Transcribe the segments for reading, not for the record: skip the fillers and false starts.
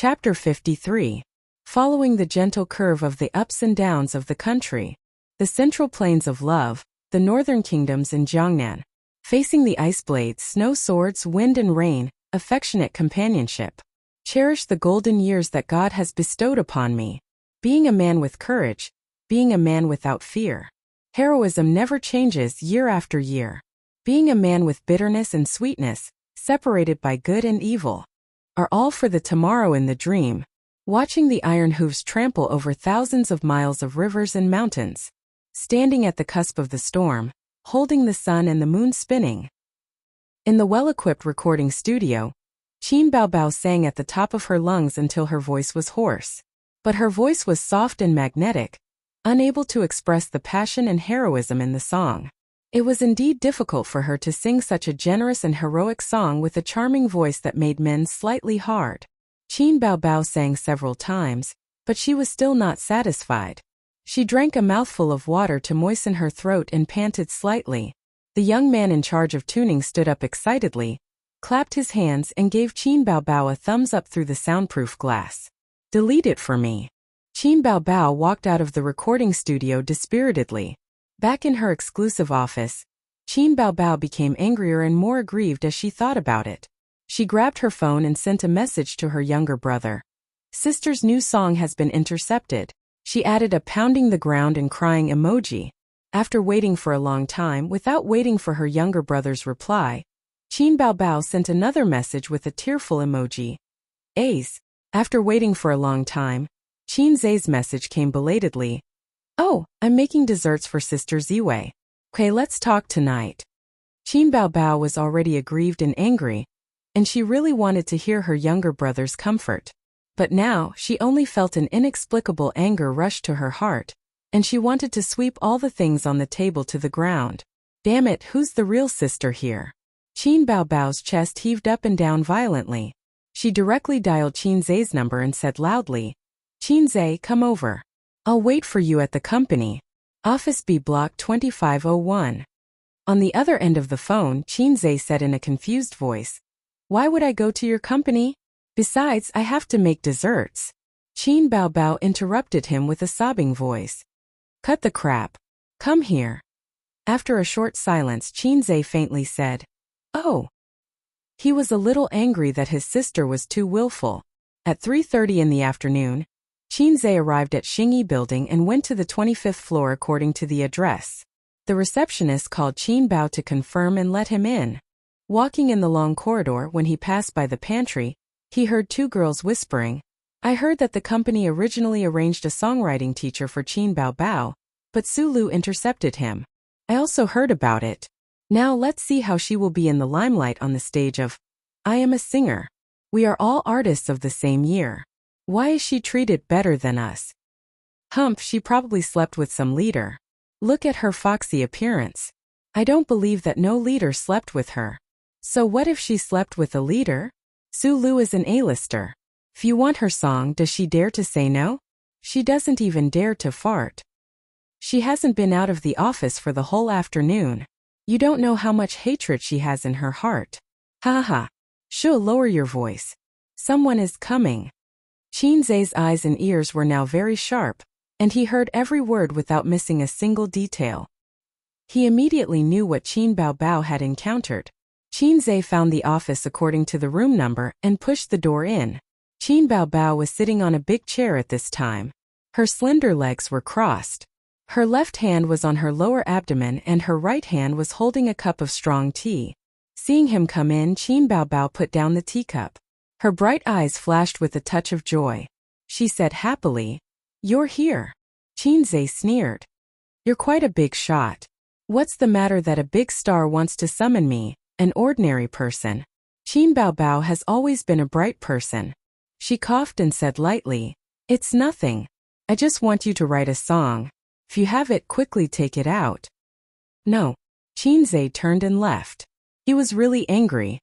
Chapter 53. Following the gentle curve of the ups and downs of the country. The central plains of love, the northern kingdoms in Jiangnan. Facing the ice blades, snow swords, wind and rain, affectionate companionship. Cherish the golden years that God has bestowed upon me. Being a man with courage, being a man without fear. Heroism never changes year after year. Being a man with bitterness and sweetness, separated by good and evil. Are all for the tomorrow in the dream. Watching the iron hooves trample over thousands of miles of rivers and mountains. Standing at the cusp of the storm, holding the sun and the moon spinning. In the well-equipped recording studio, Qin Baobao sang at the top of her lungs until her voice was hoarse. But her voice was soft and magnetic, unable to express the passion and heroism in the song. It was indeed difficult for her to sing such a generous and heroic song with a charming voice that made men slightly hard. Qin Baobao sang several times, but she was still not satisfied. She drank a mouthful of water to moisten her throat and panted slightly. The young man in charge of tuning stood up excitedly, clapped his hands and gave Qin Baobao a thumbs up through the soundproof glass. "Delete it for me." Qin Baobao walked out of the recording studio dispiritedly. Back in her exclusive office, Qin Baobao became angrier and more aggrieved as she thought about it. She grabbed her phone and sent a message to her younger brother. "Sister's new song has been intercepted." She added a pounding the ground and crying emoji. After waiting for a long time without waiting for her younger brother's reply, Qin Baobao sent another message with a tearful emoji. Ace. After waiting for a long time, Qin Zai's message came belatedly. "Oh, I'm making desserts for Sister Ziwei. Okay, let's talk tonight." Qin Baobao was already aggrieved and angry, and she really wanted to hear her younger brother's comfort. But now, she only felt an inexplicable anger rush to her heart, and she wanted to sweep all the things on the table to the ground. Damn it, who's the real sister here? Qin Baobao's chest heaved up and down violently. She directly dialed Qin Zai's number and said loudly, "Qin Zai, come over. I'll wait for you at the company. Office B Block 2501. On the other end of the phone, Qin Zai said in a confused voice, "Why would I go to your company? Besides, I have to make desserts." Qin Baobao interrupted him with a sobbing voice. "Cut the crap. Come here." After a short silence, Qin Zai faintly said, "Oh." He was a little angry that his sister was too willful. At 3:30 in the afternoon, Qin Zai arrived at Xingyi Building and went to the 25th floor according to the address. The receptionist called Qin Bao to confirm and let him in. Walking in the long corridor when he passed by the pantry, he heard two girls whispering, "I heard that the company originally arranged a songwriting teacher for Qin Baobao, but Su Lu intercepted him. I also heard about it. Now let's see how she will be in the limelight on the stage of I Am a Singer. We are all artists of the same year. Why is she treated better than us? Humph, she probably slept with some leader. Look at her foxy appearance. I don't believe that no leader slept with her. So what if she slept with a leader? Su Lu is an A-lister. If you want her song, does she dare to say no? She doesn't even dare to fart. She hasn't been out of the office for the whole afternoon. You don't know how much hatred she has in her heart. Ha ha. She'll lower your voice. Someone is coming." Qin Zai's eyes and ears were now very sharp, and he heard every word without missing a single detail. He immediately knew what Qin Baobao had encountered. Qin Zai found the office according to the room number and pushed the door in. Qin Baobao was sitting on a big chair at this time. Her slender legs were crossed. Her left hand was on her lower abdomen and her right hand was holding a cup of strong tea. Seeing him come in, Qin Baobao put down the teacup. Her bright eyes flashed with a touch of joy. She said happily, "You're here." Qin Zai sneered. "You're quite a big shot. What's the matter that a big star wants to summon me, an ordinary person?" Qin Baobao has always been a bright person. She coughed and said lightly, "It's nothing. I just want you to write a song. If you have it, quickly take it out." "No." Qin Zai turned and left. He was really angry.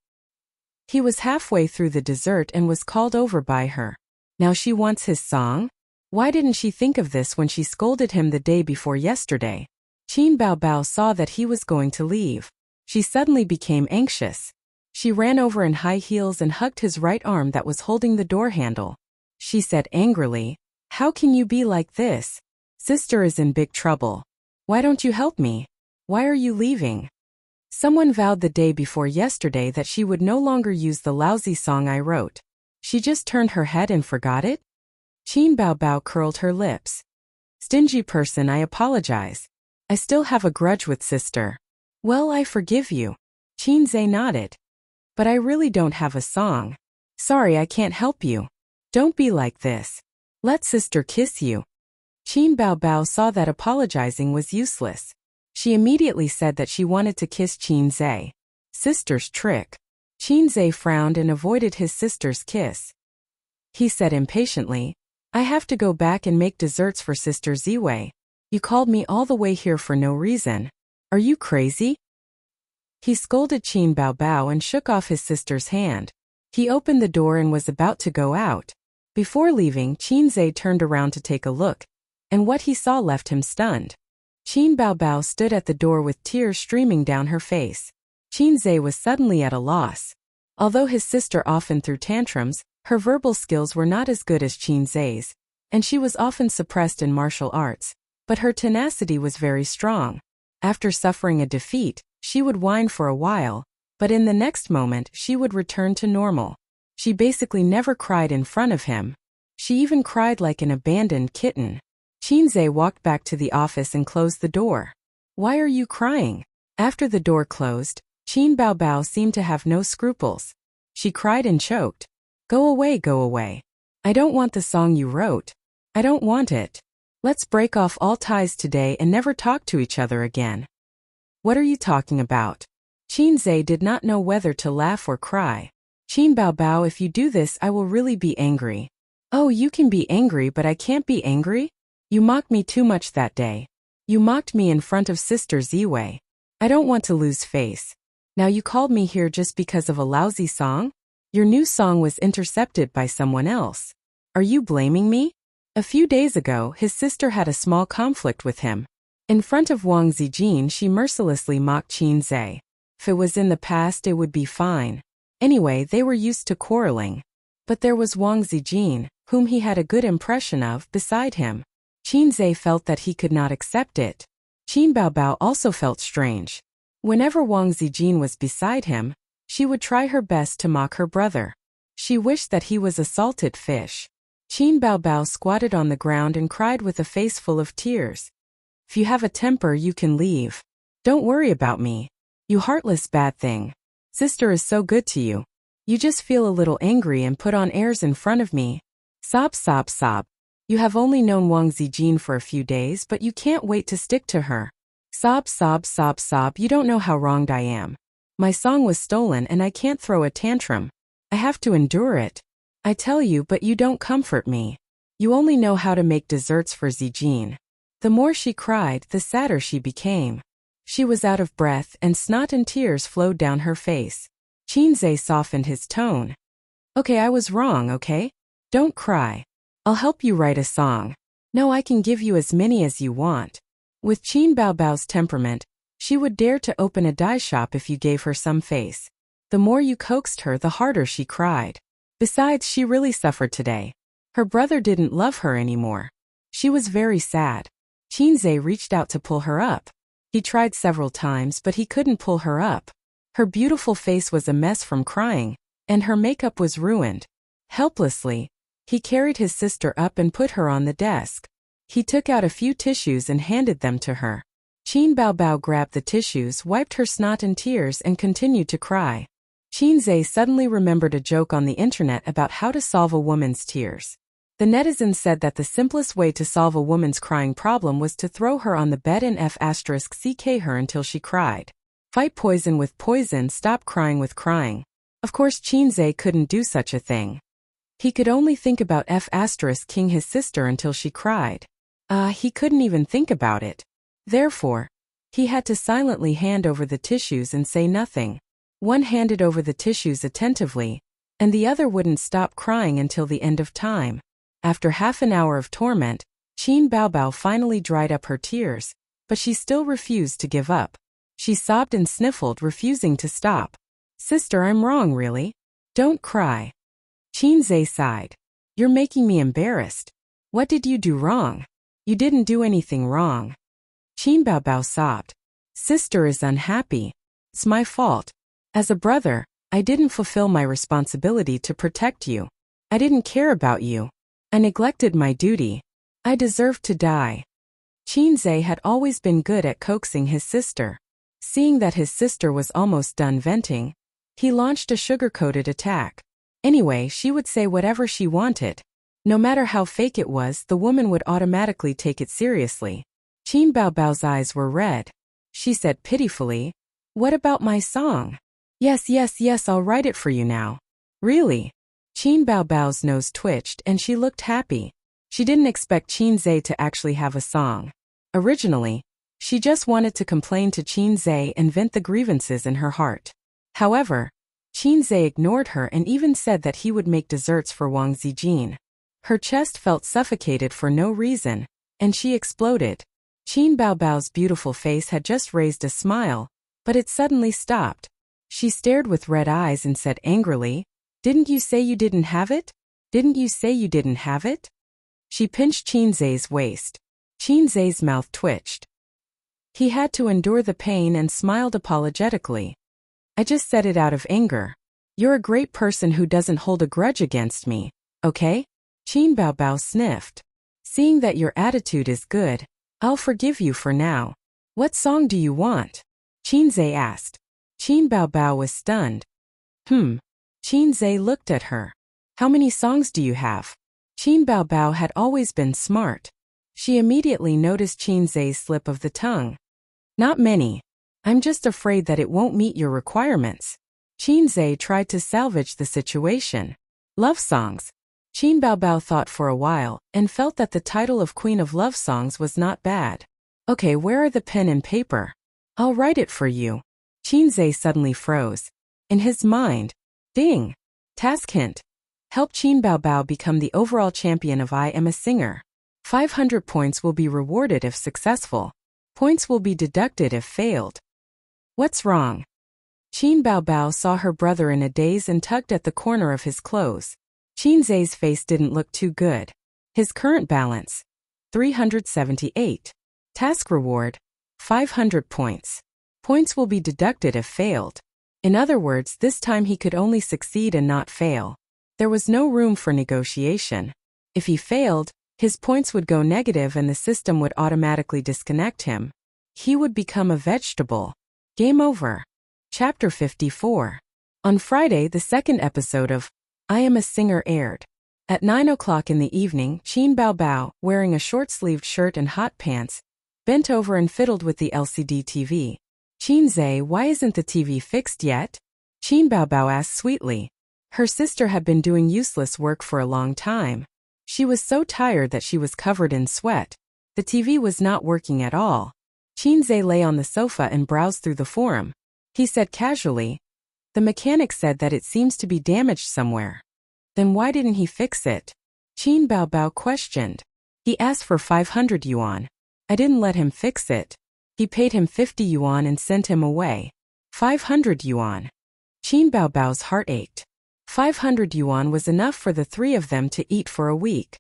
He was halfway through the dessert and was called over by her. Now she wants his song? Why didn't she think of this when she scolded him the day before yesterday? Qin Baobao saw that he was going to leave. She suddenly became anxious. She ran over in high heels and hugged his right arm that was holding the door handle. She said angrily. How can you be like this? Sister is in big trouble. Why don't you help me? Why are you leaving? Someone vowed the day before yesterday that she would no longer use the lousy song I wrote. She just turned her head and forgot it? Qin Bao Bao curled her lips. Stingy person, I apologize. I still have a grudge with sister. Well, I forgive you. Qin Zhe nodded. But I really don't have a song. Sorry, I can't help you. Don't be like this. Let sister kiss you. Qin Bao Bao saw that apologizing was useless. She immediately said that she wanted to kiss Qin Zhe. Sister's trick. Qin Zhe frowned and avoided his sister's kiss. He said impatiently, I have to go back and make desserts for Sister Ziwei. You called me all the way here for no reason. Are you crazy? He scolded Qin Bao Bao and shook off his sister's hand. He opened the door and was about to go out. Before leaving, Qin Zhe turned around to take a look, and what he saw left him stunned. Qin Bao Bao stood at the door with tears streaming down her face. Qin Zhe was suddenly at a loss. Although his sister often threw tantrums, her verbal skills were not as good as Qin Zhe's, and she was often suppressed in martial arts, but her tenacity was very strong. After suffering a defeat, she would whine for a while, but in the next moment she would return to normal. She basically never cried in front of him. She even cried like an abandoned kitten. Qin Zhe walked back to the office and closed the door. Why are you crying? After the door closed, Qin Bao Bao seemed to have no scruples. She cried and choked. Go away, go away. I don't want the song you wrote. I don't want it. Let's break off all ties today and never talk to each other again. What are you talking about? Qin Zhe did not know whether to laugh or cry. Qin Bao Bao, if you do this, I will really be angry. Oh, you can be angry, but I can't be angry? You mocked me too much that day. You mocked me in front of Sister Ziwei. I don't want to lose face. Now you called me here just because of a lousy song? Your new song was intercepted by someone else. Are you blaming me? A few days ago, his sister had a small conflict with him. In front of Wang Zijin, she mercilessly mocked Qin Zhe. If it was in the past, it would be fine. Anyway, they were used to quarreling. But there was Wang Zijin, whom he had a good impression of, beside him. Qin Zhe felt that he could not accept it. Qin Bao Bao also felt strange. Whenever Wang Zijin was beside him, she would try her best to mock her brother. She wished that he was a salted fish. Qin Bao Bao squatted on the ground and cried with a face full of tears. If you have a temper, you can leave. Don't worry about me. You heartless bad thing. Sister is so good to you. You just feel a little angry and put on airs in front of me. Sob, sob, sob. You have only known Wang Zijin for a few days, but you can't wait to stick to her. Sob, sob, sob, sob. You don't know how wronged I am. My song was stolen and I can't throw a tantrum. I have to endure it. I tell you, but you don't comfort me. You only know how to make desserts for Zijin. The more she cried, the sadder she became. She was out of breath and snot and tears flowed down her face. Qin Zhe softened his tone. Okay, I was wrong, okay? Don't cry. I'll help you write a song. No, I can give you as many as you want. With Qin Bao Bao's temperament, she would dare to open a dye shop if you gave her some face. The more you coaxed her, the harder she cried. Besides, she really suffered today. Her brother didn't love her anymore. She was very sad. Qin Zhe reached out to pull her up. He tried several times, but he couldn't pull her up. Her beautiful face was a mess from crying, and her makeup was ruined. Helplessly, he carried his sister up and put her on the desk. He took out a few tissues and handed them to her. Qin Bao Bao grabbed the tissues, wiped her snot and tears, and continued to cry. Qin Zhe suddenly remembered a joke on the internet about how to solve a woman's tears. The netizens said that the simplest way to solve a woman's crying problem was to throw her on the bed and *ck her until she cried. Fight poison with poison, stop crying with crying. Of course, Qin Zhe couldn't do such a thing. He could only think about *king his sister until she cried. He couldn't even think about it. Therefore, he had to silently hand over the tissues and say nothing. One handed over the tissues attentively, and the other wouldn't stop crying until the end of time. After half an hour of torment, Qin Bao Bao finally dried up her tears, but she still refused to give up. She sobbed and sniffled, refusing to stop. Sister, I'm wrong, really? Don't cry. Qin Zhe sighed. You're making me embarrassed. What did you do wrong? You didn't do anything wrong. Qin Baobao sobbed. Sister is unhappy. It's my fault. As a brother, I didn't fulfill my responsibility to protect you. I didn't care about you. I neglected my duty. I deserved to die. Qin Zhe had always been good at coaxing his sister. Seeing that his sister was almost done venting, he launched a sugar-coated attack. Anyway, she would say whatever she wanted. No matter how fake it was, the woman would automatically take it seriously. Qin Baobao's eyes were red. She said pitifully, "What about my song?" Yes, I'll write it for you now." Really? Qin Baobao's nose twitched and she looked happy. She didn't expect Qin Zhe to actually have a song. Originally, she just wanted to complain to Qin Zhe and vent the grievances in her heart. However, Qin Zhe ignored her and even said that he would make desserts for Wang Zijin. Her chest felt suffocated for no reason, and she exploded. Qin Baobao's beautiful face had just raised a smile, but it suddenly stopped. She stared with red eyes and said angrily, "Didn't you say you didn't have it? Didn't you say you didn't have it?" She pinched Qin Zhe's waist. Qin Zhe's mouth twitched. He had to endure the pain and smiled apologetically. "I just said it out of anger. You're a great person who doesn't hold a grudge against me, okay?" Qin Baobao sniffed. "Seeing that your attitude is good, I'll forgive you for now. What song do you want?" Qin Zhe asked. Qin Baobao was stunned. Qin Zhe looked at her. "How many songs do you have?" Qin Baobao had always been smart. She immediately noticed Qin Zhe's slip of the tongue. "Not many. I'm just afraid that it won't meet your requirements." Qin Zhe tried to salvage the situation. "Love songs." Qin Baobao thought for a while and felt that the title of Queen of Love Songs was not bad. "Okay, where are the pen and paper? I'll write it for you." Qin Zhe suddenly froze. In his mind, ding! Task hint. Help Qin Baobao become the overall champion of I Am a Singer. 500 points will be rewarded if successful. Points will be deducted if failed. What's wrong? Qin Baobao saw her brother in a daze and tugged at the corner of his clothes. Qin Zhe's face didn't look too good. His current balance, 378. Task reward, 500 points. Points will be deducted if failed. In other words, this time he could only succeed and not fail. There was no room for negotiation. If he failed, his points would go negative and the system would automatically disconnect him. He would become a vegetable. Game over. Chapter 54. On Friday, the second episode of I Am a Singer aired. At 9 o'clock in the evening, Qin Baobao, wearing a short-sleeved shirt and hot pants, bent over and fiddled with the LCD TV. "Qin Zhe, why isn't the TV fixed yet?" Qin Baobao asked sweetly. Her sister had been doing useless work for a long time. She was so tired that she was covered in sweat. The TV was not working at all. Qin Zhe lay on the sofa and browsed through the forum. He said casually, "The mechanic said that it seems to be damaged somewhere." "Then why didn't he fix it?" Qin Baobao questioned. "He asked for 500 yuan. I didn't let him fix it. He paid him 50 yuan and sent him away." 500 yuan. Qin Baobao's heart ached. 500 yuan was enough for the three of them to eat for a week.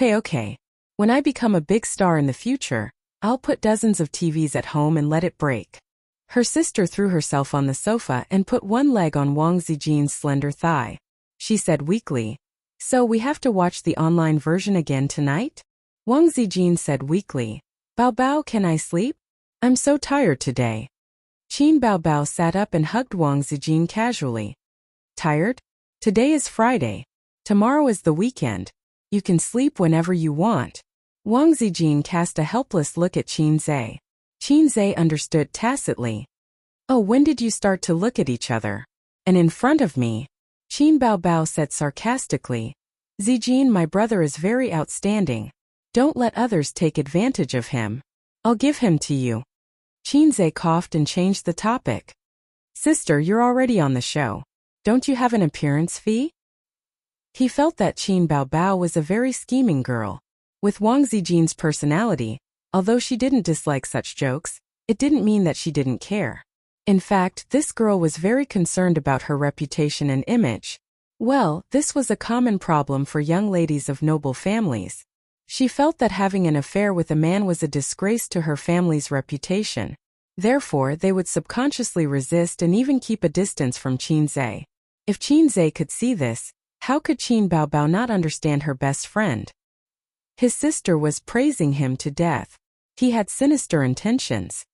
Okay. When I become a big star in the future, I'll put dozens of TVs at home and let it break. Her sister threw herself on the sofa and put one leg on Wang Zijin's slender thigh. She said weakly, "So we have to watch the online version again tonight?" Wang Zijin said weakly, "Baobao, can I sleep? I'm so tired today." Qin Baobao sat up and hugged Wang Zijin casually. "Tired? Today is Friday. Tomorrow is the weekend. You can sleep whenever you want." Wang Zijin cast a helpless look at Qin Zhe. Qin Zhe understood tacitly. "Oh, when did you start to look at each other? And in front of me?" Qin Baobao said sarcastically. "Zijin, my brother is very outstanding. Don't let others take advantage of him. I'll give him to you." Qin Zhe coughed and changed the topic. "Sister, you're already on the show. Don't you have an appearance fee?" He felt that Qin Baobao was a very scheming girl. With Wang Zijin's personality, although she didn't dislike such jokes, it didn't mean that she didn't care. In fact, this girl was very concerned about her reputation and image. Well, this was a common problem for young ladies of noble families. She felt that having an affair with a man was a disgrace to her family's reputation. Therefore, they would subconsciously resist and even keep a distance from Qin Zhe. If Qin Zhe could see this, how could Qin Baobao not understand her best friend? His sister was praising him to death. He had sinister intentions.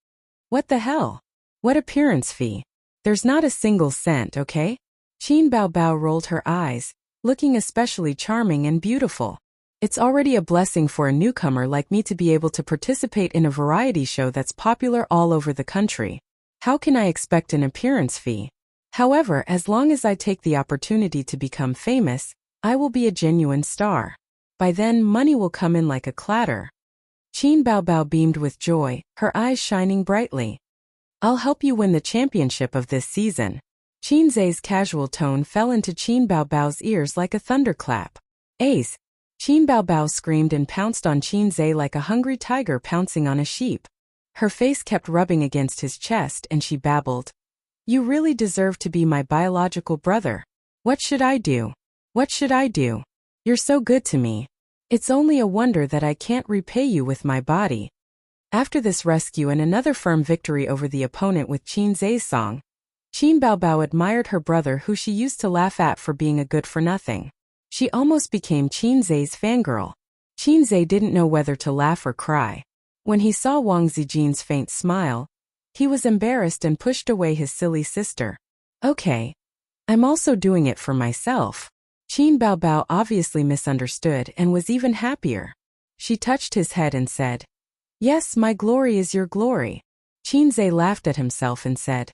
What the hell? What appearance fee? There's not a single cent, okay? Qin Baobao rolled her eyes, looking especially charming and beautiful. It's already a blessing for a newcomer like me to be able to participate in a variety show that's popular all over the country. How can I expect an appearance fee? However, as long as I take the opportunity to become famous, I will be a genuine star. By then, money will come in like a clatter. Qin Baobao beamed with joy, her eyes shining brightly. I'll help you win the championship of this season. Qin Zhe's casual tone fell into Qin Baobao's ears like a thunderclap. Ace! Qin Baobao screamed and pounced on Qin Zhe like a hungry tiger pouncing on a sheep. Her face kept rubbing against his chest and she babbled. You really deserve to be my biological brother. What should I do? What should I do? You're so good to me. It's only a wonder that I can't repay you with my body. After this rescue and another firm victory over the opponent with Qin Zhe's song, Qin Baobao admired her brother who she used to laugh at for being a good-for-nothing. She almost became Qin Zhe's fangirl. Qin Zhe didn't know whether to laugh or cry. When he saw Wang Zijin's faint smile, he was embarrassed and pushed away his silly sister. Okay. I'm also doing it for myself. Qin Baobao obviously misunderstood and was even happier. She touched his head and said, Yes, my glory is your glory. Qin Zhe laughed at himself and said,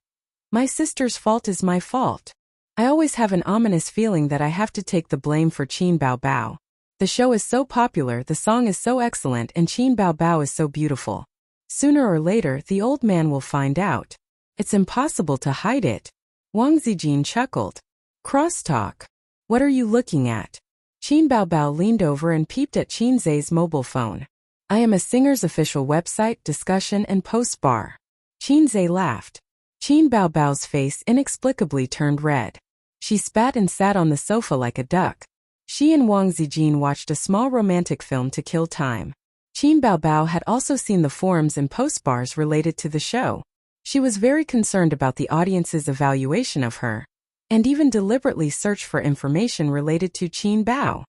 My sister's fault is my fault. I always have an ominous feeling that I have to take the blame for Qin Baobao. The show is so popular, the song is so excellent, and Qin Baobao is so beautiful. Sooner or later, the old man will find out. It's impossible to hide it. Wang Zijin chuckled. Crosstalk. What are you looking at? Qin Baobao leaned over and peeped at Qin Zhe's mobile phone. I am a singer's official website, discussion, and post bar. Qin Zhe laughed. Qin Baobao's face inexplicably turned red. She spat and sat on the sofa like a duck. She and Wang Zijin watched a small romantic film to kill time. Qin Baobao had also seen the forums and post bars related to the show. She was very concerned about the audience's evaluation of her, and even deliberately searched for information related to Qin Bao.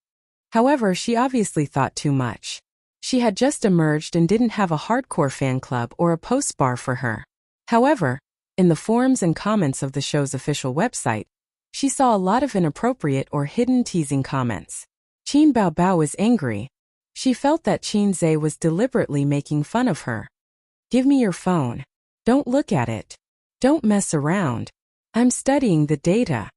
However, she obviously thought too much. She had just emerged and didn't have a hardcore fan club or a post bar for her. However, in the forums and comments of the show's official website, she saw a lot of inappropriate or hidden teasing comments. Qin Baobao was angry. She felt that Qin Zhe was deliberately making fun of her. Give me your phone. Don't look at it. Don't mess around. I'm studying the data.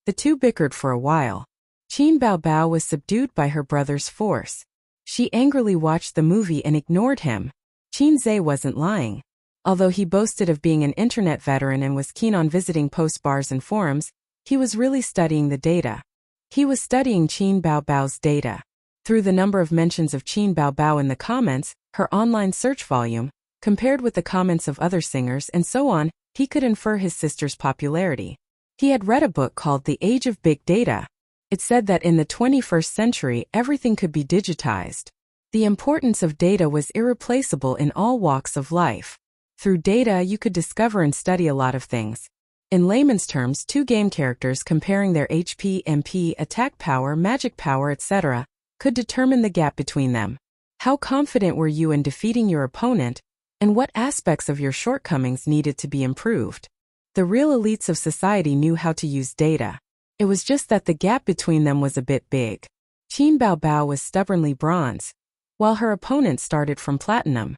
The two bickered for a while. Qin Baobao was subdued by her brother's force. She angrily watched the movie and ignored him. Qin Zhe wasn't lying. Although he boasted of being an internet veteran and was keen on visiting post bars and forums, he was really studying the data. He was studying Qin Baobao's data. Through the number of mentions of Qin Baobao in the comments, her online search volume, compared with the comments of other singers and so on, he could infer his sister's popularity. He had read a book called The Age of Big Data. It said that in the 21st century everything could be digitized. The importance of data was irreplaceable in all walks of life. Through data you could discover and study a lot of things. In layman's terms, two game characters comparing their HP, MP, attack power, magic power, etc., could determine the gap between them. How confident were you in defeating your opponent, and what aspects of your shortcomings needed to be improved? The real elites of society knew how to use data. It was just that the gap between them was a bit big. Qin Baobao was stubbornly bronze, while her opponent started from platinum.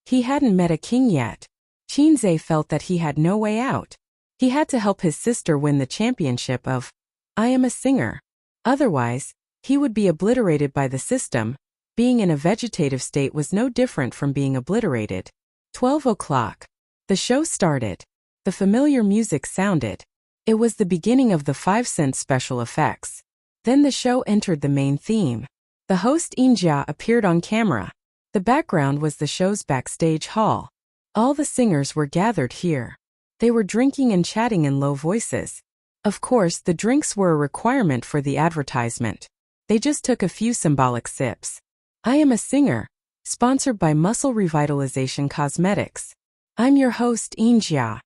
He hadn't met a king yet. Qin Zhe felt that he had no way out. He had to help his sister win the championship of I am a singer. Otherwise, he would be obliterated by the system. Being in a vegetative state was no different from being obliterated. 12 o'clock. The show started. The familiar music sounded. It was the beginning of the 5-cent special effects. Then the show entered the main theme. The host Injia appeared on camera. The background was the show's backstage hall. All the singers were gathered here. They were drinking and chatting in low voices. Of course, the drinks were a requirement for the advertisement. They just took a few symbolic sips. I am a singer, sponsored by Muscle Revitalization Cosmetics. I'm your host, Injia.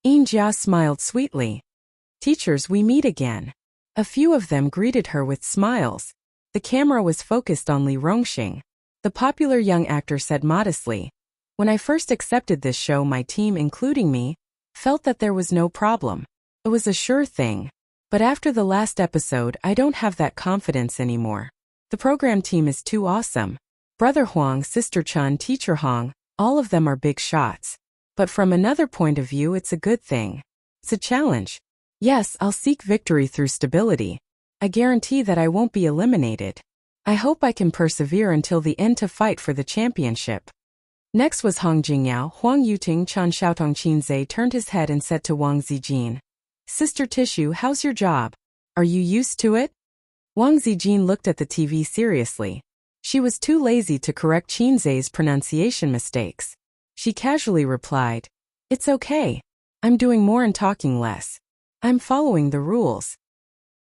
Injia smiled sweetly. Teachers, we meet again. A few of them greeted her with smiles. The camera was focused on Li Rongxing. The popular young actor said modestly, "When I first accepted this show, my team, including me, felt that there was no problem. It was a sure thing. But after the last episode, I don't have that confidence anymore. The program team is too awesome. Brother Huang, Sister Chun, Teacher Hong, all of them are big shots. But from another point of view, it's a good thing. It's a challenge. Yes, I'll seek victory through stability. I guarantee that I won't be eliminated. I hope I can persevere until the end to fight for the championship." Next was Hong Jingyao. Huang Yuting Chan Xiaotong Qinzai turned his head and said to Wang Zijin, "Sister Tissue, how's your job? Are you used to it?" Wang Zijin looked at the TV seriously. She was too lazy to correct Qinzai's pronunciation mistakes. She casually replied, "It's okay. I'm doing more and talking less. I'm following the rules.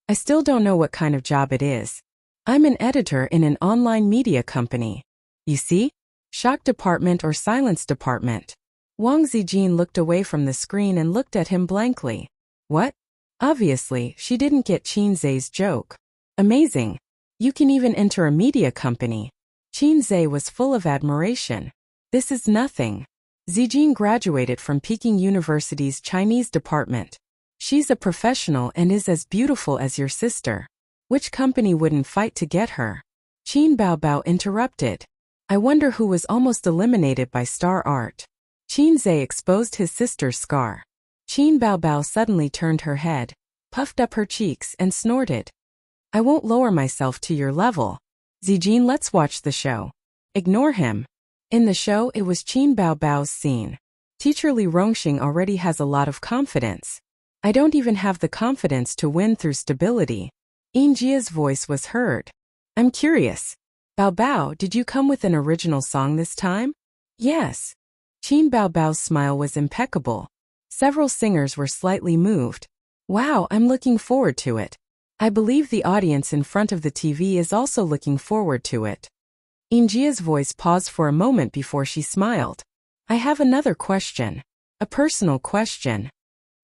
I still don't know what kind of job it is. I'm an editor in an online media company. You see? Shock department or silence department." Wang Zijin looked away from the screen and looked at him blankly. What? Obviously, she didn't get Qinzai's joke. Amazing. You can even enter a media company. Qinzai was full of admiration. This is nothing. Zijin graduated from Peking University's Chinese department. She's a professional and is as beautiful as your sister. Which company wouldn't fight to get her? Qin Baobao interrupted. I wonder who was almost eliminated by Star Art. Qinzai exposed his sister's scar. Qin Baobao suddenly turned her head, puffed up her cheeks and snorted. I won't lower myself to your level. Zijin, let's watch the show. Ignore him. In the show, it was Qin Baobao's scene. Teacher Li Rongxing already has a lot of confidence. I don't even have the confidence to win through stability. Injia's voice was heard. I'm curious. Baobao, did you come with an original song this time? Yes. Qin Baobao's smile was impeccable. Several singers were slightly moved. Wow, I'm looking forward to it. I believe the audience in front of the TV is also looking forward to it. Injia's voice paused for a moment before she smiled. I have another question. A personal question.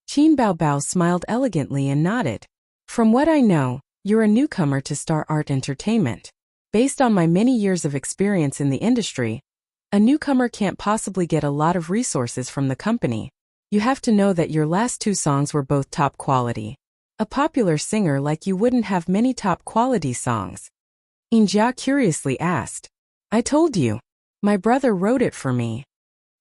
Qin Baobao smiled elegantly and nodded. From what I know, you're a newcomer to Star Art Entertainment. Based on my many years of experience in the industry, a newcomer can't possibly get a lot of resources from the company. You have to know that your last two songs were both top quality. A popular singer like you wouldn't have many top quality songs. Injia curiously asked. I told you. My brother wrote it for me.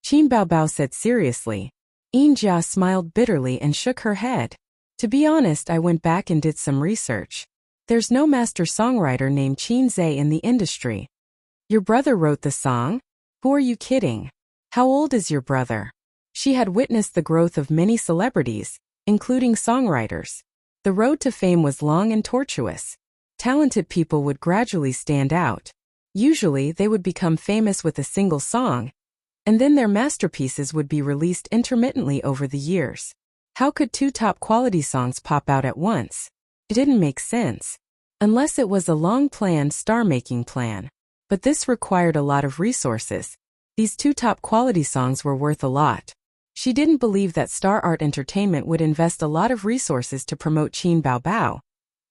Qin Baobao said seriously. Injia smiled bitterly and shook her head. To be honest, I went back and did some research. There's no master songwriter named Qinzai in the industry. Your brother wrote the song? Who are you kidding? How old is your brother? She had witnessed the growth of many celebrities, including songwriters. The road to fame was long and tortuous. Talented people would gradually stand out. Usually, they would become famous with a single song, and then their masterpieces would be released intermittently over the years. How could two top-quality songs pop out at once? It didn't make sense. Unless it was a long-planned star-making plan. But this required a lot of resources. These two top-quality songs were worth a lot. She didn't believe that Star Art Entertainment would invest a lot of resources to promote Qin Baobao,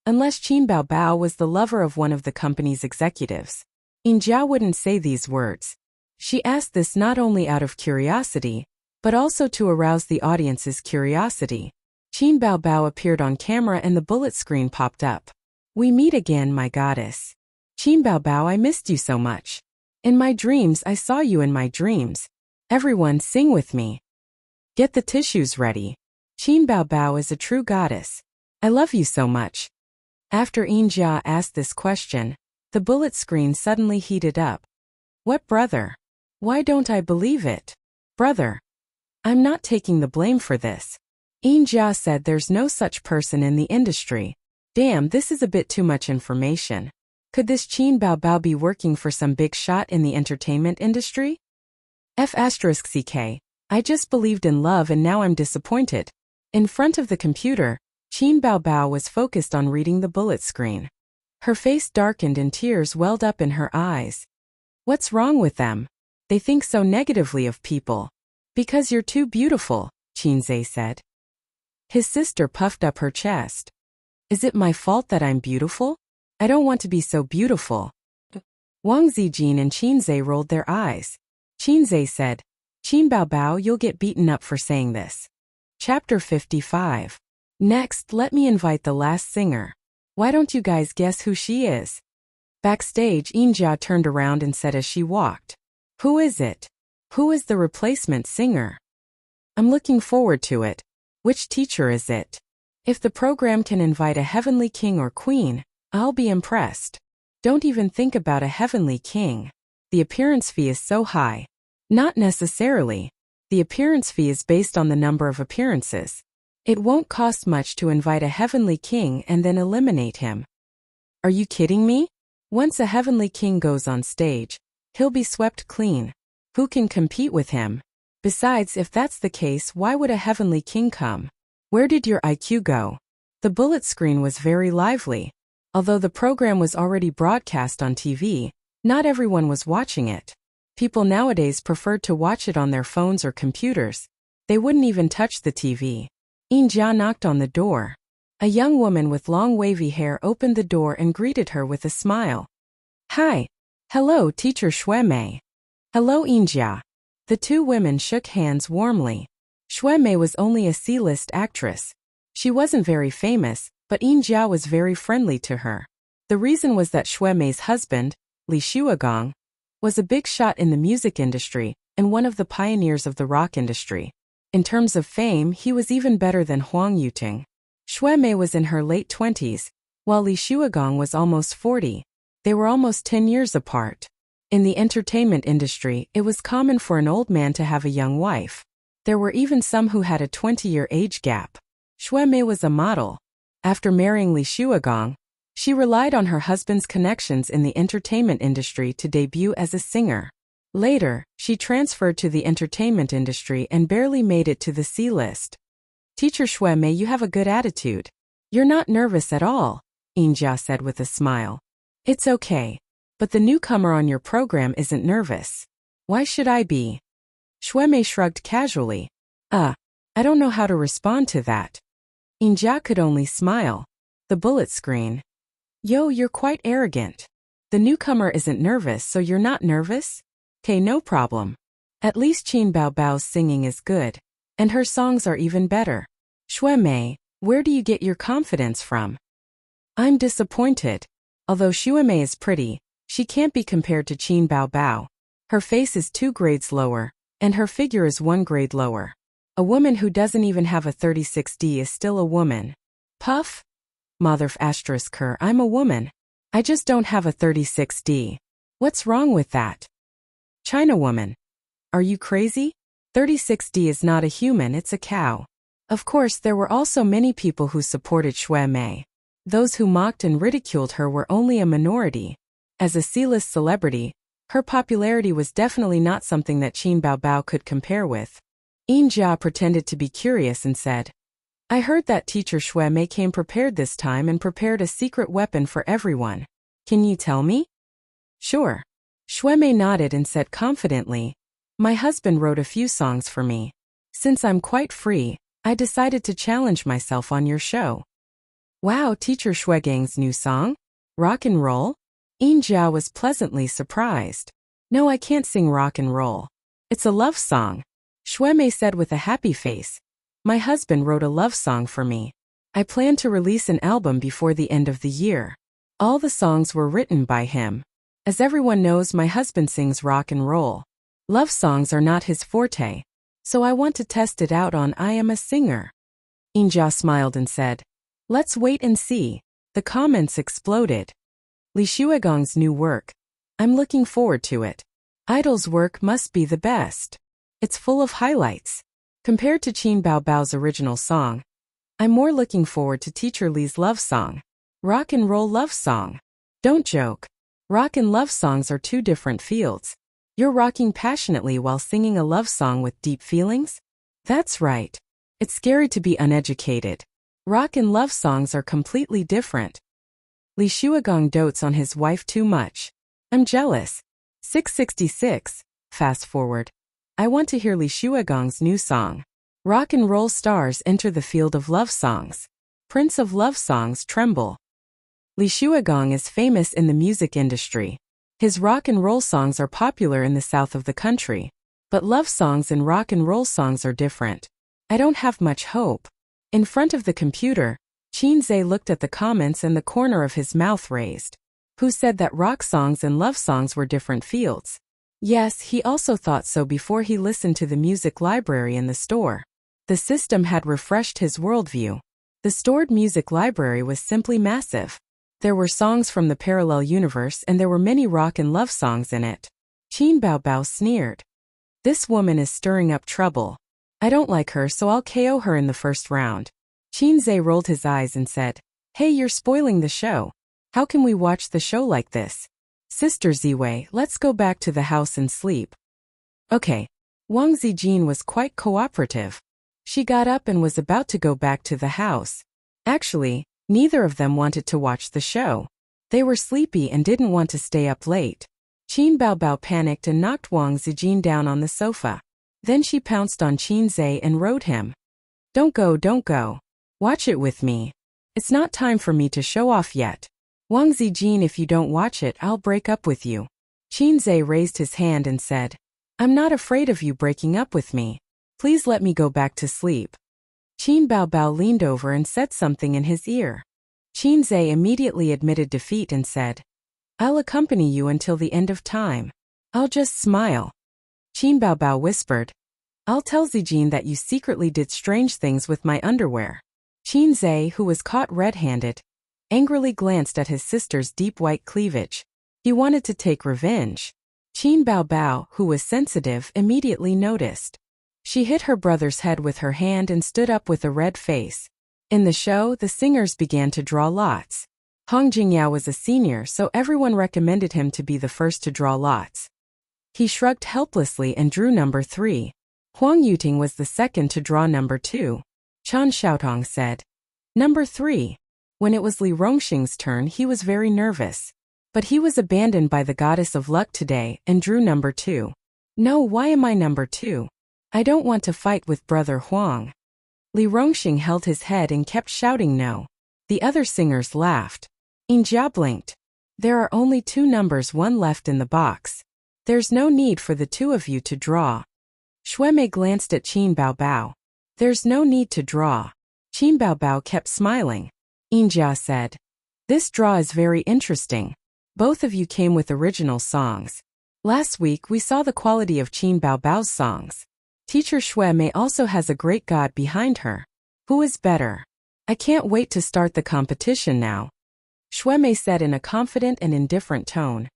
unless Qin Baobao was the lover of one of the company's executives. Injia wouldn't say these words. She asked this not only out of curiosity, but also to arouse the audience's curiosity. Qin Baobao appeared on camera and the bullet screen popped up. We meet again, my goddess. Qin Baobao, I missed you so much. In my dreams, I saw you in my dreams. Everyone sing with me. Get the tissues ready. Qin Baobao is a true goddess. I love you so much. After Injia asked this question, the bullet screen suddenly heated up. What brother? Why don't I believe it? Brother. I'm not taking the blame for this. Injia said there's no such person in the industry. Damn, this is a bit too much information. Could this Qin Baobao be working for some big shot in the entertainment industry? F***ck. I just believed in love and now I'm disappointed. In front of the computer, Qin Baobao was focused on reading the bullet screen. Her face darkened and tears welled up in her eyes. What's wrong with them? They think so negatively of people. Because you're too beautiful, Qinzhe said. His sister puffed up her chest. Is it my fault that I'm beautiful? I don't want to be so beautiful. Wang Zijin and Qinzhe rolled their eyes. Qinzhe said, Qin Baobao, you'll get beaten up for saying this. Chapter 55. Next, let me invite the last singer. Why don't you guys guess who she is? Backstage, Yinjia turned around and said as she walked. Who is it? Who is the replacement singer? I'm looking forward to it. Which teacher is it? If the program can invite a heavenly king or queen, I'll be impressed. Don't even think about a heavenly king. The appearance fee is so high. Not necessarily. The appearance fee is based on the number of appearances. It won't cost much to invite a heavenly king and then eliminate him. Are you kidding me? Once a heavenly king goes on stage, he'll be swept clean. Who can compete with him? Besides, if that's the case, why would a heavenly king come? Where did your IQ go? The bullet screen was very lively. Although the program was already broadcast on TV, not everyone was watching it. People nowadays preferred to watch it on their phones or computers. They wouldn't even touch the TV. Yinjia knocked on the door. A young woman with long wavy hair opened the door and greeted her with a smile. Hi. Hello, Teacher Xuemei. Hello, Yinjia. The two women shook hands warmly. Xuemei was only a C-list actress. She wasn't very famous, but Yinjia was very friendly to her. The reason was that Xuemei's husband, Li Xuegong, was a big shot in the music industry and one of the pioneers of the rock industry. In terms of fame, he was even better than Huang Yuting. Xuemei was in her late 20s, while Li Xuegong was almost 40. They were almost 10 years apart. In the entertainment industry, it was common for an old man to have a young wife. There were even some who had a 20-year age gap. Xuemei was a model. After marrying Li Xuegong, she relied on her husband's connections in the entertainment industry to debut as a singer. Later, she transferred to the entertainment industry and barely made it to the C-list. Teacher Xuemei, you have a good attitude. You're not nervous at all, Yinjia said with a smile. It's okay. But the newcomer on your program isn't nervous. Why should I be? Xuemei shrugged casually. I don't know how to respond to that. Yinjia could only smile. The bullet screen. Yo, you're quite arrogant. The newcomer isn't nervous, so you're not nervous? Okay, no problem. At least Qin Baobao's singing is good. And her songs are even better. Xuemei, where do you get your confidence from? I'm disappointed. Although Xuemei is pretty, she can't be compared to Qin Baobao. Her face is 2 grades lower, and her figure is 1 grade lower. A woman who doesn't even have a 36D is still a woman. Puff? Motherf *her, I'm a woman. I just don't have a 36D. What's wrong with that? China woman. Are you crazy? 36D is not a human, it's a cow. Of course, there were also many people who supported Xuemei. Those who mocked and ridiculed her were only a minority. As a C-list celebrity, her popularity was definitely not something that Qin Baobao could compare with. Yinjia pretended to be curious and said, I heard that Teacher Xuemei came prepared this time and prepared a secret weapon for everyone. Can you tell me? Sure. Xuemei nodded and said confidently, My husband wrote a few songs for me. Since I'm quite free, I decided to challenge myself on your show. Wow, Teacher Xuegang's new song? Rock and roll? Yinjia was pleasantly surprised. No, I can't sing rock and roll. It's a love song. Xuemei said with a happy face. My husband wrote a love song for me. I plan to release an album before the end of the year. All the songs were written by him. As everyone knows, my husband sings rock and roll. Love songs are not his forte. So I want to test it out on I Am a Singer. Yinjia smiled and said, Let's wait and see. The comments exploded. Li Xuegong's new work. I'm looking forward to it. Idol's work must be the best. It's full of highlights. Compared to Qin Baobao's original song, I'm more looking forward to Teacher Li's love song. Rock and roll love song. Don't joke. Rock and love songs are 2 different fields. You're rocking passionately while singing a love song with deep feelings? That's right. It's scary to be uneducated. Rock and love songs are completely different. Li Shuagong dotes on his wife too much. I'm jealous. 666. Fast forward. I want to hear Li Shuagong's new song. Rock and roll stars enter the field of love songs. Prince of love songs tremble. Li Shuagong is famous in the music industry. His rock and roll songs are popular in the south of the country. But love songs and rock and roll songs are different. I don't have much hope. In front of the computer, Qin Zhe looked at the comments and the corner of his mouth raised. Who said that rock songs and love songs were different fields? Yes, he also thought so before he listened to the music library in the store. The system had refreshed his worldview. The stored music library was simply massive. There were songs from the parallel universe and there were many rock and love songs in it. Qin Baobao sneered. This woman is stirring up trouble. I don't like her, so I'll KO her in the first round. Qin Zhe rolled his eyes and said, Hey, you're spoiling the show. How can we watch the show like this? Sister Ziwei, let's go back to the house and sleep. Okay. Wang Zijin was quite cooperative. She got up and was about to go back to the house. Actually, neither of them wanted to watch the show. They were sleepy and didn't want to stay up late. Qin Baobao panicked and knocked Wang Zijin down on the sofa. Then she pounced on Qin Zhe and rode him. Don't go, don't go. Watch it with me. It's not time for me to show off yet. Wang Zijin, if you don't watch it, I'll break up with you. Qin Zhe raised his hand and said, I'm not afraid of you breaking up with me. Please let me go back to sleep. Qin Baobao leaned over and said something in his ear. Qin Zhe immediately admitted defeat and said, I'll accompany you until the end of time. I'll just smile. Qin Baobao whispered, I'll tell Zijin that you secretly did strange things with my underwear. Qin Zhe, who was caught red-handed, angrily glanced at his sister's deep white cleavage. He wanted to take revenge. Qin Baobao, who was sensitive, immediately noticed. She hit her brother's head with her hand and stood up with a red face. In the show, the singers began to draw lots. Hong Jingyao was a senior, so everyone recommended him to be the first to draw lots. He shrugged helplessly and drew number 3. Huang Yuting was the second to draw number 2. Chan Xiaotong said, Number 3. When it was Li Rongxing's turn, he was very nervous. But he was abandoned by the goddess of luck today and drew number 2. No, why am I number 2? I don't want to fight with brother Huang. Li Rongxing held his head and kept shouting no. The other singers laughed. Injia blinked. There are only 2 numbers 1 left in the box. There's no need for the 2 of you to draw. Shuemei glanced at Qin Baobao. There's no need to draw. Qin Baobao kept smiling. Injia said, This draw is very interesting. Both of you came with original songs. Last week we saw the quality of Qin Baobao's songs. Teacher Shuemei also has a great god behind her. Who is better? I can't wait to start the competition now. Shuemei said in a confident and indifferent tone.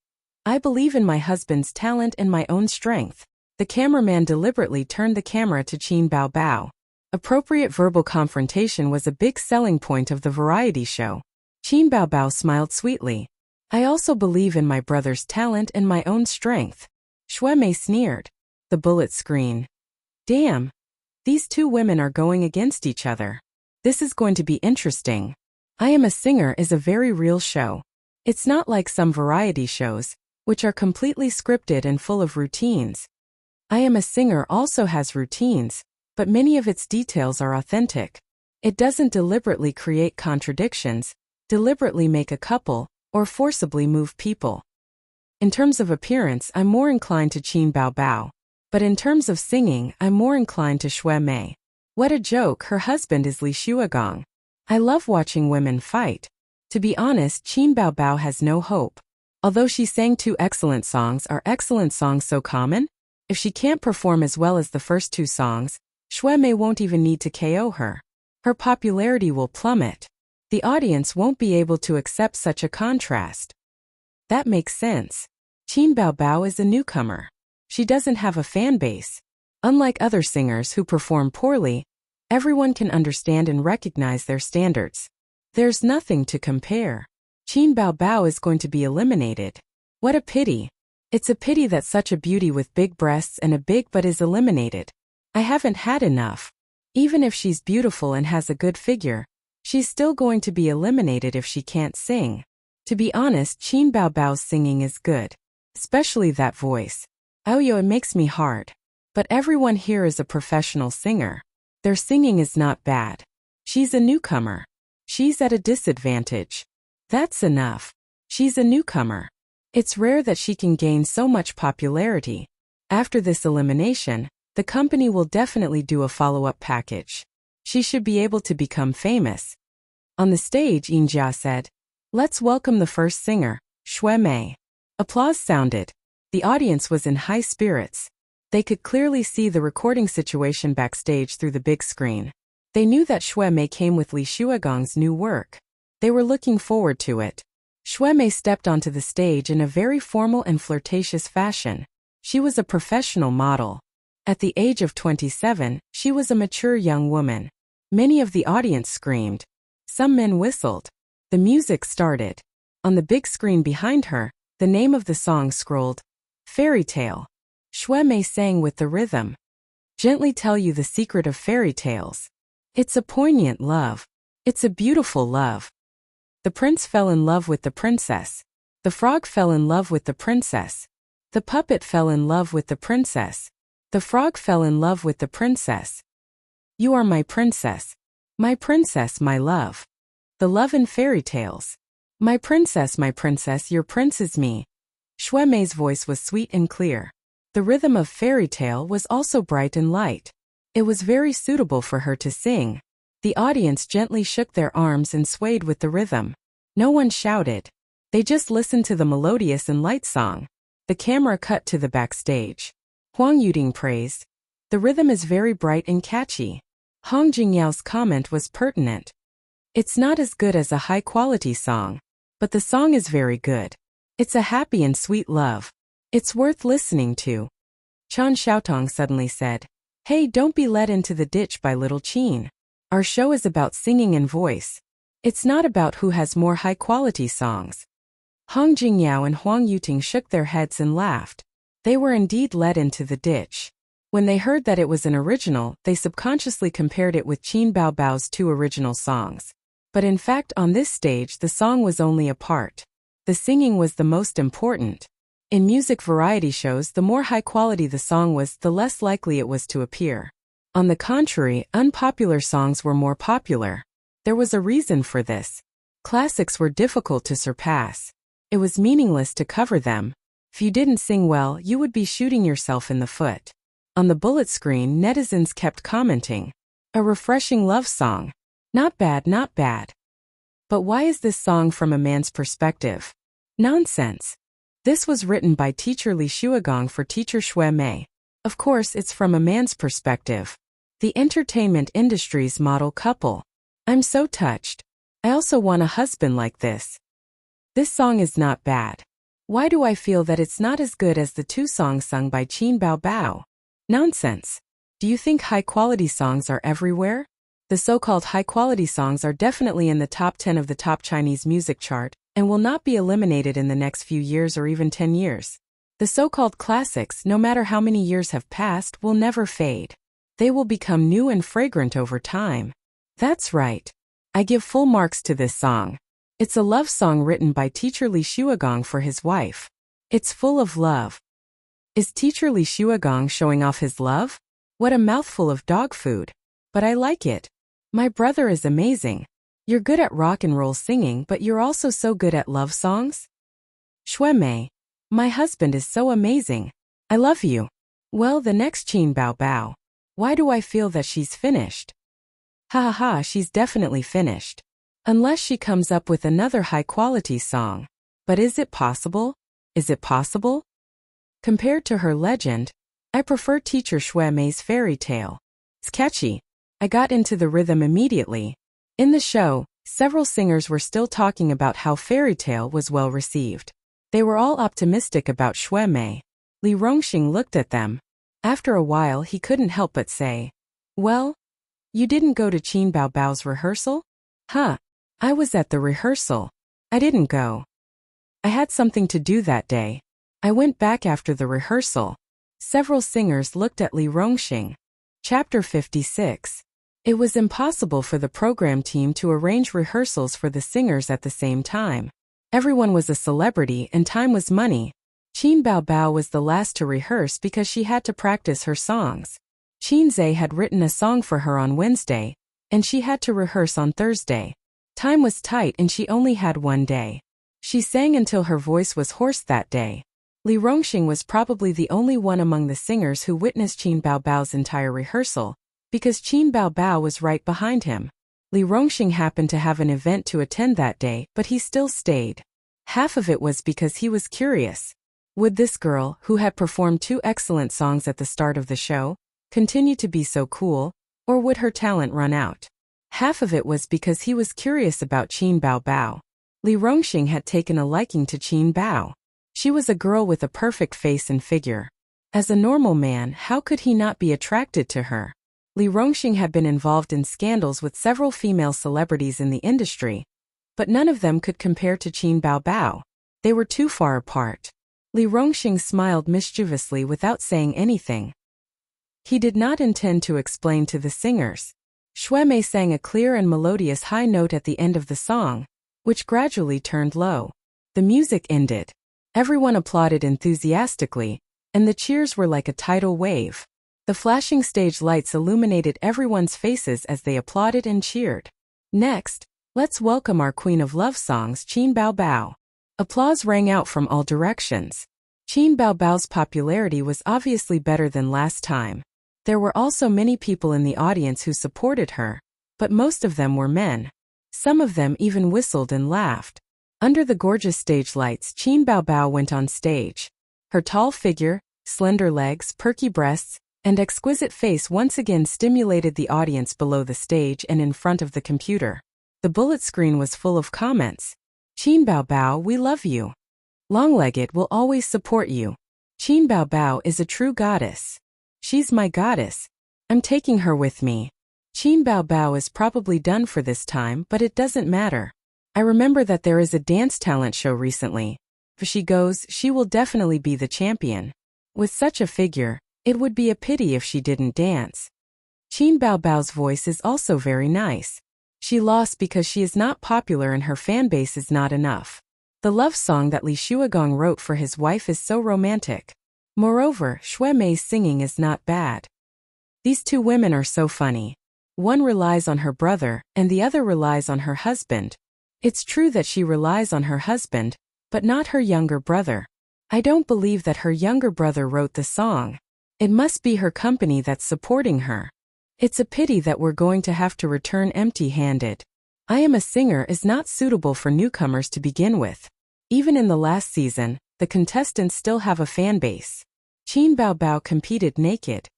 I believe in my husband's talent and my own strength. The cameraman deliberately turned the camera to Qin Baobao. Appropriate verbal confrontation was a big selling point of the variety show. Qin Baobao smiled sweetly. I also believe in my brother's talent and my own strength. Shuemei sneered. The bullet screen. Damn. These 2 women are going against each other. This is going to be interesting. I Am a Singer is a very real show. It's not like some variety shows, which are completely scripted and full of routines. I Am a Singer also has routines, but many of its details are authentic. It doesn't deliberately create contradictions, deliberately make a couple, or forcibly move people. In terms of appearance, I'm more inclined to Qin Baobao. But in terms of singing, I'm more inclined to Shuemei. What a joke, her husband is Li Shuagong. I love watching women fight. To be honest, Qin Baobao has no hope. Although she sang 2 excellent songs, are excellent songs so common? If she can't perform as well as the first 2 songs, Shuemei won't even need to KO her. Her popularity will plummet. The audience won't be able to accept such a contrast. That makes sense. Qin Baobao is a newcomer. She doesn't have a fan base. Unlike other singers who perform poorly, everyone can understand and recognize their standards. There's nothing to compare. Qin Baobao is going to be eliminated. What a pity. It's a pity that such a beauty with big breasts and a big butt is eliminated. I haven't had enough. Even if she's beautiful and has a good figure, She's still going to be eliminated if she can't sing. To be honest, Qin Baobao's singing is good. Especially that voice. Oh yo, it makes me hard. But everyone here is a professional singer. Their singing is not bad. She's a newcomer. She's at a disadvantage. That's enough. She's a newcomer. It's rare that she can gain so much popularity. After this elimination, the company will definitely do a follow-up package. She should be able to become famous. On the stage, Yinjia said, "Let's welcome the first singer, Xue Mei." Applause sounded. The audience was in high spirits. They could clearly see the recording situation backstage through the big screen. They knew that Xue Mei came with Li Shuagong's new work. They were looking forward to it. Xue Mei stepped onto the stage in a very formal and flirtatious fashion. She was a professional model. At the age of 27, she was a mature young woman. Many of the audience screamed. Some men whistled. The music started. On the big screen behind her, the name of the song scrolled. Fairy Tale. Xue Mei sang with the rhythm. Gently tell you the secret of fairy tales. It's a poignant love. It's a beautiful love. The prince fell in love with the princess. The frog fell in love with the princess. The puppet fell in love with the princess. The frog fell in love with the princess. You are my princess, my love. The love in fairy tales. My princess, your prince is me. Xue Mei's voice was sweet and clear. The rhythm of fairy tale was also bright and light. It was very suitable for her to sing. The audience gently shook their arms and swayed with the rhythm. No one shouted. They just listened to the melodious and light song. The camera cut to the backstage. Huang Yuding praised. The rhythm is very bright and catchy. Hong Jingyao's comment was pertinent. It's not as good as a high-quality song, but the song is very good. It's a happy and sweet love. It's worth listening to. Chan Xiaotong suddenly said, "Hey, don't be led into the ditch by little Qin. Our show is about singing and voice. It's not about who has more high-quality songs." Hong Jingyao and Huang Yuting shook their heads and laughed. They were indeed led into the ditch. When they heard that it was an original, they subconsciously compared it with Qin Baobao's 2 original songs. But in fact, on this stage, the song was only a part. The singing was the most important. In music variety shows, the more high quality the song was, the less likely it was to appear. On the contrary, unpopular songs were more popular. There was a reason for this. Classics were difficult to surpass. It was meaningless to cover them. If you didn't sing well, you would be shooting yourself in the foot. On the bullet screen, netizens kept commenting. A refreshing love song. Not bad, not bad. But why is this song from a man's perspective? Nonsense. This was written by teacher Li Shuagong for teacher Xue Mei. Of course, it's from a man's perspective. The entertainment industry's model couple. I'm so touched. I also want a husband like this. This song is not bad. Why do I feel that it's not as good as the 2 songs sung by Qin Baobao? Nonsense. Do you think high-quality songs are everywhere? The so-called high-quality songs are definitely in the top 10 of the top Chinese music chart, and will not be eliminated in the next few years or even 10 years. The so-called classics, no matter how many years have passed, will never fade. They will become new and fragrant over time. That's right. I give full marks to this song. It's a love song written by teacher Li Shuagong for his wife. It's full of love. Is teacher Li Shuagong showing off his love? What a mouthful of dog food. But I like it. My brother is amazing. You're good at rock and roll singing, but you're also so good at love songs? Xue Mei. My husband is so amazing. I love you. Well, the next Qin Baobao. Why do I feel that she's finished? Ha ha ha, she's definitely finished. Unless she comes up with another high-quality song. But is it possible? Is it possible? Compared to her legend, I prefer teacher Xue Mei's fairy tale. It's catchy. I got into the rhythm immediately. In the show, several singers were still talking about how fairy tale was well received. They were all optimistic about Xue Mei. Li Rongxing looked at them. After a while, he couldn't help but say, "Well, you didn't go to Qin Baobao's rehearsal?" "Huh. I was at the rehearsal. I didn't go. I had something to do that day. I went back after the rehearsal." Several singers looked at Li Rongxing. Chapter 56. It was impossible for the program team to arrange rehearsals for the singers at the same time. Everyone was a celebrity and time was money. Qin Baobao was the last to rehearse because she had to practice her songs. Qin Zhe had written a song for her on Wednesday, and she had to rehearse on Thursday. Time was tight and she only had one day. She sang until her voice was hoarse that day. Li Rongxing was probably the only one among the singers who witnessed Qin Baobao's entire rehearsal, because Qin Baobao was right behind him. Li Rongxing happened to have an event to attend that day, but he still stayed. Half of it was because he was curious. Would this girl, who had performed 2 excellent songs at the start of the show, continue to be so cool, or would her talent run out? Half of it was because he was curious about Qin Baobao. Li Rongxing had taken a liking to Qin Bao. She was a girl with a perfect face and figure. As a normal man, how could he not be attracted to her? Li Rongxing had been involved in scandals with several female celebrities in the industry, but none of them could compare to Qin Baobao. They were too far apart. Li Rongxing smiled mischievously without saying anything. He did not intend to explain to the singers. Xue Mei sang a clear and melodious high note at the end of the song, which gradually turned low. The music ended. Everyone applauded enthusiastically, and the cheers were like a tidal wave. The flashing stage lights illuminated everyone's faces as they applauded and cheered. Next, let's welcome our queen of love songs, Qin Baobao. Applause rang out from all directions. Qin Baobao's popularity was obviously better than last time. There were also many people in the audience who supported her, but most of them were men. Some of them even whistled and laughed. Under the gorgeous stage lights, Qin Baobao went on stage. Her tall figure, slender legs, perky breasts, and exquisite face once again stimulated the audience below the stage and in front of the computer. The bullet screen was full of comments. Qin Baobao, we love you. Longlegged will always support you. Qin Baobao is a true goddess. She's my goddess. I'm taking her with me. Qin Baobao is probably done for this time, but it doesn't matter. I remember that there is a dance talent show recently. If she goes, she will definitely be the champion. With such a figure, it would be a pity if she didn't dance. Qin Baobao's voice is also very nice. She lost because she is not popular and her fan base is not enough. The love song that Li Shuagong wrote for his wife is so romantic. Moreover, Xue Mei's singing is not bad. These 2 women are so funny. One relies on her brother, and the other relies on her husband. It's true that she relies on her husband, but not her younger brother. I don't believe that her younger brother wrote the song. It must be her company that's supporting her. It's a pity that we're going to have to return empty-handed. I Am a Singer is not suitable for newcomers to begin with. Even in the last season, the contestants still have a fan base. Qin Baobao competed naked.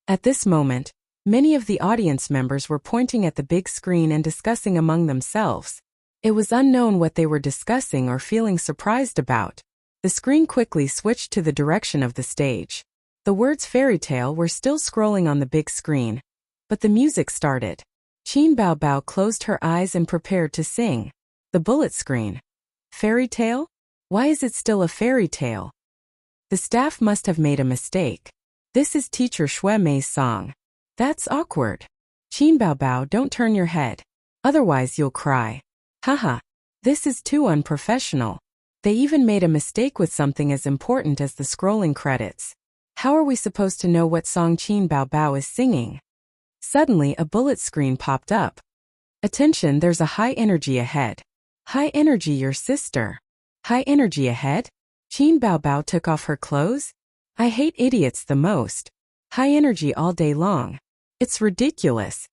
At this moment, many of the audience members were pointing at the big screen and discussing among themselves. It was unknown what they were discussing or feeling surprised about. The screen quickly switched to the direction of the stage. The words fairy tale were still scrolling on the big screen, but the music started. Qin Baobao closed her eyes and prepared to sing. The bullet screen. Fairy tale? Why is it still a fairy tale? The staff must have made a mistake. This is teacher Xue Mei's song. That's awkward. Qin Baobao, don't turn your head. Otherwise you'll cry. Haha. This is too unprofessional. They even made a mistake with something as important as the scrolling credits. How are we supposed to know what song Qin Baobao is singing? Suddenly a bullet screen popped up. Attention, there's a high energy ahead. High energy, your sister. High energy ahead? Qin Baobao took off her clothes? I hate idiots the most. High energy all day long. It's ridiculous.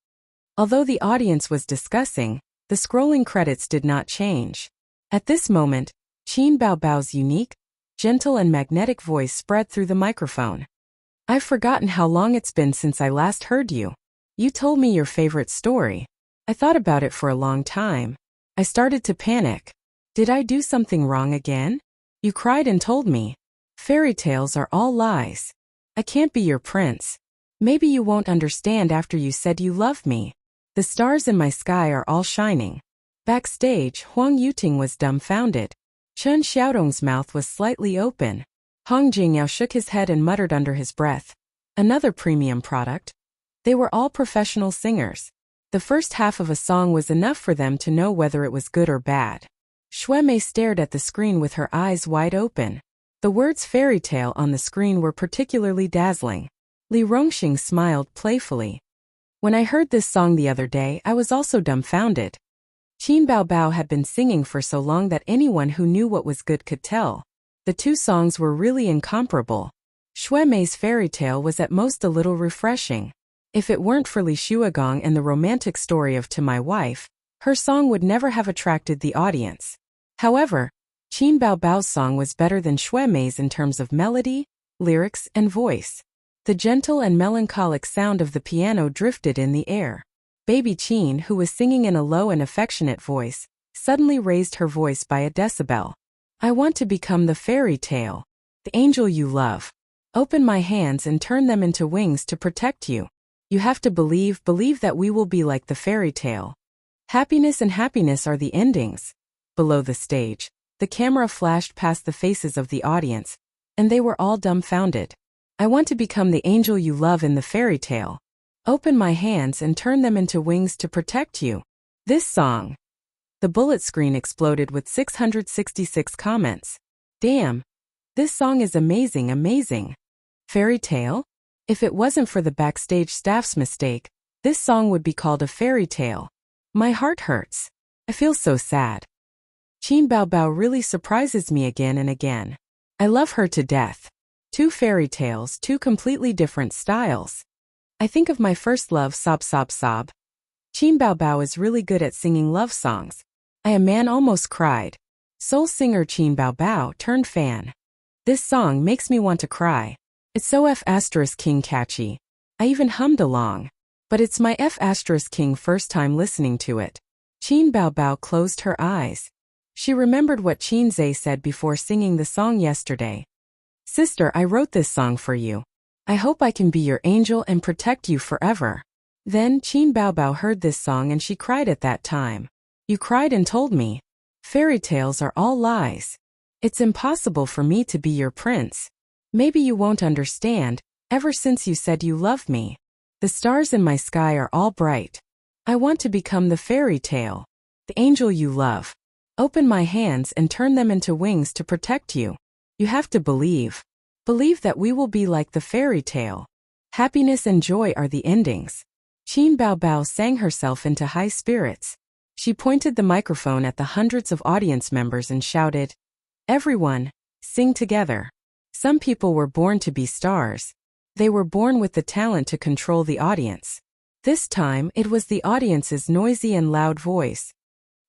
Although the audience was discussing, the scrolling credits did not change. At this moment, Qin Baobao's unique, gentle and magnetic voice spread through the microphone. I've forgotten how long it's been since I last heard you. You told me your favorite story. I thought about it for a long time. I started to panic. Did I do something wrong again? You cried and told me. Fairy tales are all lies. I can't be your prince. Maybe you won't understand after you said you love me. The stars in my sky are all shining. Backstage, Huang Yuting was dumbfounded. Chen Xiaodong's mouth was slightly open. Hong Jingyao shook his head and muttered under his breath. Another premium product? They were all professional singers. The first half of a song was enough for them to know whether it was good or bad. Shuemei stared at the screen with her eyes wide open. The words fairy tale on the screen were particularly dazzling. Li Rongxing smiled playfully. When I heard this song the other day, I was also dumbfounded. Qin Baobao had been singing for so long that anyone who knew what was good could tell. The two songs were really incomparable. Shuemei's fairy tale was at most a little refreshing. If it weren't for Li Shuagong and the romantic story of To My Wife, her song would never have attracted the audience. However, Qin Baobao's song was better than Shuemei's in terms of melody, lyrics, and voice. The gentle and melancholic sound of the piano drifted in the air. Baby Qin, who was singing in a low and affectionate voice, suddenly raised her voice by a decibel. I want to become the fairy tale, the angel you love. Open my hands and turn them into wings to protect you. You have to believe that we will be like the fairy tale. Happiness and happiness are the endings. Below the stage, the camera flashed past the faces of the audience, and they were all dumbfounded. I want to become the angel you love in the fairy tale. Open my hands and turn them into wings to protect you. This song. The bullet screen exploded with 666 comments. Damn. This song is amazing, amazing. Fairy tale? If it wasn't for the backstage staff's mistake, this song would be called a fairy tale. My heart hurts. I feel so sad. Qin Baobao really surprises me again and again. I love her to death. Two fairy tales, two completely different styles. I think of my first love, Sob Sob Sob. Qin Baobao is really good at singing love songs. A man almost cried. Soul singer Qin Baobao turned fan. This song makes me want to cry. It's so F***king catchy. I even hummed along. But it's my F***king first time listening to it. Qin Baobao closed her eyes. She remembered what Qin Zhe said before singing the song yesterday. Sister, I wrote this song for you. I hope I can be your angel and protect you forever. Then Qin Baobao heard this song and she cried at that time. You cried and told me. Fairy tales are all lies. It's impossible for me to be your prince. Maybe you won't understand, ever since you said you love me. The stars in my sky are all bright. I want to become the fairy tale, the angel you love. Open my hands and turn them into wings to protect you. You have to believe. Believe that we will be like the fairy tale. Happiness and joy are the endings. Qin Baobao sang herself into high spirits. She pointed the microphone at the hundreds of audience members and shouted, Everyone, sing together. Some people were born to be stars. They were born with the talent to control the audience. This time, it was the audience's noisy and loud voice.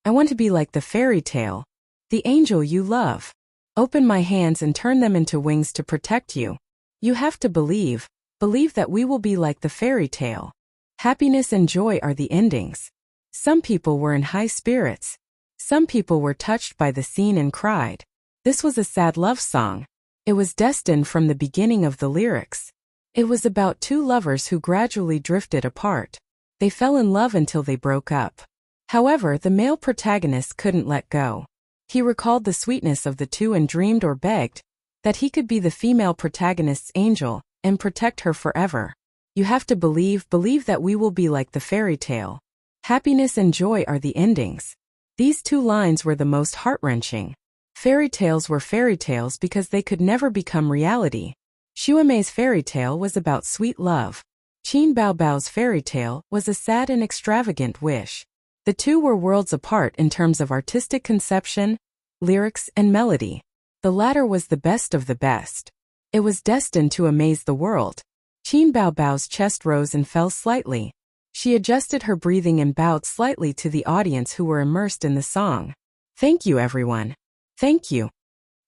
I want to be like the fairy tale, the angel you love. Open my hands and turn them into wings to protect you. You have to believe that we will be like the fairy tale. Happiness and joy are the endings. Some people were in high spirits. Some people were touched by the scene and cried. This was a sad love song. It was destined from the beginning of the lyrics. It was about two lovers who gradually drifted apart. They fell in love until they broke up. However, the male protagonist couldn't let go. He recalled the sweetness of the two and dreamed or begged that he could be the female protagonist's angel and protect her forever. You have to believe that we will be like the fairy tale. Happiness and joy are the endings. These two lines were the most heart-wrenching. Fairy tales were fairy tales because they could never become reality. Shuemei's fairy tale was about sweet love. Qin Baobao's fairy tale was a sad and extravagant wish. The two were worlds apart in terms of artistic conception, lyrics, and melody. The latter was the best of the best. It was destined to amaze the world. Qin Baobao's chest rose and fell slightly. She adjusted her breathing and bowed slightly to the audience who were immersed in the song. Thank you, everyone. Thank you.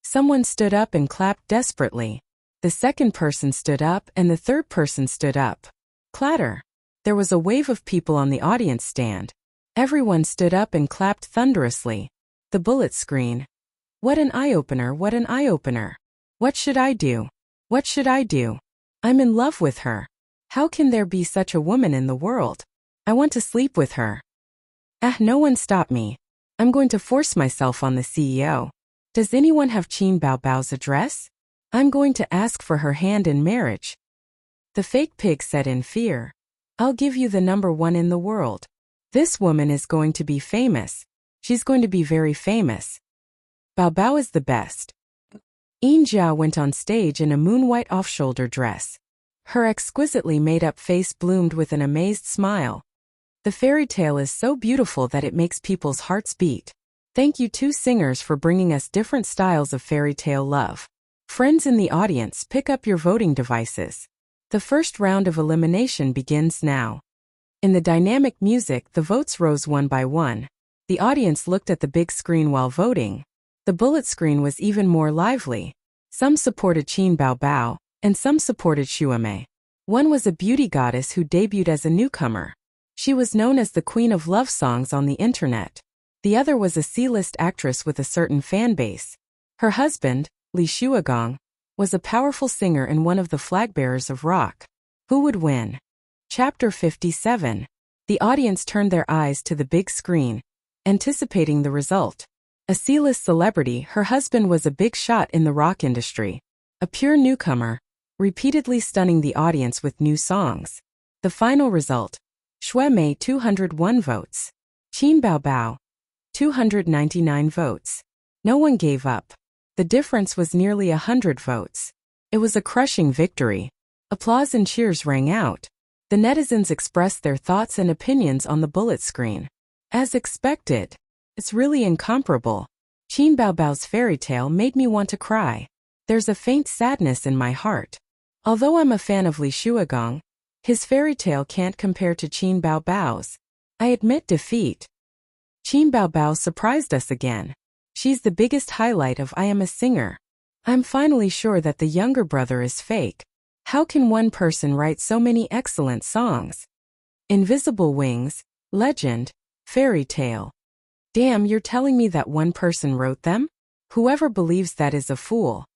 Someone stood up and clapped desperately. The second person stood up and the third person stood up. Clatter. There was a wave of people on the audience stand. Everyone stood up and clapped thunderously. The bullet screen. What an eye-opener, what an eye-opener. What should I do? What should I do? I'm in love with her. How can there be such a woman in the world? I want to sleep with her. No one stop me. I'm going to force myself on the CEO. Does anyone have Qin Baobao's address? I'm going to ask for her hand in marriage. The fake pig said in fear. I'll give you the number one in the world. This woman is going to be famous. She's going to be very famous. Bao Bao is the best. Yin Jia went on stage in a moon-white off-shoulder dress. Her exquisitely made-up face bloomed with an amazed smile. The fairy tale is so beautiful that it makes people's hearts beat. Thank you two singers for bringing us different styles of fairy tale love. Friends in the audience, pick up your voting devices. The first round of elimination begins now. In the dynamic music, the votes rose one by one. The audience looked at the big screen while voting. The bullet screen was even more lively. Some supported Qin Bao Bao, and some supported Xuemei. One was a beauty goddess who debuted as a newcomer. She was known as the Queen of Love Songs on the internet. The other was a C-list actress with a certain fan base. Her husband, Li Shuagong, was a powerful singer and one of the flagbearers of rock. Who would win? Chapter 57. The audience turned their eyes to the big screen, anticipating the result. A C-list celebrity, her husband was a big shot in the rock industry. A pure newcomer, repeatedly stunning the audience with new songs. The final result: Xuemei 201 votes. Qin Bao Bao 299 votes. No one gave up. The difference was nearly 100 votes. It was a crushing victory. Applause and cheers rang out. The netizens expressed their thoughts and opinions on the bullet screen. As expected. It's really incomparable. Qin Bao Bao's fairy tale made me want to cry. There's a faint sadness in my heart. Although I'm a fan of Li Shuagong, his fairy tale can't compare to Qin Bao Bao's. I admit defeat. Qin Bao Bao surprised us again. She's the biggest highlight of I Am a Singer. I'm finally sure that the younger brother is fake. How can one person write so many excellent songs? Invisible Wings, Legend, Fairy Tale. Damn, you're telling me that one person wrote them? Whoever believes that is a fool.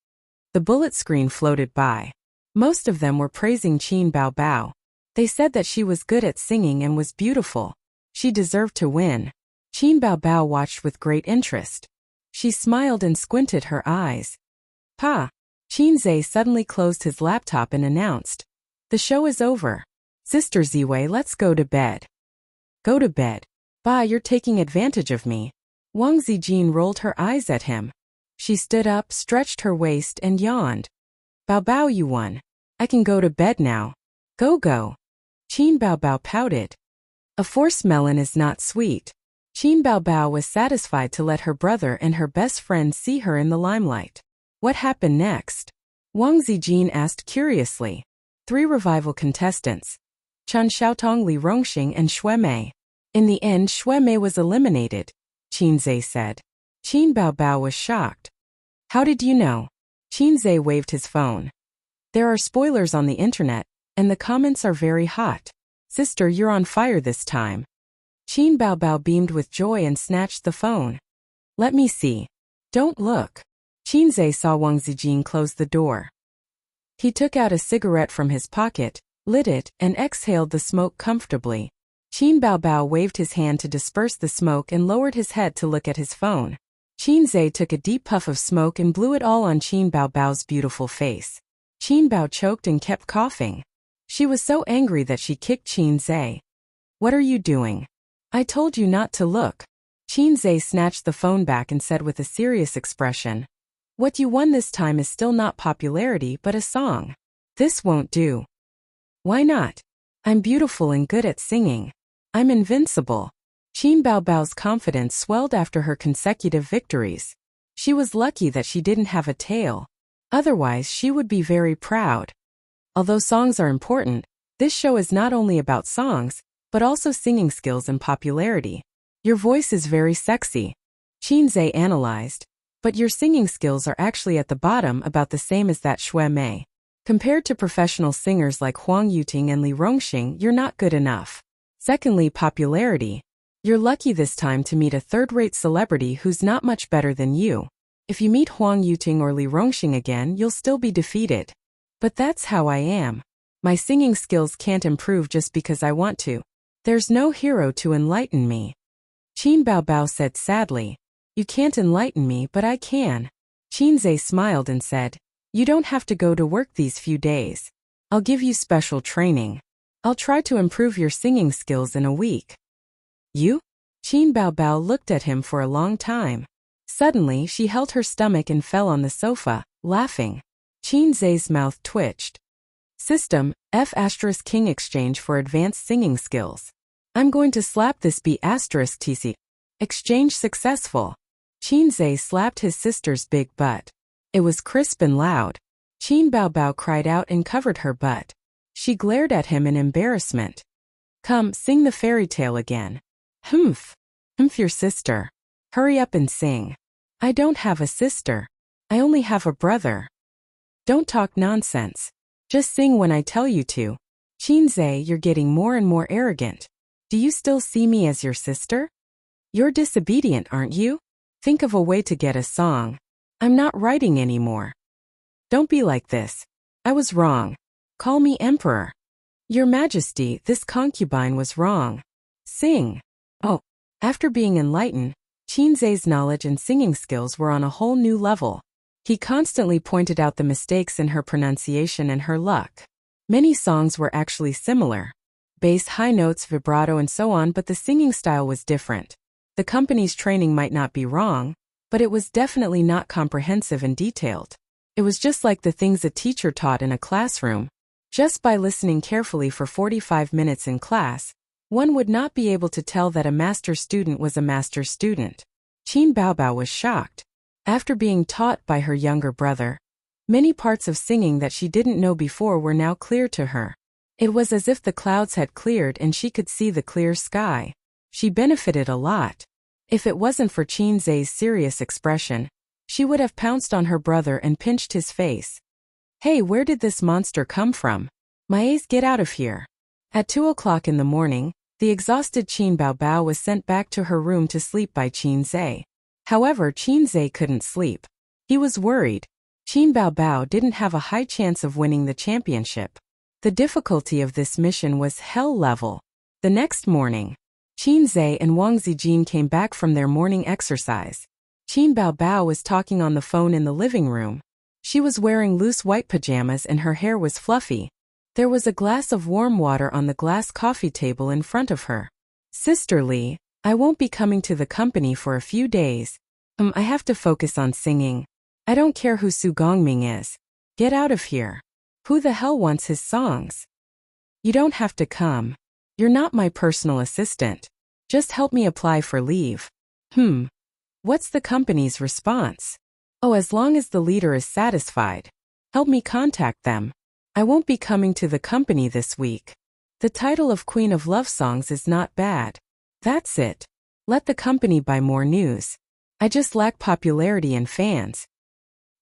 The bullet screen floated by. Most of them were praising Qin Bao Bao. They said that she was good at singing and was beautiful. She deserved to win. Qin Bao Bao watched with great interest. She smiled and squinted her eyes. Pa! Qin Zhe suddenly closed his laptop and announced, "The show is over. Sister Ziwei, let's go to bed." Go to bed? Ba, you're taking advantage of me. Wang Zijin rolled her eyes at him. She stood up, stretched her waist, and yawned. Bao Bao, you won. I can go to bed now. Go go. Qin Bao Bao pouted. A forced melon is not sweet. Qin Bao Bao was satisfied to let her brother and her best friend see her in the limelight. What happened next? Wang Zijin asked curiously. 3 revival contestants. Chen Xiaotong, Li Rongxing, and Xuemei. In the end, Xuemei was eliminated, Qin Zhe said. Qin Bao Bao was shocked. How did you know? Qin Zhe waved his phone. There are spoilers on the internet, and the comments are very hot. Sister, you're on fire this time. Qin Bao Bao beamed with joy and snatched the phone. Let me see. Don't look. Qin Zhe saw Wang Zijin close the door. He took out a cigarette from his pocket, lit it, and exhaled the smoke comfortably. Qin Bao Bao waved his hand to disperse the smoke and lowered his head to look at his phone. Qin Zhe took a deep puff of smoke and blew it all on Qin Bao Bao's beautiful face. Qin Bao choked and kept coughing. She was so angry that she kicked Qin Zhe. What are you doing? I told you not to look. Qin Zhe snatched the phone back and said with a serious expression, What you won this time is still not popularity but a song. This won't do. Why not? I'm beautiful and good at singing. I'm invincible. Qin Bao Bao's confidence swelled after her consecutive victories. She was lucky that she didn't have a tail. Otherwise, she would be very proud. Although songs are important, this show is not only about songs, but also singing skills and popularity. Your voice is very sexy. Qin Zhe analyzed. But your singing skills are actually at the bottom, about the same as that Xuemei. Compared to professional singers like Huang Yuting and Li Rongxing, you're not good enough. Secondly, popularity. You're lucky this time to meet a third-rate celebrity who's not much better than you. If you meet Huang Yuting or Li Rongxing again, you'll still be defeated. But that's how I am. My singing skills can't improve just because I want to. There's no hero to enlighten me. Qin Bao Bao said sadly. You can't enlighten me, but I can. Qin Zhe smiled and said, You don't have to go to work these few days. I'll give you special training. I'll try to improve your singing skills in a week. You? Qin Baobao looked at him for a long time. Suddenly, she held her stomach and fell on the sofa, laughing. Qin Zhe's mouth twitched. System, F*King exchange for advanced singing skills. I'm going to slap this B*TC. Exchange successful. Qin Zhe slapped his sister's big butt. It was crisp and loud. Qin Baobao cried out and covered her butt. She glared at him in embarrassment. Come, sing the fairy tale again. Humph. Humph, your sister. Hurry up and sing. I don't have a sister. I only have a brother. Don't talk nonsense. Just sing when I tell you to. Qin Zhe, you're getting more and more arrogant. Do you still see me as your sister? You're disobedient, aren't you? Think of a way to get a song. I'm not writing anymore. Don't be like this. I was wrong. Call me emperor. Your Majesty, this concubine was wrong. Sing. Oh. After being enlightened, Qin Zhe's knowledge and singing skills were on a whole new level. He constantly pointed out the mistakes in her pronunciation and her luck. Many songs were actually similar. Bass, high notes, vibrato and so on, but the singing style was different. The company's training might not be wrong, but it was definitely not comprehensive and detailed. It was just like the things a teacher taught in a classroom. Just by listening carefully for 45 minutes in class, one would not be able to tell that a master student was a master student. Qin Baobao was shocked. After being taught by her younger brother, many parts of singing that she didn't know before were now clear to her. It was as if the clouds had cleared and she could see the clear sky. She benefited a lot. If it wasn't for Qin Zhe's serious expression, she would have pounced on her brother and pinched his face. Hey, where did this monster come from? Maes, get out of here. At 2 o'clock in the morning, the exhausted Qin Baobao was sent back to her room to sleep by Qin Zhe. However, Qin Zhe couldn't sleep. He was worried. Qin Baobao didn't have a high chance of winning the championship. The difficulty of this mission was hell level. The next morning, Qin Zhe and Wang Zijin came back from their morning exercise. Qin Baobao was talking on the phone in the living room. She was wearing loose white pajamas and her hair was fluffy. There was a glass of warm water on the glass coffee table in front of her. Sister Li, I won't be coming to the company for a few days. I have to focus on singing. I don't care who Su Gongming is. Get out of here. Who the hell wants his songs? You don't have to come. You're not my personal assistant. Just help me apply for leave. What's the company's response? Oh, as long as the leader is satisfied. Help me contact them. I won't be coming to the company this week. The title of Queen of Love Songs is not bad. That's it. Let the company buy more news. I just lack popularity and fans.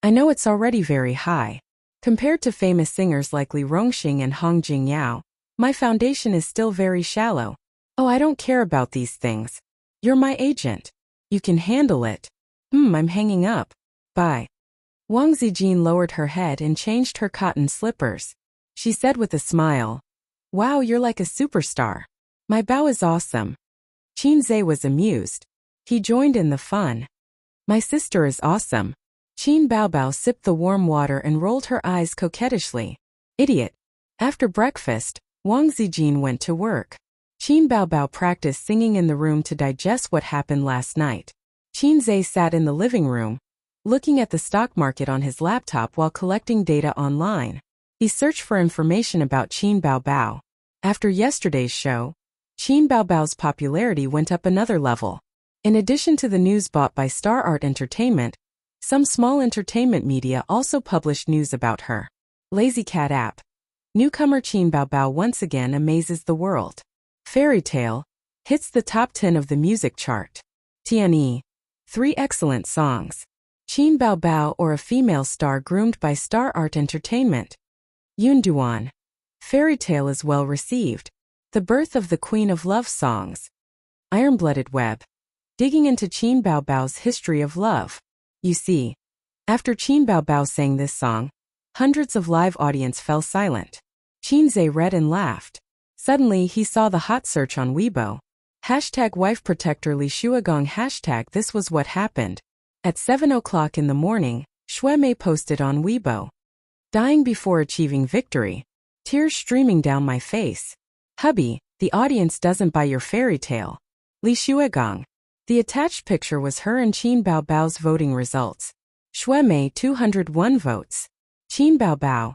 I know it's already very high. Compared to famous singers like Li Rongxing and Hong Jingyao, my foundation is still very shallow. Oh, I don't care about these things. You're my agent. You can handle it. I'm hanging up. Bye. Wang Zijin lowered her head and changed her cotton slippers. She said with a smile, Wow, you're like a superstar. My bow is awesome. Qin Zhe was amused. He joined in the fun. My sister is awesome. Qin Baobao sipped the warm water and rolled her eyes coquettishly. Idiot. After breakfast, Wang Zijin went to work. Qin Baobao practiced singing in the room to digest what happened last night. Qin Zhe sat in the living room, looking at the stock market on his laptop while collecting data online. He searched for information about Qin Baobao. After yesterday's show, Qin Baobao's popularity went up another level. In addition to the news bought by Star Art Entertainment, some small entertainment media also published news about her. Lazy Cat app. Newcomer Qin Baobao once again amazes the world. Fairy Tale hits the top 10 of the music chart. TNE. 3 excellent songs. Qin Baobao, or a female star groomed by Star Art Entertainment. Yunduan. Fairy Tale is well received. The birth of the Queen of Love Songs. Iron-Blooded Web. Digging into Qin Baobao's history of love. You see, after Qin Baobao sang this song, hundreds of live audience fell silent. Qin Zhe read and laughed. Suddenly he saw the hot search on Weibo. Hashtag wife protector Li Shuagong. Hashtag this was what happened. At 7 o'clock in the morning, Shui Mei posted on Weibo. Dying before achieving victory. Tears streaming down my face. Hubby, the audience doesn't buy your fairy tale. Li Shuagong. The attached picture was her and Qin Baobao's voting results. Xue Mei 201 votes. Qin Baobao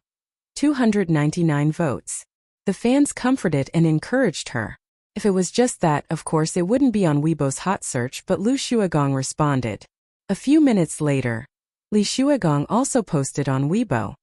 299 votes. The fans comforted and encouraged her. If it was just that, of course it wouldn't be on Weibo's hot search, but Lu Shuagong responded. A few minutes later, Li Shuagong also posted on Weibo.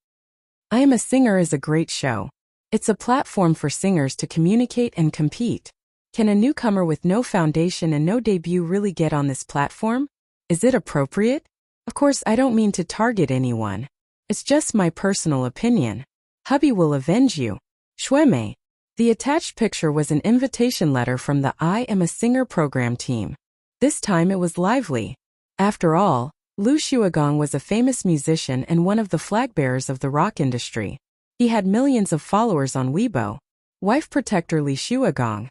I Am a Singer is a great show. It's a platform for singers to communicate and compete. Can a newcomer with no foundation and no debut really get on this platform? Is it appropriate? Of course, I don't mean to target anyone. It's just my personal opinion. Hubby will avenge you. Xue Mei. The attached picture was an invitation letter from the I Am a Singer program team. This time it was lively. After all, Lu Shuagong was a famous musician and one of the flag bearers of the rock industry. He had millions of followers on Weibo. Wife protector Li Shuagong.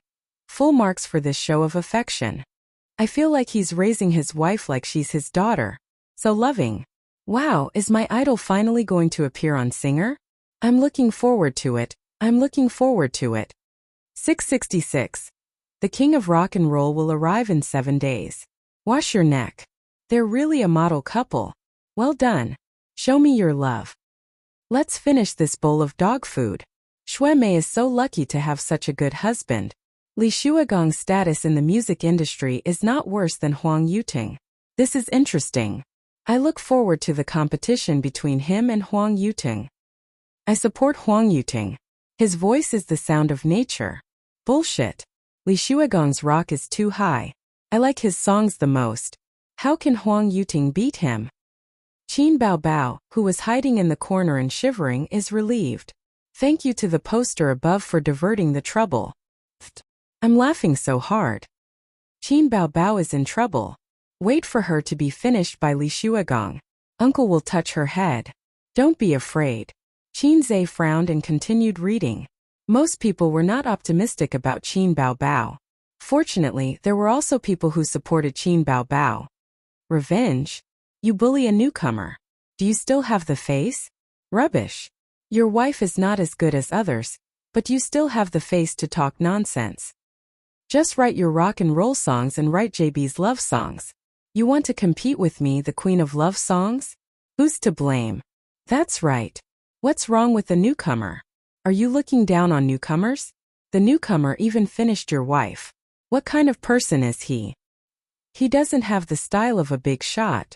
Full marks for this show of affection. I feel like he's raising his wife like she's his daughter. So loving. Wow, is my idol finally going to appear on Singer? I'm looking forward to it. 666. The king of rock and roll will arrive in 7 days. Wash your neck. They're really a model couple. Well done. Show me your love. Let's finish this bowl of dog food. Xue Mei is so lucky to have such a good husband. Li Shuagong's status in the music industry is not worse than Huang Yuting. This is interesting. I look forward to the competition between him and Huang Yuting. I support Huang Yuting. His voice is the sound of nature. Bullshit. Li Shuagong's rock is too high. I like his songs the most. How can Huang Yuting beat him? Qin Baobao, who was hiding in the corner and shivering, is relieved. Thank you to the poster above for diverting the trouble. I'm laughing so hard. Qin Baobao is in trouble. Wait for her to be finished by Li Shuagong. Uncle will touch her head. Don't be afraid. Qin Zhe frowned and continued reading. Most people were not optimistic about Qin Baobao. Fortunately, there were also people who supported Qin Baobao. Revenge? You bully a newcomer. Do you still have the face? Rubbish. Your wife is not as good as others, but you still have the face to talk nonsense. Just write your rock and roll songs and write JB's love songs. You want to compete with me, the queen of love songs? Who's to blame? That's right. What's wrong with the newcomer? Are you looking down on newcomers? The newcomer even finished your wife. What kind of person is he? He doesn't have the style of a big shot.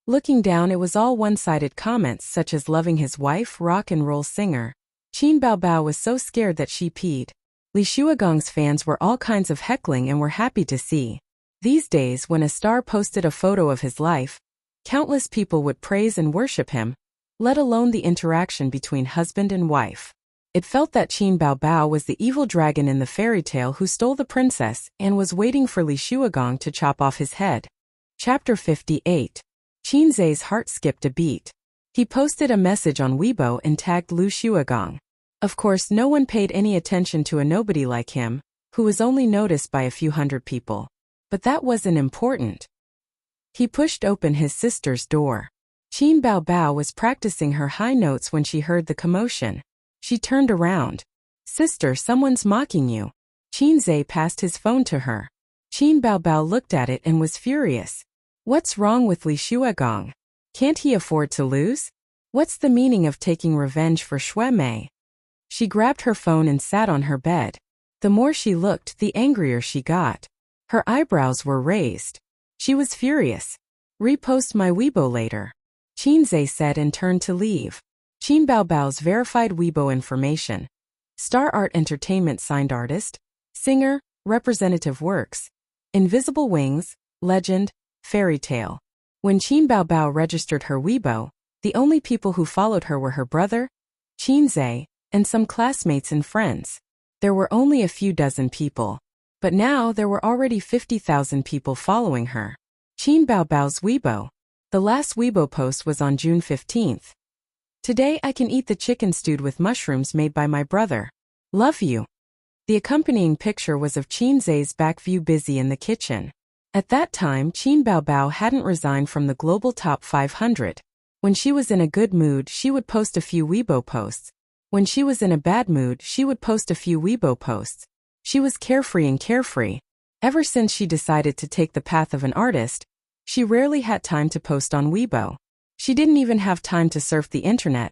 Looking down, it was all one-sided comments such as loving his wife, rock and roll singer. Qin Baobao was so scared that she peed. Li Shuagong's fans were all kinds of heckling and were happy to see. These days, when a star posted a photo of his life, countless people would praise and worship him, let alone the interaction between husband and wife. It felt that Qin Baobao was the evil dragon in the fairy tale who stole the princess and was waiting for Li Shuagong to chop off his head. Chapter 58. Qin Zhe's heart skipped a beat. He posted a message on Weibo and tagged Lu Shuagong. Of course, no one paid any attention to a nobody like him, who was only noticed by a few hundred people. But that wasn't important. He pushed open his sister's door. Qin Baobao was practicing her high notes when she heard the commotion. She turned around. Sister, someone's mocking you. Qin Zhe passed his phone to her. Qin Baobao looked at it and was furious. What's wrong with Li Shuagong? Can't he afford to lose? What's the meaning of taking revenge for Xue Mei? She grabbed her phone and sat on her bed. The more she looked, the angrier she got. Her eyebrows were raised. She was furious. Repost my Weibo later. Qin Zhe said and turned to leave. Qin Baobao's verified Weibo information. Star Art Entertainment signed artist, singer, representative works. Invisible Wings, Legend, Fairy Tale. When Qin Baobao registered her Weibo, the only people who followed her were her brother, Qin Zhe, and some classmates and friends. There were only a few dozen people. But now there were already 50,000 people following her. Qin Baobao's Weibo. The last Weibo post was on June 15th. Today I can eat the chicken stewed with mushrooms made by my brother. Love you. The accompanying picture was of Qin Zhe's back view busy in the kitchen. At that time, Qin Baobao hadn't resigned from the global top 500. When she was in a good mood, she would post a few Weibo posts. When she was in a bad mood, she would post a few Weibo posts. She was carefree. Ever since she decided to take the path of an artist, she rarely had time to post on Weibo. She didn't even have time to surf the internet,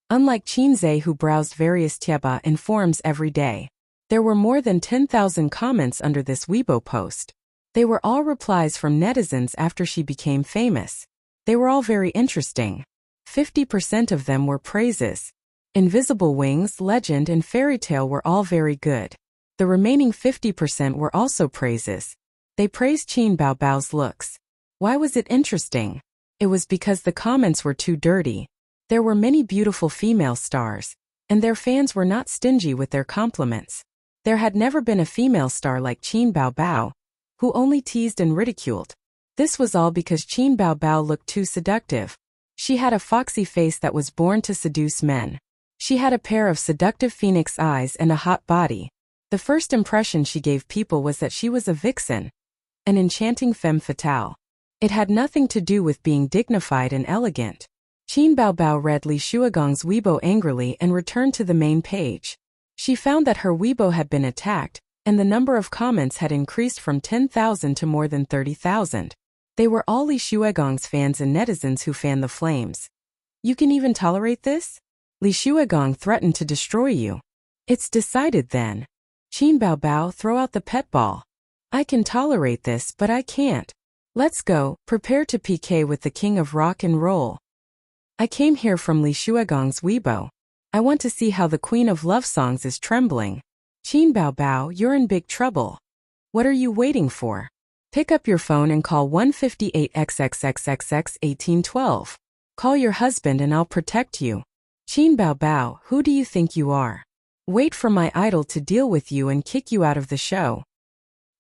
unlike Qinze, who browsed various tieba and forums every day. There were more than 10,000 comments under this Weibo post. They were all replies from netizens after she became famous. They were all very interesting. 50% of them were praises. Invisible Wings, Legend, and Fairy Tale were all very good. The remaining 50% were also praises. They praised Qin Baobao's looks. Why was it interesting? It was because the comments were too dirty. There were many beautiful female stars, and their fans were not stingy with their compliments. There had never been a female star like Qin Baobao, who only teased and ridiculed. This was all because Qin Baobao looked too seductive. She had a foxy face that was born to seduce men. She had a pair of seductive phoenix eyes and a hot body. The first impression she gave people was that she was a vixen, an enchanting femme fatale. It had nothing to do with being dignified and elegant. Qin Baobao read Li Shuagong's Weibo angrily and returned to the main page. She found that her Weibo had been attacked, and the number of comments had increased from 10,000 to more than 30,000. They were all Li Shuagong's fans and netizens who fanned the flames. You can even tolerate this? Li Shuagong threatened to destroy you. It's decided then. Qin Baobao, throw out the pet ball. I can tolerate this, but I can't. Let's go, prepare to PK with the king of rock and roll. I came here from Li Shuagong's Weibo. I want to see how the queen of love songs is trembling. Qin Baobao, you're in big trouble. What are you waiting for? Pick up your phone and call 158XXXXX1812. Call your husband and I'll protect you. Qin Baobao, who do you think you are? Wait for my idol to deal with you and kick you out of the show.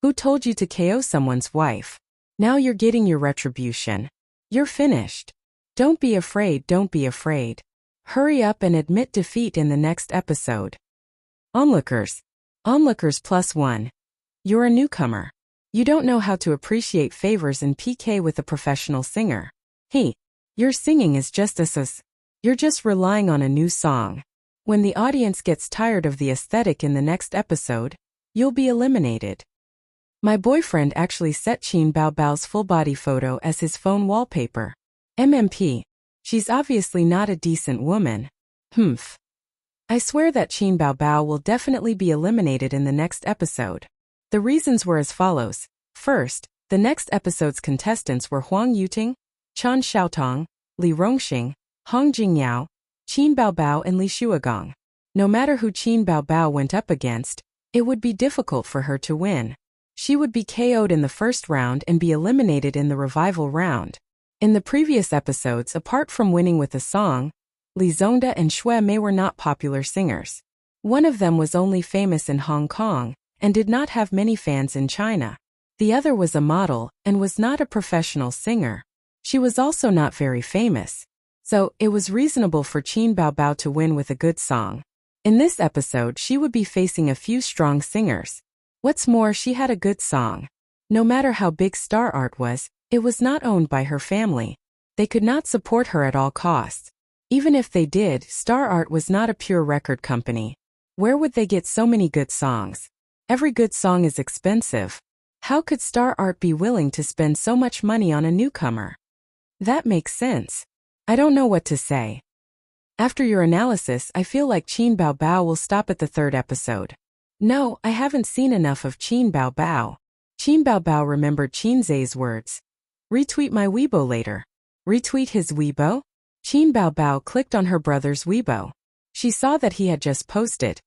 Who told you to KO someone's wife? Now you're getting your retribution. You're finished. Don't be afraid, don't be afraid. Hurry up and admit defeat in the next episode. Onlookers. Onlookers +1. You're a newcomer. You don't know how to appreciate favors and PK with a professional singer. Hey, your singing is just as you're just relying on a new song. When the audience gets tired of the aesthetic in the next episode, you'll be eliminated. My boyfriend actually set Qin Baobao's full body photo as his phone wallpaper. MMP. She's obviously not a decent woman. Humph. I swear that Qin Baobao will definitely be eliminated in the next episode. The reasons were as follows. First, the next episode's contestants were Huang Yuting, Chan Xiaotong, Li Rongxing, Hong Jingyao, Qin Baobao and Li Shuagong. No matter who Qin Baobao went up against, it would be difficult for her to win. She would be KO'd in the first round and be eliminated in the revival round. In the previous episodes, apart from winning with a song, Li Zongda and Xue Mei were not popular singers. One of them was only famous in Hong Kong and did not have many fans in China. The other was a model and was not a professional singer. She was also not very famous. So, it was reasonable for Qin Baobao to win with a good song. In this episode, she would be facing a few strong singers. What's more, she had a good song. No matter how big Star Art was, it was not owned by her family. They could not support her at all costs. Even if they did, Star Art was not a pure record company. Where would they get so many good songs? Every good song is expensive. How could Star Art be willing to spend so much money on a newcomer? That makes sense. I don't know what to say. After your analysis, I feel like Qin Baobao will stop at the third episode. No, I haven't seen enough of Qin Baobao. Qin Baobao remembered Qinze's words. Retweet my Weibo later. Retweet his Weibo? Qin Baobao clicked on her brother's Weibo. She saw that he had just posted.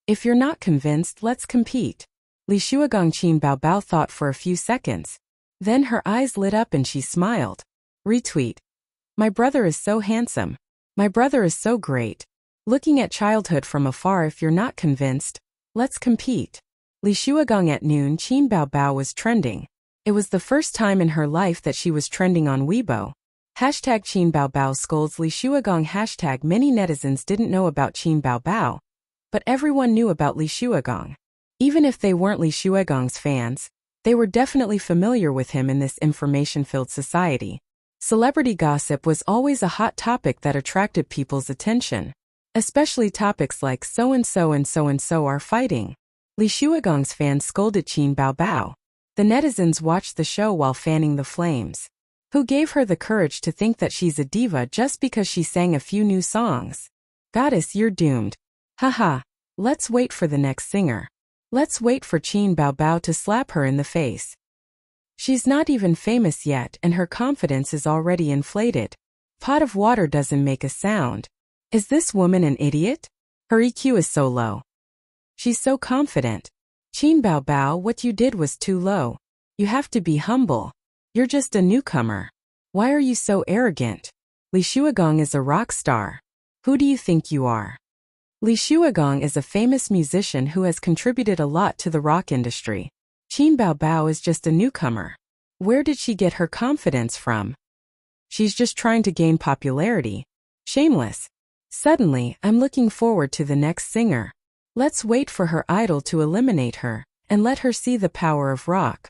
If you're not convinced, let's compete. Li Shuagong. Qin Baobao thought for a few seconds. Then her eyes lit up and she smiled. Retweet. My brother is so handsome. My brother is so great. Looking at childhood from afar. If you're not convinced, let's compete. Li Shuagong. At noon, Qin Baobao was trending. It was the first time in her life that she was trending on Weibo. Hashtag Qin Baobao scolds Li Shuagong. Hashtag many netizens didn't know about Qin Baobao, but everyone knew about Li Shuagong. Even if they weren't Li Shuagong's fans, they were definitely familiar with him in this information-filled society. Celebrity gossip was always a hot topic that attracted people's attention, especially topics like so-and-so and so-and-so are fighting. Li Shuagong's fans scolded Qin Baobao. The netizens watched the show while fanning the flames. Who gave her the courage to think that she's a diva just because she sang a few new songs? Goddess, you're doomed. Haha. Let's wait for the next singer. Let's wait for Qin Baobao to slap her in the face. She's not even famous yet and her confidence is already inflated. Pot of water doesn't make a sound. Is this woman an idiot? Her EQ is so low. She's so confident. Qin Baobao, what you did was too low. You have to be humble. You're just a newcomer. Why are you so arrogant? Li Shuagong is a rock star. Who do you think you are? Li Shuagong is a famous musician who has contributed a lot to the rock industry. Qin Baobao is just a newcomer. Where did she get her confidence from? She's just trying to gain popularity. Shameless. Suddenly, I'm looking forward to the next singer. Let's wait for her idol to eliminate her, and let her see the power of rock.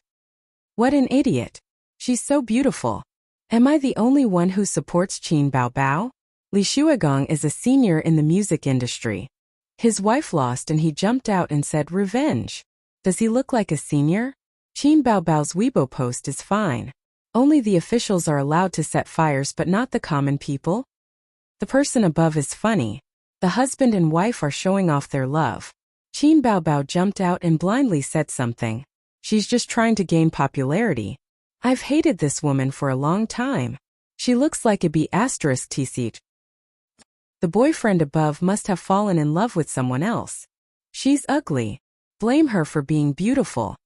What an idiot. She's so beautiful. Am I the only one who supports Qin Baobao? Li Shuagong is a senior in the music industry. His wife lost and he jumped out and said revenge. Does he look like a senior? Qin Baobao's Weibo post is fine. Only the officials are allowed to set fires but not the common people. The person above is funny. The husband and wife are showing off their love. Qin Baobao jumped out and blindly said something. She's just trying to gain popularity. I've hated this woman for a long time. She looks like a B*TC. The boyfriend above must have fallen in love with someone else. She's ugly. Blame her for being beautiful.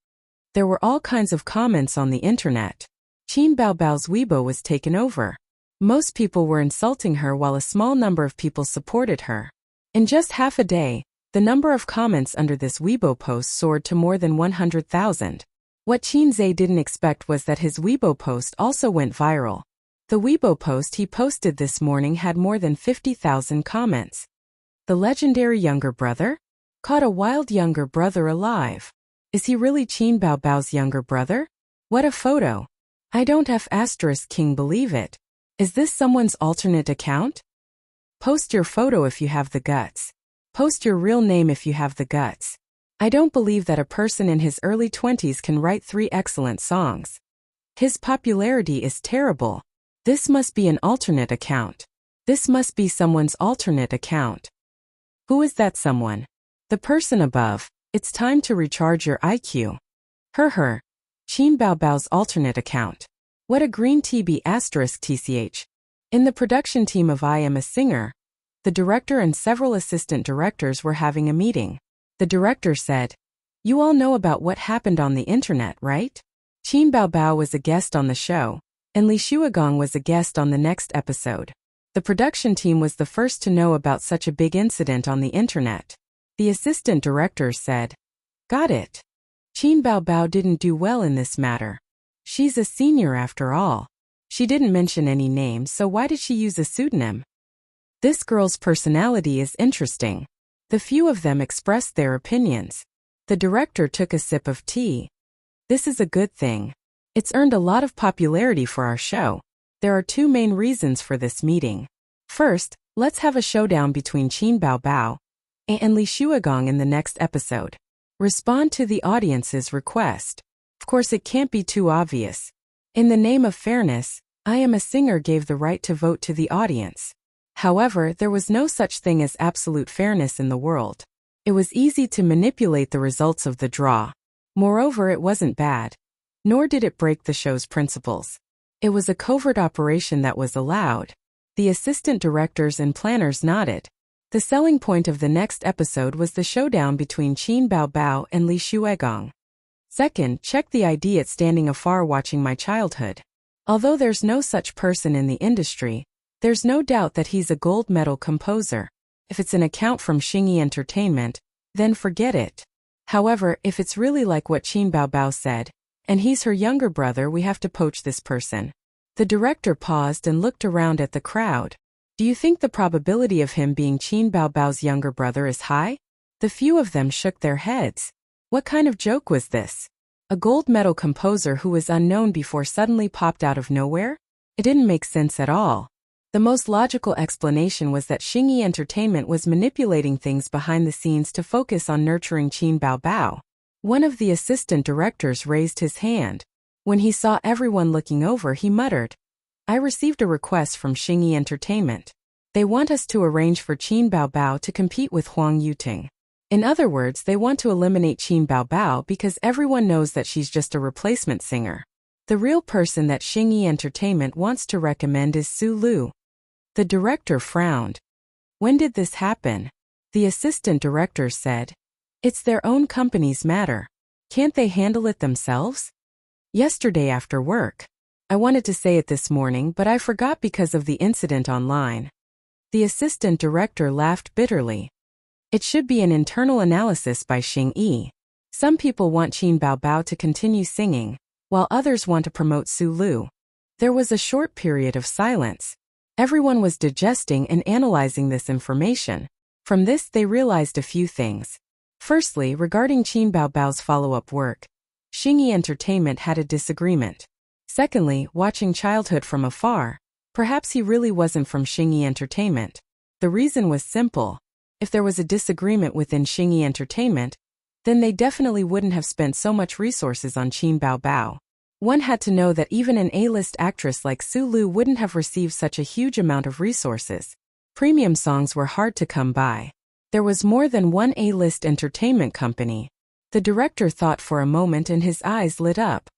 There were all kinds of comments on the internet. Qin Baobao's Weibo was taken over. Most people were insulting her while a small number of people supported her. In just half a day, the number of comments under this Weibo post soared to more than 100,000. What Qin Zhe didn't expect was that his Weibo post also went viral. The Weibo post he posted this morning had more than 50,000 comments. The legendary younger brother? Caught a wild younger brother alive. Is he really Qin Baobao's younger brother? What a photo. I don't King believe it. Is this someone's alternate account? Post your photo if you have the guts. Post your real name if you have the guts. I don't believe that a person in his early 20s can write 3 excellent songs. His popularity is terrible. This must be an alternate account. This must be someone's alternate account. Who is that someone? The person above. It's time to recharge your IQ. Her. Qin Baobao's alternate account. What a green TB*TCH. In the production team of I Am a Singer, the director and several assistant directors were having a meeting. The director said, "You all know about what happened on the internet, right? Qin Baobao was a guest on the show, and Li Shuagong was a guest on the next episode. The production team was the first to know about such a big incident on the internet." The assistant directors said, "Got it. Qin Baobao didn't do well in this matter. She's a senior after all. She didn't mention any names, so why did she use a pseudonym? This girl's personality is interesting." The few of them expressed their opinions. The director took a sip of tea. "This is a good thing. It's earned a lot of popularity for our show. There are 2 main reasons for this meeting. First, let's have a showdown between Qin Baobao and Li Shuagong in the next episode. Respond to the audience's request. Of course, it can't be too obvious. In the name of fairness, I Am a Singer gave the right to vote to the audience. However, there was no such thing as absolute fairness in the world. It was easy to manipulate the results of the draw. Moreover, it wasn't bad. Nor did it break the show's principles. It was a covert operation that was allowed." The assistant directors and planners nodded. The selling point of the next episode was the showdown between Qin Baobao and Li Shuagong. Second, check the idiot standing afar watching my childhood. Although there's no such person in the industry, there's no doubt that he's a gold medal composer. If it's an account from Xingyi Entertainment, then forget it. However, if it's really like what Qin Baobao said, and he's her younger brother, we have to poach this person. The director paused and looked around at the crowd. Do you think the probability of him being Qin Baobao's younger brother is high? The few of them shook their heads. What kind of joke was this? A gold medal composer who was unknown before suddenly popped out of nowhere? It didn't make sense at all. The most logical explanation was that Xingyi Entertainment was manipulating things behind the scenes to focus on nurturing Qin Baobao. One of the assistant directors raised his hand. When he saw everyone looking over, he muttered, "I received a request from Xingyi Entertainment. They want us to arrange for Qin Baobao to compete with Huang Yuting. In other words, they want to eliminate Qin Baobao because everyone knows that she's just a replacement singer. The real person that Xingyi Entertainment wants to recommend is Su Lu." The director frowned. "When did this happen?" The assistant director said, "It's their own company's matter. Can't they handle it themselves?" "Yesterday after work. I wanted to say it this morning, but I forgot because of the incident online." The assistant director laughed bitterly. "It should be an internal analysis by Xingyi. Some people want Qin Baobao to continue singing, while others want to promote Su Lu." There was a short period of silence. Everyone was digesting and analyzing this information. From this they realized a few things. Firstly, regarding Qin Baobao's follow-up work, Xingyi Entertainment had a disagreement. Secondly, watching childhood from afar, perhaps he really wasn't from Xingyi Entertainment. The reason was simple. If there was a disagreement within Xingyi Entertainment, then they definitely wouldn't have spent so much resources on Qin Baobao. One had to know that even an A-list actress like Su Lu wouldn't have received such a huge amount of resources. Premium songs were hard to come by. There was more than one A-list entertainment company. The director thought for a moment and his eyes lit up.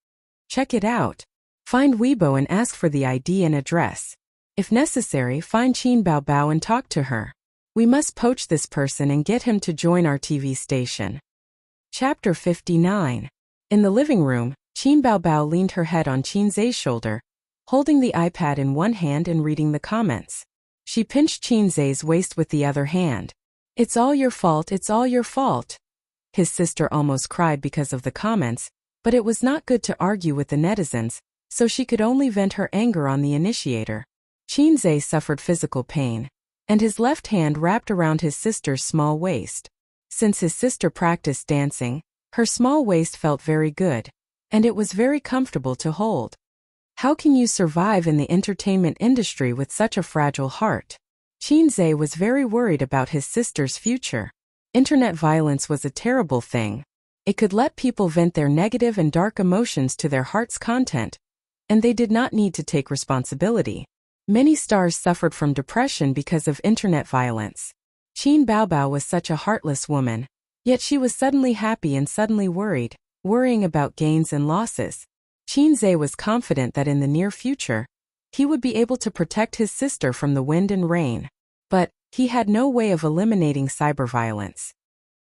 "Check it out. Find Weibo and ask for the ID and address. If necessary, find Qin Baobao and talk to her. We must poach this person and get him to join our TV station." Chapter 59. In the living room, Qin Baobao leaned her head on Qin Zhe's shoulder, holding the iPad in one hand and reading the comments. She pinched Qin Zhe's waist with the other hand. "It's all your fault, it's all your fault." His sister almost cried because of the comments, but it was not good to argue with the netizens, so she could only vent her anger on the initiator. Qin Zhe suffered physical pain, and his left hand wrapped around his sister's small waist. Since his sister practiced dancing, her small waist felt very good, and it was very comfortable to hold. How can you survive in the entertainment industry with such a fragile heart? Qin Zhe was very worried about his sister's future. Internet violence was a terrible thing. It could let people vent their negative and dark emotions to their heart's content, and they did not need to take responsibility. Many stars suffered from depression because of internet violence. Qin Baobao was such a heartless woman, yet she was suddenly happy and suddenly worried, worrying about gains and losses. Qin Zhe was confident that in the near future, he would be able to protect his sister from the wind and rain. But he had no way of eliminating cyber violence.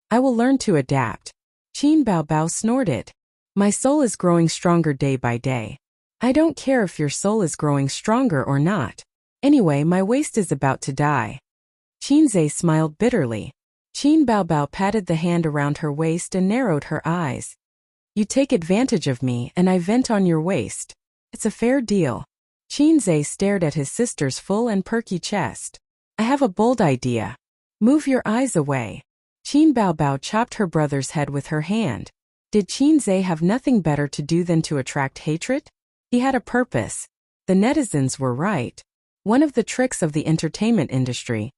"I will learn to adapt." Qin Baobao snorted. "My soul is growing stronger day by day. I don't care if your soul is growing stronger or not. Anyway, my waist is about to die." Qin Zhe smiled bitterly. Qin Baobao patted the hand around her waist and narrowed her eyes. "You take advantage of me and I vent on your waist. It's a fair deal." Qin Zhe stared at his sister's full and perky chest. "I have a bold idea. Move your eyes away." Qin Baobao chopped her brother's head with her hand. Did Qin Zhe have nothing better to do than to attract hatred? He had a purpose. The netizens were right. One of the tricks of the entertainment industry: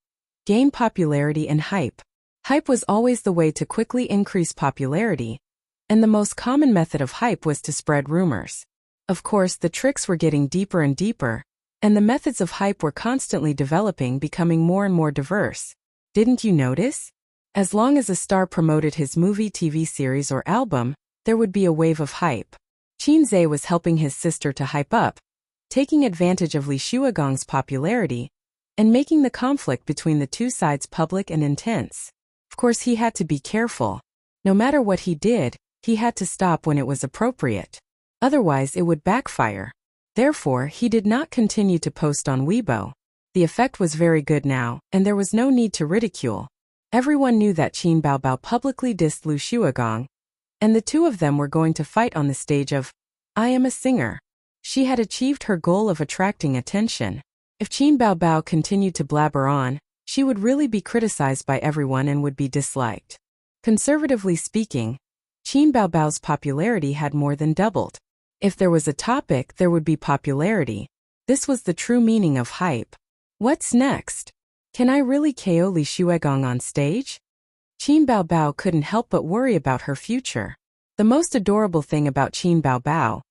gain popularity and hype. Hype was always the way to quickly increase popularity, and the most common method of hype was to spread rumors. Of course, the tricks were getting deeper and deeper, and the methods of hype were constantly developing, becoming more and more diverse. Didn't you notice? As long as a star promoted his movie, TV series, or album, there would be a wave of hype. Qin Zhe was helping his sister to hype up, taking advantage of Li Shuagong's popularity, and making the conflict between the two sides public and intense. Of course, he had to be careful. No matter what he did, he had to stop when it was appropriate. Otherwise, it would backfire. Therefore, he did not continue to post on Weibo. The effect was very good now, and there was no need to ridicule. Everyone knew that Qin Baobao publicly dissed Lu Shuagong, and the two of them were going to fight on the stage of "I Am a Singer." She had achieved her goal of attracting attention. If Qin Baobao continued to blabber on, she would really be criticized by everyone and would be disliked. Conservatively speaking, Qin Baobao's popularity had more than doubled. If there was a topic, there would be popularity. This was the true meaning of hype. What's next? Can I really KO Li Shuagong on stage? Qin Baobao couldn't help but worry about her future. The most adorable thing about Qin Bao Bao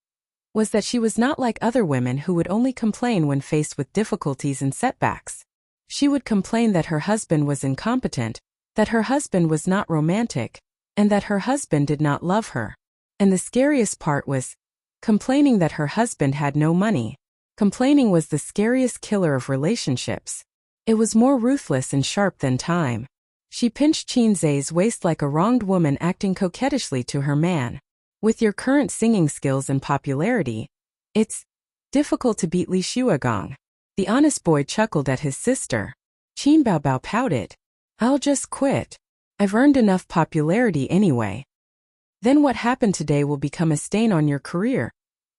was that she was not like other women who would only complain when faced with difficulties and setbacks. She would complain that her husband was incompetent, that her husband was not romantic, and that her husband did not love her. And the scariest part was complaining that her husband had no money. Complaining was the scariest killer of relationships. It was more ruthless and sharp than time. She pinched Qin Zai's waist like a wronged woman acting coquettishly to her man. With your current singing skills and popularity, it's difficult to beat Li Shuagong. The honest boy chuckled at his sister. Qin Bao Bao pouted. I'll just quit. I've earned enough popularity anyway. Then what happened today will become a stain on your career,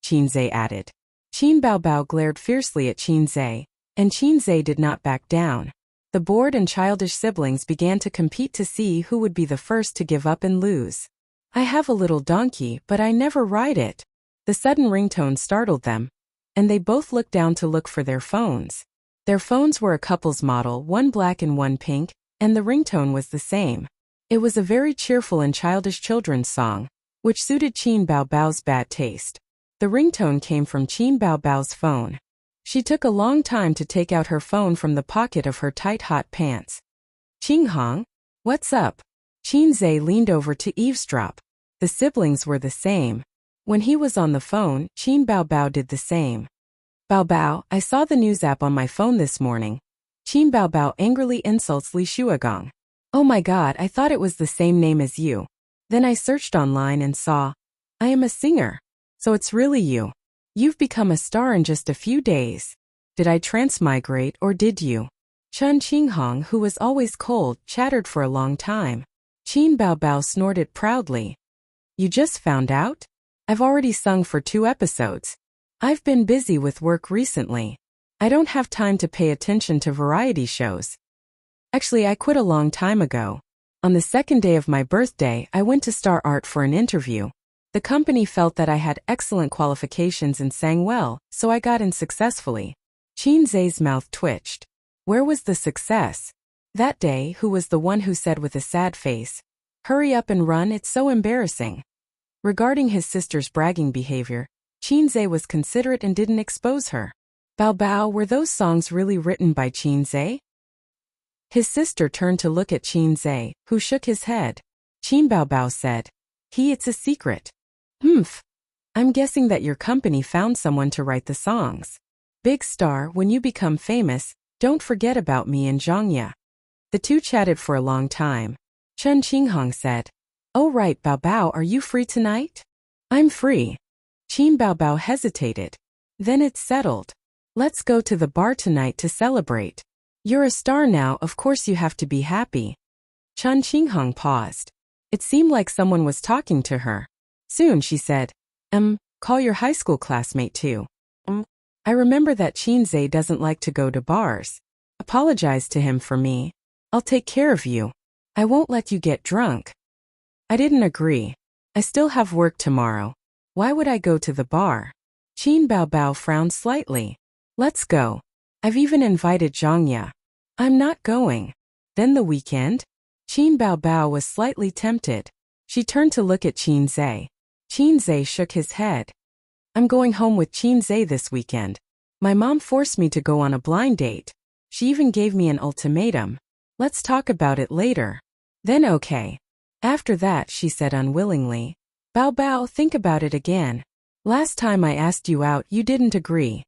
Qin Zai added. Qin Bao Bao glared fiercely at Qin Zai, and Qin Zai did not back down. The bored and childish siblings began to compete to see who would be the first to give up and lose. I have a little donkey, but I never ride it. The sudden ringtone startled them, and they both looked down to look for their phones. Their phones were a couple's model, one black and one pink, and the ringtone was the same. It was a very cheerful and childish children's song, which suited Qin Bao Bao's bad taste. The ringtone came from Qin Bao Bao's phone. She took a long time to take out her phone from the pocket of her tight hot pants. Qing Hong, what's up? Qin Zai leaned over to eavesdrop. The siblings were the same. When he was on the phone, Qin Bao Bao did the same. Bao Bao, I saw the news app on my phone this morning. Qin Bao Bao angrily insults Li Shuagong. Oh my god, I thought it was the same name as you. Then I searched online and saw. I am a singer. So it's really you. You've become a star in just a few days. Did I transmigrate or did you? Chun Qinghong, who was always cold, chattered for a long time. Qin Bao Bao snorted proudly. You just found out? I've already sung for 2 episodes. I've been busy with work recently. I don't have time to pay attention to variety shows. Actually, I quit a long time ago. On the second day of my birthday, I went to Star Art for an interview. The company felt that I had excellent qualifications and sang well, so I got in successfully. Qin Zai's mouth twitched. Where was the success? That day, who was the one who said with a sad face, hurry up and run, it's so embarrassing. Regarding his sister's bragging behavior, Qin Zai was considerate and didn't expose her. Bao Bao, were those songs really written by Qin Zai? His sister turned to look at Qin Zai, who shook his head. Qin Bao Bao said, it's a secret. Humph. I'm guessing that your company found someone to write the songs. Big star, when you become famous, don't forget about me and Zhangya. The two chatted for a long time. Chun Qinghong said, oh right, Bao Bao, are you free tonight? I'm free. Qin Bao Bao hesitated. Then it's settled. Let's go to the bar tonight to celebrate. You're a star now, of course you have to be happy. Chun Qinghong paused. It seemed like someone was talking to her. Soon she said, call your high school classmate too. I remember that Qin Zai doesn't like to go to bars. Apologize to him for me. I'll take care of you. I won't let you get drunk. I didn't agree. I still have work tomorrow. Why would I go to the bar? Qin Bao Bao frowned slightly. Let's go. I've even invited Zhangya. I'm not going. Then the weekend? Qin Bao Bao was slightly tempted. She turned to look at Qin Zai. Qin Zai shook his head. I'm going home with Qin Zai this weekend. My mom forced me to go on a blind date. She even gave me an ultimatum. Let's talk about it later. Then okay. After that, she said unwillingly. Bao Bao, think about it again. Last time I asked you out, you didn't agree.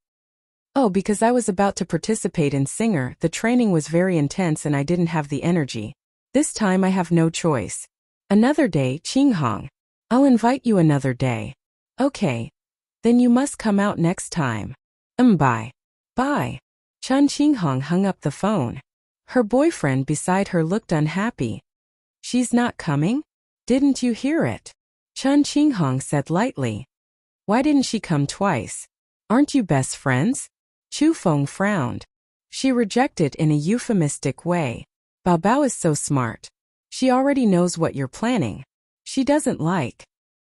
Oh, because I was about to participate in Singer, the training was very intense and I didn't have the energy. This time I have no choice. Another day, Qinghong. I'll invite you another day. Okay. Then you must come out next time. Bye. Bye. Chun Qinghong hung up the phone. Her boyfriend beside her looked unhappy. She's not coming? Didn't you hear it? Chun Qinghong said lightly. Why didn't she come twice? Aren't you best friends? Chu Feng frowned. She rejected in a euphemistic way. Bao Bao is so smart. She already knows what you're planning. She doesn't like.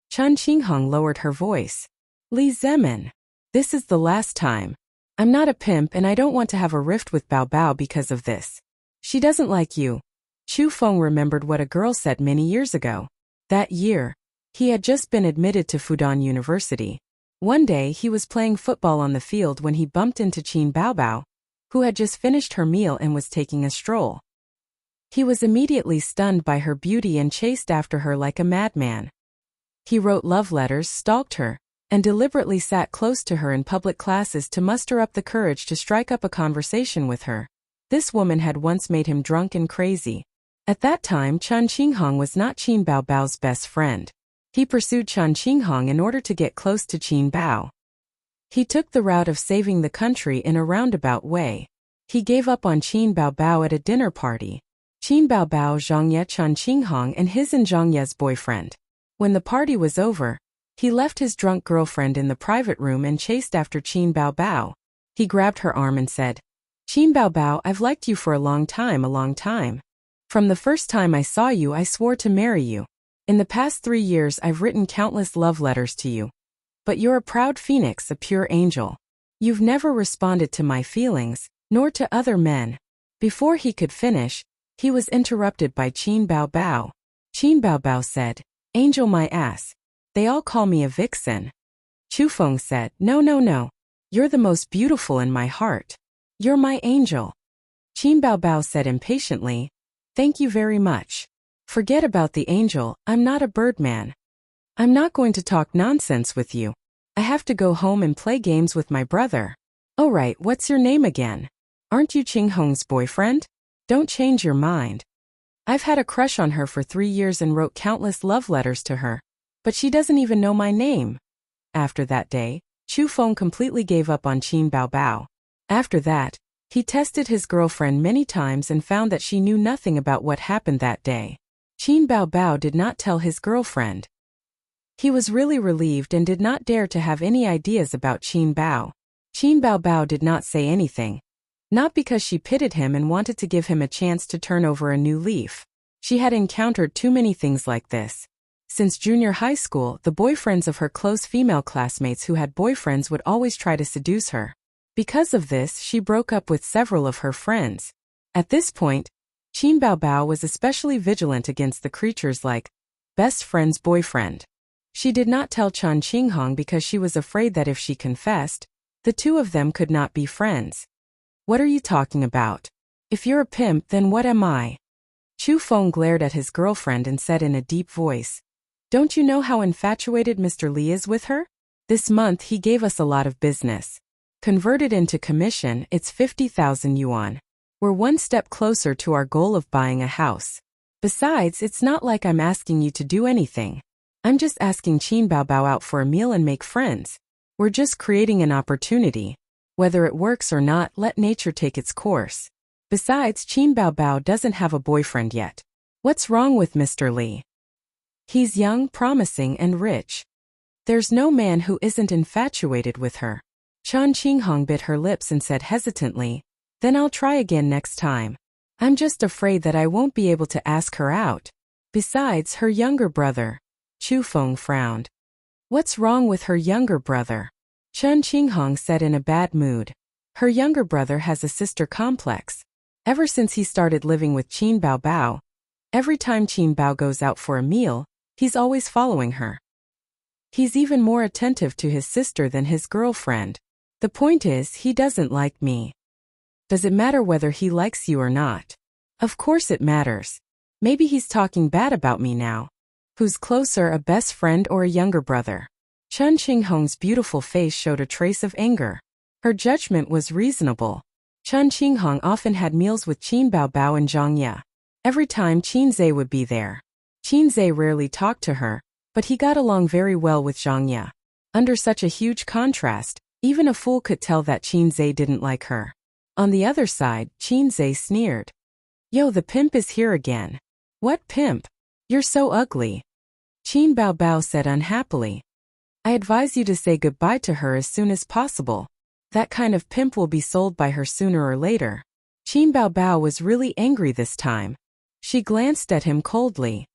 Chun Qinghong lowered her voice. Li Zemin. This is the last time. I'm not a pimp and I don't want to have a rift with Bao Bao because of this. She doesn't like you. Chu Feng remembered what a girl said many years ago. That year, He had just been admitted to Fudan University. One day he was playing football on the field when he bumped into Qin Baobao, who had just finished her meal and was taking a stroll. He was immediately stunned by her beauty and chased after her like a madman. He wrote love letters, stalked her, and deliberately sat close to her in public classes to muster up the courage to strike up a conversation with her. This woman had once made him drunk and crazy. At that time, Chen Qinghong was not Qin Baobao's best friend. He pursued Chen Qinghong in order to get close to Qin Bao. He took the route of saving the country in a roundabout way. He gave up on Qin Baobao at a dinner party. Qin Baobao, Zhangye, Chen Qinghong, and his and Zhangye's boyfriend. When the party was over, he left his drunk girlfriend in the private room and chased after Qin Baobao. He grabbed her arm and said, "Qin Baobao, I've liked you for a long time. From the first time I saw you, I swore to marry you. In the past 3 years I've written countless love letters to you. But you're a proud phoenix, a pure angel. You've never responded to my feelings, nor to other men." Before he could finish, he was interrupted by Qin Baobao. Qin Baobao said, "Angel my ass. They all call me a vixen." Chu Feng said, No. You're the most beautiful in my heart. You're my angel." Qin Baobao said impatiently, "Thank you very much. Forget about the angel, I'm not a birdman. I'm not going to talk nonsense with you. I have to go home and play games with my brother." "Oh right, what's your name again? Aren't you Qinghong's boyfriend? Don't change your mind. I've had a crush on her for 3 years and wrote countless love letters to her. But she doesn't even know my name." After that day, Chu Feng completely gave up on Qin Baobao. After that, he tested his girlfriend many times and found that she knew nothing about what happened that day. Qin Baobao did not tell his girlfriend. He was really relieved and did not dare to have any ideas about Qin Bao. Qin Baobao did not say anything. Not because she pitied him and wanted to give him a chance to turn over a new leaf. She had encountered too many things like this. Since junior high school, the boyfriends of her close female classmates who had boyfriends would always try to seduce her. Because of this, she broke up with several of her friends. At this point, Qin Baobao was especially vigilant against the creatures like best friend's boyfriend. She did not tell Chen Qinghong because she was afraid that if she confessed, the two of them could not be friends. "What are you talking about? If you're a pimp, then what am I?" Chu Feng glared at his girlfriend and said in a deep voice, "Don't you know how infatuated Mr. Li is with her? This month he gave us a lot of business. Converted into commission, it's 50,000 yuan. We're one step closer to our goal of buying a house. Besides, it's not like I'm asking you to do anything. I'm just asking Qin Baobao out for a meal and make friends. We're just creating an opportunity. Whether it works or not, let nature take its course. Besides, Qin Baobao doesn't have a boyfriend yet. What's wrong with Mr. Li? He's young, promising, and rich. There's no man who isn't infatuated with her." Chen Qinghong bit her lips and said hesitantly, "Then I'll try again next time. I'm just afraid that I won't be able to ask her out. Besides, her younger brother." Chu Feng frowned. "What's wrong with her younger brother?" Chen Qinghong said in a bad mood. "Her younger brother has a sister complex. Ever since he started living with Qin Baobao, every time Qin Bao goes out for a meal, he's always following her. He's even more attentive to his sister than his girlfriend. The point is, he doesn't like me." "Does it matter whether he likes you or not?" "Of course it matters. Maybe he's talking bad about me now. Who's closer, a best friend or a younger brother?" Chen Qinghong's beautiful face showed a trace of anger. Her judgment was reasonable. Chen Qinghong often had meals with Qin Baobao and Zhang Ye. Every time Qin Zhe would be there. Qin Zhe rarely talked to her, but he got along very well with Zhang Ye. Under such a huge contrast, even a fool could tell that Qin Zhe didn't like her. On the other side, Qin Zhe sneered. "Yo, the pimp is here again." "What pimp? You're so ugly." Qin Baobao said unhappily. "I advise you to say goodbye to her as soon as possible. That kind of pimp will be sold by her sooner or later." Qin Baobao was really angry this time. She glanced at him coldly.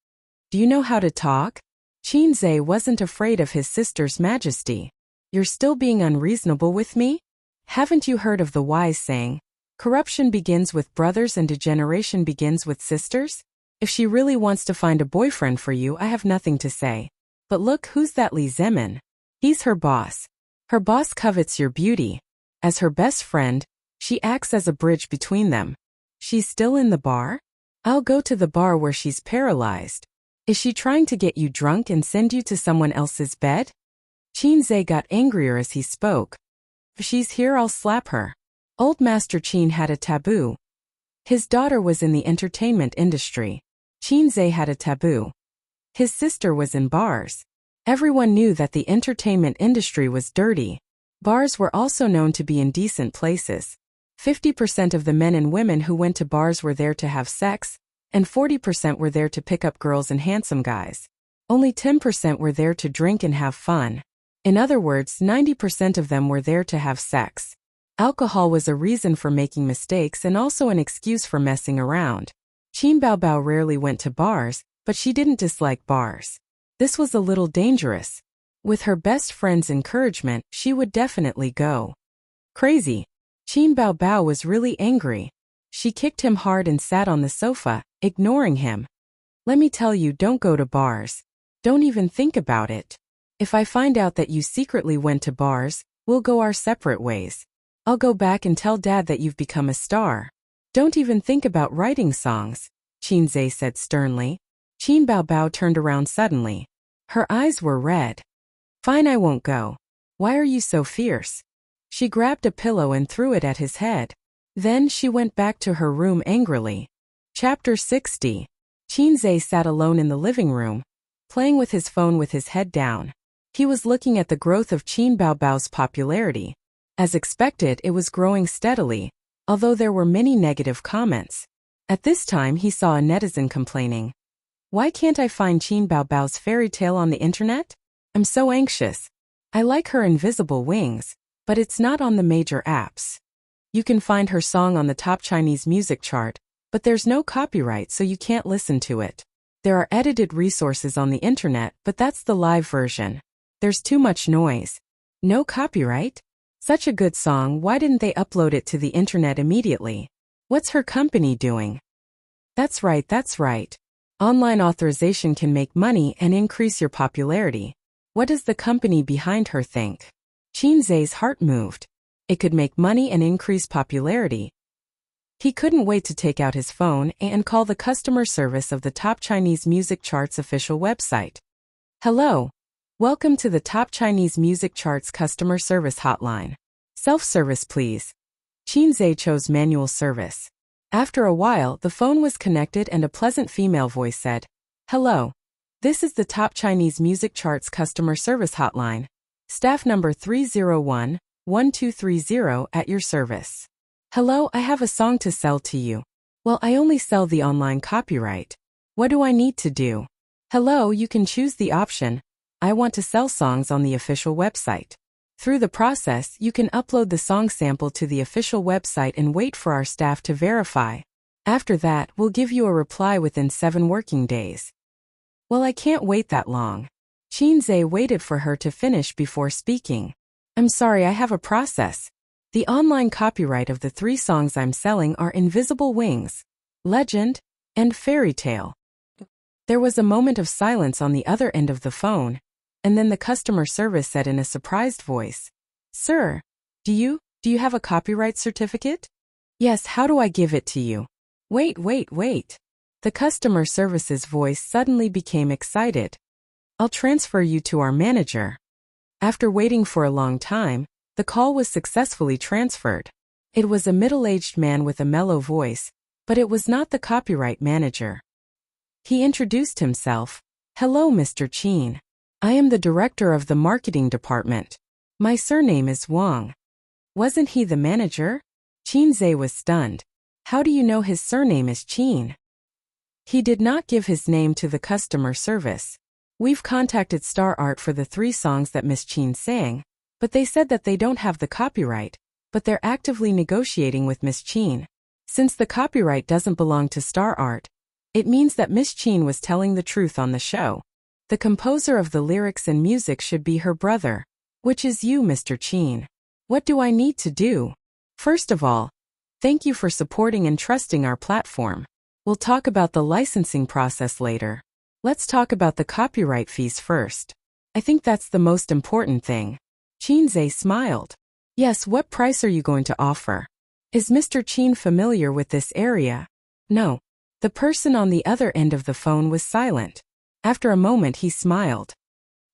"Do you know how to talk?" Qin Zhe wasn't afraid of his sister's majesty. "You're still being unreasonable with me? Haven't you heard of the wise saying, corruption begins with brothers and degeneration begins with sisters? If she really wants to find a boyfriend for you, I have nothing to say. But look, who's that Lee Zemin? He's her boss. Her boss covets your beauty. As her best friend, she acts as a bridge between them. She's still in the bar? I'll go to the bar where she's paralyzed. Is she trying to get you drunk and send you to someone else's bed? Qin Zhe got angrier as he spoke. If she's here, I'll slap her. Old Master Qin had a taboo. His daughter was in the entertainment industry. Qin Zhe had a taboo. His sister was in bars. Everyone knew that the entertainment industry was dirty. Bars were also known to be indecent places. 50% of the men and women who went to bars were there to have sex, and 40% were there to pick up girls and handsome guys. Only 10% were there to drink and have fun. In other words, 90% of them were there to have sex. Alcohol was a reason for making mistakes and also an excuse for messing around. Qin Baobao rarely went to bars, but she didn't dislike bars. This was a little dangerous. With her best friend's encouragement, she would definitely go. Crazy. Qin Baobao was really angry. She kicked him hard and sat on the sofa, ignoring him. Let me tell you, don't go to bars. Don't even think about it. If I find out that you secretly went to bars, we'll go our separate ways. I'll go back and tell Dad that you've become a star. Don't even think about writing songs, Qin Zhe said sternly. Qin Baobao turned around suddenly. Her eyes were red. Fine, I won't go. Why are you so fierce? She grabbed a pillow and threw it at his head. Then she went back to her room angrily. Chapter 60. Qin Zhe sat alone in the living room, playing with his phone with his head down. He was looking at the growth of Qin Baobao's popularity. As expected, it was growing steadily, although there were many negative comments. At this time, he saw a netizen complaining. Why can't I find Qin Baobao's fairy tale on the internet? I'm so anxious. I like her invisible wings, but it's not on the major apps. You can find her song on the top Chinese music chart, but there's no copyright, so you can't listen to it. There are edited resources on the internet, but that's the live version. There's too much noise. No copyright? Such a good song, why didn't they upload it to the internet immediately? What's her company doing? That's right. Online authorization can make money and increase your popularity. What does the company behind her think? Qin Zhe's heart moved. It could make money and increase popularity. He couldn't wait to take out his phone and call the customer service of the top Chinese music charts official website. Hello. Welcome to the top Chinese music charts customer service hotline. Self-service, please. Qin Zhe chose manual service. After a while, the phone was connected and a pleasant female voice said, Hello. This is the top Chinese music charts customer service hotline. Staff number 301-1230 at your service. Hello, I have a song to sell to you. Well, I only sell the online copyright. What do I need to do? Hello, you can choose the option, I want to sell songs on the official website. Through the process, you can upload the song sample to the official website and wait for our staff to verify. After that, we'll give you a reply within 7 working days. Well, I can't wait that long. Qin Zhe waited for her to finish before speaking. I'm sorry, I have a process. The online copyright of the 3 songs I'm selling are Invisible Wings, Legend, and Fairy Tale. There was a moment of silence on the other end of the phone, and then the customer service said in a surprised voice, Sir, do you have a copyright certificate? Yes, how do I give it to you? Wait. The customer service's voice suddenly became excited. I'll transfer you to our manager. After waiting for a long time, the call was successfully transferred. It was a middle-aged man with a mellow voice, but it was not the copyright manager. He introduced himself. Hello, Mr. Qin. I am the director of the marketing department. My surname is Wang. Wasn't he the manager? Qin Zhe was stunned. How do you know his surname is Qin? He did not give his name to the customer service. We've contacted Star Art for the 3 songs that Miss Qin sang, but they said that they don't have the copyright, but they're actively negotiating with Miss Qin. Since the copyright doesn't belong to Star Art, it means that Miss Qin was telling the truth on the show. The composer of the lyrics and music should be her brother, which is you, Mr. Qin. What do I need to do? First of all, thank you for supporting and trusting our platform. We'll talk about the licensing process later. Let's talk about the copyright fees first. I think that's the most important thing. Qinzhe smiled. Yes, what price are you going to offer? Is Mr. Qin familiar with this area? No. The person on the other end of the phone was silent. After a moment he smiled.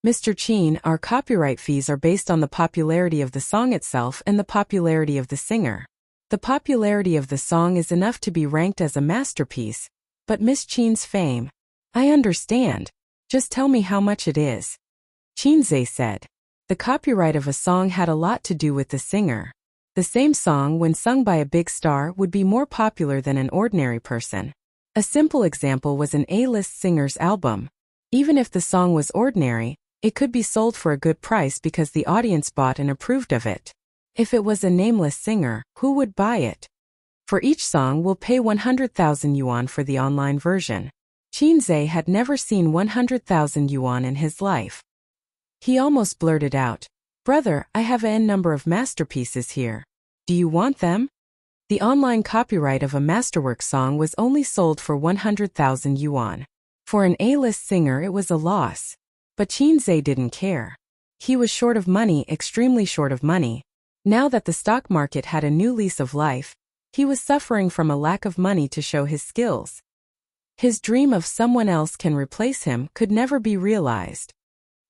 Mr. Qin, our copyright fees are based on the popularity of the song itself and the popularity of the singer. The popularity of the song is enough to be ranked as a masterpiece, but Miss Qin's fame. I understand. Just tell me how much it is. Qinzhe said. The copyright of a song had a lot to do with the singer. The same song, when sung by a big star, would be more popular than an ordinary person. A simple example was an A-list singer's album. Even if the song was ordinary, it could be sold for a good price because the audience bought and approved of it. If it was a nameless singer, who would buy it? For each song we'll pay 100,000 yuan for the online version. Qinzhe had never seen 100,000 yuan in his life. He almost blurted out, "Brother, I have n number of masterpieces here. Do you want them?" The online copyright of a masterwork song was only sold for 100,000 yuan. For an A-list singer it was a loss. But Qinzhe didn't care. He was short of money, extremely short of money. Now that the stock market had a new lease of life, he was suffering from a lack of money to show his skills. His dream of someone else can replace him could never be realized.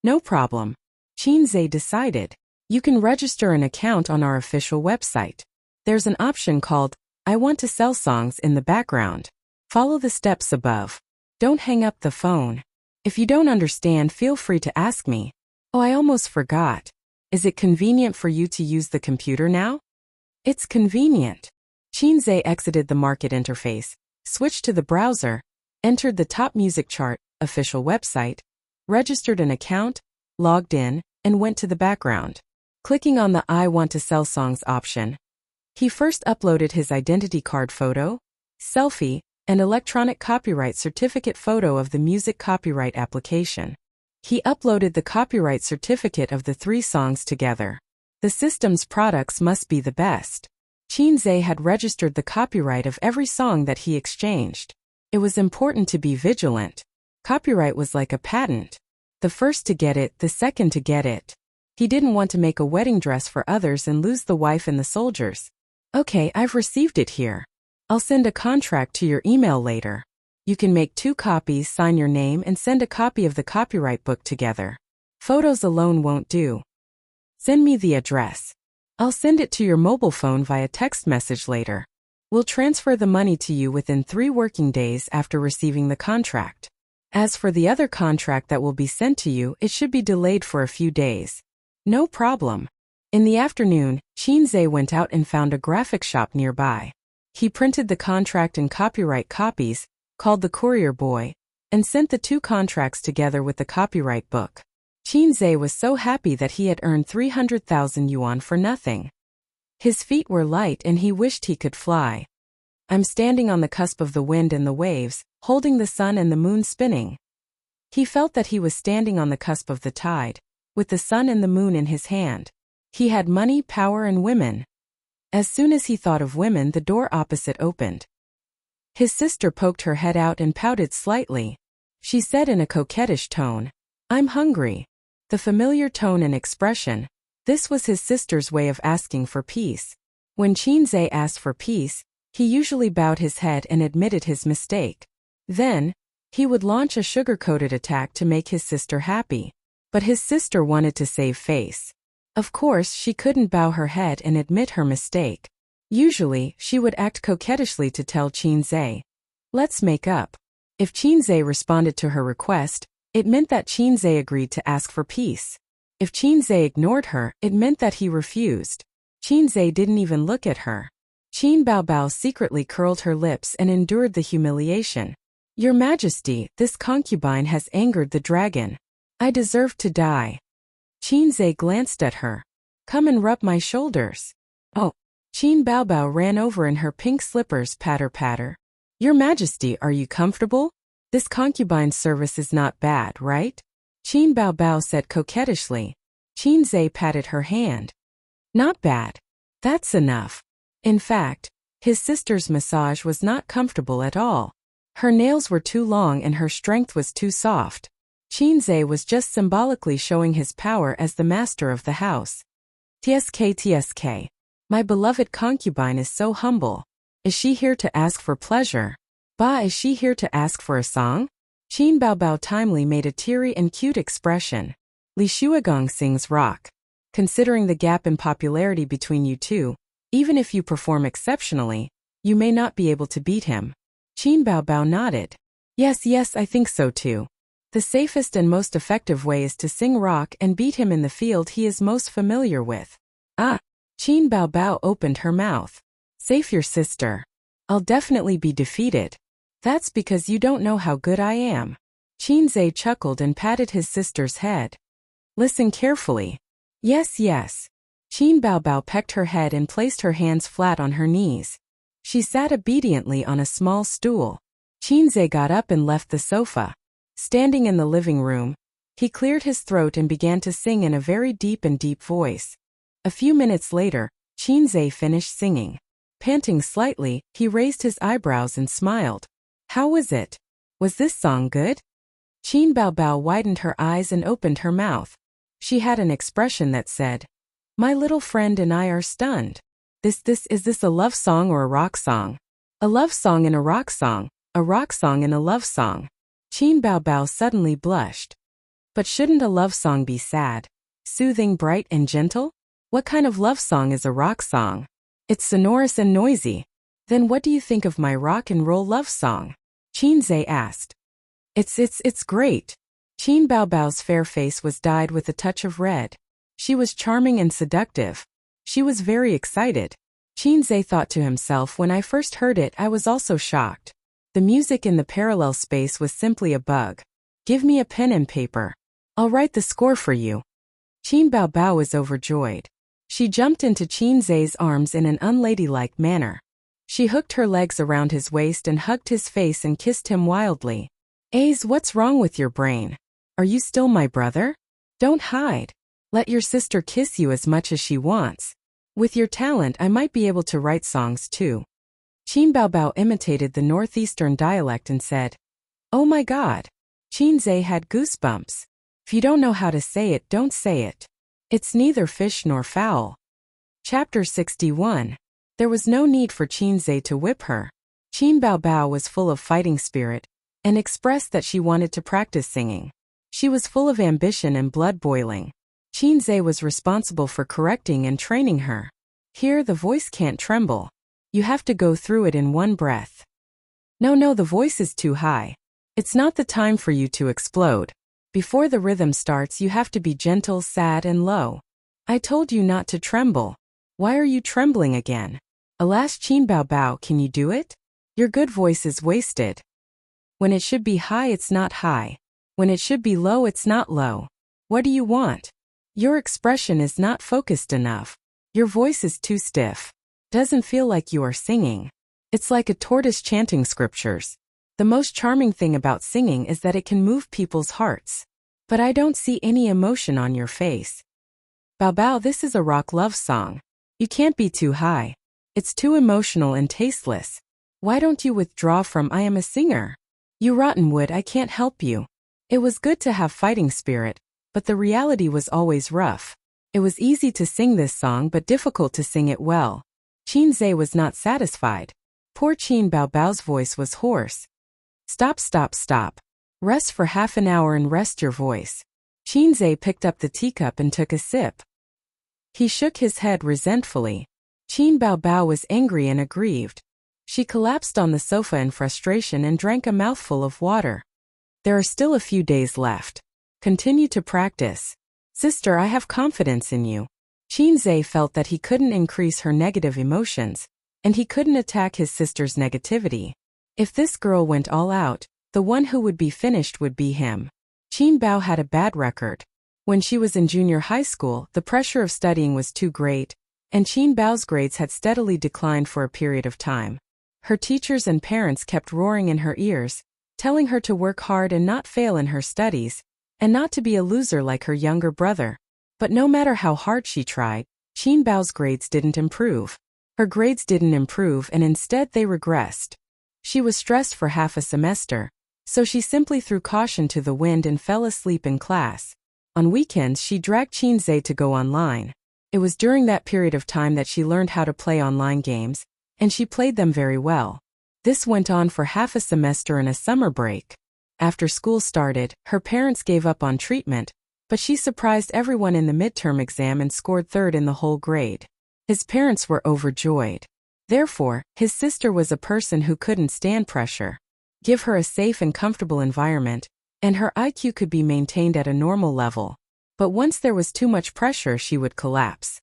No problem. Qinzhe decided. You can register an account on our official website. There's an option called, I want to sell songs in the background. Follow the steps above. Don't hang up the phone. If you don't understand, feel free to ask me. Oh, I almost forgot. Is it convenient for you to use the computer now? It's convenient. Qinzhe exited the market interface, switched to the browser, entered the top music chart, official website, registered an account, logged in, and went to the background. Clicking on the I want to sell songs option, he first uploaded his identity card photo, selfie, and electronic copyright certificate photo of the music copyright application. He uploaded the copyright certificate of the 3 songs together. The system's products must be the best. Qinzhe had registered the copyright of every song that he exchanged. It was important to be vigilant. Copyright was like a patent. The first to get it, the second to get it. He didn't want to make a wedding dress for others and lose the wife and the soldiers. Okay, I've received it here. I'll send a contract to your email later. You can make 2 copies, sign your name, and send a copy of the copyright book together. Photos alone won't do. Send me the address. I'll send it to your mobile phone via text message later. We'll transfer the money to you within 3 working days after receiving the contract. As for the other contract that will be sent to you, it should be delayed for a few days. No problem. In the afternoon, Qinzhe went out and found a graphic shop nearby. He printed the contract in copyright copies, called the courier boy, and sent the 2 contracts together with the copyright book. Qinzhe was so happy that he had earned 300,000 yuan for nothing. His feet were light and he wished he could fly. I'm standing on the cusp of the wind and the waves, holding the sun and the moon spinning. He felt that he was standing on the cusp of the tide, with the sun and the moon in his hand. He had money, power, and women. As soon as he thought of women, the door opposite opened. His sister poked her head out and pouted slightly. She said in a coquettish tone, I'm hungry. The familiar tone and expression. This was his sister's way of asking for peace. When Qinzhe asked for peace, he usually bowed his head and admitted his mistake. Then, he would launch a sugar-coated attack to make his sister happy. But his sister wanted to save face. Of course, she couldn't bow her head and admit her mistake. Usually, she would act coquettishly to tell Qinzhe, let's make up. If Qinzhe responded to her request, it meant that Qinzhe agreed to ask for peace. If Qinzhe ignored her, it meant that he refused. Qinzhe didn't even look at her. Qin Baobao secretly curled her lips and endured the humiliation. Your Majesty, this concubine has angered the dragon. I deserve to die. Qinzhe glanced at her. Come and rub my shoulders. Oh. Qin Baobao ran over in her pink slippers, patter patter. Your Majesty, are you comfortable? This concubine's service is not bad, right? Qin Baobao said coquettishly. Qinzhe patted her hand. Not bad. That's enough. In fact, his sister's massage was not comfortable at all. Her nails were too long and her strength was too soft. Qinzhe was just symbolically showing his power as the master of the house. Tsk. My beloved concubine is so humble. Is she here to ask for pleasure? Ba, is she here to ask for a song? Qin Baobao timely made a teary and cute expression. Li Shuagong sings rock. Considering the gap in popularity between you two, even if you perform exceptionally, you may not be able to beat him. Qin Baobao nodded. Yes, I think so too. The safest and most effective way is to sing rock and beat him in the field he is most familiar with. Ah! Qin Baobao opened her mouth. Save your sister. I'll definitely be defeated. That's because you don't know how good I am. Qinzhe chuckled and patted his sister's head. Listen carefully. Yes. Qin Baobao pecked her head and placed her hands flat on her knees. She sat obediently on a small stool. Qinzhe got up and left the sofa. Standing in the living room, he cleared his throat and began to sing in a very deep voice. A few minutes later, Qinzhe finished singing. Panting slightly, he raised his eyebrows and smiled. How was it? Was this song good? Qin Baobao widened her eyes and opened her mouth. She had an expression that said, My little friend and I are stunned. Is this a love song or a rock song? A love song and a rock song, a rock song and a love song. Qin Baobao suddenly blushed. But shouldn't a love song be sad, soothing, bright, and gentle? What kind of love song is a rock song? It's sonorous and noisy. Then what do you think of my rock and roll love song? Qinzhe asked. It's great. Qin Baobao's fair face was dyed with a touch of red. She was charming and seductive. She was very excited. Qinzhe thought to himself, when I first heard it, I was also shocked. The music in the parallel space was simply a bug. Give me a pen and paper. I'll write the score for you. Qin Baobao was overjoyed. She jumped into Qinzhe's arms in an unladylike manner. She hooked her legs around his waist and hugged his face and kissed him wildly. Aze, what's wrong with your brain? Are you still my brother? Don't hide. Let your sister kiss you as much as she wants. With your talent, I might be able to write songs too. Qin Baobao imitated the northeastern dialect and said, Oh my God. Qinzhe had goosebumps. If you don't know how to say it, don't say it. It's neither fish nor fowl. Chapter 61. There was no need for Qinzhe to whip her. Qin Baobao was full of fighting spirit and expressed that she wanted to practice singing. She was full of ambition and blood boiling. Qinzhe was responsible for correcting and training her. Here, the voice can't tremble. You have to go through it in one breath. No, the voice is too high. It's not the time for you to explode. Before the rhythm starts, you have to be gentle, sad, and low. I told you not to tremble. Why are you trembling again? Alas, Qin Baobao, can you do it? Your good voice is wasted. When it should be high, it's not high. When it should be low, it's not low. What do you want? Your expression is not focused enough. Your voice is too stiff. Doesn't feel like you are singing. It's like a tortoise chanting scriptures. The most charming thing about singing is that it can move people's hearts. But I don't see any emotion on your face. Baobao, this is a rock love song. You can't be too high. It's too emotional and tasteless. Why don't you withdraw from I am a singer? You rotten wood, I can't help you. It was good to have fighting spirit, but the reality was always rough. It was easy to sing this song but difficult to sing it well. Qinzhe was not satisfied. Poor Qin Baobao's voice was hoarse. Stop. Rest for half an hour and rest your voice. Qinzhe picked up the teacup and took a sip. He shook his head resentfully. Qin Baobao was angry and aggrieved. She collapsed on the sofa in frustration and drank a mouthful of water. There are still a few days left. Continue to practice. Sister, I have confidence in you. Qinzhe felt that he couldn't increase her negative emotions, and he couldn't attack his sister's negativity. If this girl went all out, the one who would be finished would be him. Qin Bao had a bad record. When she was in junior high school, the pressure of studying was too great, and Qin Bao's grades had steadily declined for a period of time. Her teachers and parents kept roaring in her ears, telling her to work hard and not fail in her studies, and not to be a loser like her younger brother. But no matter how hard she tried, Qin Bao's grades didn't improve. Her grades didn't improve and instead they regressed. She was stressed for half a semester, So she simply threw caution to the wind and fell asleep in class. On weekends she dragged Qinzhe to go online. It was during that period of time that she learned how to play online games, and she played them very well. This went on for half a semester and a summer break. After school started, her parents gave up on treatment, but she surprised everyone in the midterm exam and scored third in the whole grade. His parents were overjoyed. Therefore, his sister was a person who couldn't stand pressure. Give her a safe and comfortable environment, and her IQ could be maintained at a normal level. But once there was too much pressure, she would collapse.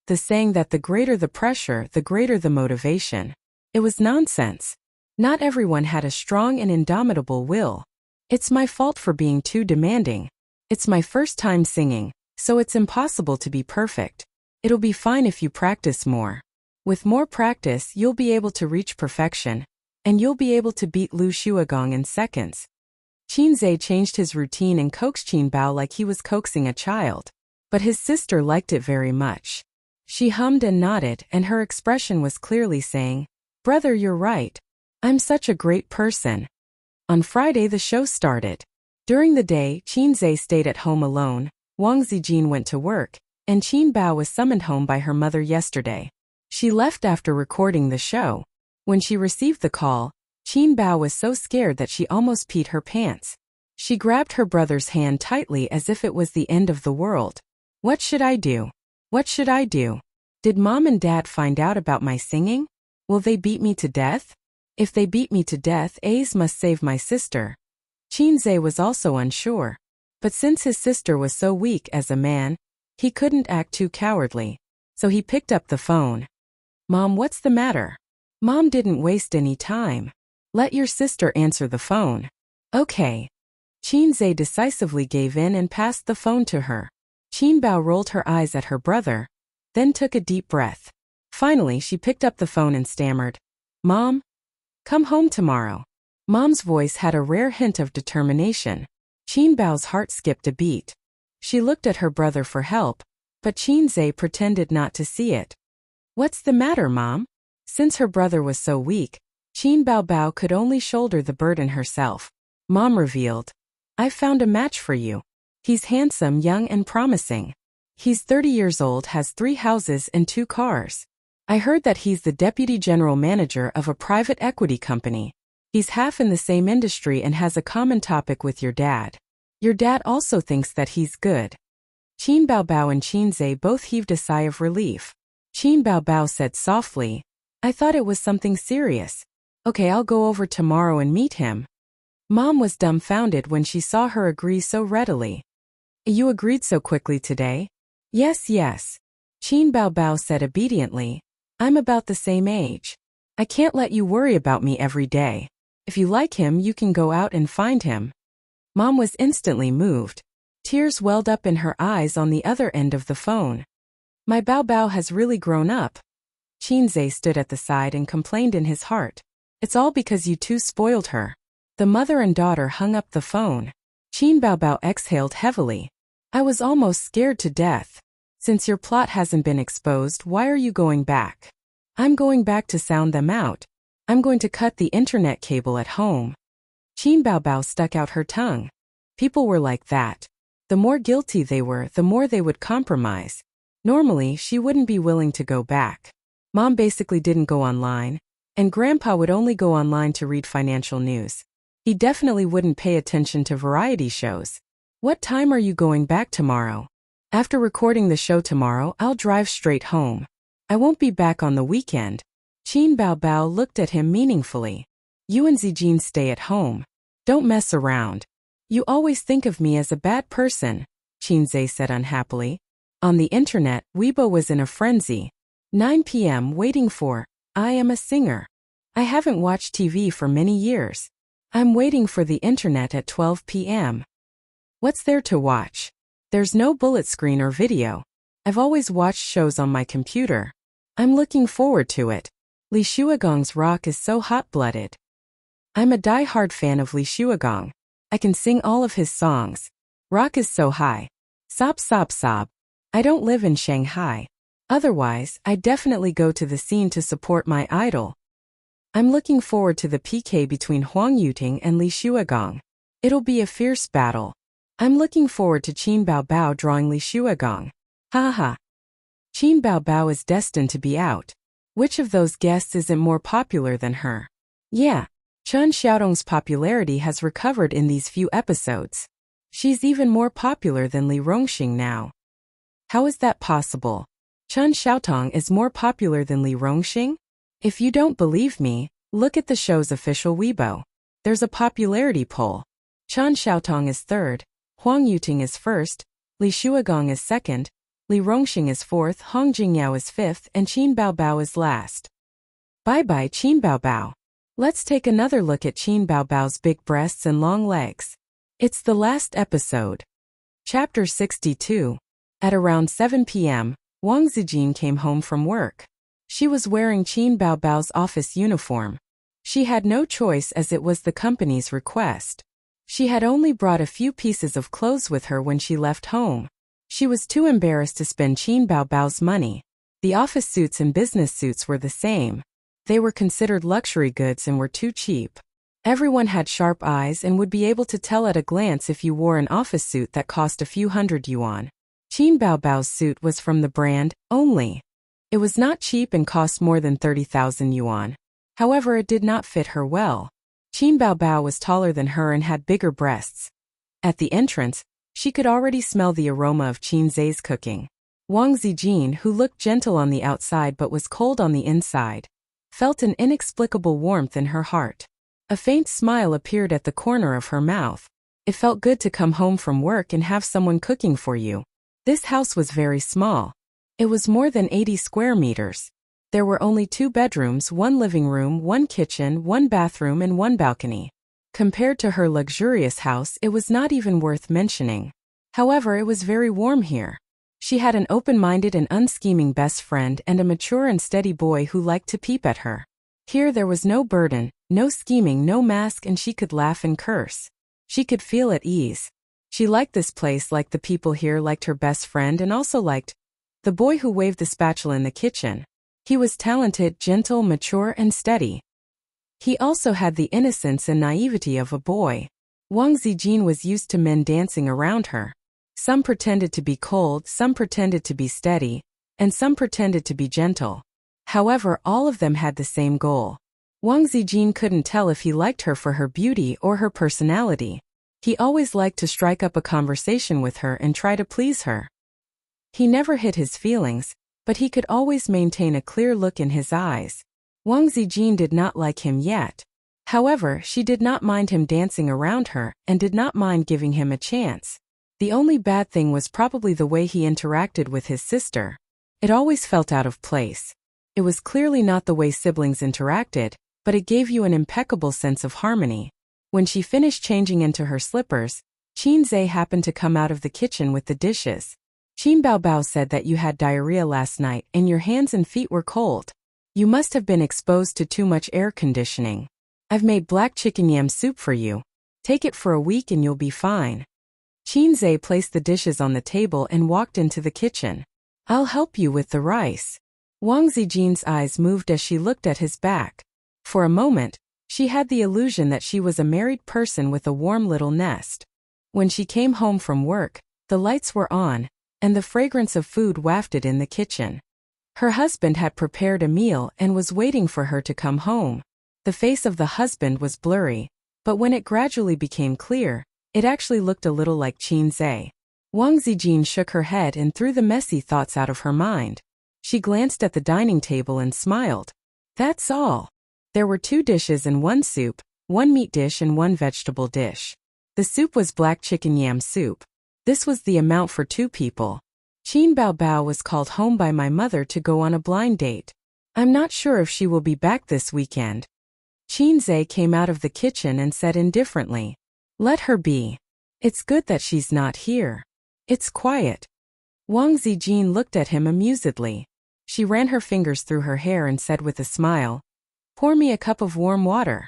The saying that the greater the pressure, the greater the motivation. It was nonsense. Not everyone had a strong and indomitable will. It's my fault for being too demanding. It's my first time singing, so it's impossible to be perfect. It'll be fine if you practice more. With more practice, you'll be able to reach perfection, and you'll be able to beat Lu Shuagong in seconds. Qinzhe changed his routine and coaxed Qinbao like he was coaxing a child. But his sister liked it very much. She hummed and nodded, and her expression was clearly saying, "Brother, you're right. I'm such a great person." On Friday the show started. During the day, Qinzhe stayed at home alone, Wang Zijin went to work, and Qinbao was summoned home by her mother yesterday. She left after recording the show. When she received the call, Qinbao was so scared that she almost peed her pants. She grabbed her brother's hand tightly as if it was the end of the world. "What should I do? What should I do? Did Mom and Dad find out about my singing? Will they beat me to death? If they beat me to death, A's must save my sister." Qinzhe was also unsure. But since his sister was so weak as a man, he couldn't act too cowardly. So he picked up the phone. "Mom, what's the matter?" Mom didn't waste any time. "Let your sister answer the phone." "Okay." Qinzhe decisively gave in and passed the phone to her. Qinbao rolled her eyes at her brother, then took a deep breath. Finally, she picked up the phone and stammered, "Mom? Come home tomorrow." Mom's voice had a rare hint of determination. Qinbao's heart skipped a beat. She looked at her brother for help, but Qinzhe pretended not to see it. "What's the matter, Mom?" Since her brother was so weak, Qinbao could only shoulder the burden herself. Mom revealed, "I found a match for you. He's handsome, young and promising. He's 30 years old, has 3 houses and 2 cars. I heard that he's the deputy general manager of a private equity company. He's half in the same industry and has a common topic with your dad. Your dad also thinks that he's good." Qinbao and Qinzhe both heaved a sigh of relief. Qinbao said softly, "I thought it was something serious. Okay, I'll go over tomorrow and meet him." Mom was dumbfounded when she saw her agree so readily. "You agreed so quickly today?" Yes. Qinbao said obediently, "I'm about the same age. I can't let you worry about me every day. If you like him, you can go out and find him." Mom was instantly moved. Tears welled up in her eyes on the other end of the phone. "My Bao has really grown up." Qinzhe stood at the side and complained in his heart, "It's all because you two spoiled her." The mother and daughter hung up the phone. Qinbao exhaled heavily. "I was almost scared to death. Since your plot hasn't been exposed, why are you going back?" "I'm going back to sound them out. I'm going to cut the internet cable at home." Qinbao stuck out her tongue. People were like that. The more guilty they were, the more they would compromise. Normally, she wouldn't be willing to go back. Mom basically didn't go online, and Grandpa would only go online to read financial news. He definitely wouldn't pay attention to variety shows. "What time are you going back tomorrow?" "After recording the show tomorrow, I'll drive straight home. I won't be back on the weekend." Qinbao looked at him meaningfully. "You and Zijin stay at home. Don't mess around." "You always think of me as a bad person," Qinzhe said unhappily. On the internet, Weibo was in a frenzy. 9 p.m. waiting for "I Am a Singer." I haven't watched TV for many years. I'm waiting for the internet at 12 p.m. What's there to watch? There's no bullet screen or video. I've always watched shows on my computer. I'm looking forward to it. Li Shuagong's rock is so hot-blooded. I'm a die-hard fan of Li Shuagong. I can sing all of his songs. Rock is so high. Sob sob sob. I don't live in Shanghai. Otherwise, I'd definitely go to the scene to support my idol. I'm looking forward to the PK between Huang Yuting and Li Shuagong. It'll be a fierce battle. I'm looking forward to Qin Baobao drawing Li Shuagong. Ha ha. Qin Baobao is destined to be out. Which of those guests isn't more popular than her? Yeah, Chen Xiaodong's popularity has recovered in these few episodes. She's even more popular than Li Rongxing now. How is that possible? Chen Xiaotong is more popular than Li Rongxing? If you don't believe me, look at the show's official Weibo. There's a popularity poll. Chen Xiaotong is third, Huang Yuting is first, Li Shuagong is second, Li Rongxing is fourth, Hong Jingyao is fifth, and Qin Baobao is last. Bye-bye Qin Baobao. Let's take another look at Qin Baobao's big breasts and long legs. It's the last episode. Chapter 62. At around 7 p.m., Wang Zijin came home from work. She was wearing Qin Baobao's office uniform. She had no choice as it was the company's request. She had only brought a few pieces of clothes with her when she left home. She was too embarrassed to spend Qin Baobao's money. The office suits and business suits were the same. They were considered luxury goods and were too cheap. Everyone had sharp eyes and would be able to tell at a glance if you wore an office suit that cost a few hundred yuan. Qin Baobao's suit was from the brand only. It was not cheap and cost more than 30,000 yuan. However, it did not fit her well. Qin Baobao was taller than her and had bigger breasts. At the entrance, she could already smell the aroma of Qin Zai's cooking. Wang Zijin, who looked gentle on the outside but was cold on the inside, felt an inexplicable warmth in her heart. A faint smile appeared at the corner of her mouth. It felt good to come home from work and have someone cooking for you. This house was very small. It was more than 80 square meters. There were only 2 bedrooms, 1 living room, 1 kitchen, 1 bathroom, and 1 balcony. Compared to her luxurious house, it was not even worth mentioning. However, it was very warm here. She had an open-minded and unscheming best friend and a mature and steady boy who liked to peep at her. Here there was no burden, no scheming, no mask, and she could laugh and curse. She could feel at ease. She liked this place, liked the people here, liked her best friend, and also liked the boy who waved the spatula in the kitchen. He was talented, gentle, mature, and steady. He also had the innocence and naivety of a boy. Wang Zijin was used to men dancing around her. Some pretended to be cold, some pretended to be steady, and some pretended to be gentle. However, all of them had the same goal. Wang Zijin couldn't tell if he liked her for her beauty or her personality. He always liked to strike up a conversation with her and try to please her. He never hid his feelings, but he could always maintain a clear look in his eyes. Wang Zijin did not like him yet. However, she did not mind him dancing around her and did not mind giving him a chance. The only bad thing was probably the way he interacted with his sister. It always felt out of place. It was clearly not the way siblings interacted, but it gave you an impeccable sense of harmony. When she finished changing into her slippers, Qin Zai happened to come out of the kitchen with the dishes. Qin Baobao said that you had diarrhea last night and your hands and feet were cold. You must have been exposed to too much air conditioning. I've made black chicken yam soup for you. Take it for a week and you'll be fine. Qin Zai placed the dishes on the table and walked into the kitchen. I'll help you with the rice. Wang Zijin's eyes moved as she looked at his back. For a moment, she had the illusion that she was a married person with a warm little nest. When she came home from work, the lights were on, and the fragrance of food wafted in the kitchen. Her husband had prepared a meal and was waiting for her to come home. The face of the husband was blurry, but when it gradually became clear, it actually looked a little like Qin Zai. Wang Zijin shook her head and threw the messy thoughts out of her mind. She glanced at the dining table and smiled. That's all. There were 2 dishes and 1 soup, 1 meat dish and 1 vegetable dish. The soup was black chicken yam soup. This was the amount for 2 people. Qin Baobao was called home by my mother to go on a blind date. I'm not sure if she will be back this weekend. Qin Zai came out of the kitchen and said indifferently, let her be. It's good that she's not here. It's quiet. Wang Zijin looked at him amusedly. She ran her fingers through her hair and said with a smile, pour me a cup of warm water.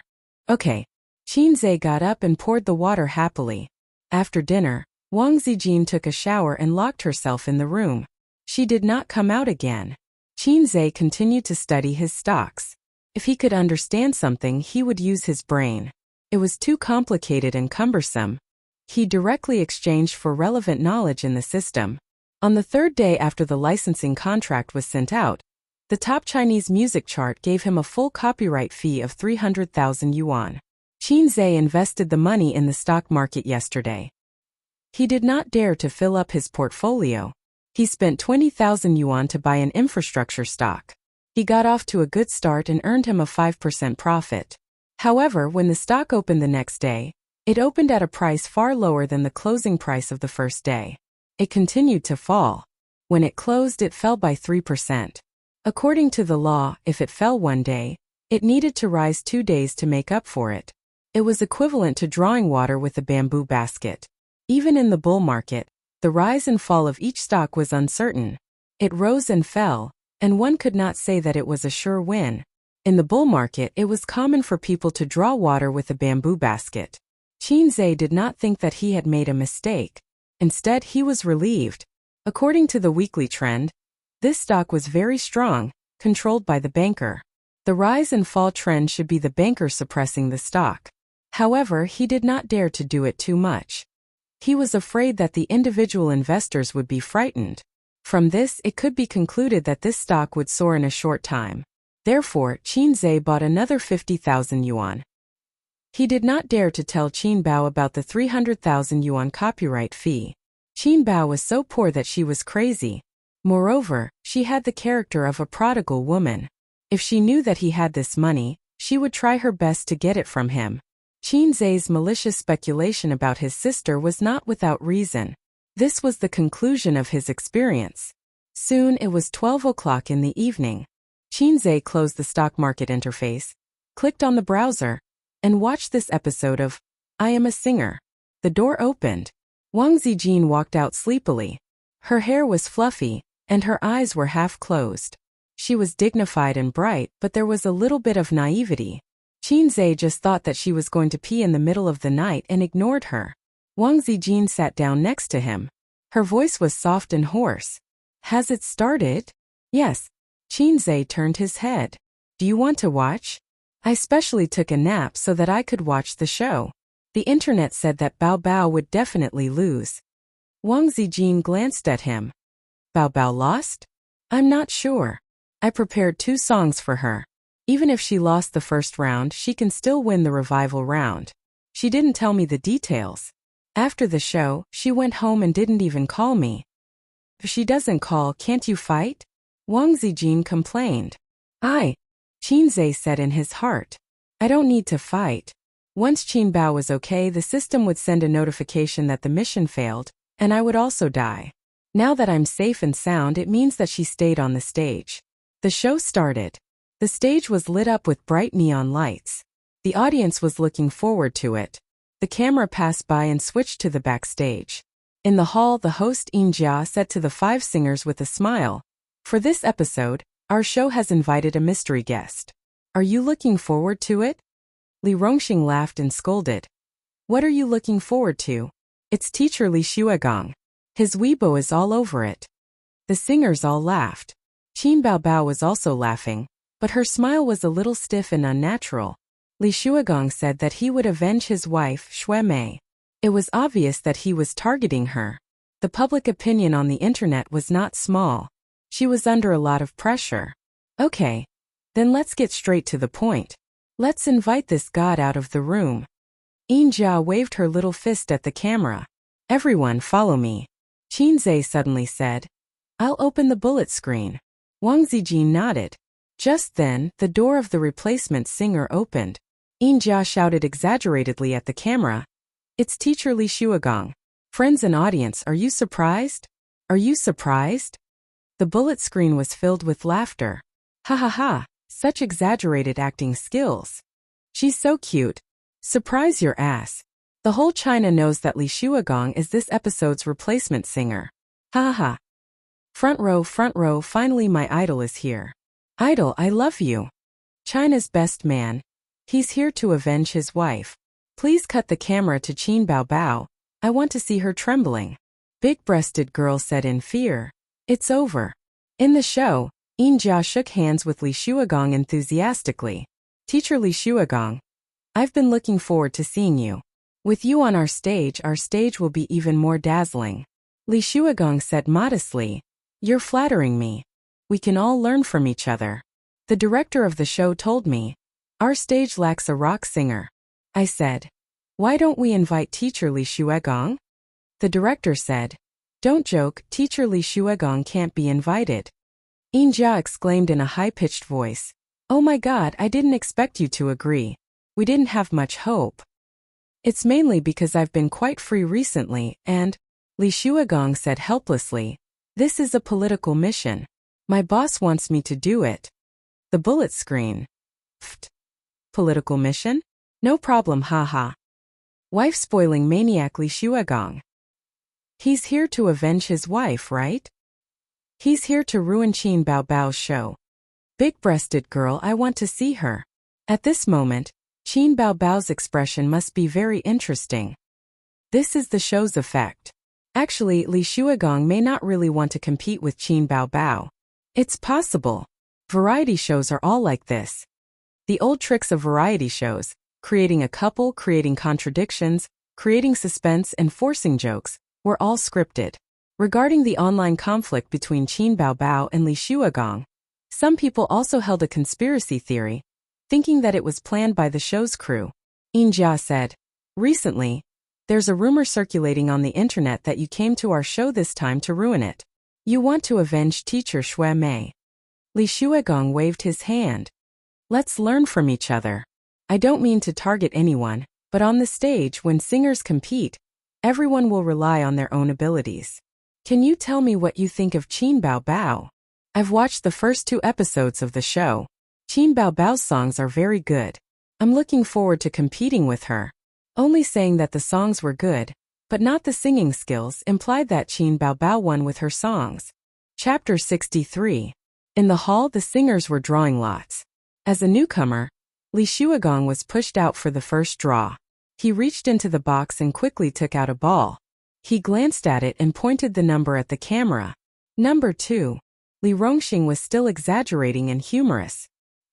Okay. Qin Zai got up and poured the water happily. After dinner, Wang Zijin took a shower and locked herself in the room. She did not come out again. Qin Zai continued to study his stocks. If he could understand something, he would use his brain. It was too complicated and cumbersome. He directly exchanged for relevant knowledge in the system. On the third day after the licensing contract was sent out, the top Chinese music chart gave him a full copyright fee of 300,000 yuan. Qin Zhe invested the money in the stock market yesterday. He did not dare to fill up his portfolio. He spent 20,000 yuan to buy an infrastructure stock. He got off to a good start and earned him a 5% profit. However, when the stock opened the next day, it opened at a price far lower than the closing price of the first day. It continued to fall. When it closed, it fell by 3%. According to the law, if it fell one day, it needed to rise 2 days to make up for it. It was equivalent to drawing water with a bamboo basket. Even in the bull market, the rise and fall of each stock was uncertain. It rose and fell, and one could not say that it was a sure win. In the bull market, it was common for people to draw water with a bamboo basket. Qin Zhe did not think that he had made a mistake. Instead, he was relieved. According to the weekly trend, this stock was very strong, controlled by the banker. The rise and fall trend should be the banker suppressing the stock. However, he did not dare to do it too much. He was afraid that the individual investors would be frightened. From this, it could be concluded that this stock would soar in a short time. Therefore, Qin Zhe bought another 50,000 yuan. He did not dare to tell Qin Bao about the 300,000 yuan copyright fee. Qin Bao was so poor that she was crazy. Moreover, she had the character of a prodigal woman. If she knew that he had this money, she would try her best to get it from him. Qin Zhe's malicious speculation about his sister was not without reason. This was the conclusion of his experience. Soon it was 12 o'clock in the evening. Qin Zhe closed the stock market interface, clicked on the browser, and watched this episode of I Am a Singer. The door opened. Wang Zijin walked out sleepily. Her hair was fluffy, and her eyes were half closed. She was dignified and bright, but there was a little bit of naivety. Qin Zhe just thought that she was going to pee in the middle of the night and ignored her. Wang Zijin sat down next to him. Her voice was soft and hoarse. Has it started? Yes. Qin Zhe turned his head. Do you want to watch? I specially took a nap so that I could watch the show. The internet said that Bao Bao would definitely lose. Wang Zijin glanced at him. Bao Bao lost? I'm not sure. I prepared 2 songs for her. Even if she lost the first round, she can still win the revival round. She didn't tell me the details. After the show, she went home and didn't even call me. If she doesn't call, can't you fight? Wang Zijin complained. Qin Zhe said in his heart. I don't need to fight. Once Qin Bao was okay, the system would send a notification that the mission failed, and I would also die. Now that I'm safe and sound, it means that she stayed on the stage. The show started. The stage was lit up with bright neon lights. The audience was looking forward to it. The camera passed by and switched to the backstage. In the hall, the host Yin Jia said to the 5 singers with a smile, For this episode, our show has invited a mystery guest. Are you looking forward to it? Li Rongxing laughed and scolded. What are you looking forward to? It's teacher Li Xuegong. His Weibo is all over it. The singers all laughed. Qin Bao Bao was also laughing, but her smile was a little stiff and unnatural. Li Xuegong said that he would avenge his wife, Xue Mei. It was obvious that he was targeting her. The public opinion on the internet was not small. She was under a lot of pressure. Okay. Then let's get straight to the point. Let's invite this god out of the room. Yin Jia waved her little fist at the camera. Everyone follow me. Qin Zhe suddenly said. I'll open the bullet screen. Wang Zijin nodded. Just then, the door of the replacement singer opened. Yin Jia shouted exaggeratedly at the camera. It's teacher Li Xuegong. Friends and audience, are you surprised? Are you surprised? The bullet screen was filled with laughter. Ha ha ha, such exaggerated acting skills. She's so cute. Surprise your ass. The whole China knows that Li Xuegong is this episode's replacement singer. Ha ha ha. Front row, finally my idol is here. Idol, I love you. China's best man. He's here to avenge his wife. Please cut the camera to Qin Bao Bao. I want to see her trembling. Big-breasted girl said in fear. It's over. In the show, Jia shook hands with Li Shuagong enthusiastically. Teacher Li Shuagong, I've been looking forward to seeing you. With you on our stage will be even more dazzling. Li Shuagong said modestly, You're flattering me. We can all learn from each other. The director of the show told me, our stage lacks a rock singer. I said, why don't we invite Teacher Li Shuagong? The director said, don't joke, Teacher Li Shuagong can't be invited. Jia exclaimed in a high-pitched voice, oh my god, I didn't expect you to agree. We didn't have much hope. It's mainly because I've been quite free recently and, Li Shuagong said helplessly, this is a political mission. My boss wants me to do it. The bullet screen. Pfft. Political mission? No problem, haha. Wife-spoiling maniac Li Shuagong. He's here to avenge his wife, right? He's here to ruin Qin Baobao's show. Big-breasted girl, I want to see her. At this moment, Qin Baobao's expression must be very interesting. This is the show's effect. Actually, Li Shuagong may not really want to compete with Qin Baobao. It's possible. Variety shows are all like this. The old tricks of variety shows, creating a couple, creating contradictions, creating suspense and forcing jokes, were all scripted. Regarding the online conflict between Qin Baobao and Li Shuagong, some people also held a conspiracy theory, thinking that it was planned by the show's crew. Jia said, recently, there's a rumor circulating on the internet that you came to our show this time to ruin it. You want to avenge Teacher Shui Mei. Li Shuagong waved his hand. Let's learn from each other. I don't mean to target anyone, but on the stage when singers compete, everyone will rely on their own abilities. Can you tell me what you think of Qin Baobao? I've watched the first 2 episodes of the show. Qin Baobao's songs are very good. I'm looking forward to competing with her. Only saying that the songs were good, but not the singing skills, implied that Qin Baobao won with her songs. Chapter 63. In the hall, the singers were drawing lots. As a newcomer, Li Shuagong was pushed out for the first draw. He reached into the box and quickly took out a ball. He glanced at it and pointed the number at the camera. Number 2. Li Rongxing was still exaggerating and humorous.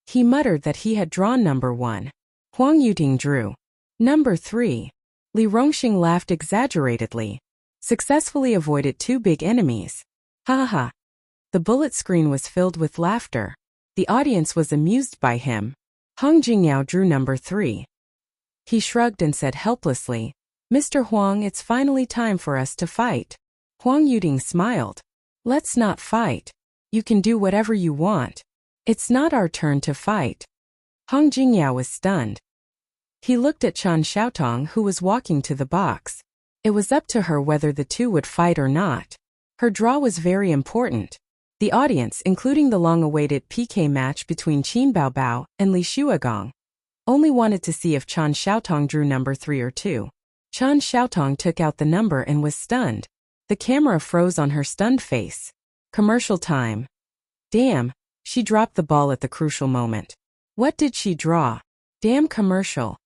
He muttered that he had drawn number 1. Huang Yuting drew number 3. Li Rongxing laughed exaggeratedly. Successfully avoided 2 big enemies. Ha ha. The bullet screen was filled with laughter. The audience was amused by him. Hong Jingyao drew number 3. He shrugged and said helplessly, Mr. Huang, it's finally time for us to fight. Huang Yuting smiled. Let's not fight. You can do whatever you want. It's not our turn to fight. Hong Jingyao was stunned. He looked at Chen Xiaotong, who was walking to the box. It was up to her whether the two would fight or not. Her draw was very important. The audience, including the long-awaited PK match between Qin Baobao and Li Shuagong, only wanted to see if Chen Xiaotong drew number 3 or 2. Chen Xiaotong took out the number and was stunned. The camera froze on her stunned face. Commercial time. Damn, she dropped the ball at the crucial moment. What did she draw? Damn commercial.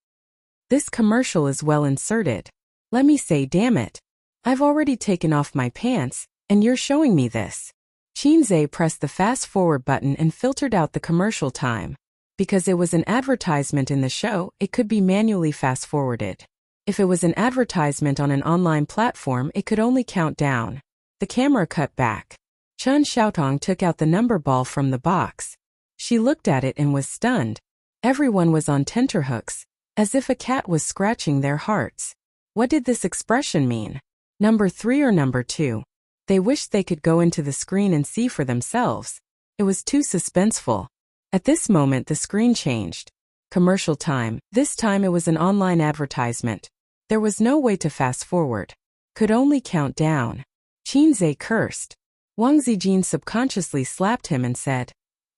This commercial is well inserted. Let me say damn it. I've already taken off my pants, and you're showing me this. Qinze pressed the fast-forward button and filtered out the commercial time. Because it was an advertisement in the show, it could be manually fast-forwarded. If it was an advertisement on an online platform, it could only count down. The camera cut back. Chen Xiaotong took out the number ball from the box. She looked at it and was stunned. Everyone was on tenterhooks, as if a cat was scratching their hearts. What did this expression mean? Number 3 or number 2? They wished they could go into the screen and see for themselves. It was too suspenseful. At this moment the screen changed. Commercial time. This time it was an online advertisement. There was no way to fast forward. Could only count down. Qinze cursed. Wang Zijin subconsciously slapped him and said,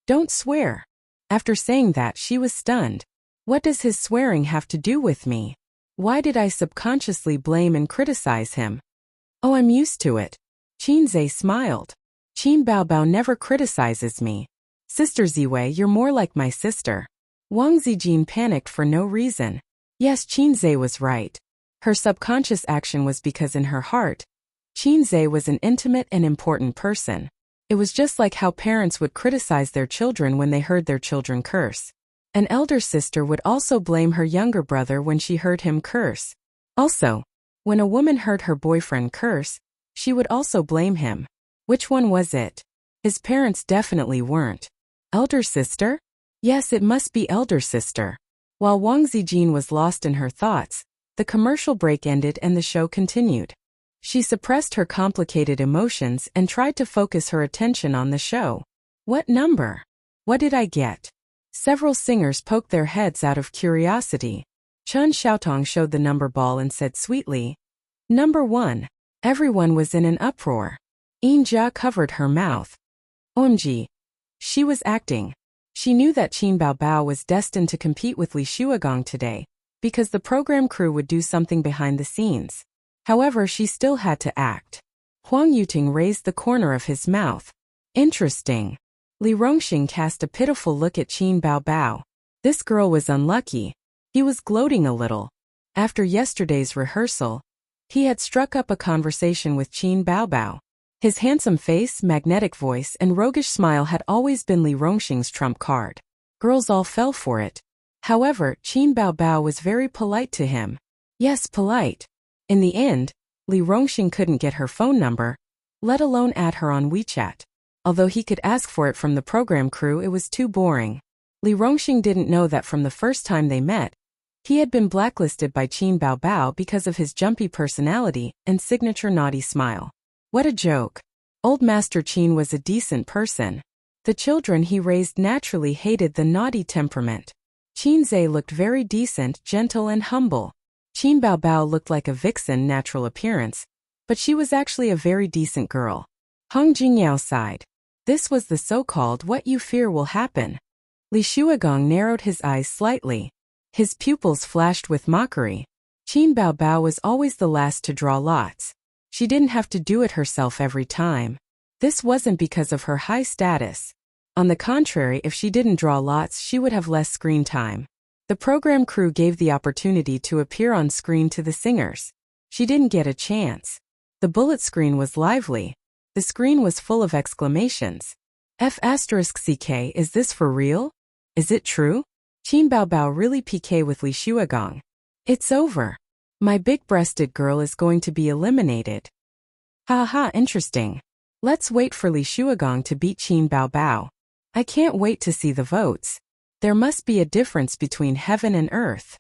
"Don't swear." After saying that, she was stunned. What does his swearing have to do with me? Why did I subconsciously blame and criticize him? Oh, I'm used to it. Qinze smiled. Qin Baobao never criticizes me. Sister Ziwei, you're more like my sister. Wang Zijin panicked for no reason. Yes, Qinze was right. Her subconscious action was because in her heart, Qinze was an intimate and important person. It was just like how parents would criticize their children when they heard their children curse. An elder sister would also blame her younger brother when she heard him curse. Also, when a woman heard her boyfriend curse, she would also blame him. Which one was it? His parents definitely weren't. Elder sister? Yes, it must be elder sister. While Wang Zijin was lost in her thoughts, the commercial break ended and the show continued. She suppressed her complicated emotions and tried to focus her attention on the show. What number? What did I get? Several singers poked their heads out of curiosity. Chen Xiaotong showed the number ball and said sweetly, "Number 1. Everyone was in an uproar. Yin Jia covered her mouth. OMG. She was acting. She knew that Qin Baobao was destined to compete with Li Shuagong today, because the program crew would do something behind the scenes. However, she still had to act. Huang Yuting raised the corner of his mouth. Interesting. Li Rongxing cast a pitiful look at Qin Baobao. This girl was unlucky. He was gloating a little. After yesterday's rehearsal, he had struck up a conversation with Qin Baobao. His handsome face, magnetic voice, and roguish smile had always been Li Rongxing's trump card. Girls all fell for it. However, Qin Baobao was very polite to him. Yes, polite. In the end, Li Rongxing couldn't get her phone number, let alone add her on WeChat. Although he could ask for it from the program crew, it was too boring. Li Rongxing didn't know that from the first time they met, he had been blacklisted by Qin Baobao because of his jumpy personality and signature naughty smile. What a joke. Old Master Qin was a decent person. The children he raised naturally hated the naughty temperament. Qin Zhe looked very decent, gentle and humble. Qin Baobao looked like a vixen natural appearance, but she was actually a very decent girl. Hong Jingyao sighed. This was the so-called what you fear will happen. Li Shuagong narrowed his eyes slightly. His pupils flashed with mockery. Qin Baobao was always the last to draw lots. She didn't have to do it herself every time. This wasn't because of her high status. On the contrary, if she didn't draw lots, she would have less screen time. The program crew gave the opportunity to appear on screen to the singers. She didn't get a chance. The bullet screen was lively. The screen was full of exclamations. F***CK, is this for real? Is it true? Qin Baobao really PK with Li Shuagong. It's over. My big-breasted girl is going to be eliminated. Haha, interesting. Let's wait for Li Shuagong to beat Qin Baobao. I can't wait to see the votes. There must be a difference between heaven and earth.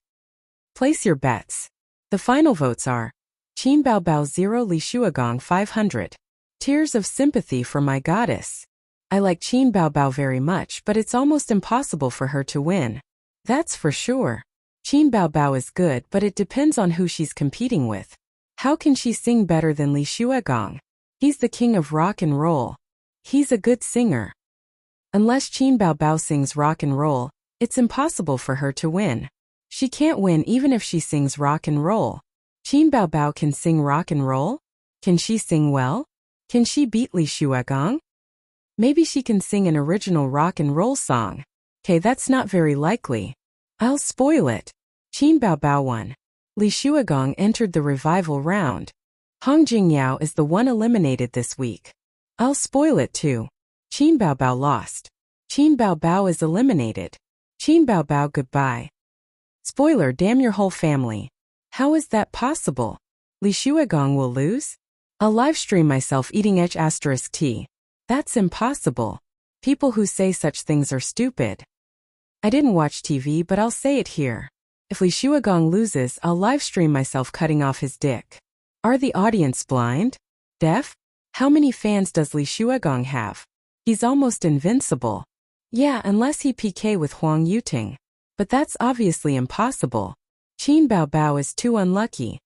Place your bets. The final votes are Qin Baobao 0, Li Shuagong 500. Tears of sympathy for my goddess. I like Qin Baobao very much, but it's almost impossible for her to win. That's for sure. Qin Baobao is good, but it depends on who she's competing with. How can she sing better than Li Shuagong? He's the king of rock and roll. He's a good singer. Unless Qin Baobao sings rock and roll, it's impossible for her to win. She can't win even if she sings rock and roll. Qin Baobao can sing rock and roll? Can she sing well? Can she beat Li Shuagong? Maybe she can sing an original rock and roll song. Okay, that's not very likely. I'll spoil it. Qin Baobao won. Li Shuagong entered the revival round. Hong Jingyao is the one eliminated this week. I'll spoil it too. Qin Baobao lost. Qin Baobao is eliminated. Qin Baobao goodbye. Spoiler, damn your whole family. How is that possible? Li Shuagong will lose? I'll livestream myself eating H**T. That's impossible. People who say such things are stupid. I didn't watch TV, but I'll say it here. If Li Shuagong loses, I'll livestream myself cutting off his dick. Are the audience blind? Deaf? How many fans does Li Shuagong have? He's almost invincible. Yeah, unless he PK with Huang Yuting. But that's obviously impossible. Qin Baobao is too unlucky.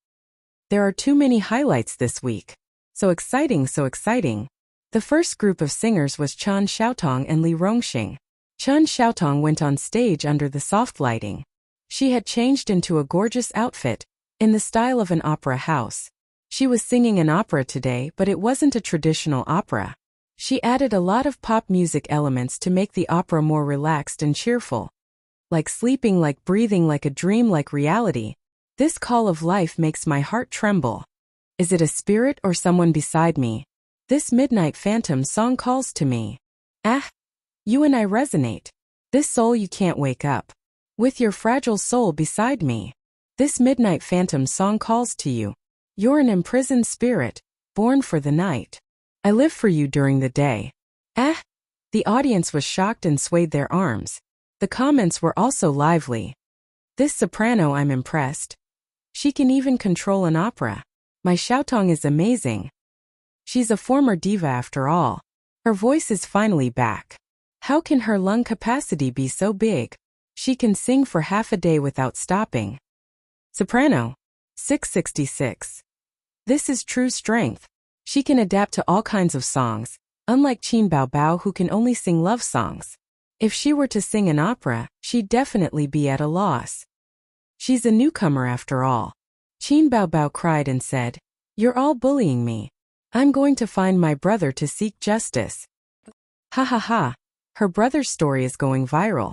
There are too many highlights this week. So exciting, so exciting. The first group of singers was Chen Xiaotong and Li Rongxing. Chen Xiaotong went on stage under the soft lighting. She had changed into a gorgeous outfit, in the style of an opera house. She was singing an opera today, but it wasn't a traditional opera. She added a lot of pop music elements to make the opera more relaxed and cheerful. Like sleeping, like breathing, like a dream, like reality. This call of life makes my heart tremble. Is it a spirit or someone beside me? This midnight phantom song calls to me. Ah, you and I resonate. This soul you can't wake up. With your fragile soul beside me. This midnight phantom song calls to you. You're an imprisoned spirit, born for the night. I live for you during the day. Ah! The audience was shocked and swayed their arms. The comments were also lively. This soprano, I'm impressed. She can even control an opera. My Xiaotong is amazing. She's a former diva after all. Her voice is finally back. How can her lung capacity be so big? She can sing for half a day without stopping. Soprano. 666. This is true strength. She can adapt to all kinds of songs, unlike Qin Baobao who can only sing love songs. If she were to sing an opera, she'd definitely be at a loss. She's a newcomer after all. Qin Baobao cried and said, "You're all bullying me. I'm going to find my brother to seek justice." Ha ha ha. Her brother's story is going viral.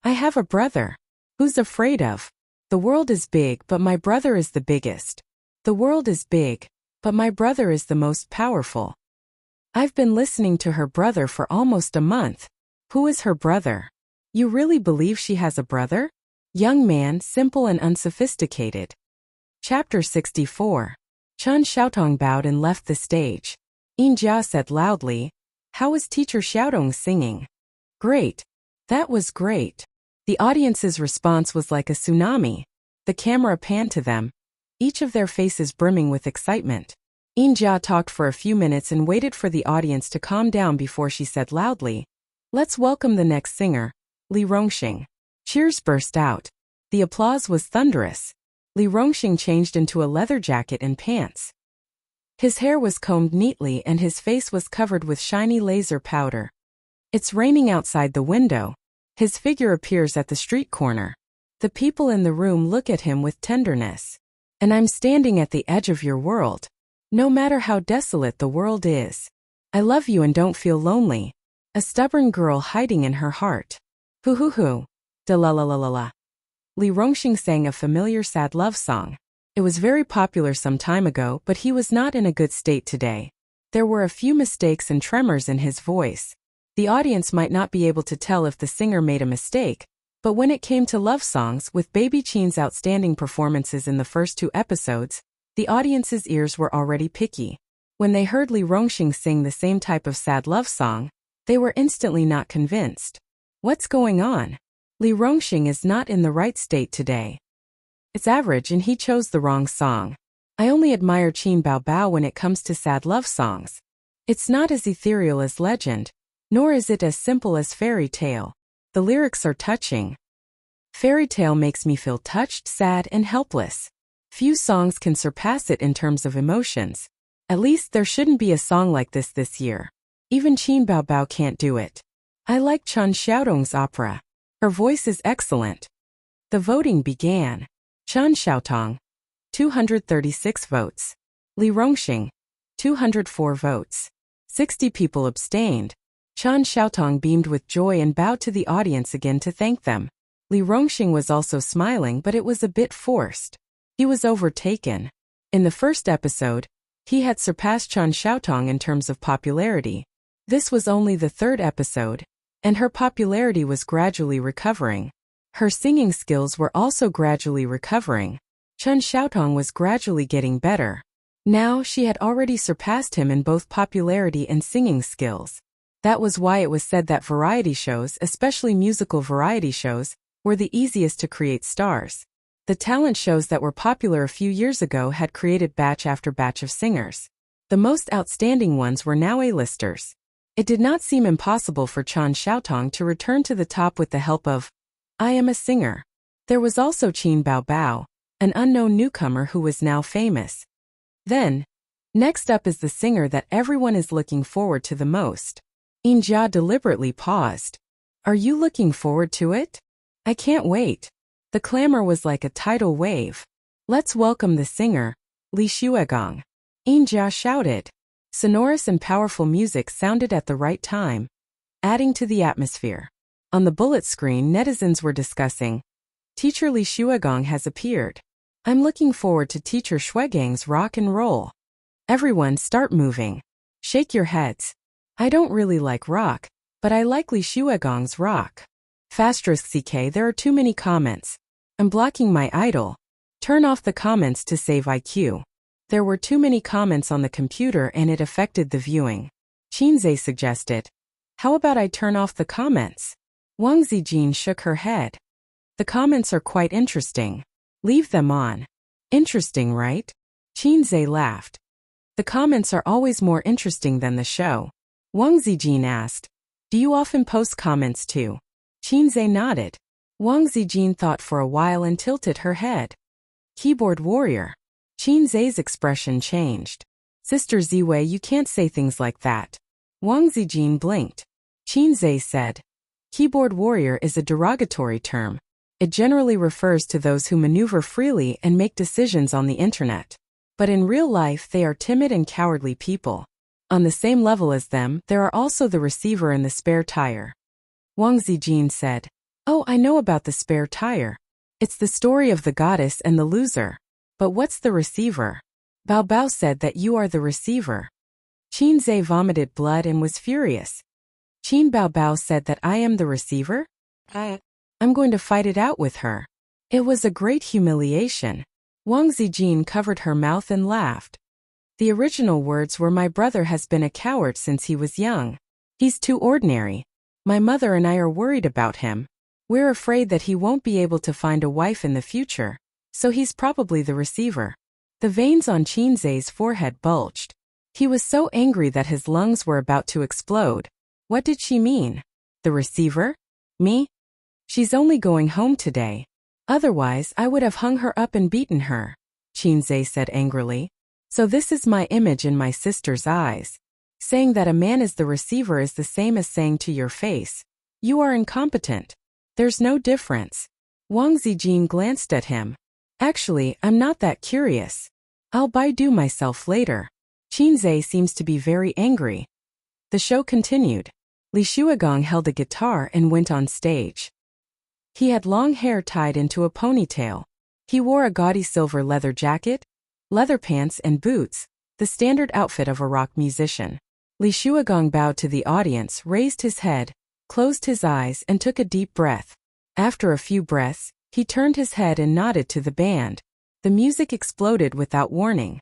I have a brother. Who's afraid of? The world is big, but my brother is the biggest. The world is big, but my brother is the most powerful. I've been listening to her brother for almost a month. Who is her brother? You really believe she has a brother? Young man, simple and unsophisticated. Chapter 64. Chen Xiaotong bowed and left the stage. Yin Jia said loudly, "How was Teacher Xiaotong singing?" "Great. That was great." The audience's response was like a tsunami. The camera panned to them, each of their faces brimming with excitement. Yin Jia talked for a few minutes and waited for the audience to calm down before she said loudly, "Let's welcome the next singer, Li Rongxing." Cheers burst out. The applause was thunderous. Li Rongxing changed into a leather jacket and pants. His hair was combed neatly and his face was covered with shiny laser powder. It's raining outside the window. His figure appears at the street corner. The people in the room look at him with tenderness. And I'm standing at the edge of your world. No matter how desolate the world is. I love you and don't feel lonely. A stubborn girl hiding in her heart. Hoo hoo hoo. Da la la la la la. Li Rongxing sang a familiar sad love song. It was very popular some time ago, but he was not in a good state today. There were a few mistakes and tremors in his voice. The audience might not be able to tell if the singer made a mistake, but when it came to love songs, with Baby Qin's outstanding performances in the first 2 episodes, the audience's ears were already picky. When they heard Li Rongxing sing the same type of sad love song, they were instantly not convinced. What's going on? Li Rongxing is not in the right state today. It's average and he chose the wrong song. I only admire Qin Baobao when it comes to sad love songs. It's not as ethereal as legend, nor is it as simple as fairy tale. The lyrics are touching. Fairy tale makes me feel touched, sad, and helpless. Few songs can surpass it in terms of emotions. At least there shouldn't be a song like this year. Even Qin Baobao can't do it. I like Chen Xiaotong's opera. Her voice is excellent. The voting began. Chen Xiaotong, 236 votes. Li Rongxing, 204 votes. 60 people abstained. Chen Xiaotong beamed with joy and bowed to the audience again to thank them. Li Rongxing was also smiling, but it was a bit forced. He was overtaken. In the first episode, he had surpassed Chen Xiaotong in terms of popularity. This was only the 3rd episode, and her popularity was gradually recovering. Her singing skills were also gradually recovering. Chen Xiaotong was gradually getting better. Now she had already surpassed him in both popularity and singing skills. That was why it was said that variety shows, especially musical variety shows, were the easiest to create stars. The talent shows that were popular a few years ago had created batch after batch of singers. The most outstanding ones were now A-listers. It did not seem impossible for Chen Xiaotong to return to the top with the help of I Am a Singer. There was also Qin Baobao, an unknown newcomer who was now famous. Then, next up is the singer that everyone is looking forward to the most. Yin Jia deliberately paused. Are you looking forward to it? I can't wait. The clamor was like a tidal wave. Let's welcome the singer, Li Xuegong. Yin Jia shouted. Sonorous and powerful music sounded at the right time, adding to the atmosphere. On the bullet screen, netizens were discussing. Teacher Li Xuegong has appeared. I'm looking forward to Teacher Xuegong's rock and roll. Everyone start moving. Shake your heads. I don't really like rock, but I like Li Shuagong's rock. *CK There are too many comments. I'm blocking my idol. Turn off the comments to save IQ. There were too many comments on the computer and it affected the viewing. Qinzhe suggested. How about I turn off the comments? Wang Zijin shook her head. The comments are quite interesting. Leave them on. Interesting, right? Qinzhe laughed. The comments are always more interesting than the show. Wang Zijin asked. Do you often post comments too? Qinzhe nodded. Wang Zijin thought for a while and tilted her head. Keyboard warrior. Qinzhe's expression changed. Sister Ziwei, you can't say things like that. Wang Zijin blinked. Qinzhe said. Keyboard warrior is a derogatory term. It generally refers to those who maneuver freely and make decisions on the internet. But in real life they are timid and cowardly people. On the same level as them, there are also the receiver and the spare tire. Wang Zijin said. Oh, I know about the spare tire. It's the story of the goddess and the loser. But what's the receiver? Bao Bao said that you are the receiver. Qinzhe vomited blood and was furious. Qin Bao Bao said that I am the receiver? I'm going to fight it out with her. It was a great humiliation. Wang Zijin covered her mouth and laughed. The original words were my brother has been a coward since he was young. He's too ordinary. My mother and I are worried about him. We're afraid that he won't be able to find a wife in the future. So he's probably the receiver. The veins on Qinzhe's forehead bulged. He was so angry that his lungs were about to explode. What did she mean? The receiver? Me? She's only going home today. Otherwise, I would have hung her up and beaten her, Qinzhe said angrily. So this is my image in my sister's eyes. Saying that a man is the receiver is the same as saying to your face, you are incompetent. There's no difference. Wang Zijin glanced at him. Actually, I'm not that curious. I'll Baidu myself later. Qinzhe seems to be very angry. The show continued. Li Shuagong held a guitar and went on stage. He had long hair tied into a ponytail. He wore a gaudy silver leather jacket, leather pants and boots, the standard outfit of a rock musician. Li Shuagong bowed to the audience, raised his head, closed his eyes and took a deep breath. After a few breaths, he turned his head and nodded to the band. The music exploded without warning.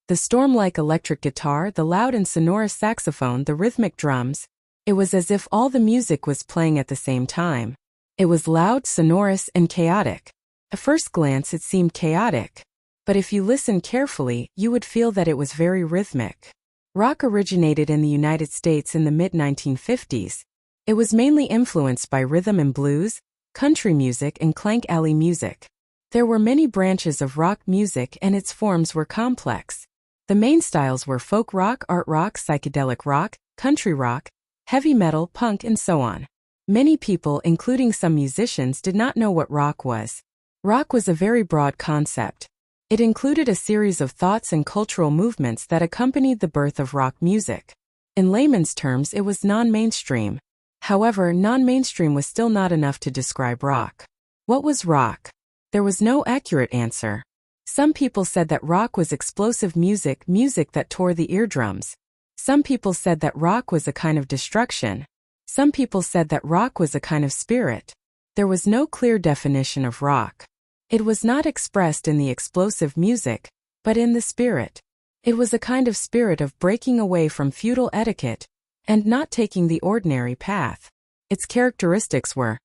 The storm-like electric guitar, the loud and sonorous saxophone, the rhythmic drums. It was as if all the music was playing at the same time. It was loud, sonorous, and chaotic. At first glance it seemed chaotic. But if you listened carefully, you would feel that it was very rhythmic. Rock originated in the United States in the mid-1950s. It was mainly influenced by rhythm and blues, country music and clank alley music. There were many branches of rock music and its forms were complex. The main styles were folk rock, art rock, psychedelic rock, country rock, heavy metal, punk and so on. Many people, including some musicians, did not know what rock was. Rock was a very broad concept. It included a series of thoughts and cultural movements that accompanied the birth of rock music. In layman's terms, it was non-mainstream. However, non-mainstream was still not enough to describe rock. What was rock? There was no accurate answer. Some people said that rock was explosive music that tore the eardrums. Some people said that rock was a kind of destruction. Some people said that rock was a kind of spirit. There was no clear definition of rock. It was not expressed in the explosive music, but in the spirit. It was a kind of spirit of breaking away from feudal etiquette and not taking the ordinary path. Its characteristics were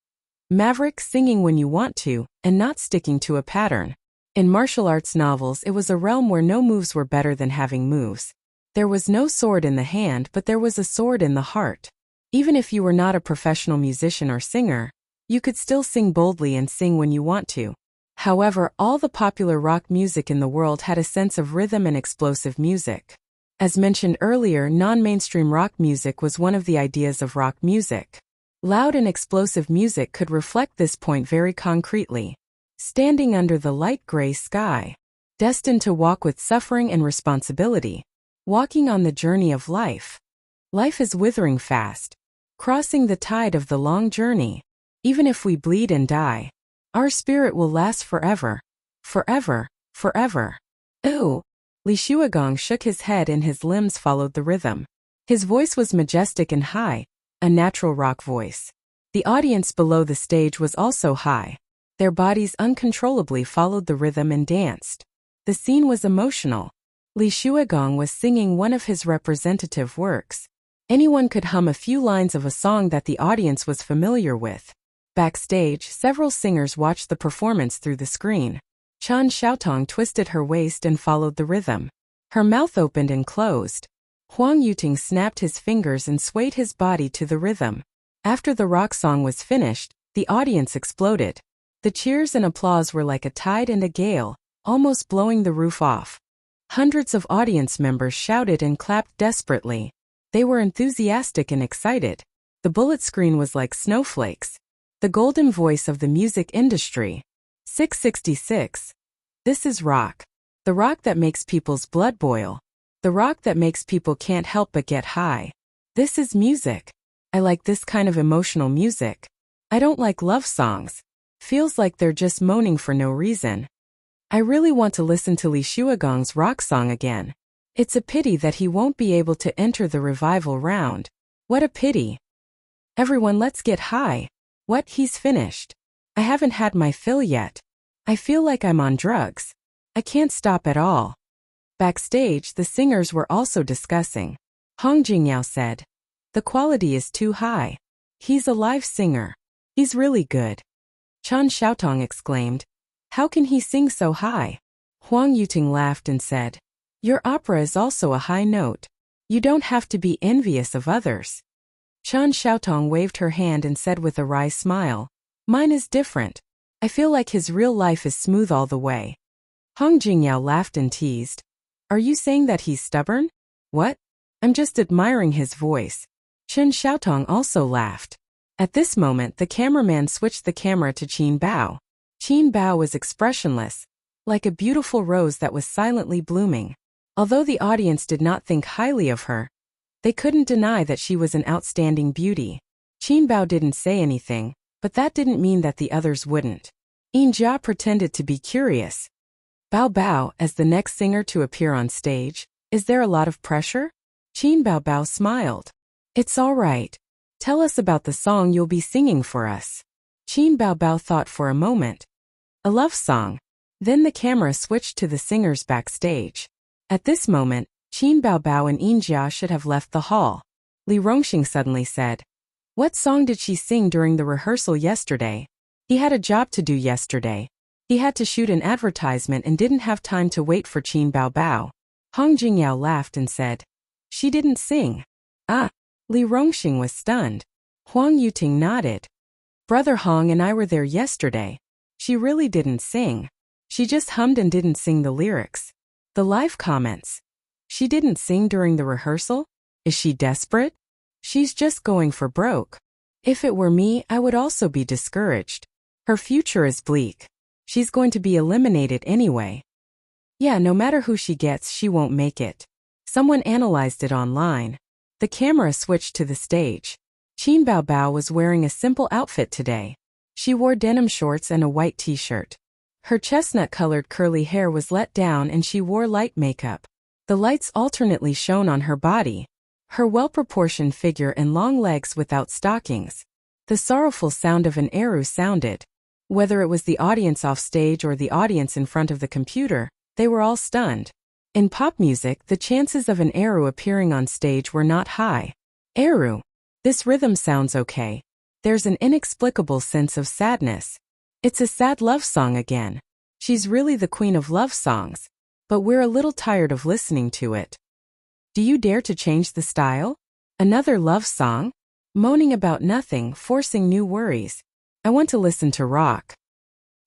maverick, singing when you want to, and not sticking to a pattern. In martial arts novels, it was a realm where no moves were better than having moves. There was no sword in the hand, but there was a sword in the heart. Even if you were not a professional musician or singer, you could still sing boldly and sing when you want to. However, all the popular rock music in the world had a sense of rhythm and explosive music. As mentioned earlier, non-mainstream rock music was one of the ideas of rock music. Loud and explosive music could reflect this point very concretely. Standing under the light gray sky. Destined to walk with suffering and responsibility. Walking on the journey of life. Life is withering fast. Crossing the tide of the long journey. Even if we bleed and die, our spirit will last forever. Forever, forever. Ooh! Li Shuagong shook his head and his limbs followed the rhythm. His voice was majestic and high, a natural rock voice. The audience below the stage was also high. Their bodies uncontrollably followed the rhythm and danced. The scene was emotional. Li Shuagong was singing one of his representative works. Anyone could hum a few lines of a song that the audience was familiar with. Backstage, several singers watched the performance through the screen. Chen Xiaotong twisted her waist and followed the rhythm. Her mouth opened and closed. Huang Yuting snapped his fingers and swayed his body to the rhythm. After the rock song was finished, the audience exploded. The cheers and applause were like a tide and a gale, almost blowing the roof off. Hundreds of audience members shouted and clapped desperately. They were enthusiastic and excited. The bullet screen was like snowflakes. The golden voice of the music industry. 666. This is rock. The rock that makes people's blood boil. The rock that makes people can't help but get high. This is music. I like this kind of emotional music. I don't like love songs. Feels like they're just moaning for no reason. I really want to listen to Li Shuagong's rock song again. It's a pity that he won't be able to enter the revival round. What a pity. Everyone, let's get high. What, he's finished? I haven't had my fill yet. I feel like I'm on drugs. I can't stop at all. Backstage, the singers were also discussing. Hong Jingyao said, "The quality is too high. He's a live singer. He's really good." Chen Xiaotong exclaimed, "How can he sing so high?" Huang Yuting laughed and said, "Your opera is also a high note. You don't have to be envious of others." Chen Xiaotong waved her hand and said with a wry smile, "Mine is different. I feel like his real life is smooth all the way." Hong Jingyao laughed and teased, "Are you saying that he's stubborn?" "What? I'm just admiring his voice." Chen Xiaotong also laughed. At this moment, the cameraman switched the camera to Qin Bao. Qin Bao was expressionless, like a beautiful rose that was silently blooming. Although the audience did not think highly of her, they couldn't deny that she was an outstanding beauty. Qin Bao didn't say anything, but that didn't mean that the others wouldn't. Yin Jia pretended to be curious. "Bao Bao, as the next singer to appear on stage, is there a lot of pressure?" Qin Bao Bao smiled. "It's all right. Tell us about the song you'll be singing for us." Qin Bao Bao thought for a moment. "A love song." Then the camera switched to the singers backstage. At this moment, Qin Bao Bao and Yin Jia should have left the hall. Li Rongxing suddenly said, "What song did she sing during the rehearsal yesterday?" He had a job to do yesterday. He had to shoot an advertisement and didn't have time to wait for Qin Bao Bao. Hong Jingyao laughed and said, "She didn't sing." "Ah." Li Rongxing was stunned. Huang Yuting nodded. "Brother Hong and I were there yesterday. She really didn't sing. She just hummed and didn't sing the lyrics." The live comments. "She didn't sing during the rehearsal? Is she desperate? She's just going for broke. If it were me, I would also be discouraged. Her future is bleak. She's going to be eliminated anyway. Yeah, no matter who she gets, she won't make it." Someone analyzed it online. The camera switched to the stage. Qin Bao Bao was wearing a simple outfit today. She wore denim shorts and a white t-shirt. Her chestnut-colored curly hair was let down and she wore light makeup. The lights alternately shone on her body, her well-proportioned figure and long legs without stockings. The sorrowful sound of an eru sounded. Whether it was the audience off stage or the audience in front of the computer, they were all stunned. In pop music, the chances of an eru appearing on stage were not high. Eru. This rhythm sounds okay. There's an inexplicable sense of sadness. It's a sad love song again. She's really the queen of love songs. But we're a little tired of listening to it. Do you dare to change the style? Another love song? Moaning about nothing, forcing new worries. I want to listen to rock.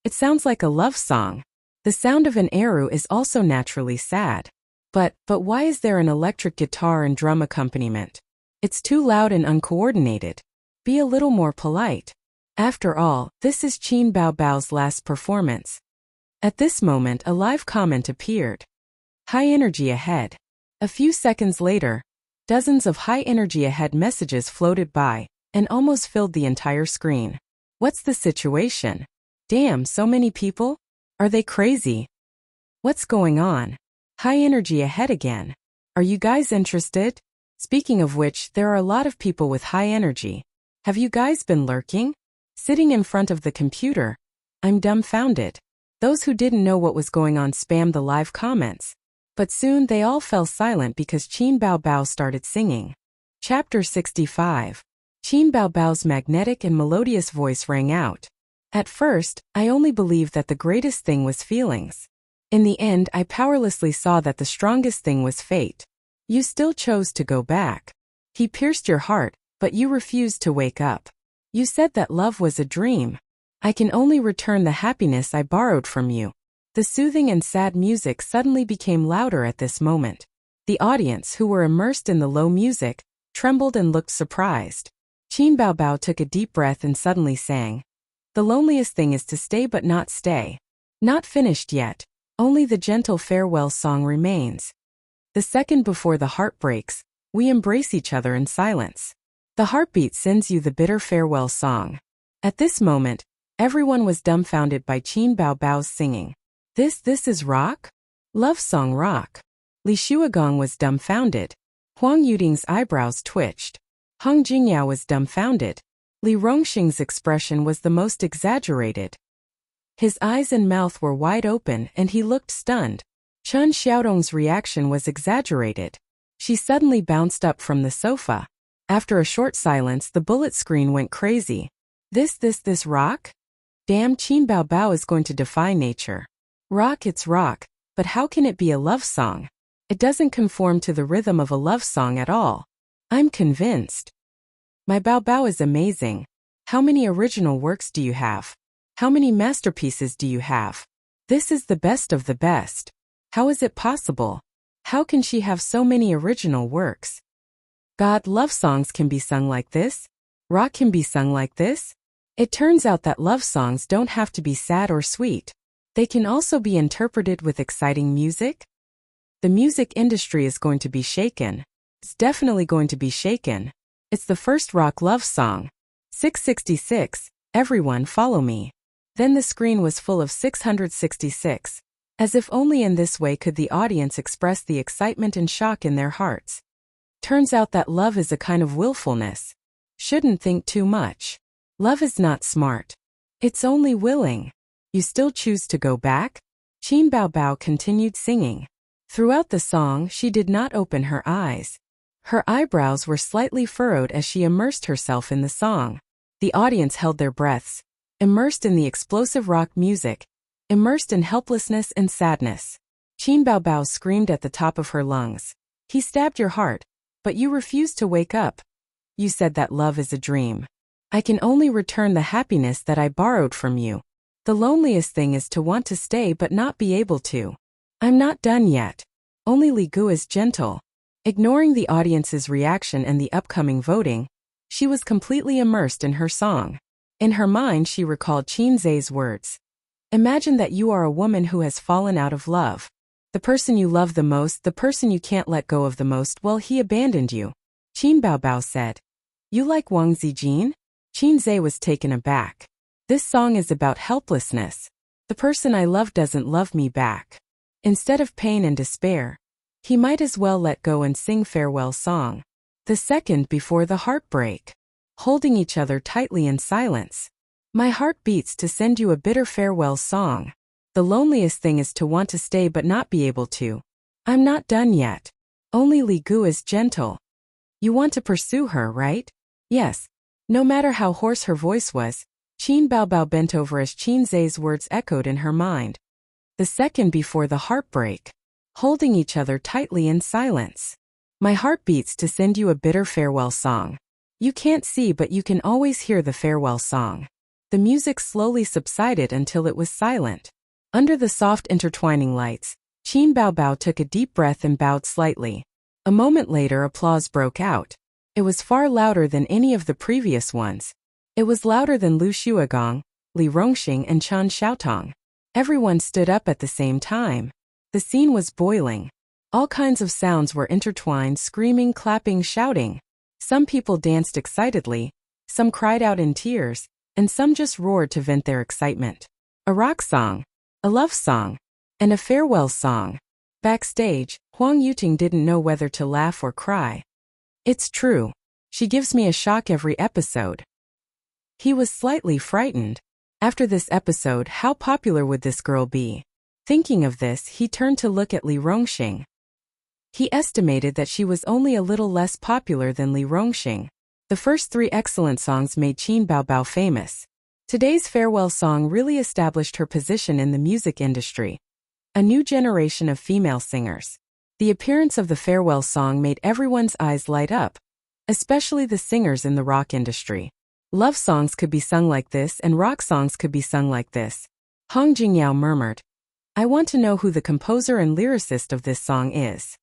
It sounds like a love song. The sound of an eru is also naturally sad. But why is there an electric guitar and drum accompaniment? It's too loud and uncoordinated. Be a little more polite. After all, this is Qin Bao Bao's last performance. At this moment, a live comment appeared. High energy ahead. A few seconds later, dozens of high energy ahead messages floated by and almost filled the entire screen. What's the situation? Damn, so many people? Are they crazy? What's going on? High energy ahead again. Are you guys interested? Speaking of which, there are a lot of people with high energy. Have you guys been lurking? Sitting in front of the computer. I'm dumbfounded. Those who didn't know what was going on spammed the live comments. But soon they all fell silent because Qin Bao Bao started singing. Chapter 65. Qin Bao Bao's magnetic and melodious voice rang out. At first, I only believed that the greatest thing was feelings. In the end, I powerlessly saw that the strongest thing was fate. You still chose to go back. He pierced your heart, but you refused to wake up. You said that love was a dream. I can only return the happiness I borrowed from you. The soothing and sad music suddenly became louder at this moment. The audience, who were immersed in the low music, trembled and looked surprised. Qin Bao Bao took a deep breath and suddenly sang. The loneliest thing is to stay but not stay. Not finished yet. Only the gentle farewell song remains. The second before the heart breaks, we embrace each other in silence. The heartbeat sends you the bitter farewell song. At this moment, everyone was dumbfounded by Qin Bao Bao's singing. This is rock? Love song rock. Li Shuagong was dumbfounded. Huang Yuting's eyebrows twitched. Hong Jingyao was dumbfounded. Li Rongxing's expression was the most exaggerated. His eyes and mouth were wide open and he looked stunned. Chen Xiaodong's reaction was exaggerated. She suddenly bounced up from the sofa. After a short silence, the bullet screen went crazy. This rock? Damn, Qin Bao Bao is going to defy nature. Rock, it's rock, but how can it be a love song? It doesn't conform to the rhythm of a love song at all. I'm convinced. My Bao Bao is amazing. How many original works do you have? How many masterpieces do you have? This is the best of the best. How is it possible? How can she have so many original works? God, love songs can be sung like this? Rock can be sung like this? It turns out that love songs don't have to be sad or sweet. They can also be interpreted with exciting music. The music industry is going to be shaken. It's definitely going to be shaken. It's the first rock love song. 666, everyone follow me. Then the screen was full of 666. As if only in this way could the audience express the excitement and shock in their hearts. Turns out that love is a kind of willfulness. Shouldn't think too much. Love is not smart. It's only willing. You still choose to go back? Qin Bao Bao continued singing. Throughout the song, she did not open her eyes. Her eyebrows were slightly furrowed as she immersed herself in the song. The audience held their breaths, immersed in the explosive rock music, immersed in helplessness and sadness. Qin Bao Bao screamed at the top of her lungs. He stabbed your heart, but you refused to wake up. You said that love is a dream. I can only return the happiness that I borrowed from you. The loneliest thing is to want to stay but not be able to. I'm not done yet. Only Li Gu is gentle. Ignoring the audience's reaction and the upcoming voting, she was completely immersed in her song. In her mind, she recalled Qin Zhe's words. Imagine that you are a woman who has fallen out of love. The person you love the most, the person you can't let go of the most, well, he abandoned you. Qin Bao Bao said. You like Wang Zijin? Qin Zhe was taken aback. This song is about helplessness. The person I love doesn't love me back. Instead of pain and despair, he might as well let go and sing farewell song. The second before the heartbreak. Holding each other tightly in silence. My heart beats to send you a bitter farewell song. The loneliest thing is to want to stay but not be able to. I'm not done yet. Only Li Gu is gentle. You want to pursue her, right? Yes. No matter how hoarse her voice was, Qin Bao Bao bent over as Qin Zhe's words echoed in her mind. The second before the heartbreak. Holding each other tightly in silence. My heart beats to send you a bitter farewell song. You can't see but you can always hear the farewell song. The music slowly subsided until it was silent. Under the soft intertwining lights, Qin Bao Bao took a deep breath and bowed slightly. A moment later, applause broke out. It was far louder than any of the previous ones. It was louder than Lu Shuagong, Li Rongxing and Chen Xiaotong. Everyone stood up at the same time. The scene was boiling. All kinds of sounds were intertwined, screaming, clapping, shouting. Some people danced excitedly, some cried out in tears, and some just roared to vent their excitement. A rock song, a love song, and a farewell song. Backstage, Huang Yuting didn't know whether to laugh or cry. It's true. She gives me a shock every episode. He was slightly frightened. After this episode, how popular would this girl be? Thinking of this, he turned to look at Li Rongxing. He estimated that she was only a little less popular than Li Rongxing. The first 3 excellent songs made Qin Baobao famous. Today's farewell song really established her position in the music industry. A new generation of female singers. The appearance of the farewell song made everyone's eyes light up, especially the singers in the rock industry. Love songs could be sung like this and rock songs could be sung like this. Hong Jingyao murmured, "I want to know who the composer and lyricist of this song is."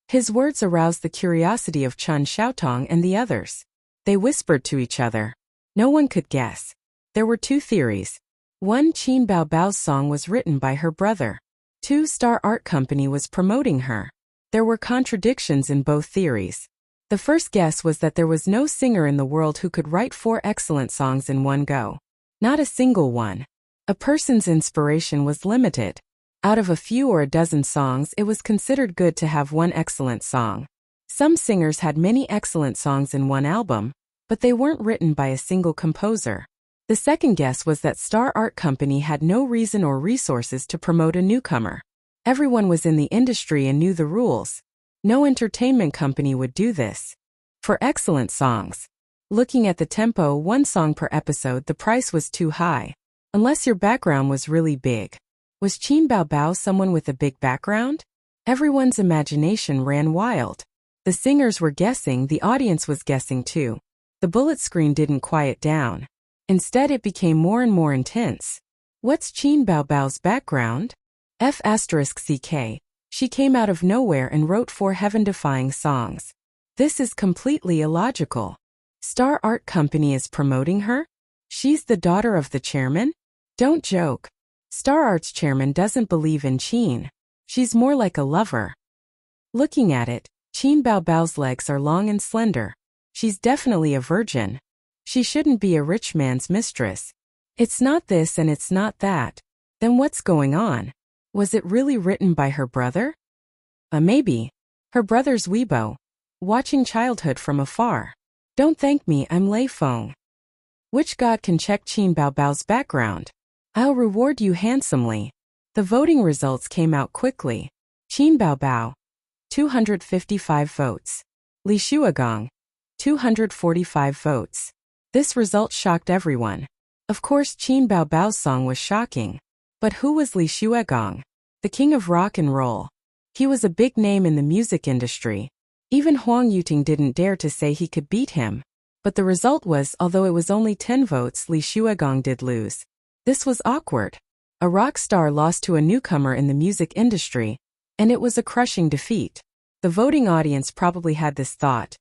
His words aroused the curiosity of Chen Xiaotong and the others. They whispered to each other. No one could guess. There were 2 theories. 1. Qin Baobao's song was written by her brother. 2. Star Art Company was promoting her. There were contradictions in both theories. The first guess was that there was no singer in the world who could write 4 excellent songs in one go. Not a single one. A person's inspiration was limited. Out of a few or a dozen songs, it was considered good to have one excellent song. Some singers had many excellent songs in one album, but they weren't written by a single composer. The second guess was that Star Art Company had no reason or resources to promote a newcomer. Everyone was in the industry and knew the rules. No entertainment company would do this. For excellent songs, looking at the tempo, 1 song per episode, the price was too high. Unless your background was really big. Was Qin Baobao someone with a big background? Everyone's imagination ran wild. The singers were guessing, the audience was guessing too. The bullet screen didn't quiet down. Instead, it became more and more intense. What's Qin Baobao's background? F***ck. She came out of nowhere and wrote 4 heaven-defying songs. This is completely illogical. Star Art Company is promoting her? She's the daughter of the chairman? Don't joke. Star Art's chairman doesn't believe in Qin. She's more like a lover. Looking at it, Qin Baobao's legs are long and slender. She's definitely a virgin. She shouldn't be a rich man's mistress. It's not this and it's not that. Then what's going on? Was it really written by her brother? Maybe. Her brother's Weibo. Watching childhood from afar. Don't thank me, I'm Lei Feng. Which god can check Qin Baobao's background? I'll reward you handsomely. The voting results came out quickly. Qin Baobao, 255 votes. Li Shuagong, 245 votes. This result shocked everyone. Of course, Qin Baobao's song was shocking. But who was Li Shuagong? The king of rock and roll. He was a big name in the music industry. Even Huang Yuting didn't dare to say he could beat him. But the result was, although it was only 10 votes, Li Shuagong did lose. This was awkward. A rock star lost to a newcomer in the music industry, and it was a crushing defeat. The voting audience probably had this thought.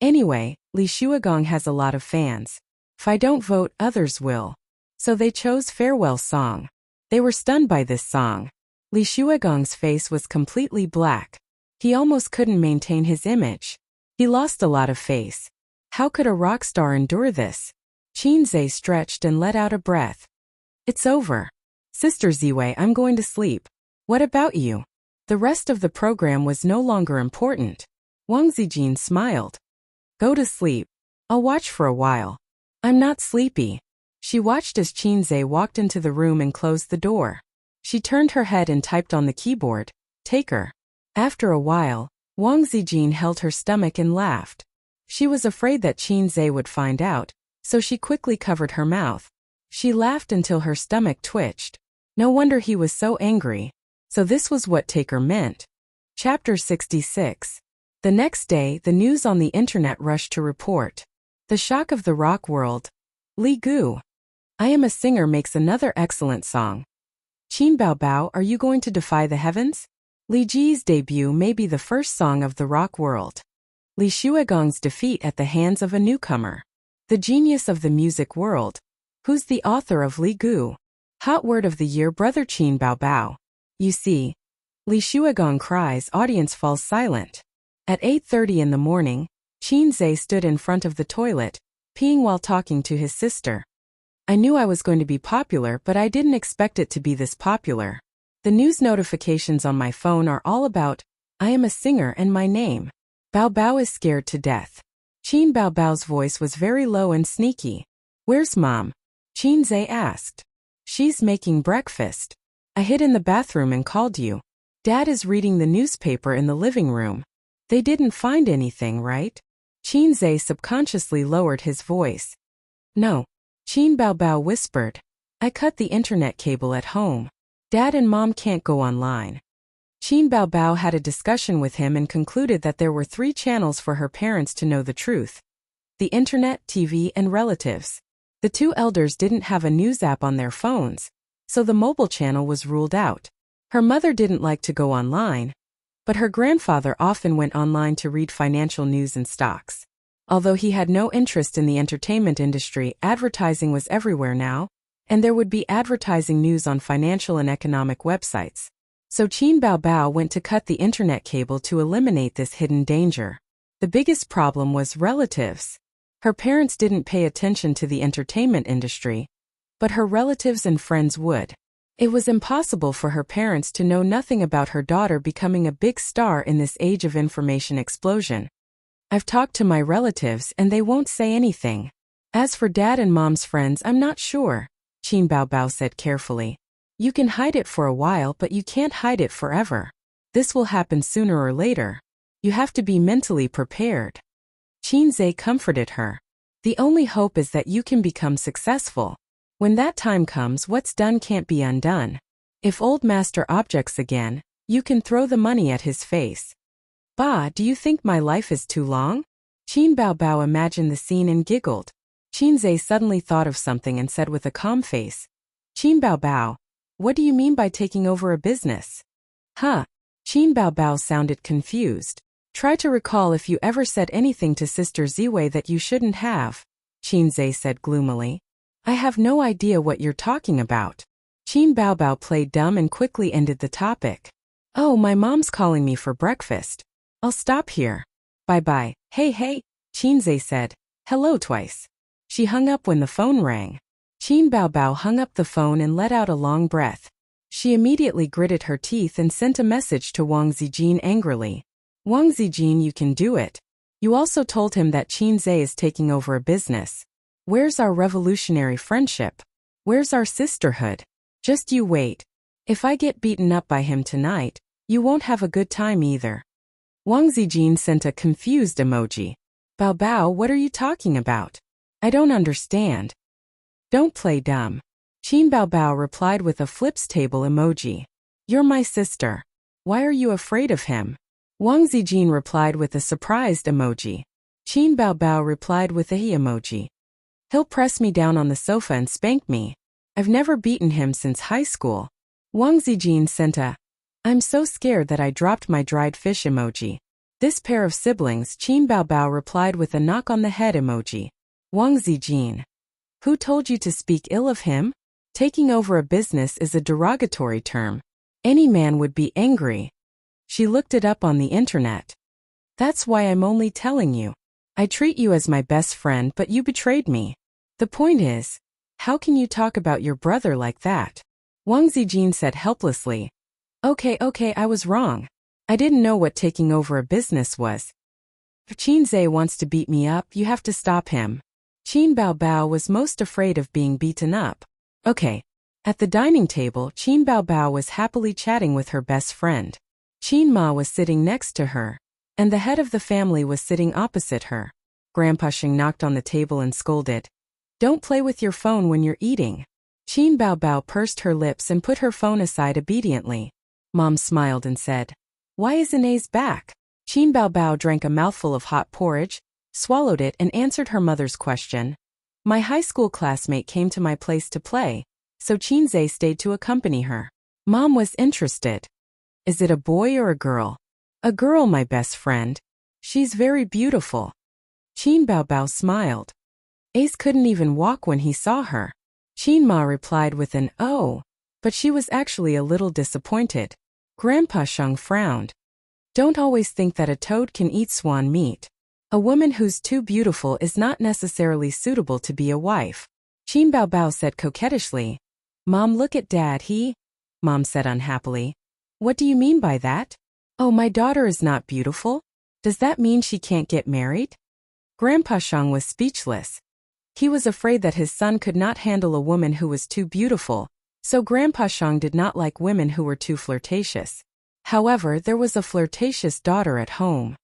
Anyway, Li Shuagong has a lot of fans. If I don't vote, others will. So they chose Farewell Song. They were stunned by this song. Li Shuagong's face was completely black. He almost couldn't maintain his image. He lost a lot of face. How could a rock star endure this? Qin Zhe stretched and let out a breath. It's over. Sister Ziwei, I'm going to sleep. What about you? The rest of the program was no longer important. Wang Zijin smiled. Go to sleep. I'll watch for a while. I'm not sleepy. She watched as Qin Zhe walked into the room and closed the door. She turned her head and typed on the keyboard, "Take her." After a while, Wang Zijin held her stomach and laughed. She was afraid that Qin Zhe would find out, so she quickly covered her mouth. She laughed until her stomach twitched. No wonder he was so angry. So this was what Taker meant. Chapter 66. The next day, the news on the internet rushed to report. The shock of the rock world. Li Gu. I Am a Singer makes another excellent song. Qin Baobao, are you going to defy the heavens? Li Ji's debut may be the first song of the rock world. Li Shuagong's defeat at the hands of a newcomer. The genius of the music world. Who's the author of Li Gu? Hot word of the year, brother Qin Baobao. You see. Li Shuagong cries, audience falls silent. At 8:30 in the morning, Qin Zhe stood in front of the toilet, peeing while talking to his sister. I knew I was going to be popular, but I didn't expect it to be this popular. The news notifications on my phone are all about, I am a singer and my name. Bao Bao is scared to death. Qin Bao Bao's voice was very low and sneaky. Where's Mom? Qin Zhe asked. She's making breakfast. I hid in the bathroom and called you. Dad is reading the newspaper in the living room. They didn't find anything, right? Qin Zhe subconsciously lowered his voice. No. Qin Bao Bao whispered. I cut the internet cable at home. Dad and Mom can't go online. Qin Bao Bao had a discussion with him and concluded that there were 3 channels for her parents to know the truth. The internet, TV, and relatives. The 2 elders didn't have a news app on their phones, so the mobile channel was ruled out. Her mother didn't like to go online, but her grandfather often went online to read financial news and stocks. Although he had no interest in the entertainment industry, advertising was everywhere now, and there would be advertising news on financial and economic websites. So Qin Bao Bao went to cut the internet cable to eliminate this hidden danger. The biggest problem was relatives. Her parents didn't pay attention to the entertainment industry, but her relatives and friends would. It was impossible for her parents to know nothing about her daughter becoming a big star in this age of information explosion. I've talked to my relatives and they won't say anything. As for Dad and Mom's friends, I'm not sure, Qin Bao Bao said carefully. You can hide it for a while, but you can't hide it forever. This will happen sooner or later. You have to be mentally prepared. Qin Zhe comforted her. The only hope is that you can become successful. When that time comes, what's done can't be undone. If old master objects again, you can throw the money at his face. Bah, do you think my life is too long? Qin Bao Bao imagined the scene and giggled. Qin Zhe suddenly thought of something and said with a calm face. Qin Bao Bao, what do you mean by taking over a business? Huh? Qin Bao Bao sounded confused. Try to recall if you ever said anything to Sister Ziwei that you shouldn't have, Qin Zhe said gloomily. I have no idea what you're talking about. Qin Bao Bao played dumb and quickly ended the topic. Oh, my mom's calling me for breakfast. I'll stop here. Bye-bye. Hey, Qin Zhe said. Hello twice. She hung up when the phone rang. Qin Bao Bao hung up the phone and let out a long breath. She immediately gritted her teeth and sent a message to Wang Zijin angrily. Wang Zijin, you can do it. You also told him that Qin Zhe is taking over a business. Where's our revolutionary friendship? Where's our sisterhood? Just you wait. If I get beaten up by him tonight, you won't have a good time either. Wang Zijin sent a confused emoji. Bao Bao, what are you talking about? I don't understand. Don't play dumb. Qin Bao Bao replied with a flips table emoji. You're my sister. Why are you afraid of him? Wang Zijin replied with a surprised emoji. Qin Bao Bao replied with a he emoji. He'll press me down on the sofa and spank me. I've never beaten him since high school. Wang Zijin sent a I'm so scared that I dropped my dried fish emoji. This pair of siblings, Qin Bao Bao replied with a knock on the head emoji. Wang Zijin. Who told you to speak ill of him? Taking over a business is a derogatory term. Any man would be angry. She looked it up on the internet. That's why I'm only telling you. I treat you as my best friend, but you betrayed me. The point is, how can you talk about your brother like that? Wang Zijin said helplessly. Okay, I was wrong. I didn't know what taking over a business was. If Qin Zhe wants to beat me up, you have to stop him. Qin Bao Bao was most afraid of being beaten up. Okay. At the dining table, Qin Bao Bao was happily chatting with her best friend. Qin Ma was sitting next to her, and the head of the family was sitting opposite her. Grandpa Sheng knocked on the table and scolded. Don't play with your phone when you're eating. Qin Bao Bao pursed her lips and put her phone aside obediently. Mom smiled and said, Why isn't Ace back? Qin Bao Bao drank a mouthful of hot porridge, swallowed it and answered her mother's question. My high school classmate came to my place to play, so Qin Zhe stayed to accompany her. Mom was interested. Is it a boy or a girl? A girl, my best friend. She's very beautiful. Qin Bao Bao smiled. Ace couldn't even walk when he saw her. Qin Ma replied with an oh, but she was actually a little disappointed. Grandpa Sheng frowned. Don't always think that a toad can eat swan meat. A woman who's too beautiful is not necessarily suitable to be a wife. Qin Bao Bao said coquettishly. Mom, look at Dad, Mom said unhappily. What do you mean by that? Oh, my daughter is not beautiful? Does that mean she can't get married? Grandpa Shang was speechless. He was afraid that his son could not handle a woman who was too beautiful, so Grandpa Shang did not like women who were too flirtatious. However, there was a flirtatious daughter at home.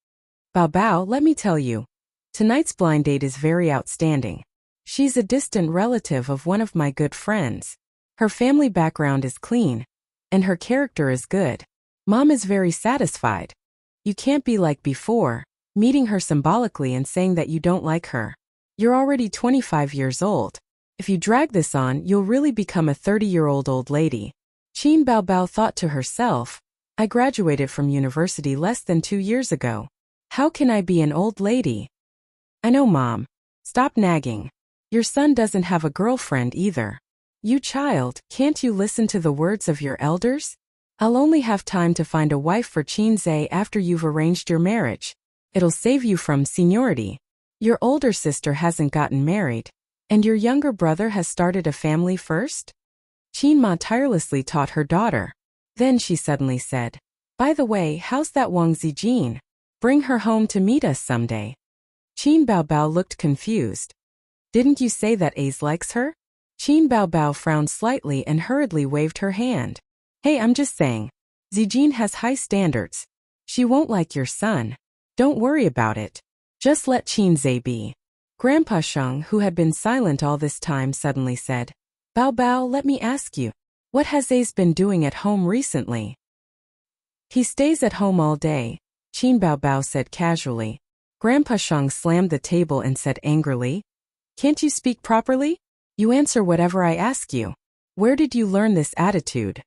Bao Bao, let me tell you. Tonight's blind date is very outstanding. She's a distant relative of one of my good friends. Her family background is clean, and her character is good. Mom is very satisfied. You can't be like before, meeting her symbolically and saying that you don't like her. You're already 25 years old. If you drag this on, you'll really become a 30-year-old old lady. Qin Bao Bao thought to herself, I graduated from university less than 2 years ago. How can I be an old lady? I know, Mom. Stop nagging. Your son doesn't have a girlfriend either. You child, can't you listen to the words of your elders? I'll only have time to find a wife for Qin Zhe after you've arranged your marriage. It'll save you from seniority. Your older sister hasn't gotten married, and your younger brother has started a family first? Qin Ma tirelessly taught her daughter. Then she suddenly said, By the way, how's that Wang Zijin? Bring her home to meet us someday. Qin Bao Bao looked confused. Didn't you say that Ace likes her? Qin Bao Bao frowned slightly and hurriedly waved her hand. Hey, I'm just saying. Zijin has high standards. She won't like your son. Don't worry about it. Just let Qin Zhe be. Grandpa Sheng, who had been silent all this time, suddenly said, Bao Bao, let me ask you. What has Ace been doing at home recently? He stays at home all day, Qin Bao Bao said casually. Grandpa Sheng slammed the table and said angrily, Can't you speak properly? You answer whatever I ask you. Where did you learn this attitude?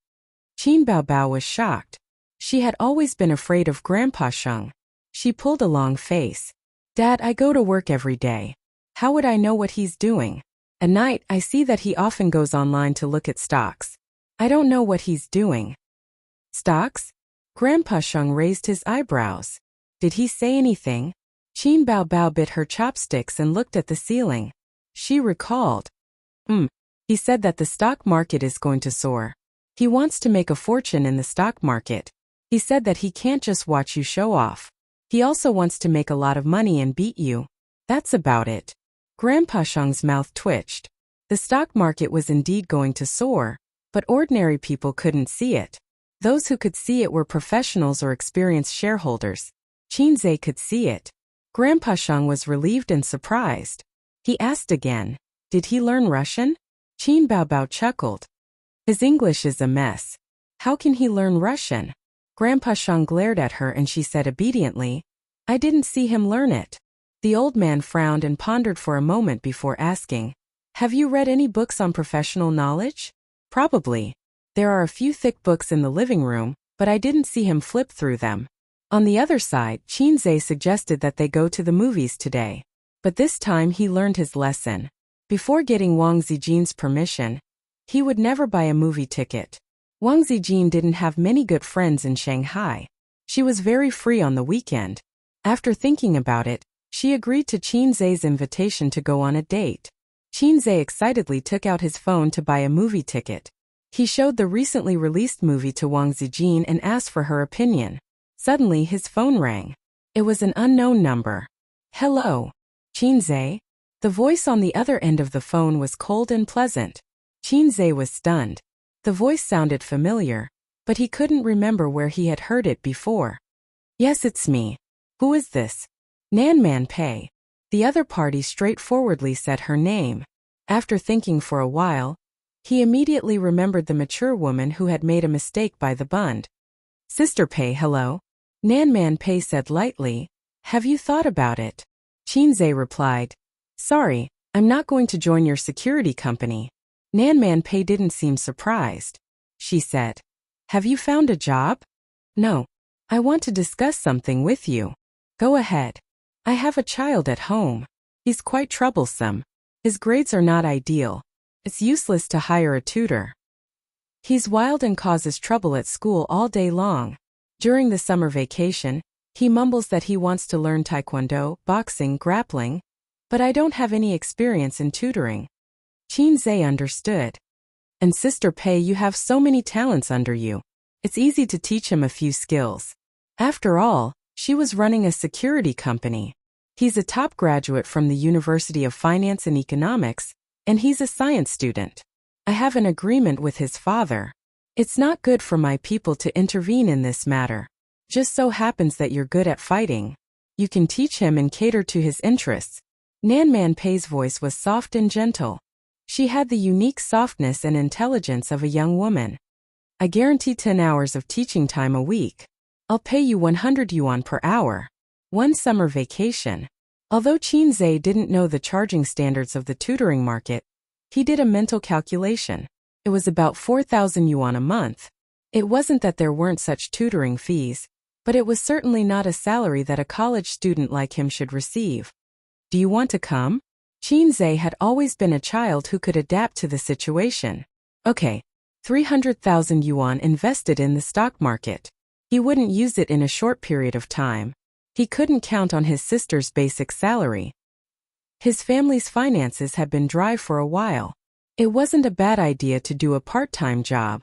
Qin Bao Bao was shocked. She had always been afraid of Grandpa Sheng. She pulled a long face. Dad, I go to work every day. How would I know what he's doing? At night, I see that he often goes online to look at stocks. I don't know what he's doing. Stocks? Grandpa Sheng raised his eyebrows. Did he say anything? Qin Bao Bao bit her chopsticks and looked at the ceiling. She recalled. He said that the stock market is going to soar. He wants to make a fortune in the stock market. He said that he can't just watch you show off. He also wants to make a lot of money and beat you. That's about it. Grandpa Sheng's mouth twitched. The stock market was indeed going to soar, but ordinary people couldn't see it. Those who could see it were professionals or experienced shareholders. Qin Zhe could see it. Grandpa Sheng was relieved and surprised. He asked again, Did he learn Russian? Qin Bao Bao chuckled. His English is a mess. How can he learn Russian? Grandpa Sheng glared at her and she said obediently, I didn't see him learn it. The old man frowned and pondered for a moment before asking, Have you read any books on professional knowledge? Probably. There are a few thick books in the living room, but I didn't see him flip through them. On the other side, Qin Zhe suggested that they go to the movies today. But this time he learned his lesson. Before getting Wang Zijin's permission, he would never buy a movie ticket. Wang Zijin didn't have many good friends in Shanghai. She was very free on the weekend. After thinking about it, she agreed to Qin Zhe's invitation to go on a date. Qin Zhe excitedly took out his phone to buy a movie ticket. He showed the recently released movie to Wang Zijin and asked for her opinion. Suddenly his phone rang. It was an unknown number. Hello. Qin Zhe? The voice on the other end of the phone was cold and pleasant. Qin Zhe was stunned. The voice sounded familiar, but he couldn't remember where he had heard it before. Yes, it's me. Who is this? Nan Man Pei. The other party straightforwardly said her name. After thinking for a while, he immediately remembered the mature woman who had made a mistake by the bund. Sister Pei, hello. Nan Man Pei said lightly, Have you thought about it? Qin Zhe replied, Sorry, I'm not going to join your security company. Nan Man Pei didn't seem surprised. She said, Have you found a job? No. I want to discuss something with you. Go ahead. I have a child at home. He's quite troublesome. His grades are not ideal. It's useless to hire a tutor. He's wild and causes trouble at school all day long. During the summer vacation, he mumbles that he wants to learn taekwondo, boxing, grappling, but I don't have any experience in tutoring. Qin Zhe understood. And Sister Pei, you have so many talents under you. It's easy to teach him a few skills. After all, She was running a security company. He's a top graduate from the University of Finance and Economics, and he's a science student. I have an agreement with his father. It's not good for my people to intervene in this matter. Just so happens that you're good at fighting. You can teach him and cater to his interests. Nan Man Pei's voice was soft and gentle. She had the unique softness and intelligence of a young woman. I guarantee 10 hours of teaching time a week. I'll pay you 100 yuan per hour. 1 summer vacation. Although Qin Zhe didn't know the charging standards of the tutoring market, he did a mental calculation. It was about 4,000 yuan a month. It wasn't that there weren't such tutoring fees, but it was certainly not a salary that a college student like him should receive. Do you want to come? Qin Zhe had always been a child who could adapt to the situation. Okay, 300,000 yuan invested in the stock market. He wouldn't use it in a short period of time. He couldn't count on his sister's basic salary. His family's finances had been dry for a while. It wasn't a bad idea to do a part-time job.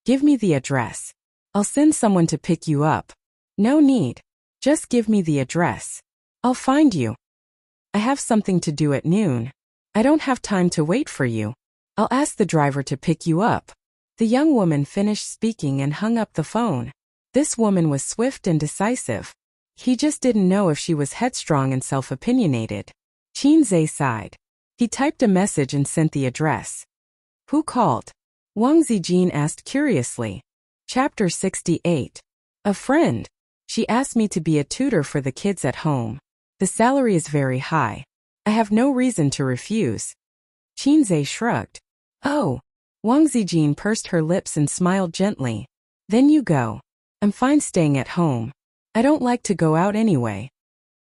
Give me the address. I'll send someone to pick you up. No need. Just give me the address. I'll find you. I have something to do at noon. I don't have time to wait for you. I'll ask the driver to pick you up. The young woman finished speaking and hung up the phone. This woman was swift and decisive. He just didn't know if she was headstrong and self-opinionated. Qin Zhe sighed. He typed a message and sent the address. Who called? Wang Zijin asked curiously. Chapter 68. A friend. She asked me to be a tutor for the kids at home. The salary is very high. I have no reason to refuse. Qin Zhe shrugged. Oh. Wang Zijin pursed her lips and smiled gently. Then you go. I'm fine staying at home. I don't like to go out anyway.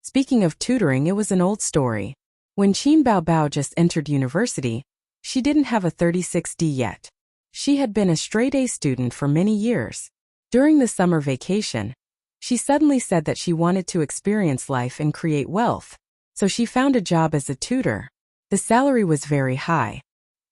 Speaking of tutoring, it was an old story. When Qin Baobao just entered university, she didn't have a 36D yet. She had been a straight-A student for many years. During the summer vacation, she suddenly said that she wanted to experience life and create wealth, so she found a job as a tutor. The salary was very high.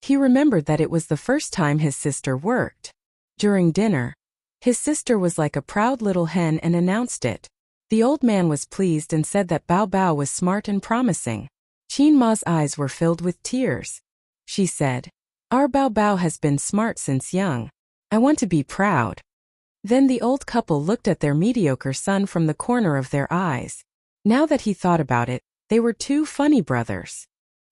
He remembered that it was the first time his sister worked. During dinner, his sister was like a proud little hen and announced it. The old man was pleased and said that Bao Bao was smart and promising. Qin Ma's eyes were filled with tears. She said, Our Bao Bao has been smart since young. I want to be proud. Then the old couple looked at their mediocre son from the corner of their eyes. Now that he thought about it, they were two funny brothers.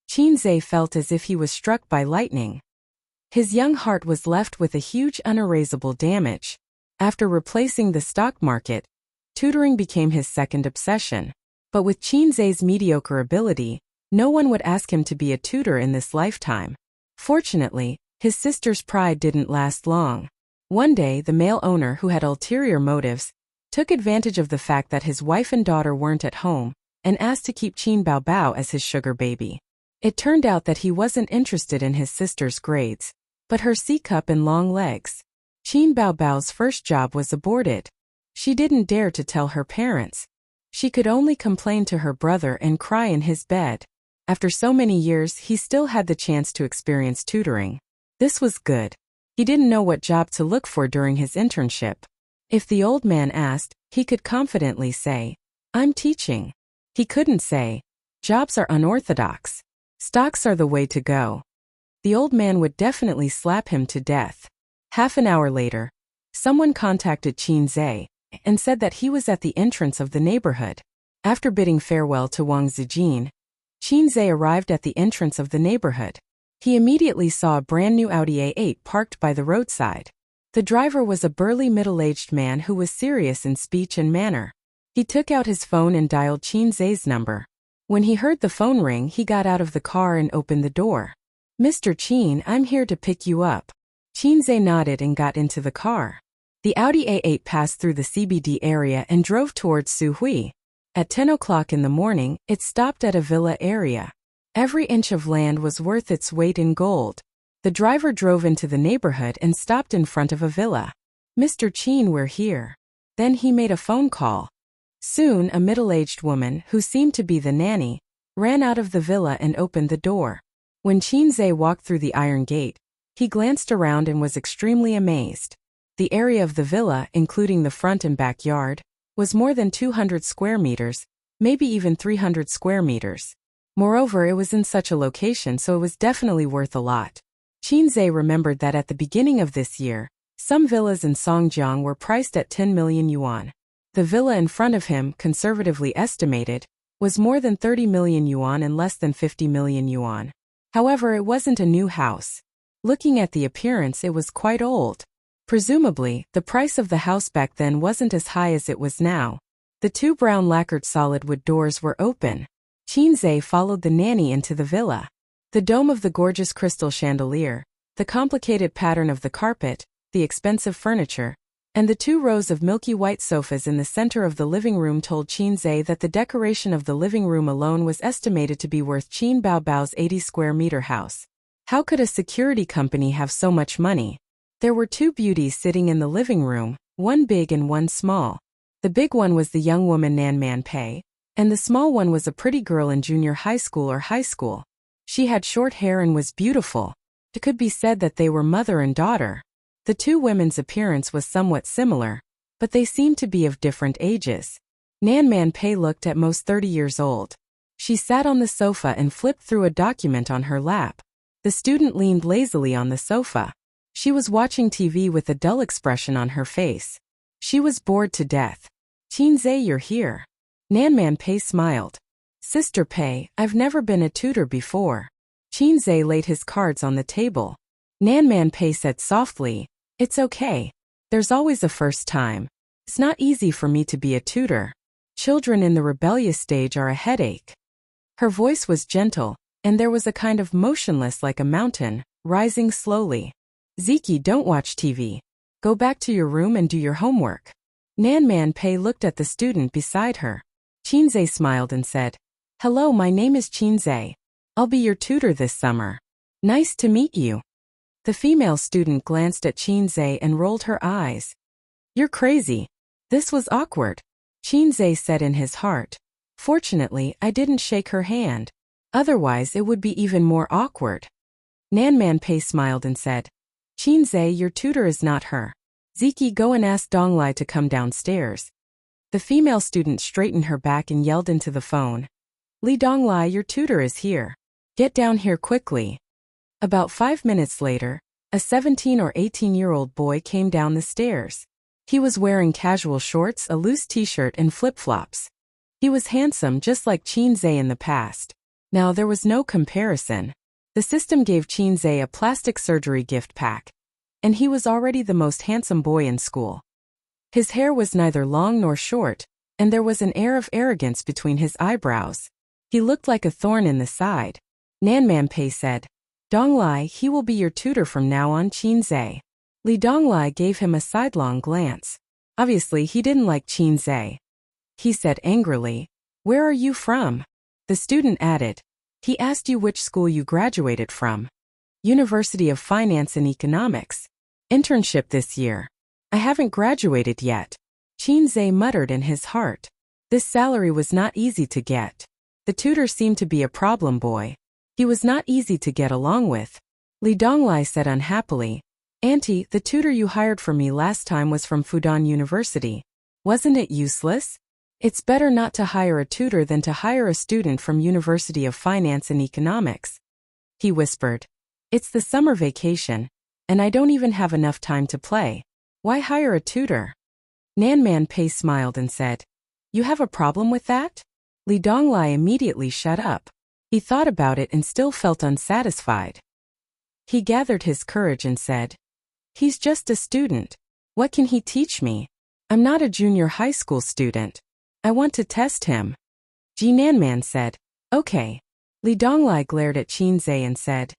Qin Zhe felt as if he was struck by lightning. His young heart was left with a huge unerasable damage. After replacing the stock market, tutoring became his second obsession. But with Qin Zhe's mediocre ability, no one would ask him to be a tutor in this lifetime. Fortunately, his sister's pride didn't last long. One day, the male owner, who had ulterior motives, took advantage of the fact that his wife and daughter weren't at home and asked to keep Qin Baobao as his sugar baby. It turned out that he wasn't interested in his sister's grades, but her C-cup and long legs. Qin Baobao's first job was aborted. She didn't dare to tell her parents. She could only complain to her brother and cry in his bed. After so many years, he still had the chance to experience tutoring. This was good. He didn't know what job to look for during his internship. If the old man asked, he could confidently say, I'm teaching. He couldn't say, jobs are unorthodox. Stocks are the way to go. The old man would definitely slap him to death. Half an hour later, someone contacted Qin Zhe and said that he was at the entrance of the neighborhood. After bidding farewell to Wang Zijin, Qin Zhe arrived at the entrance of the neighborhood. He immediately saw a brand new Audi A8 parked by the roadside. The driver was a burly middle-aged man who was serious in speech and manner. He took out his phone and dialed Qin Zhe's number. When he heard the phone ring, he got out of the car and opened the door. Mr. Qin, I'm here to pick you up. Qin Zhe nodded and got into the car. The Audi A8 passed through the CBD area and drove towards Suhui. At 10 o'clock in the morning, it stopped at a villa area. Every inch of land was worth its weight in gold. The driver drove into the neighborhood and stopped in front of a villa. Mr. Qin, we're here. Then he made a phone call. Soon, a middle-aged woman, who seemed to be the nanny, ran out of the villa and opened the door. When Qin Zhe walked through the iron gate, he glanced around and was extremely amazed. The area of the villa, including the front and backyard, was more than 200 square meters, maybe even 300 square meters. Moreover, it was in such a location, so it was definitely worth a lot. Qinzhe remembered that at the beginning of this year, some villas in Songjiang were priced at 10 million yuan. The villa in front of him, conservatively estimated, was more than 30 million yuan and less than 50 million yuan. However, it wasn't a new house. Looking at the appearance, it was quite old. Presumably, the price of the house back then wasn't as high as it was now. The two brown lacquered solid wood doors were open. Qinzhe followed the nanny into the villa. The dome of the gorgeous crystal chandelier, the complicated pattern of the carpet, the expensive furniture, and the 2 rows of milky white sofas in the center of the living room told Qinzhe that the decoration of the living room alone was estimated to be worth Qin Baobao's 80 square meter house. How could a security company have so much money? There were 2 beauties sitting in the living room, one big and one small. The big one was the young woman Nan Man Pei, and the small one was a pretty girl in junior high school or high school. She had short hair and was beautiful. It could be said that they were mother and daughter. The 2 women's appearance was somewhat similar, but they seemed to be of different ages. Nan Man Pei looked at most 30 years old. She sat on the sofa and flipped through a document on her lap. The student leaned lazily on the sofa. She was watching TV with a dull expression on her face. She was bored to death. Qinzhe, you're here. Nan Man Pei smiled. Sister Pei, I've never been a tutor before. Qinzhe laid his cards on the table. Nan Man Pei said softly, it's okay. There's always a first time. It's not easy for me to be a tutor. Children in the rebellious stage are a headache. Her voice was gentle, and there was a kind of motionless like a mountain, rising slowly. Ziki, don't watch TV. Go back to your room and do your homework. Nan Man Pei looked at the student beside her. Qinzhe smiled and said, hello, my name is Qinzhe. I'll be your tutor this summer. Nice to meet you. The female student glanced at Qinzhe and rolled her eyes. You're crazy. This was awkward. Qinzhe said in his heart. Fortunately, I didn't shake her hand. Otherwise, it would be even more awkward. Nan Man Pei smiled and said, Qinzhe, your tutor is not her. Ziki, go and ask Donglai to come downstairs. The female student straightened her back and yelled into the phone. Li Donglai, your tutor is here. Get down here quickly. About 5 minutes later, a 17 or 18-year-old boy came down the stairs. He was wearing casual shorts, a loose t-shirt, and flip-flops. He was handsome just like Qinzhe in the past. Now there was no comparison. The system gave Qinzhe a plastic surgery gift pack, and he was already the most handsome boy in school. His hair was neither long nor short, and there was an air of arrogance between his eyebrows. He looked like a thorn in the side. Nan Man Pei said, Donglai, he will be your tutor from now on. Qinzhe. Li Donglai gave him a sidelong glance. Obviously, he didn't like Qinzhe. He said angrily, where are you from? The student added, he asked you which school you graduated from. University of Finance and Economics. Internship this year. I haven't graduated yet. Qinzhe muttered in his heart. This salary was not easy to get. The tutor seemed to be a problem boy. He was not easy to get along with. Li Donglai said unhappily, Auntie, the tutor you hired for me last time was from Fudan University. Wasn't it useless? It's better not to hire a tutor than to hire a student from University of Finance and Economics. He whispered. It's the summer vacation, and I don't even have enough time to play. Why hire a tutor? Nan Man Pei smiled and said, you have a problem with that? Li Donglai immediately shut up. He thought about it and still felt unsatisfied. He gathered his courage and said, he's just a student. What can he teach me? I'm not a junior high school student. I want to test him. Nanman said, okay. Li Donglai glared at Qinzhe and said,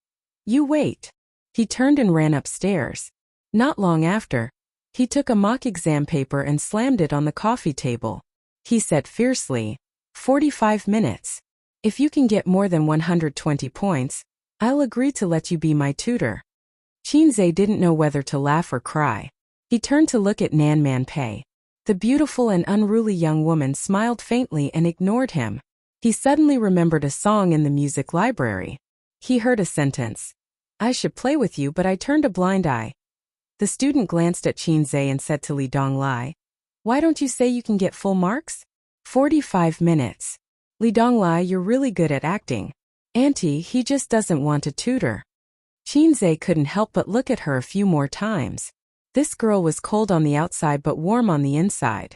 you wait. He turned and ran upstairs. Not long after, he took a mock exam paper and slammed it on the coffee table. He said fiercely, 45 minutes. If you can get more than 120 points, I'll agree to let you be my tutor. Qinzhe didn't know whether to laugh or cry. He turned to look at Nan Man Pei. The beautiful and unruly young woman smiled faintly and ignored him. He suddenly remembered a song in the music library. He heard a sentence. I should play with you, but I turned a blind eye. The student glanced at Qinzhe and said to Li Donglai, Why don't you say you can get full marks? 45 minutes. Li Donglai, you're really good at acting. Auntie, he just doesn't want a tutor. Qinzhe couldn't help but look at her a few more times. This girl was cold on the outside but warm on the inside.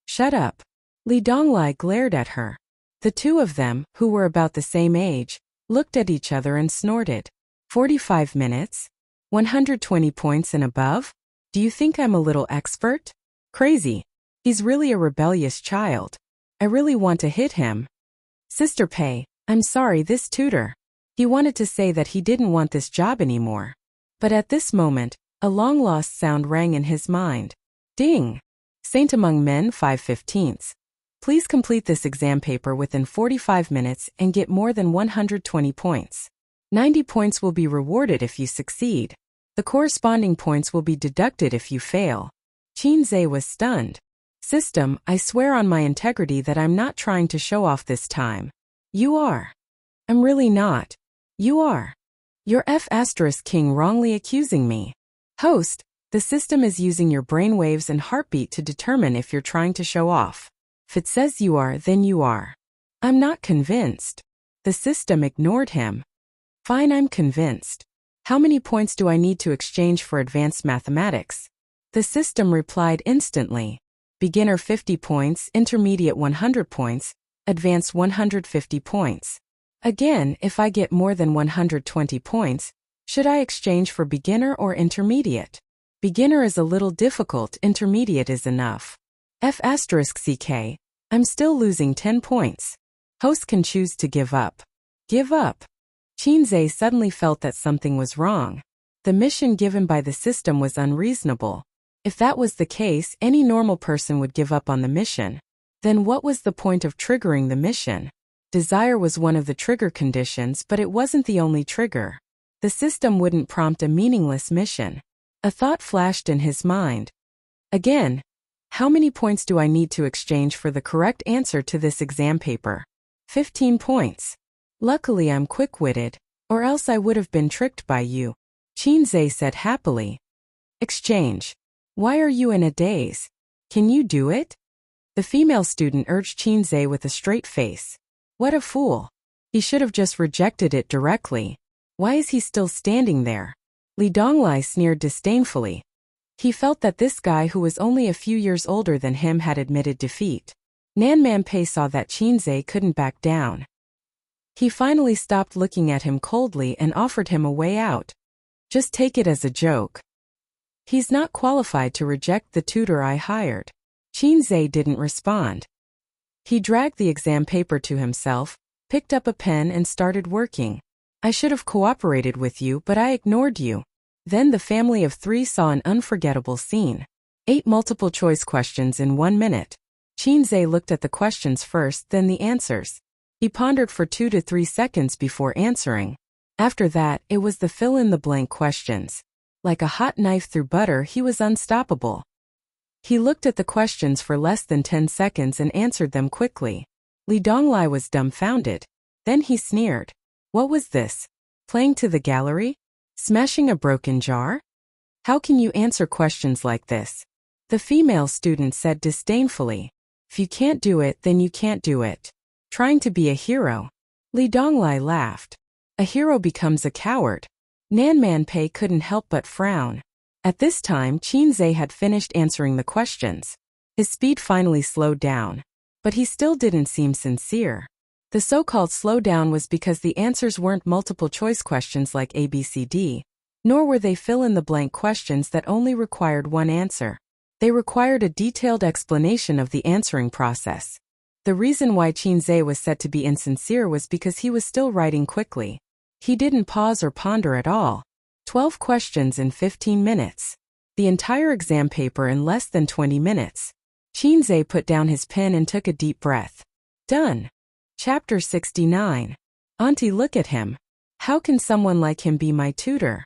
Shut up. Li Donglai glared at her. The two of them, who were about the same age, looked at each other and snorted. 45 minutes? 120 points and above? Do you think I'm a little expert? Crazy. He's really a rebellious child. I really want to hit him. Sister Pei, I'm sorry, this tutor. He wanted to say that he didn't want this job anymore. But at this moment, a long-lost sound rang in his mind. Ding! Saint among men 5/15. Please complete this exam paper within 45 minutes and get more than 120 points. 90 points will be rewarded if you succeed. The corresponding points will be deducted if you fail. Qinzhe was stunned. System, I swear on my integrity that I'm not trying to show off this time. You are. I'm really not. You are. You're F*King wrongly accusing me. Host, the system is using your brainwaves and heartbeat to determine if you're trying to show off. If it says you are, then you are. I'm not convinced. The system ignored him. Fine, I'm convinced. How many points do I need to exchange for advanced mathematics? The system replied instantly. Beginner 50 points, intermediate 100 points, advanced 150 points. Again, if I get more than 120 points, should I exchange for beginner or intermediate? Beginner is a little difficult, intermediate is enough. F*CK, I'm still losing 10 points. Host can choose to give up. Give up. Qinzhe suddenly felt that something was wrong. The mission given by the system was unreasonable. If that was the case, any normal person would give up on the mission. Then what was the point of triggering the mission? Desire was one of the trigger conditions, but it wasn't the only trigger. The system wouldn't prompt a meaningless mission. A thought flashed in his mind. Again, how many points do I need to exchange for the correct answer to this exam paper? 15 points. Luckily I'm quick-witted, or else I would have been tricked by you. Qinzhe said happily. Exchange. Why are you in a daze? Can you do it? The female student urged Qinzhe with a straight face. What a fool. He should have just rejected it directly. Why is he still standing there? Li Donglai sneered disdainfully. He felt that this guy who was only a few years older than him had admitted defeat. Nanman Pei saw that Qinzhe couldn't back down. He finally stopped looking at him coldly and offered him a way out. Just take it as a joke. He's not qualified to reject the tutor I hired. Qinzhe didn't respond. He dragged the exam paper to himself, picked up a pen and started working. I should have cooperated with you, but I ignored you. Then the family of 3 saw an unforgettable scene. 8 multiple-choice questions in 1 minute. Qinzhe looked at the questions first, then the answers. He pondered for 2 to 3 seconds before answering. After that, it was the fill-in-the-blank questions. Like a hot knife through butter, he was unstoppable. He looked at the questions for less than 10 seconds and answered them quickly. Li Donglai was dumbfounded. Then he sneered. What was this? Playing to the gallery? Smashing a broken jar? How can you answer questions like this? The female student said disdainfully. If you can't do it, then you can't do it. Trying to be a hero. Li Donglai laughed. A hero becomes a coward. Nanman Pei couldn't help but frown. At this time, Qinzhe had finished answering the questions. His speed finally slowed down. But he still didn't seem sincere. The so-called slowdown was because the answers weren't multiple-choice questions like ABCD, nor were they fill-in-the-blank questions that only required one answer. They required a detailed explanation of the answering process. The reason why Qinzhe was said to be insincere was because he was still writing quickly. He didn't pause or ponder at all. 12 questions in 15 minutes. The entire exam paper in less than 20 minutes. Qinzhe put down his pen and took a deep breath. Done. Chapter 69. Auntie, look at him. How can someone like him be my tutor?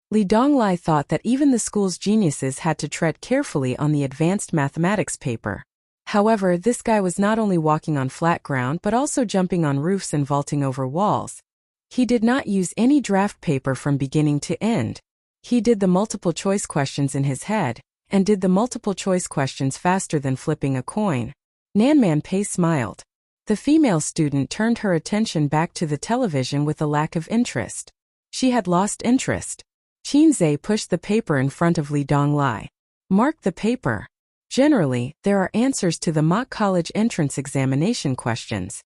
Li Donglai thought that even the school's geniuses had to tread carefully on the advanced mathematics paper. However, this guy was not only walking on flat ground but also jumping on roofs and vaulting over walls. He did not use any draft paper from beginning to end. He did the multiple-choice questions in his head, and did the multiple-choice questions faster than flipping a coin. Nanman Pei smiled. The female student turned her attention back to the television with a lack of interest. She had lost interest. Qinzhe pushed the paper in front of Li Donglai. Mark the paper. Generally, there are answers to the mock college entrance examination questions.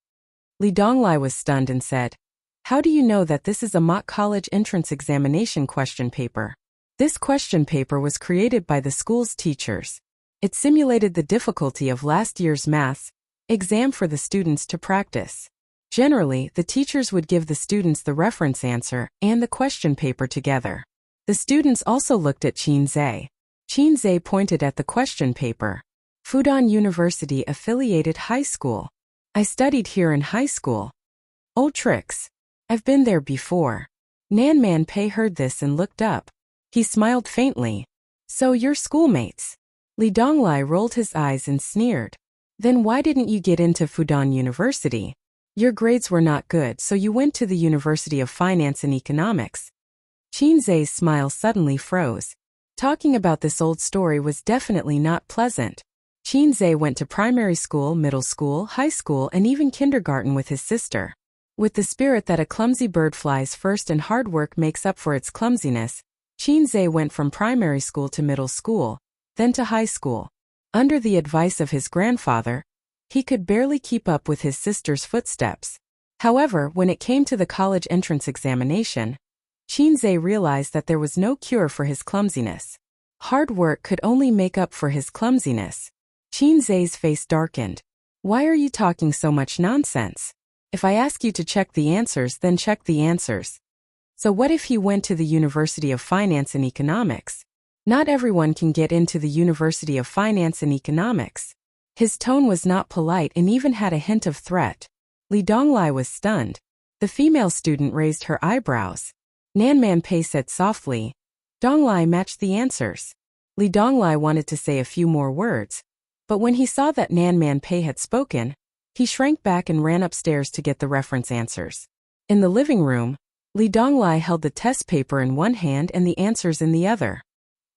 Li Donglai was stunned and said, "How do you know that this is a mock college entrance examination question paper?" This question paper was created by the school's teachers. It simulated the difficulty of last year's maths exam for the students to practice. Generally, the teachers would give the students the reference answer and the question paper together. The students also looked at Qinzhe. Qinzhe pointed at the question paper. Fudan University Affiliated High School. I studied here in high school. Old tricks. I've been there before. Nanman Pei heard this and looked up. He smiled faintly. So you're schoolmates. Li Donglai rolled his eyes and sneered. Then why didn't you get into Fudan University? Your grades were not good, so you went to the University of Finance and Economics. Qinzhe's smile suddenly froze. Talking about this old story was definitely not pleasant. Qinzhe went to primary school, middle school, high school, and even kindergarten with his sister. With the spirit that a clumsy bird flies first and hard work makes up for its clumsiness, Qinzhe went from primary school to middle school, then to high school. Under the advice of his grandfather, he could barely keep up with his sister's footsteps. However, when it came to the college entrance examination, Qinzhe realized that there was no cure for his clumsiness. Hard work could only make up for his clumsiness. Qinzhe's face darkened. Why are you talking so much nonsense? If I ask you to check the answers, then check the answers. So what if he went to the University of Finance and Economics? Not everyone can get into the University of Finance and Economics. His tone was not polite and even had a hint of threat. Li Donglai was stunned. The female student raised her eyebrows. Nanman Pei said softly, "Donglai matched the answers." Li Donglai wanted to say a few more words, but when he saw that Nanman Pei had spoken, he shrank back and ran upstairs to get the reference answers. In the living room, Li Donglai held the test paper in one hand and the answers in the other.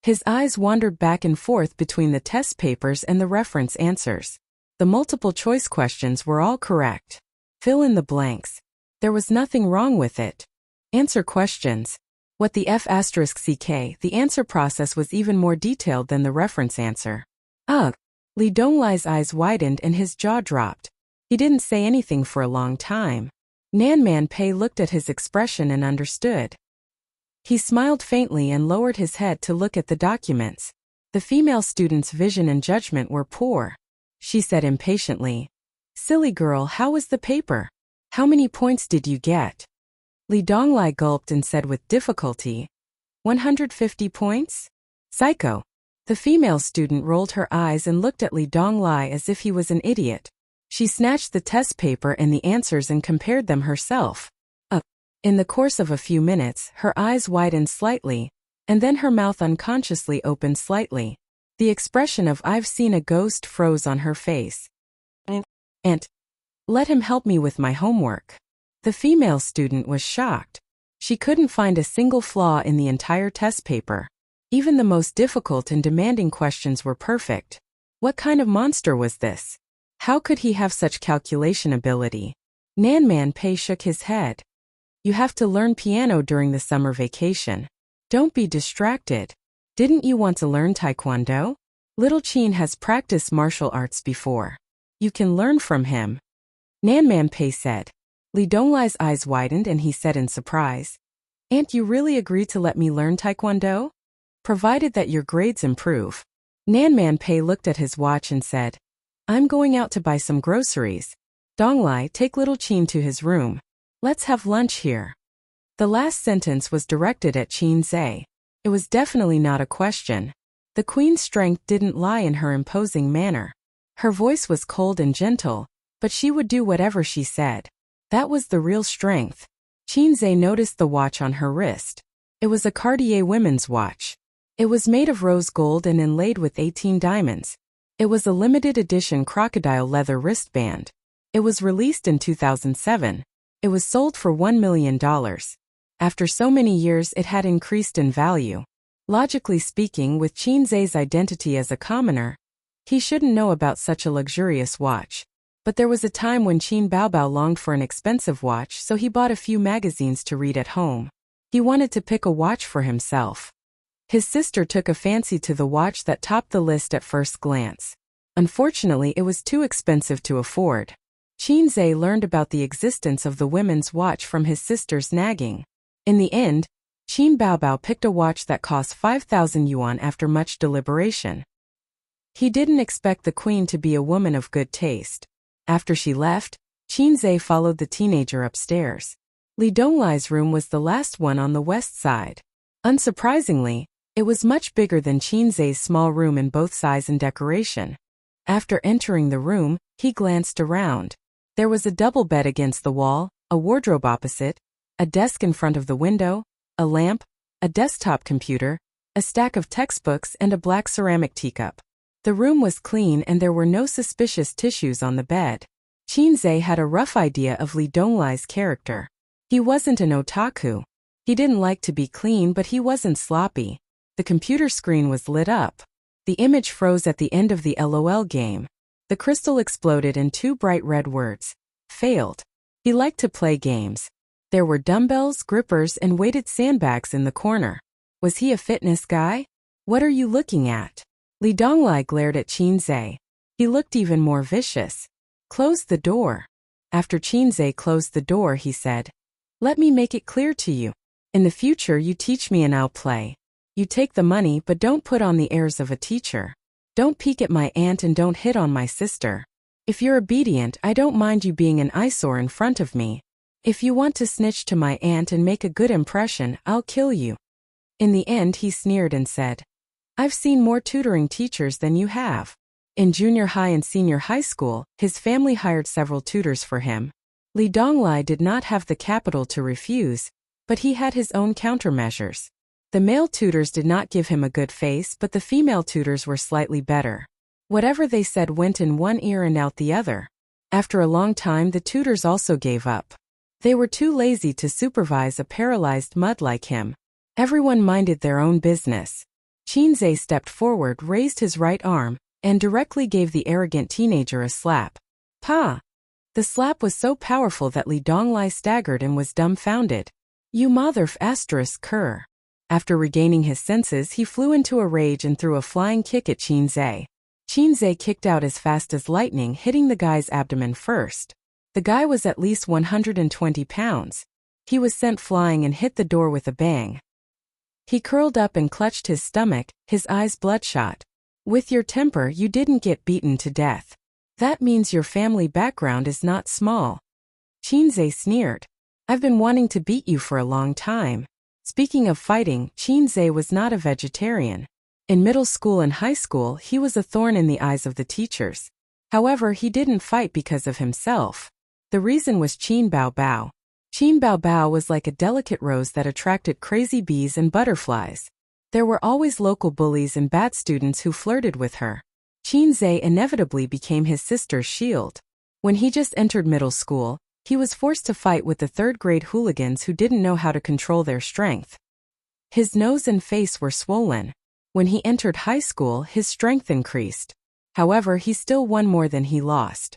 His eyes wandered back and forth between the test papers and the reference answers. The multiple-choice questions were all correct. Fill in the blanks. There was nothing wrong with it. Answer questions. What the F***ck, the answer process was even more detailed than the reference answer. Ugh. Li Donglai's eyes widened and his jaw dropped. He didn't say anything for a long time. Nanman Pei looked at his expression and understood. He smiled faintly and lowered his head to look at the documents. The female student's vision and judgment were poor. She said impatiently, "Silly girl, how was the paper? How many points did you get?" Li Donglai gulped and said with difficulty, 150 points? Psycho. The female student rolled her eyes and looked at Li Donglai as if he was an idiot. She snatched the test paper and the answers and compared them herself. In the course of a few minutes, her eyes widened slightly, and then her mouth unconsciously opened slightly. The expression of "I've seen a ghost" froze on her face. And let him help me with my homework. The female student was shocked. She couldn't find a single flaw in the entire test paper. Even the most difficult and demanding questions were perfect. What kind of monster was this? How could he have such calculation ability? Nanman Pei shook his head. You have to learn piano during the summer vacation. Don't be distracted. Didn't you want to learn taekwondo? Little Qin has practiced martial arts before. You can learn from him. Nanman Pei said. Li Donglai's eyes widened and he said in surprise, "Aunt, you really agreed to let me learn taekwondo? Provided that your grades improve." Nanman Pei looked at his watch and said, "I'm going out to buy some groceries. Donglai, take little Qin to his room. Let's have lunch here." The last sentence was directed at Qinzhe. It was definitely not a question. The queen's strength didn't lie in her imposing manner. Her voice was cold and gentle, but she would do whatever she said. That was the real strength. Qinzhe noticed the watch on her wrist. It was a Cartier women's watch. It was made of rose gold and inlaid with 18 diamonds. It was a limited edition crocodile leather wristband. It was released in 2007. It was sold for $1 million. After so many years, it had increased in value. Logically speaking, with Qin Zhe's identity as a commoner, he shouldn't know about such a luxurious watch. But there was a time when Qin Baobao longed for an expensive watch, so he bought a few magazines to read at home. He wanted to pick a watch for himself. His sister took a fancy to the watch that topped the list at first glance. Unfortunately, it was too expensive to afford. Qin Zhe learned about the existence of the women's watch from his sister's nagging. In the end, Qin Baobao picked a watch that cost 5,000 yuan after much deliberation. He didn't expect the queen to be a woman of good taste. After she left, Qin Zhe followed the teenager upstairs. Li Donglai's room was the last one on the west side. Unsurprisingly, it was much bigger than Qin Zhe's small room in both size and decoration. After entering the room, he glanced around. There was a double bed against the wall, a wardrobe opposite, a desk in front of the window, a lamp, a desktop computer, a stack of textbooks, and a black ceramic teacup. The room was clean and there were no suspicious tissues on the bed. Qin Zhe had a rough idea of Li Donglai's character. He wasn't an otaku. He didn't like to be clean, but he wasn't sloppy. The computer screen was lit up. The image froze at the end of the LOL game. The crystal exploded in two bright red words. Failed. He liked to play games. There were dumbbells, grippers, and weighted sandbags in the corner. Was he a fitness guy? What are you looking at? Li Donglai glared at Qin Zhe. He looked even more vicious. Close the door. After Qin Zhe closed the door, he said, "Let me make it clear to you. In the future you teach me and I'll play. You take the money but don't put on the airs of a teacher. Don't peek at my aunt and don't hit on my sister. If you're obedient, I don't mind you being an eyesore in front of me. If you want to snitch to my aunt and make a good impression, I'll kill you." In the end, he sneered and said, "I've seen more tutoring teachers than you have." In junior high and senior high school, his family hired several tutors for him. Li Donglai did not have the capital to refuse, but he had his own countermeasures. The male tutors did not give him a good face, but the female tutors were slightly better. Whatever they said went in one ear and out the other. After a long time, the tutors also gave up. They were too lazy to supervise a paralyzed mud like him. Everyone minded their own business. Qin Zhe stepped forward, raised his right arm, and directly gave the arrogant teenager a slap. Pa! The slap was so powerful that Li Donglai staggered and was dumbfounded. You mother****. After regaining his senses, he flew into a rage and threw a flying kick at Qin Zhe. Qin Zhe kicked out as fast as lightning, hitting the guy's abdomen first. The guy was at least 120 pounds. He was sent flying and hit the door with a bang. He curled up and clutched his stomach, his eyes bloodshot. With your temper, you didn't get beaten to death. That means your family background is not small. Qin Zhe sneered. I've been wanting to beat you for a long time. Speaking of fighting, Qin Zhe was not a vegetarian. In middle school and high school, he was a thorn in the eyes of the teachers. However, he didn't fight because of himself. The reason was Qin Baobao. Qin Baobao was like a delicate rose that attracted crazy bees and butterflies. There were always local bullies and bad students who flirted with her. Qin Zhe inevitably became his sister's shield. When he just entered middle school, he was forced to fight with the third-grade hooligans who didn't know how to control their strength. His nose and face were swollen. When he entered high school, his strength increased. However, he still won more than he lost.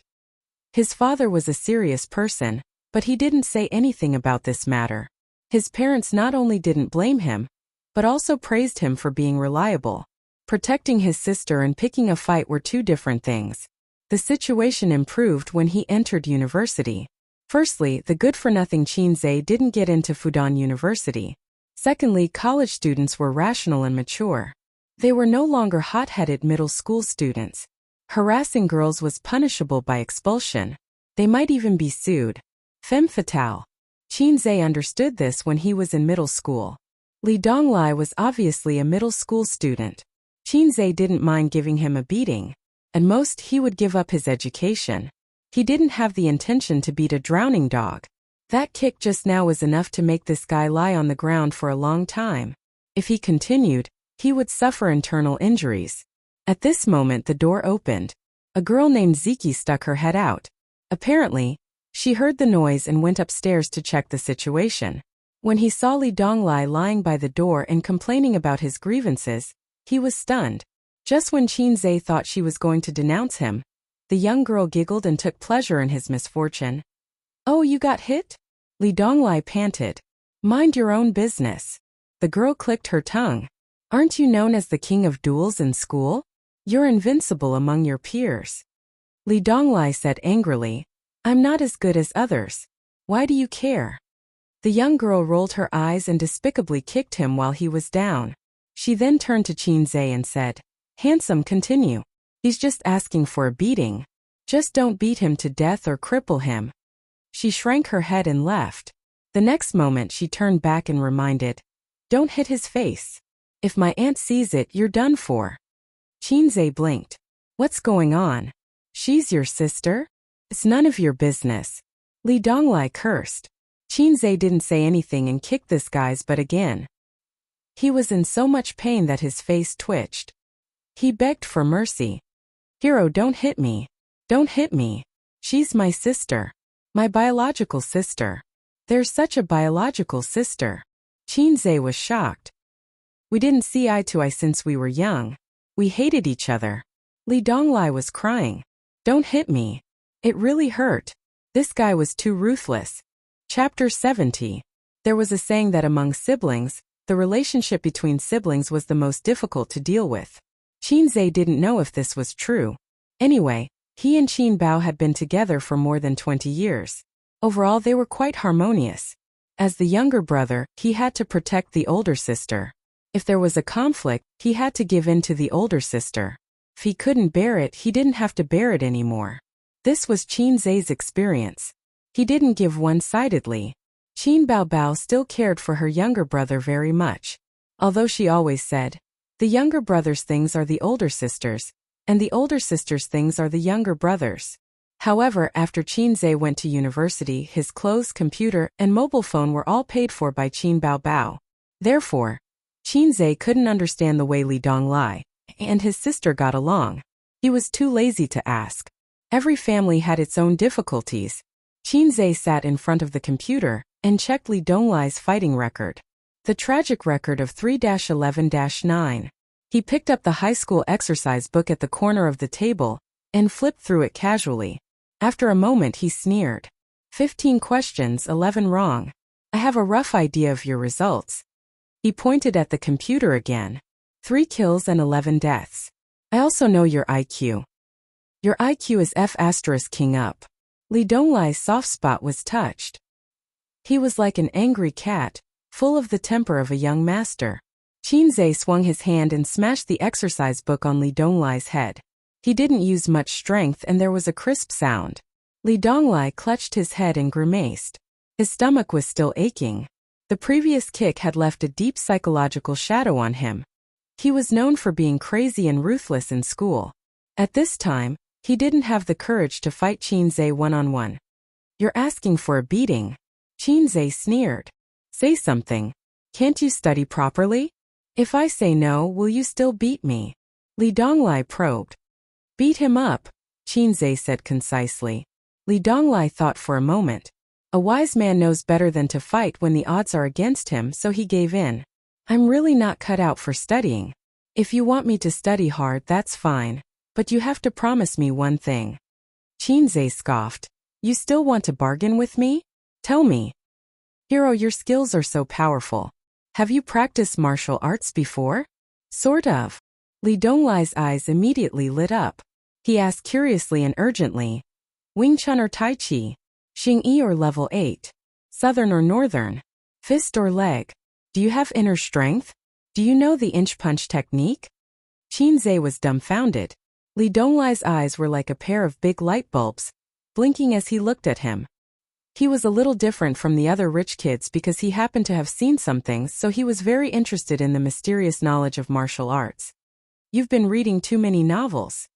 His father was a serious person, but he didn't say anything about this matter. His parents not only didn't blame him, but also praised him for being reliable. Protecting his sister and picking a fight were two different things. The situation improved when he entered university. Firstly, the good-for-nothing Qin Zhe didn't get into Fudan University. Secondly, college students were rational and mature. They were no longer hot-headed middle school students. Harassing girls was punishable by expulsion. They might even be sued. Femme fatale. Qin Zhe understood this when he was in middle school. Li Donglai was obviously a middle school student. Qin Zhe didn't mind giving him a beating. At most, he would give up his education. He didn't have the intention to beat a drowning dog. That kick just now was enough to make this guy lie on the ground for a long time. If he continued, he would suffer internal injuries. At this moment, the door opened. A girl named Ziki stuck her head out. Apparently, she heard the noise and went upstairs to check the situation. When he saw Li Donglai lying by the door and complaining about his grievances, he was stunned. Just when Qin Zhe thought she was going to denounce him, the young girl giggled and took pleasure in his misfortune. "Oh, you got hit?" Li Donglai panted. "Mind your own business." The girl clicked her tongue. "Aren't you known as the king of duels in school? You're invincible among your peers." Li Donglai said angrily, "I'm not as good as others. Why do you care?" The young girl rolled her eyes and despicably kicked him while he was down. She then turned to Qin Zhe and said, "Handsome, continue. He's just asking for a beating. Just don't beat him to death or cripple him." She shrank her head and left. The next moment she turned back and reminded, "Don't hit his face. If my aunt sees it, you're done for." Qin Zhe blinked. "What's going on? She's your sister? It's none of your business." Li Donglai cursed. Qin Zhe didn't say anything and kicked this guy's butt again. He was in so much pain that his face twitched. He begged for mercy. "Hero, don't hit me. Don't hit me. She's my sister. My biological sister. There's such a biological sister." Qin Zhe was shocked. "We didn't see eye to eye since we were young. We hated each other." Li Donglai was crying. "Don't hit me. It really hurt. This guy was too ruthless." Chapter 70. There was a saying that among siblings, the relationship between siblings was the most difficult to deal with. Qin Zhe didn't know if this was true. Anyway, he and Qin Bao had been together for more than 20 years. Overall, they were quite harmonious. As the younger brother, he had to protect the older sister. If there was a conflict, he had to give in to the older sister. If he couldn't bear it, he didn't have to bear it anymore. This was Qin Zhe's experience. He didn't give one-sidedly. Qin Baobao still cared for her younger brother very much. Although she always said, "The younger brother's things are the older sister's, and the older sister's things are the younger brother's." However, after Qin Zhe went to university, his clothes, computer, and mobile phone were all paid for by Qin Baobao. Therefore, Qin Zhe couldn't understand the way Li Donglai and his sister got along. He was too lazy to ask. Every family had its own difficulties. Qin Zhe sat in front of the computer and checked Li Donglai's fighting record. The tragic record of 3-11-9. He picked up the high school exercise book at the corner of the table and flipped through it casually. After a moment he sneered. 15 questions, 11 wrong. I have a rough idea of your results. He pointed at the computer again. 3 kills and 11 deaths. I also know your IQ. Your IQ is F*king up. Li Donglai's soft spot was touched. He was like an angry cat, full of the temper of a young master. Qin Zhe swung his hand and smashed the exercise book on Li Donglai's head. He didn't use much strength and there was a crisp sound. Li Donglai clutched his head and grimaced. His stomach was still aching. The previous kick had left a deep psychological shadow on him. He was known for being crazy and ruthless in school. At this time, he didn't have the courage to fight Qin Zhe one-on-one. "You're asking for a beating." Qin Zhe sneered. "Say something. Can't you study properly? If I say no, will you still beat me?" Li Donglai probed. "Beat him up," Qin Zhe said concisely. Li Donglai thought for a moment. A wise man knows better than to fight when the odds are against him, so he gave in. "I'm really not cut out for studying. If you want me to study hard, that's fine. But you have to promise me one thing." Qin Zhe scoffed. "You still want to bargain with me? Tell me." "Hero, your skills are so powerful. Have you practiced martial arts before?" "Sort of." Li Donglai's eyes immediately lit up. He asked curiously and urgently, "Wing Chun or Tai Chi? Xingyi or level 8? Southern or northern? Fist or leg? Do you have inner strength? Do you know the inch punch technique?" Qin Zhe was dumbfounded. Li Donglai's eyes were like a pair of big light bulbs, blinking as he looked at him. He was a little different from the other rich kids because he happened to have seen some things, so he was very interested in the mysterious knowledge of martial arts. "You've been reading too many novels."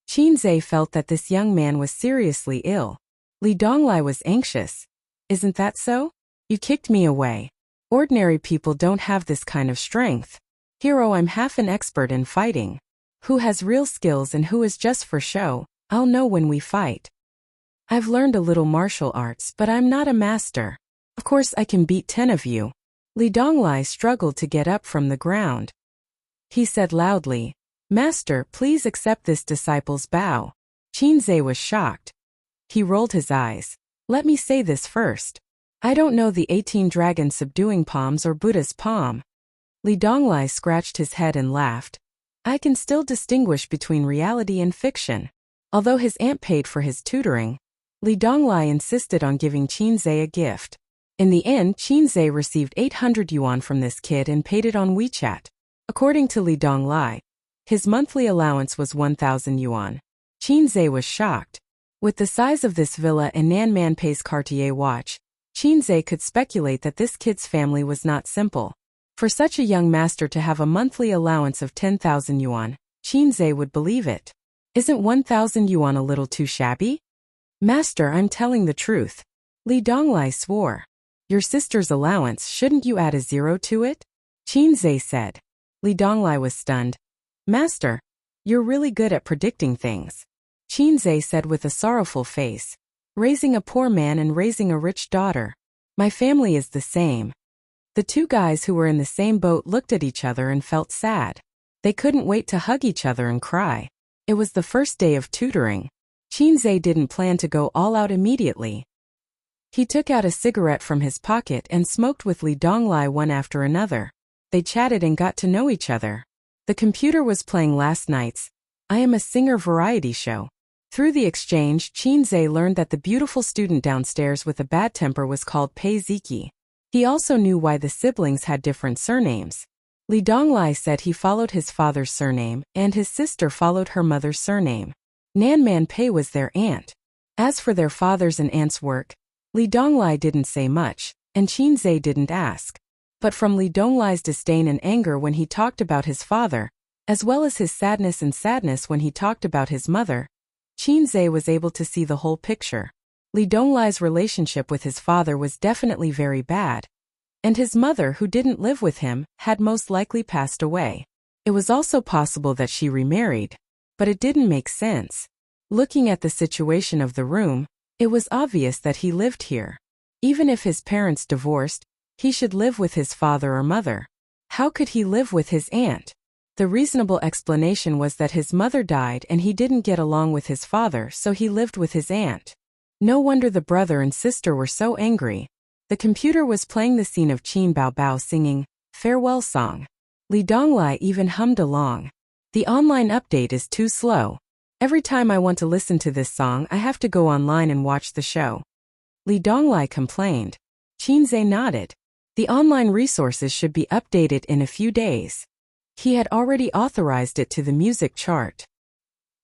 Qin Zhe felt that this young man was seriously ill. Li Donglai was anxious. "Isn't that so? You kicked me away. Ordinary people don't have this kind of strength. Hero, I'm half an expert in fighting. Who has real skills and who is just for show, I'll know when we fight. I've learned a little martial arts, but I'm not a master." Of course I can beat 10 of you. Li Donglai struggled to get up from the ground. He said loudly, "Master, please accept this disciple's bow." Qinzhe was shocked. He rolled his eyes. "Let me say this first. I don't know the 18 dragon subduing palms or Buddha's palm." Li Donglai scratched his head and laughed. "I can still distinguish between reality and fiction." Although his aunt paid for his tutoring, Li Donglai insisted on giving Qinzhe a gift. In the end, Qinzhe received 800 yuan from this kid and paid it on WeChat. According to Li Donglai, his monthly allowance was 1,000 yuan. Qinzhe was shocked. With the size of this villa and Nan Man Pei's Cartier watch, Qinzhe could speculate that this kid's family was not simple. For such a young master to have a monthly allowance of 10,000 yuan, Qinzhe would believe it. Isn't 1,000 yuan a little too shabby? "Master, I'm telling the truth." Li Donglai swore. "Your sister's allowance, shouldn't you add a zero to it?" Qinzhe said. Li Donglai was stunned. "Master, you're really good at predicting things." Qinzhe said with a sorrowful face. "Raising a poor man and raising a rich daughter. My family is the same." The two guys who were in the same boat looked at each other and felt sad. They couldn't wait to hug each other and cry. It was the first day of tutoring. Qinzhe didn't plan to go all out immediately. He took out a cigarette from his pocket and smoked with Li Donglai one after another. They chatted and got to know each other. The computer was playing last night's "I Am a Singer" variety show. Through the exchange, Qinzhe learned that the beautiful student downstairs with a bad temper was called Pei Ziki. He also knew why the siblings had different surnames. Li Donglai said he followed his father's surname, and his sister followed her mother's surname. Nan Man Pei was their aunt. As for their father's and aunt's work, Li Donglai didn't say much, and Qinzhe didn't ask. But from Li Donglai's disdain and anger when he talked about his father, as well as his sadness when he talked about his mother, Qinzhe was able to see the whole picture. Li Donglai's relationship with his father was definitely very bad, and his mother, who didn't live with him, had most likely passed away. It was also possible that she remarried, but it didn't make sense. Looking at the situation of the room, it was obvious that he lived here. Even if his parents divorced, he should live with his father or mother. How could he live with his aunt? The reasonable explanation was that his mother died and he didn't get along with his father, so he lived with his aunt. No wonder the brother and sister were so angry. The computer was playing the scene of Qin Bao Bao singing "Farewell Song." Li Donglai even hummed along. "The online update is too slow. Every time I want to listen to this song, I have to go online and watch the show." Li Donglai complained. Qinzhe nodded. The online resources should be updated in a few days. He had already authorized it to the music chart.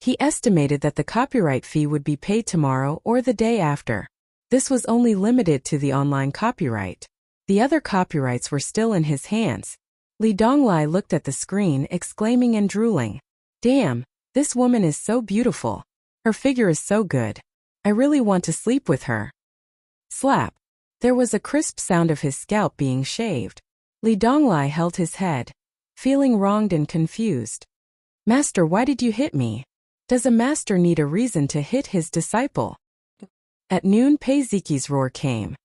He estimated that the copyright fee would be paid tomorrow or the day after. This was only limited to the online copyright. The other copyrights were still in his hands. Li Donglai looked at the screen, exclaiming and drooling. "Damn, this woman is so beautiful. Her figure is so good. I really want to sleep with her." Slap. There was a crisp sound of his scalp being shaved. Li Donglai held his head, feeling wronged and confused. "Master, why did you hit me? Does a master need a reason to hit his disciple?" At noon, Pei Ziki's roar came.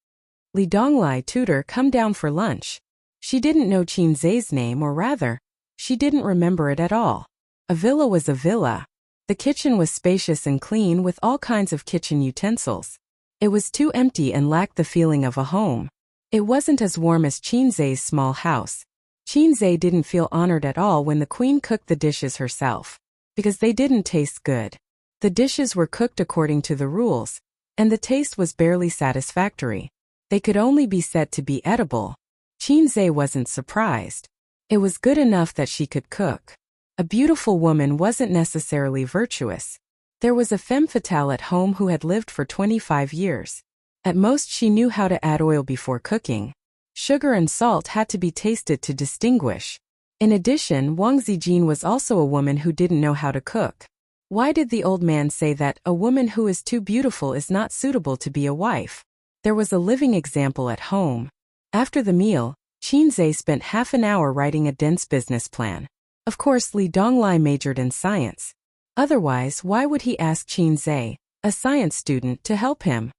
Li Donglai, tutor, come down for lunch. She didn't know Qinzhe's name, or rather, she didn't remember it at all. A villa was a villa. The kitchen was spacious and clean with all kinds of kitchen utensils. It was too empty and lacked the feeling of a home. It wasn't as warm as Qinzhe's small house. Qinzhe didn't feel honored at all when the queen cooked the dishes herself, because they didn't taste good. The dishes were cooked according to the rules, and the taste was barely satisfactory. They could only be said to be edible. Qinzhe wasn't surprised. It was good enough that she could cook. A beautiful woman wasn't necessarily virtuous. There was a femme fatale at home who had lived for 25 years. At most she knew how to add oil before cooking. Sugar and salt had to be tasted to distinguish. In addition, Wang Zijin was also a woman who didn't know how to cook. Why did the old man say that a woman who is too beautiful is not suitable to be a wife? There was a living example at home. After the meal, Qinzhe spent half an hour writing a dense business plan. Of course, Li Donglai majored in science. Otherwise, why would he ask Qinzhe, a science student, to help him?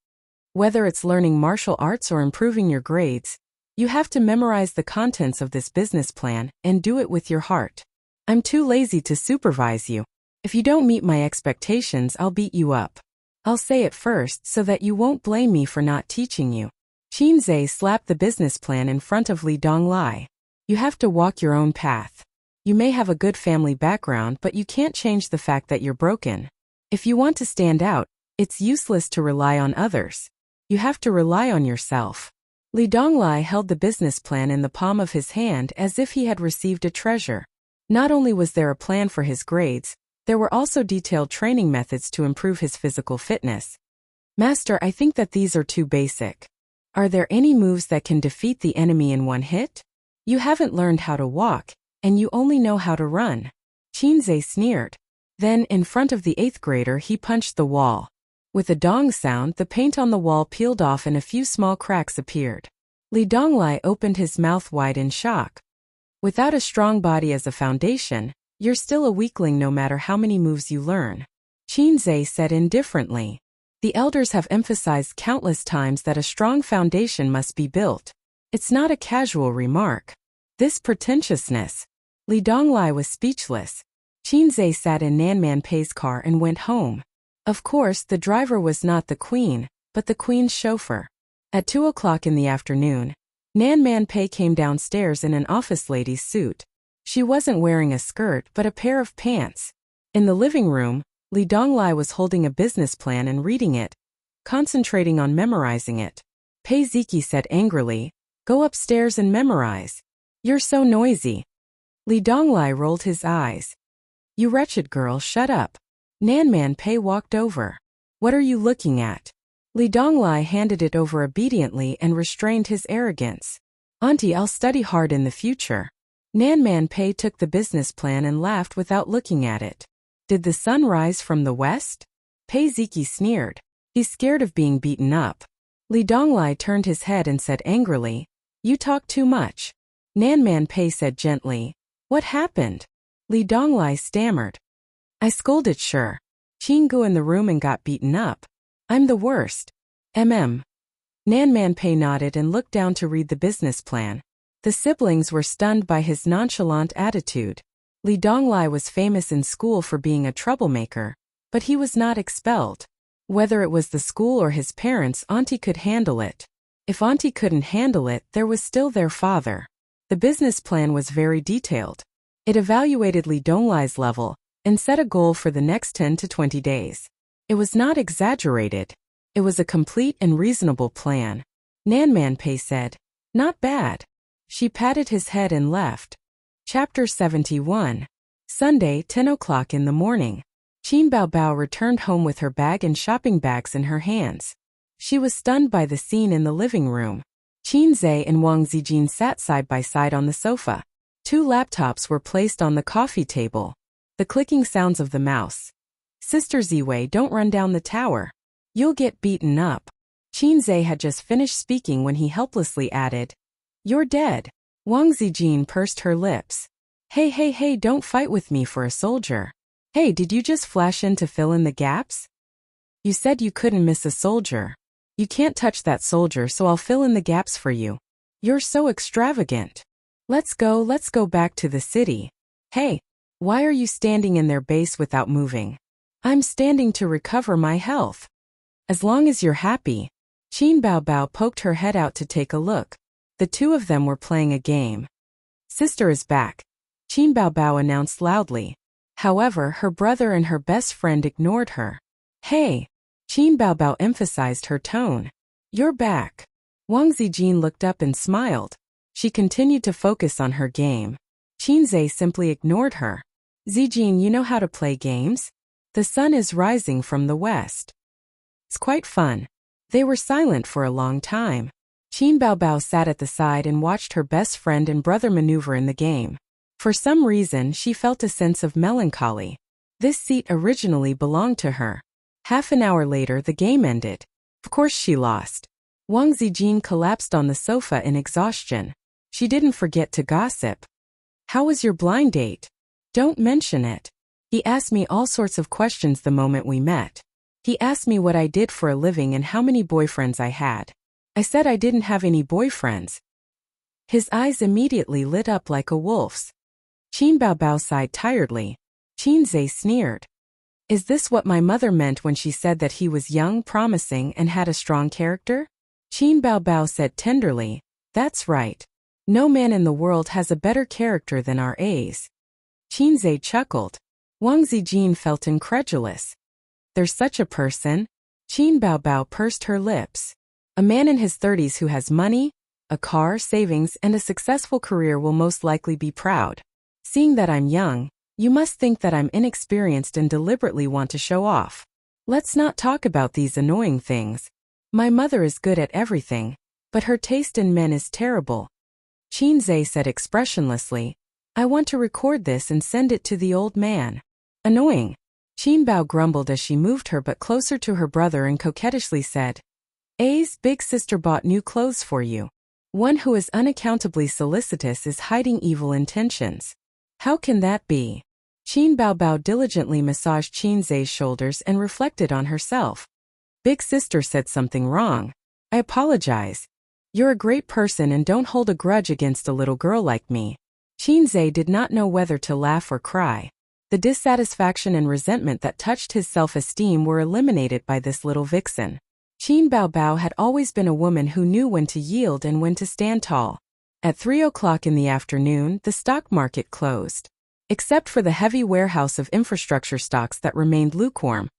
Whether it's learning martial arts or improving your grades, you have to memorize the contents of this business plan and do it with your heart. I'm too lazy to supervise you. If you don't meet my expectations, I'll beat you up. I'll say it first so that you won't blame me for not teaching you. Qin Zhe slapped the business plan in front of Li Donglai. You have to walk your own path. You may have a good family background, but you can't change the fact that you're broken. If you want to stand out, it's useless to rely on others. You have to rely on yourself. Li Donglai held the business plan in the palm of his hand as if he had received a treasure. Not only was there a plan for his grades, there were also detailed training methods to improve his physical fitness. Master, I think that these are too basic. Are there any moves that can defeat the enemy in one hit? You haven't learned how to walk, and you only know how to run. Qin Zhe sneered. Then, in front of the 8th grader, he punched the wall. With a dong sound, the paint on the wall peeled off and a few small cracks appeared. Li Donglai opened his mouth wide in shock. Without a strong body as a foundation, you're still a weakling no matter how many moves you learn. Qin Zhe said indifferently. The elders have emphasized countless times that a strong foundation must be built. It's not a casual remark. This pretentiousness. Li Donglai was speechless. Qin Zhe sat in Nanman Pei's car and went home. Of course, the driver was not the queen, but the queen's chauffeur. At 2 o'clock in the afternoon, Nanman Pei came downstairs in an office lady's suit. She wasn't wearing a skirt but a pair of pants. In the living room, Li Donglai was holding a business plan and reading it, concentrating on memorizing it. Pei Ziki said angrily, "Go upstairs and memorize. You're so noisy." Li Donglai rolled his eyes. "You wretched girl, shut up." Nanman Pei walked over. "What are you looking at?" Li Donglai handed it over obediently and restrained his arrogance. "Auntie, I'll study hard in the future." Nanman Pei took the business plan and laughed without looking at it. "Did the sun rise from the west?" Pei Ziki sneered. "He's scared of being beaten up." Li Donglai turned his head and said angrily, "You talk too much." Nanman Pei said gently, "What happened?" Li Donglai stammered. "I scolded sure. Chingu in the room and got beaten up. I'm the worst. Nanman Pei nodded and looked down to read the business plan. The siblings were stunned by his nonchalant attitude. Li Donglai was famous in school for being a troublemaker, but he was not expelled. Whether it was the school or his parents, Auntie could handle it. If Auntie couldn't handle it, there was still their father. The business plan was very detailed. It evaluated Li Donglai's level and set a goal for the next 10 to 20 days. It was not exaggerated. It was a complete and reasonable plan. Nanman Pei said, "Not bad." She patted his head and left. Chapter 71. Sunday, 10 o'clock in the morning. Qin Baobao returned home with her bag and shopping bags in her hands. She was stunned by the scene in the living room. Qin Zhe and Wang Zijin sat side by side on the sofa. 2 laptops were placed on the coffee table. The clicking sounds of the mouse. "Sister Ziwei, don't run down the tower. You'll get beaten up." Qin Zhe had just finished speaking when he helplessly added, "You're dead." Wang Zijin pursed her lips. Hey, don't fight with me for a soldier. Hey, did you just flash in to fill in the gaps? You said you couldn't miss a soldier. You can't touch that soldier, so I'll fill in the gaps for you. You're so extravagant. Let's go back to the city. Hey, why are you standing in their base without moving? I'm standing to recover my health. As long as you're happy. Qin Baobao poked her head out to take a look. The 2 of them were playing a game. Sister is back, Qin Baobao announced loudly. However, her brother and her best friend ignored her. Hey, Qin Baobao emphasized her tone. You're back. Wang Zijin looked up and smiled. She continued to focus on her game. Qin Zhe simply ignored her. Zijin, you know how to play games? The sun is rising from the west. It's quite fun. They were silent for a long time. Qin Baobao sat at the side and watched her best friend and brother maneuver in the game. For some reason, she felt a sense of melancholy. This seat originally belonged to her. Half an hour later, the game ended. Of course she lost. Wang Zijin collapsed on the sofa in exhaustion. She didn't forget to gossip. How was your blind date? Don't mention it. He asked me all sorts of questions the moment we met. He asked me what I did for a living and how many boyfriends I had. I said I didn't have any boyfriends. His eyes immediately lit up like a wolf's. Qin Baobao sighed tiredly. Qin Zhe sneered. Is this what my mother meant when she said that he was young, promising, and had a strong character? Qin Baobao said tenderly, that's right. No man in the world has a better character than our A's. Qin Zhe chuckled. Wang Zijin felt incredulous. There's such a person? Qin Baobao pursed her lips. A man in his 30s who has money, a car, savings, and a successful career will most likely be proud. Seeing that I'm young, you must think that I'm inexperienced and deliberately want to show off. Let's not talk about these annoying things. My mother is good at everything, but her taste in men is terrible. Qin Zhe said expressionlessly, I want to record this and send it to the old man. Annoying. Qin Bao grumbled as she moved her butt closer to her brother and coquettishly said, A's big sister bought new clothes for you. One who is unaccountably solicitous is hiding evil intentions. How can that be? Qin Baobao diligently massaged Qin Zhe's shoulders and reflected on herself. Big sister said something wrong. I apologize. You're a great person and don't hold a grudge against a little girl like me. Qin Zhe did not know whether to laugh or cry. The dissatisfaction and resentment that touched his self-esteem were eliminated by this little vixen. Qin Baobao had always been a woman who knew when to yield and when to stand tall. At 3 o'clock in the afternoon, the stock market closed. Except for the heavy warehouse of infrastructure stocks that remained lukewarm.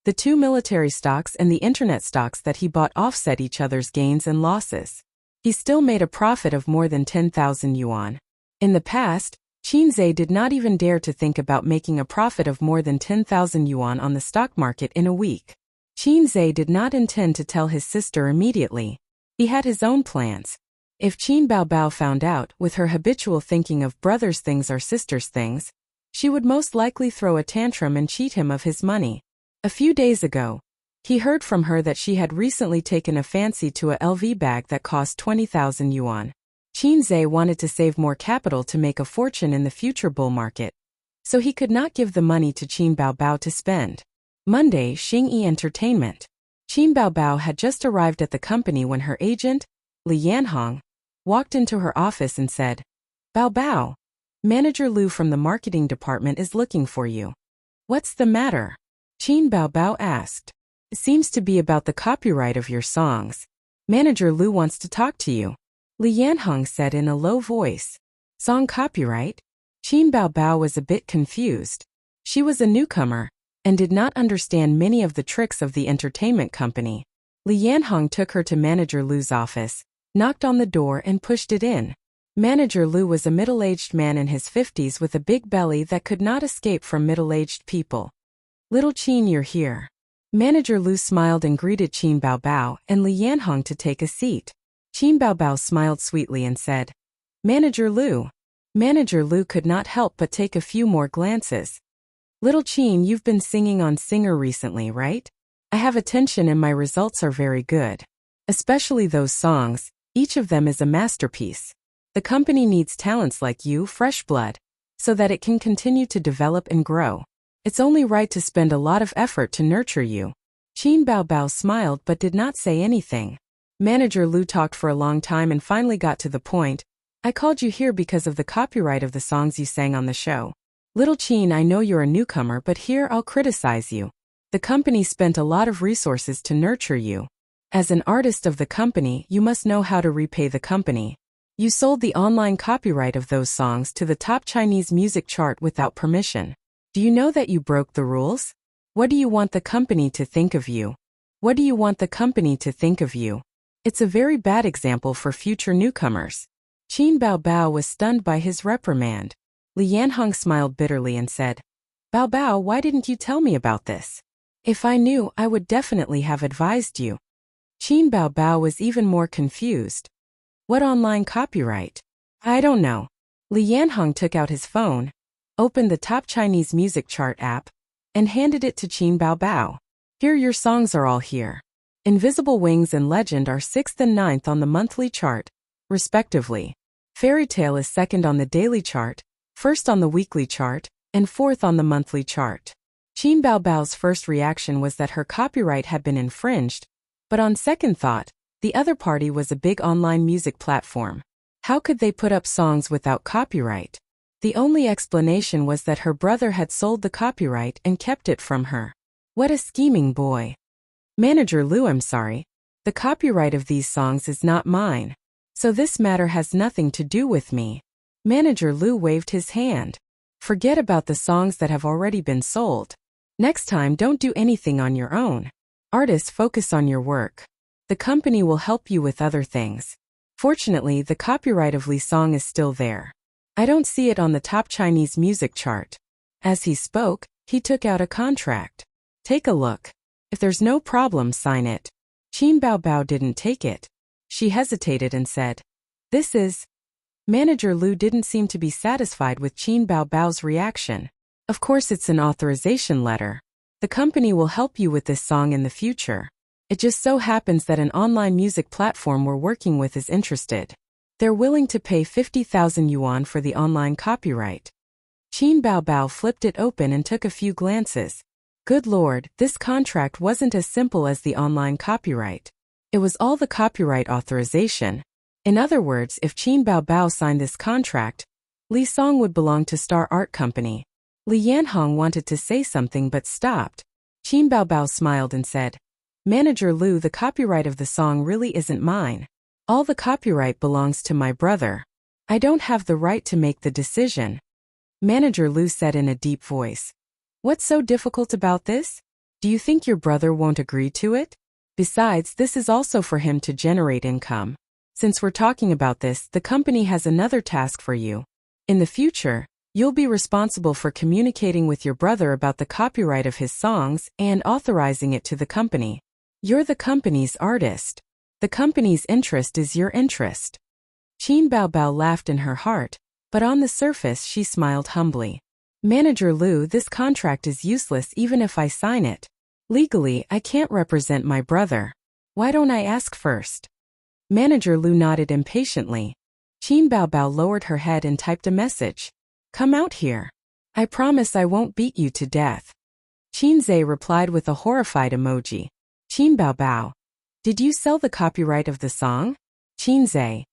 The two military stocks and the internet stocks that he bought offset each other's gains and losses. He still made a profit of more than 10,000 yuan. In the past, Qin Zhe did not even dare to think about making a profit of more than 10,000 yuan on the stock market in a week. Qin Zhe did not intend to tell his sister immediately. He had his own plans. If Qin Baobao found out, with her habitual thinking of brothers' things are sisters' things, she would most likely throw a tantrum and cheat him of his money. A few days ago, he heard from her that she had recently taken a fancy to a LV bag that cost 20,000 yuan. Qin Zhe wanted to save more capital to make a fortune in the future bull market, so he could not give the money to Qin Baobao to spend. Monday, Xingyi Entertainment. Qin Baobao had just arrived at the company when her agent, Li Yanhong, walked into her office and said, Baobao, Manager Lu from the marketing department is looking for you. What's the matter? Qin Baobao asked. It seems to be about the copyright of your songs. Manager Lu wants to talk to you. Li Yanhong said in a low voice. Song copyright? Qin Baobao was a bit confused. She was a newcomer and did not understand many of the tricks of the entertainment company. Li Yanhong took her to Manager Lu's office, knocked on the door and pushed it in. Manager Lu was a middle-aged man in his 50s with a big belly that could not escape from middle-aged people. Little Qin, you're here. Manager Lu smiled and greeted Qin Baobao and Li Yanhong to take a seat. Qin Baobao smiled sweetly and said, Manager Lu. Manager Lu could not help but take a few more glances. Little Qin, you've been singing on Singer recently, right? I have attention and my results are very good. Especially those songs, each of them is a masterpiece. The company needs talents like you, fresh blood, so that it can continue to develop and grow. It's only right to spend a lot of effort to nurture you. Qin Baobao smiled but did not say anything. Manager Lu talked for a long time and finally got to the point. I called you here because of the copyright of the songs you sang on the show. Little Qin, I know you're a newcomer, but here I'll criticize you. The company spent a lot of resources to nurture you. As an artist of the company, you must know how to repay the company. You sold the online copyright of those songs to the top Chinese music chart without permission. Do you know that you broke the rules? What do you want the company to think of you? What do you want the company to think of you? It's a very bad example for future newcomers. Qin Baobao was stunned by his reprimand. Li Yanhong smiled bitterly and said, Baobao, why didn't you tell me about this? If I knew, I would definitely have advised you. Qin Baobao was even more confused. What online copyright? I don't know. Li Yanhong took out his phone, opened the top Chinese music chart app, and handed it to Qin Baobao. Here, your songs are all here. Invisible Wings and Legend are 6th and 9th on the monthly chart, respectively. Fairy Tale is 2nd on the daily chart, 1st on the weekly chart, and 4th on the monthly chart. Qin Baobao's first reaction was that her copyright had been infringed, but on second thought, the other party was a big online music platform. How could they put up songs without copyright? The only explanation was that her brother had sold the copyright and kept it from her. What a scheming boy. Manager Lu, I'm sorry. The copyright of these songs is not mine. So this matter has nothing to do with me. Manager Lu waved his hand. Forget about the songs that have already been sold. Next time, don't do anything on your own. Artists, focus on your work. The company will help you with other things. Fortunately, the copyright of Li's song is still there. I don't see it on the top Chinese music chart. As he spoke, he took out a contract. Take a look. If there's no problem, sign it. Qin Baobao didn't take it. She hesitated and said, "This is..." Manager Lu didn't seem to be satisfied with Qin Baobao's reaction. "Of course it's an authorization letter. The company will help you with this song in the future. It just so happens that an online music platform we're working with is interested. They're willing to pay 50,000 yuan for the online copyright." Qin Baobao flipped it open and took a few glances. Good Lord, this contract wasn't as simple as the online copyright. It was all the copyright authorization. In other words, if Qin Baobao signed this contract, Li's song would belong to Star Art Company. Li Yanhong wanted to say something but stopped. Qin Baobao smiled and said, "Manager Lu, the copyright of the song really isn't mine. All the copyright belongs to my brother. I don't have the right to make the decision." Manager Lu said in a deep voice, "What's so difficult about this? Do you think your brother won't agree to it? Besides, this is also for him to generate income. Since we're talking about this, the company has another task for you. In the future, you'll be responsible for communicating with your brother about the copyright of his songs and authorizing it to the company. You're the company's artist. The company's interest is your interest." Qin Baobao laughed in her heart, but on the surface she smiled humbly. "Manager Lu, this contract is useless even if I sign it. Legally, I can't represent my brother. Why don't I ask first?" Manager Lu nodded impatiently. Qin Baobao lowered her head and typed a message. "Come out here. I promise I won't beat you to death." Qin Zhe replied with a horrified emoji. "Qin Baobao, did you sell the copyright of the song?" Qin Zhe.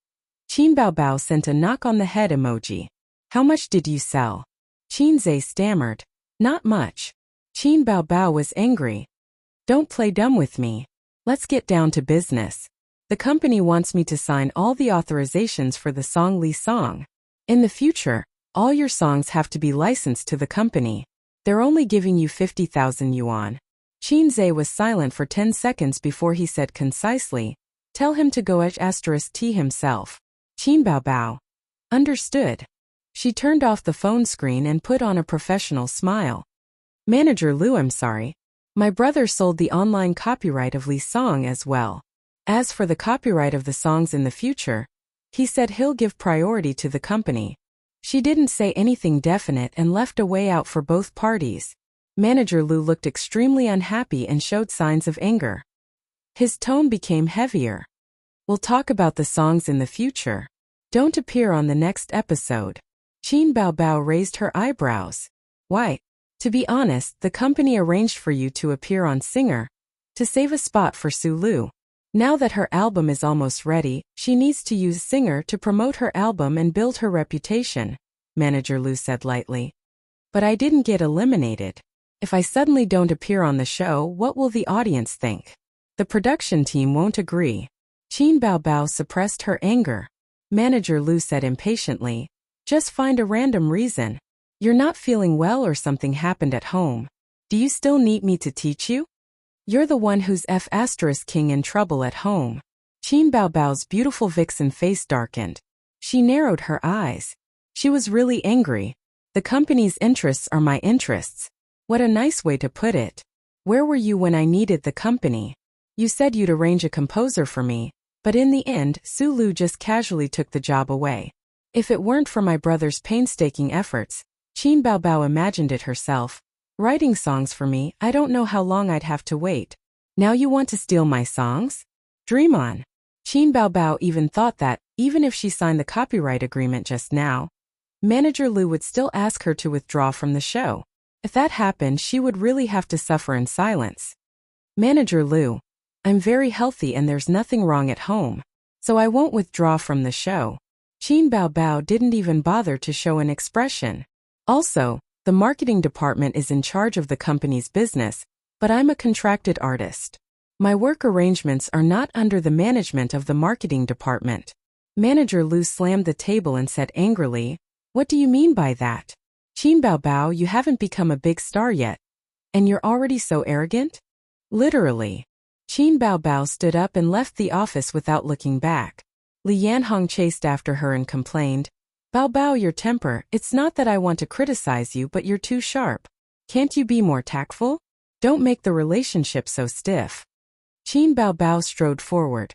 Qin Baobao sent a knock on the head emoji. "How much did you sell?" Qin Zhe stammered. "Not much." Qin Baobao was angry. "Don't play dumb with me. Let's get down to business. The company wants me to sign all the authorizations for the song Li's song. In the future, all your songs have to be licensed to the company. They're only giving you 50,000 yuan. Qin Zhe was silent for 10 seconds before he said concisely, "Tell him to go *T himself." Qin Baobao. "Understood." She turned off the phone screen and put on a professional smile. "Manager Lu, I'm sorry. My brother sold the online copyright of Li's song as well. As for the copyright of the songs in the future, he said he'll give priority to the company." She didn't say anything definite and left a way out for both parties. Manager Lu looked extremely unhappy and showed signs of anger. His tone became heavier. "We'll talk about the songs in the future. Don't appear on the next episode." Qin Baobao raised her eyebrows. "Why? To be honest, the company arranged for you to appear on Singer, to save a spot for Su Lu. Now that her album is almost ready, she needs to use Singer to promote her album and build her reputation," Manager Lu said lightly. "But I didn't get eliminated. If I suddenly don't appear on the show, what will the audience think? The production team won't agree." Qin Baobao suppressed her anger. Manager Lu said impatiently, "Just find a random reason. You're not feeling well or something happened at home. Do you still need me to teach you? You're the one who's *king in trouble at home." Qin Baobao's beautiful vixen face darkened. She narrowed her eyes. She was really angry. "The company's interests are my interests. What a nice way to put it. Where were you when I needed the company? You said you'd arrange a composer for me, but in the end, Su Lu just casually took the job away. If it weren't for my brother's painstaking efforts," Qin Baobao imagined it herself, "writing songs for me, I don't know how long I'd have to wait. Now you want to steal my songs? Dream on." Qin Baobao even thought that, even if she signed the copyright agreement just now, Manager Lu would still ask her to withdraw from the show. If that happened, she would really have to suffer in silence. Manager Lu, I'm very healthy and there's nothing wrong at home, so I won't withdraw from the show. Qin Baobao didn't even bother to show an expression. Also, the marketing department is in charge of the company's business, but I'm a contracted artist. My work arrangements are not under the management of the marketing department. Manager Lu slammed the table and said angrily, What do you mean by that? Qin Baobao, you haven't become a big star yet. And you're already so arrogant? Literally. Qin Baobao stood up and left the office without looking back. Li Yanhong chased after her and complained, Baobao, your temper, it's not that I want to criticize you, but you're too sharp. Can't you be more tactful? Don't make the relationship so stiff. Qin Baobao strode forward.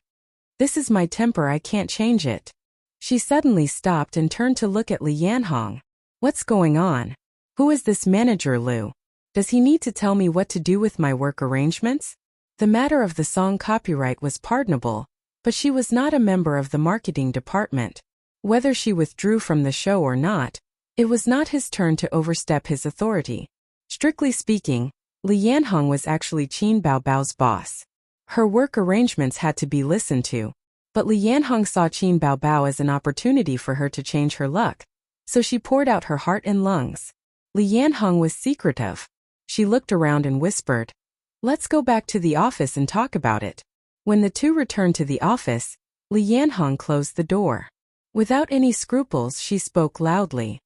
This is my temper, I can't change it. She suddenly stopped and turned to look at Li Yanhong. What's going on? Who is this Manager Lu? Does he need to tell me what to do with my work arrangements? The matter of the song copyright was pardonable, but she was not a member of the marketing department. Whether she withdrew from the show or not, it was not his turn to overstep his authority. Strictly speaking, Li Yanhong was actually Qin Baobao's boss. Her work arrangements had to be listened to, but Li Yanhong saw Qin Baobao as an opportunity for her to change her luck, so she poured out her heart and lungs. Li Yanhong was secretive. She looked around and whispered, Let's go back to the office and talk about it. When the two returned to the office, Li Yanhong closed the door. Without any scruples, she spoke loudly.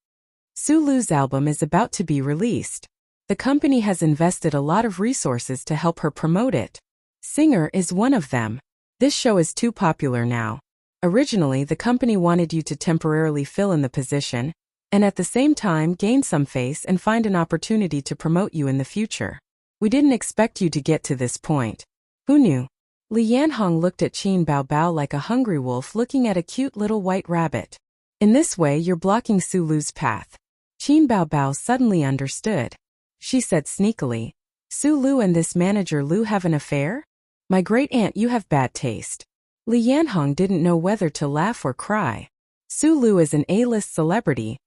Su Lu's album is about to be released. The company has invested a lot of resources to help her promote it. Singer is one of them. This show is too popular now. Originally, the company wanted you to temporarily fill in the position, and at the same time gain some face and find an opportunity to promote you in the future. We didn't expect you to get to this point. Who knew? Li Yanhong looked at Qin Baobao like a hungry wolf looking at a cute little white rabbit. In this way, you're blocking Su Lu's path. Qin Baobao suddenly understood. She said sneakily, Su Lu and this Manager Lu have an affair? My great aunt, you have bad taste. Li Yanhong didn't know whether to laugh or cry. Su Lu is an A-list celebrity,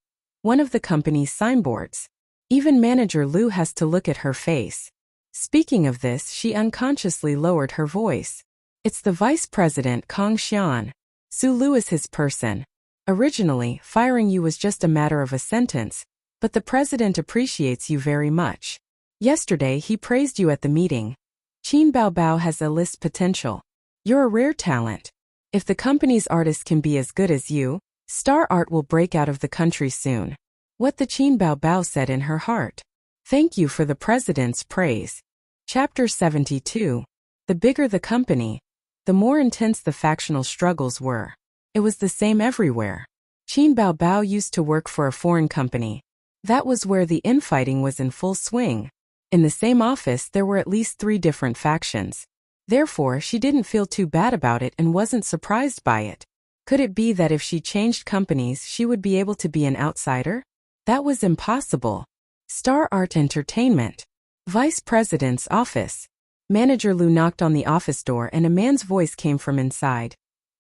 one of the company's signboards. Even Manager Lu has to look at her face. Speaking of this, she unconsciously lowered her voice. It's the Vice President Kong Xian. Su Lu is his person. Originally, firing you was just a matter of a sentence, but the president appreciates you very much. Yesterday he praised you at the meeting. Qin Baobao has A-list potential. You're a rare talent. If the company's artists can be as good as you, star art will break out of the country soon. What the Qin Baobao said in her heart. Thank you for the president's praise. Chapter 72. The bigger the company, the more intense the factional struggles were. It was the same everywhere. Qin Baobao used to work for a foreign company. That was where the infighting was in full swing. In the same office there were at least 3 different factions. Therefore, she didn't feel too bad about it and wasn't surprised by it. Could it be that if she changed companies she would be able to be an outsider? That was impossible. Star Art Entertainment. Vice President's office. Manager Lu knocked on the office door and a man's voice came from inside.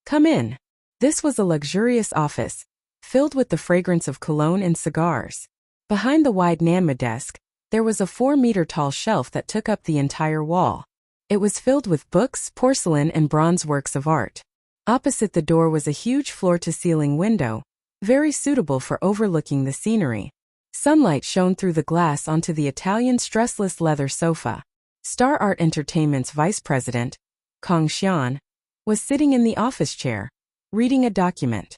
Come in. This was a luxurious office, filled with the fragrance of cologne and cigars. Behind the wide Nanma desk, there was a 4-meter-tall shelf that took up the entire wall. It was filled with books, porcelain, and bronze works of art. Opposite the door was a huge floor-to-ceiling window, very suitable for overlooking the scenery. Sunlight shone through the glass onto the Italian stressless leather sofa. Star Art Entertainment's vice president, Kong Xian, was sitting in the office chair, reading a document.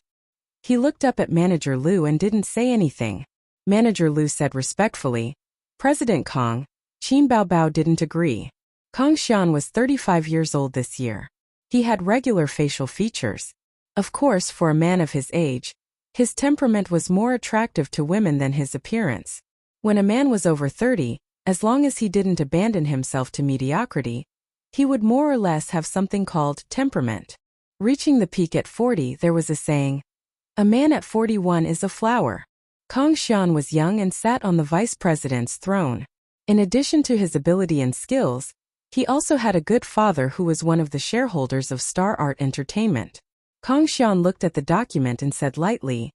He looked up at Manager Lu and didn't say anything. Manager Lu said respectfully, President Kong. Qin Baobao didn't agree. Kong Xian was 35 years old this year. He had regular facial features. Of course, for a man of his age, his temperament was more attractive to women than his appearance. When a man was over 30, as long as he didn't abandon himself to mediocrity, he would more or less have something called temperament. Reaching the peak at 40, there was a saying, a man at 41 is a flower. Kong Xian was young and sat on the vice president's throne. In addition to his ability and skills, he also had a good father who was one of the shareholders of Star Art Entertainment. Kong Xian looked at the document and said lightly,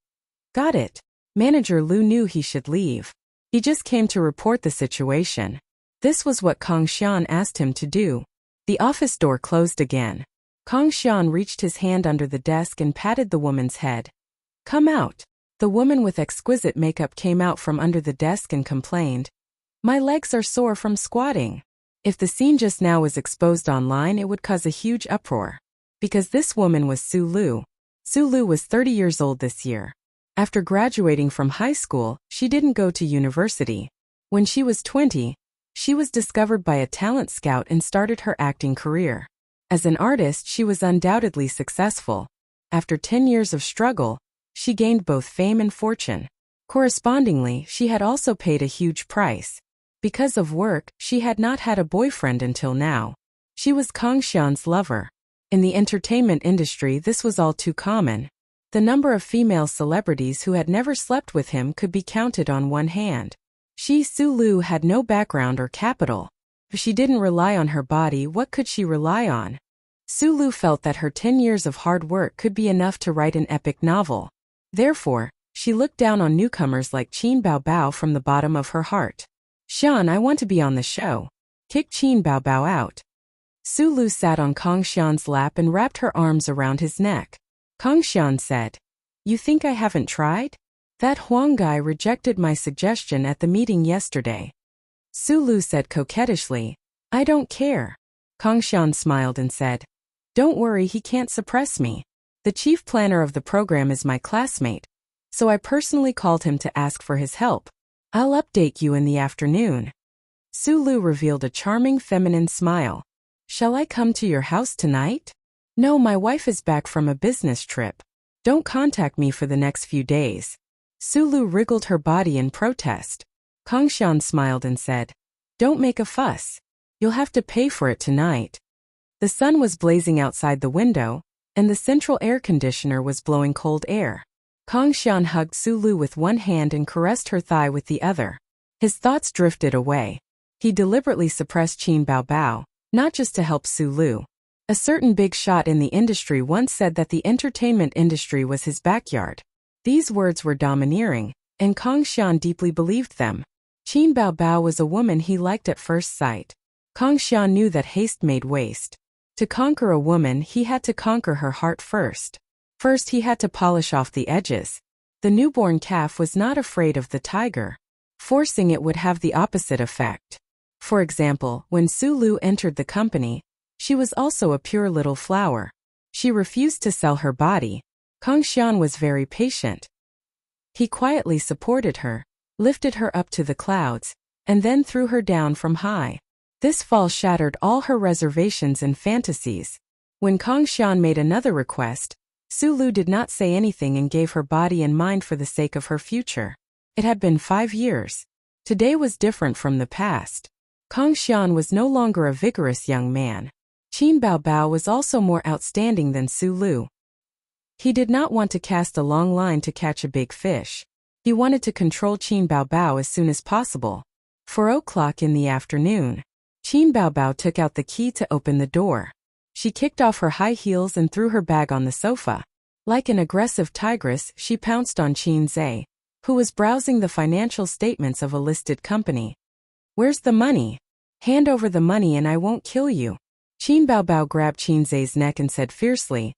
Got it. Manager Lu knew he should leave. He just came to report the situation. This was what Kang Xian asked him to do. The office door closed again. Kang Xian reached his hand under the desk and patted the woman's head. "Come out." The woman with exquisite makeup came out from under the desk and complained, "My legs are sore from squatting." If the scene just now was exposed online, it would cause a huge uproar. Because this woman was Su Lu. Su Lu was 30 years old this year. After graduating from high school, she didn't go to university. When she was 20, she was discovered by a talent scout and started her acting career. As an artist, she was undoubtedly successful. After 10 years of struggle, she gained both fame and fortune. Correspondingly, she had also paid a huge price. Because of work, she had not had a boyfriend until now. She was Kang Xian's lover. In the entertainment industry, this was all too common. The number of female celebrities who had never slept with him could be counted on one hand. She, Su Lu, had no background or capital. If she didn't rely on her body, what could she rely on? Su Lu felt that her 10 years of hard work could be enough to write an epic novel. Therefore, she looked down on newcomers like Qin Baobao from the bottom of her heart. "Xian, I want to be on the show. Kick Qin Baobao out." Su Lu sat on Kang Xian's lap and wrapped her arms around his neck. Kang Xian said, "You think I haven't tried? That Huang guy rejected my suggestion at the meeting yesterday." Su Lu said coquettishly, "I don't care." Kang Xian smiled and said, "Don't worry, he can't suppress me. The chief planner of the program is my classmate, so I personally called him to ask for his help. I'll update you in the afternoon." Su Lu revealed a charming feminine smile. "Shall I come to your house tonight?" "No, my wife is back from a business trip. Don't contact me for the next few days." Su Lu wriggled her body in protest. Kang Xian smiled and said, "Don't make a fuss. You'll have to pay for it tonight." The sun was blazing outside the window, and the central air conditioner was blowing cold air. Kang Xian hugged Su Lu with one hand and caressed her thigh with the other. His thoughts drifted away. He deliberately suppressed Qin Baobao, not just to help Su Lu. A certain big shot in the industry once said that the entertainment industry was his backyard. These words were domineering, and Kang Xian deeply believed them. Qin Baobao was a woman he liked at first sight. Kang Xian knew that haste made waste. To conquer a woman, he had to conquer her heart first. First, he had to polish off the edges. The newborn calf was not afraid of the tiger. Forcing it would have the opposite effect. For example, when Su Lu entered the company, she was also a pure little flower. She refused to sell her body. Kang Xian was very patient. He quietly supported her, lifted her up to the clouds, and then threw her down from high. This fall shattered all her reservations and fantasies. When Kang Xian made another request, Su Lu did not say anything and gave her body and mind for the sake of her future. It had been 5 years. Today was different from the past. Kang Xian was no longer a vigorous young man. Qin Baobao was also more outstanding than Su Lu. He did not want to cast a long line to catch a big fish. He wanted to control Qin Baobao as soon as possible. 4:00 in the afternoon. Qin Baobao took out the key to open the door. She kicked off her high heels and threw her bag on the sofa. Like an aggressive tigress, she pounced on Qin Zhe, who was browsing the financial statements of a listed company. "Where's the money? Hand over the money and I won't kill you." Qin Baobao grabbed Qin Zhe's neck and said fiercely,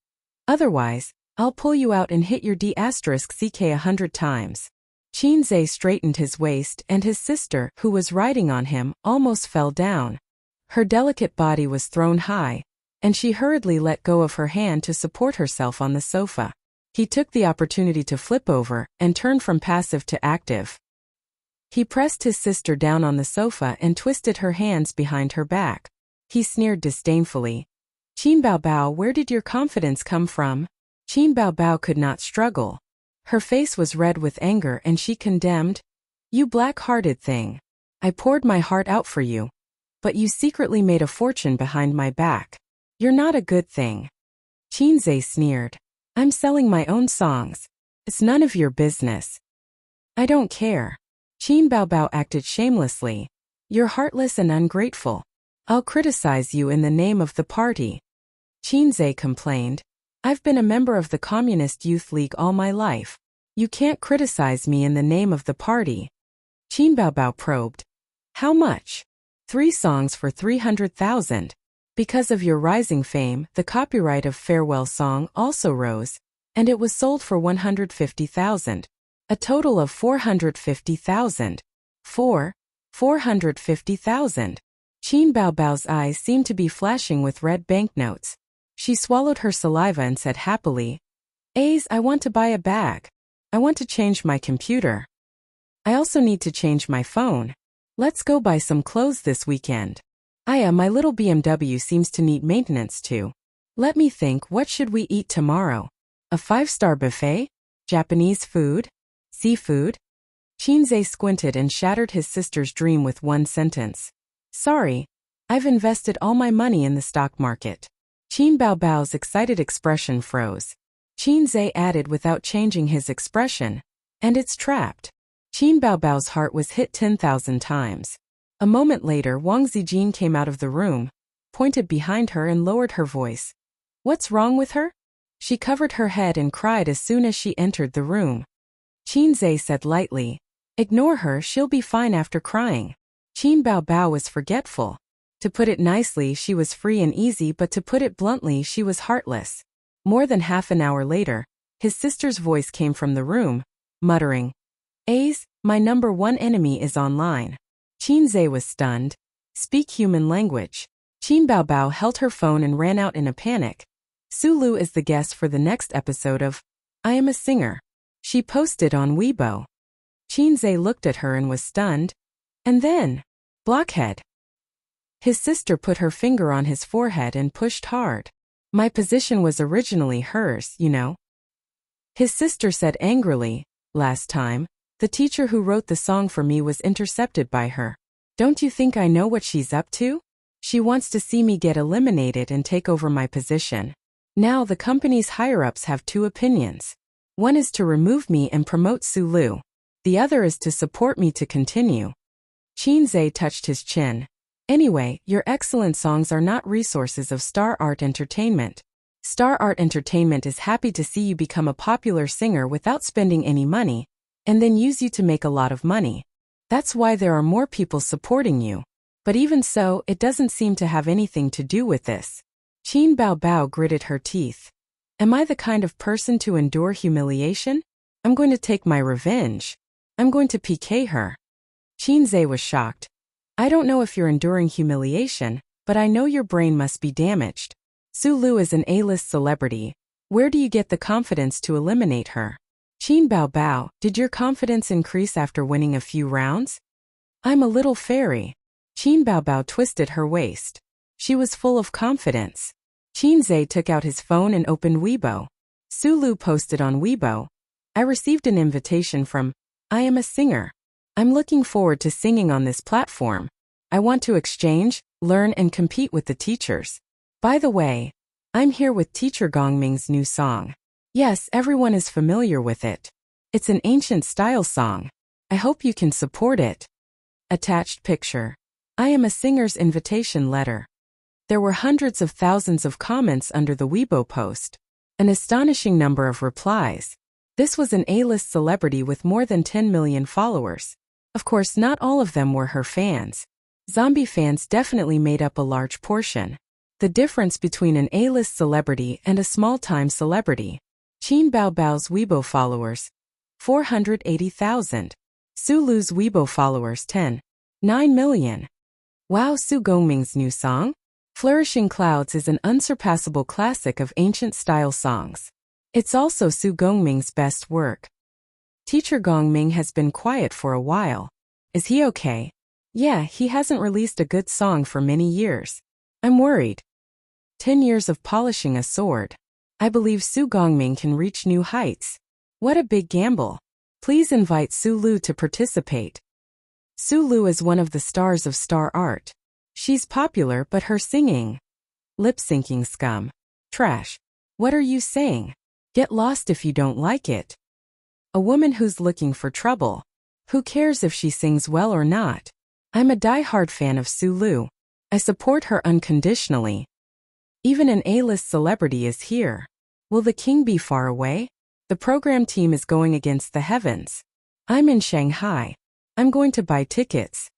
"Otherwise, I'll pull you out and hit your D**ck 100 times." Qin Zhe straightened his waist, and his sister, who was riding on him, almost fell down. Her delicate body was thrown high, and she hurriedly let go of her hand to support herself on the sofa. He took the opportunity to flip over and turn from passive to active. He pressed his sister down on the sofa and twisted her hands behind her back. He sneered disdainfully. "Qin Baobao, where did your confidence come from?" Qin Baobao could not struggle. Her face was red with anger and she condemned, "You black-hearted thing. I poured my heart out for you. But you secretly made a fortune behind my back. You're not a good thing." Qin Zhe sneered, "I'm selling my own songs. It's none of your business." "I don't care." Qin Baobao acted shamelessly. "You're heartless and ungrateful. I'll criticize you in the name of the party." Qin Zhe complained, "I've been a member of the Communist Youth League all my life. You can't criticize me in the name of the party." Qin Baobao probed. How much? 3 songs for 300,000. Because of your rising fame, the copyright of Farewell Song also rose, and it was sold for 150,000. A total of 450,000. 450,000. Qin Baobao's eyes seemed to be flashing with red banknotes. She swallowed her saliva and said happily, I want to buy a bag. I want to change my computer. I also need to change my phone. Let's go buy some clothes this weekend. My little BMW seems to need maintenance too. Let me think, what should we eat tomorrow? A 5-star buffet? Japanese food? Seafood? Qinze squinted and shattered his sister's dream with one sentence. Sorry, I've invested all my money in the stock market. Qin Baobao's excited expression froze. Qinze added without changing his expression, and it's trapped. Qin Baobao's heart was hit 10,000 times. A moment later, Wang Zijin came out of the room, pointed behind her and lowered her voice. What's wrong with her? She covered her head and cried as soon as she entered the room. Qinze said lightly, Ignore her, she'll be fine after crying. Qin Baobao was forgetful. To put it nicely, she was free and easy, but to put it bluntly, she was heartless. More than half an hour later, his sister's voice came from the room, muttering, my number 1 enemy is online. Qinze was stunned. Speak human language. Qin Baobao held her phone and ran out in a panic. Sulu is the guest for the next episode of I Am a Singer. She posted on Weibo. Qinze looked at her and was stunned. And then, blockhead. His sister put her finger on his forehead and pushed hard. My position was originally hers, you know. His sister said angrily, last time, the teacher who wrote the song for me was intercepted by her. Don't you think I know what she's up to? She wants to see me get eliminated and take over my position. Now the company's higher-ups have 2 opinions. One is to remove me and promote Sulu. The other is to support me to continue. Qinze touched his chin. Anyway, your excellent songs are not resources of Star Art Entertainment. Star Art Entertainment is happy to see you become a popular singer without spending any money, and then use you to make a lot of money. That's why there are more people supporting you. But even so, it doesn't seem to have anything to do with this. Qin Baobao gritted her teeth. Am I the kind of person to endure humiliation? I'm going to take my revenge. I'm going to PK her. Qinze was shocked. I don't know if you're enduring humiliation, but I know your brain must be damaged. Sulu is an A-list celebrity. Where do you get the confidence to eliminate her? Qin Baobao, did your confidence increase after winning a few rounds? I'm a little fairy. Qin Baobao twisted her waist. She was full of confidence. Qinze took out his phone and opened Weibo. Sulu posted on Weibo. I received an invitation from I Am a Singer. I'm looking forward to singing on this platform. I want to exchange, learn and compete with the teachers. By the way, I'm here with teacher Gongming's new song. Yes, everyone is familiar with it. It's an ancient style song. I hope you can support it. Attached picture. I Am a Singer's invitation letter. There were hundreds of thousands of comments under the Weibo post. An astonishing number of replies. This was an A-list celebrity with more than 10 million followers. Of course, not all of them were her fans. Zombie fans definitely made up a large portion. The difference between an A-list celebrity and a small-time celebrity. Qin Baobao's Weibo followers, 480,000. Sulu's Weibo followers 9 million. Wow, Su Gongming's new song? Flourishing Clouds is an unsurpassable classic of ancient style songs. It's also Su Gongming's best work. Teacher Gongming has been quiet for a while. Is he okay? Yeah, he hasn't released a good song for many years. I'm worried. 10 years of polishing a sword. I believe Su Gongming can reach new heights. What a big gamble. Please invite Su Lu to participate. Su Lu is one of the stars of Star Art. She's popular, but her singing. Lip-syncing scum. Trash. What are you saying? Get lost if you don't like it. A woman who's looking for trouble. Who cares if she sings well or not? I'm a die-hard fan of Su Lu. I support her unconditionally. Even an A-list celebrity is here. Will the king be far away? The program team is going against the heavens. I'm in Shanghai. I'm going to buy tickets.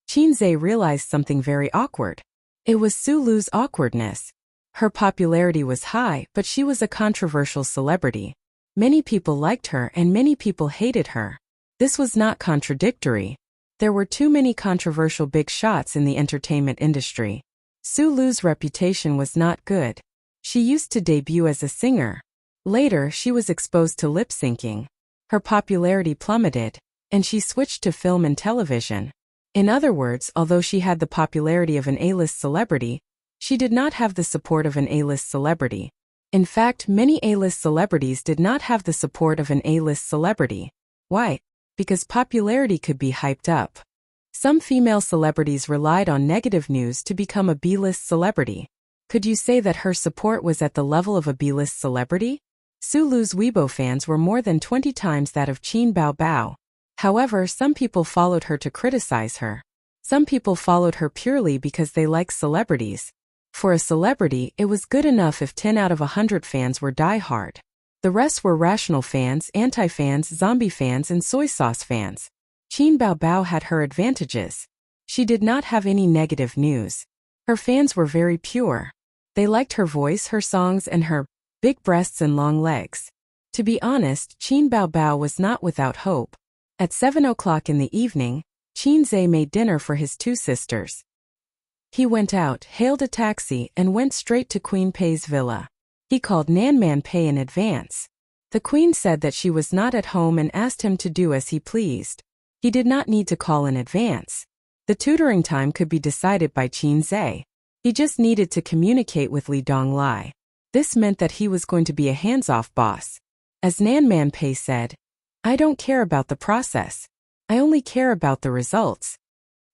Qinze realized something very awkward. It was Sulu's awkwardness. Her popularity was high, but she was a controversial celebrity. Many people liked her and many people hated her. This was not contradictory. There were too many controversial big shots in the entertainment industry. Sulu's reputation was not good. She used to debut as a singer. Later, she was exposed to lip-syncing. Her popularity plummeted, and she switched to film and television. In other words, although she had the popularity of an A-list celebrity, she did not have the support of an A-list celebrity. In fact, many A-list celebrities did not have the support of an A-list celebrity. Why? Because popularity could be hyped up. Some female celebrities relied on negative news to become a B-list celebrity. Could you say that her support was at the level of a B-list celebrity? Sulu's Weibo fans were more than 20 times that of Qin Baobao. However, some people followed her to criticize her. Some people followed her purely because they like celebrities. For a celebrity, it was good enough if 10 out of 100 fans were die-hard. The rest were rational fans, anti-fans, zombie fans, and soy sauce fans. Qin Baobao had her advantages. She did not have any negative news. Her fans were very pure. They liked her voice, her songs, and her big breasts and long legs. To be honest, Qin Baobao was not without hope. At 7 o'clock in the evening, Qinze made dinner for his two sisters. He went out, hailed a taxi, and went straight to Queen Pei's villa. He called Nanman Pei in advance. The queen said that she was not at home and asked him to do as he pleased. He did not need to call in advance. The tutoring time could be decided by Qinze. He just needed to communicate with Li Donglai. This meant that he was going to be a hands-off boss. As Nanman Pei said, I don't care about the process. I only care about the results.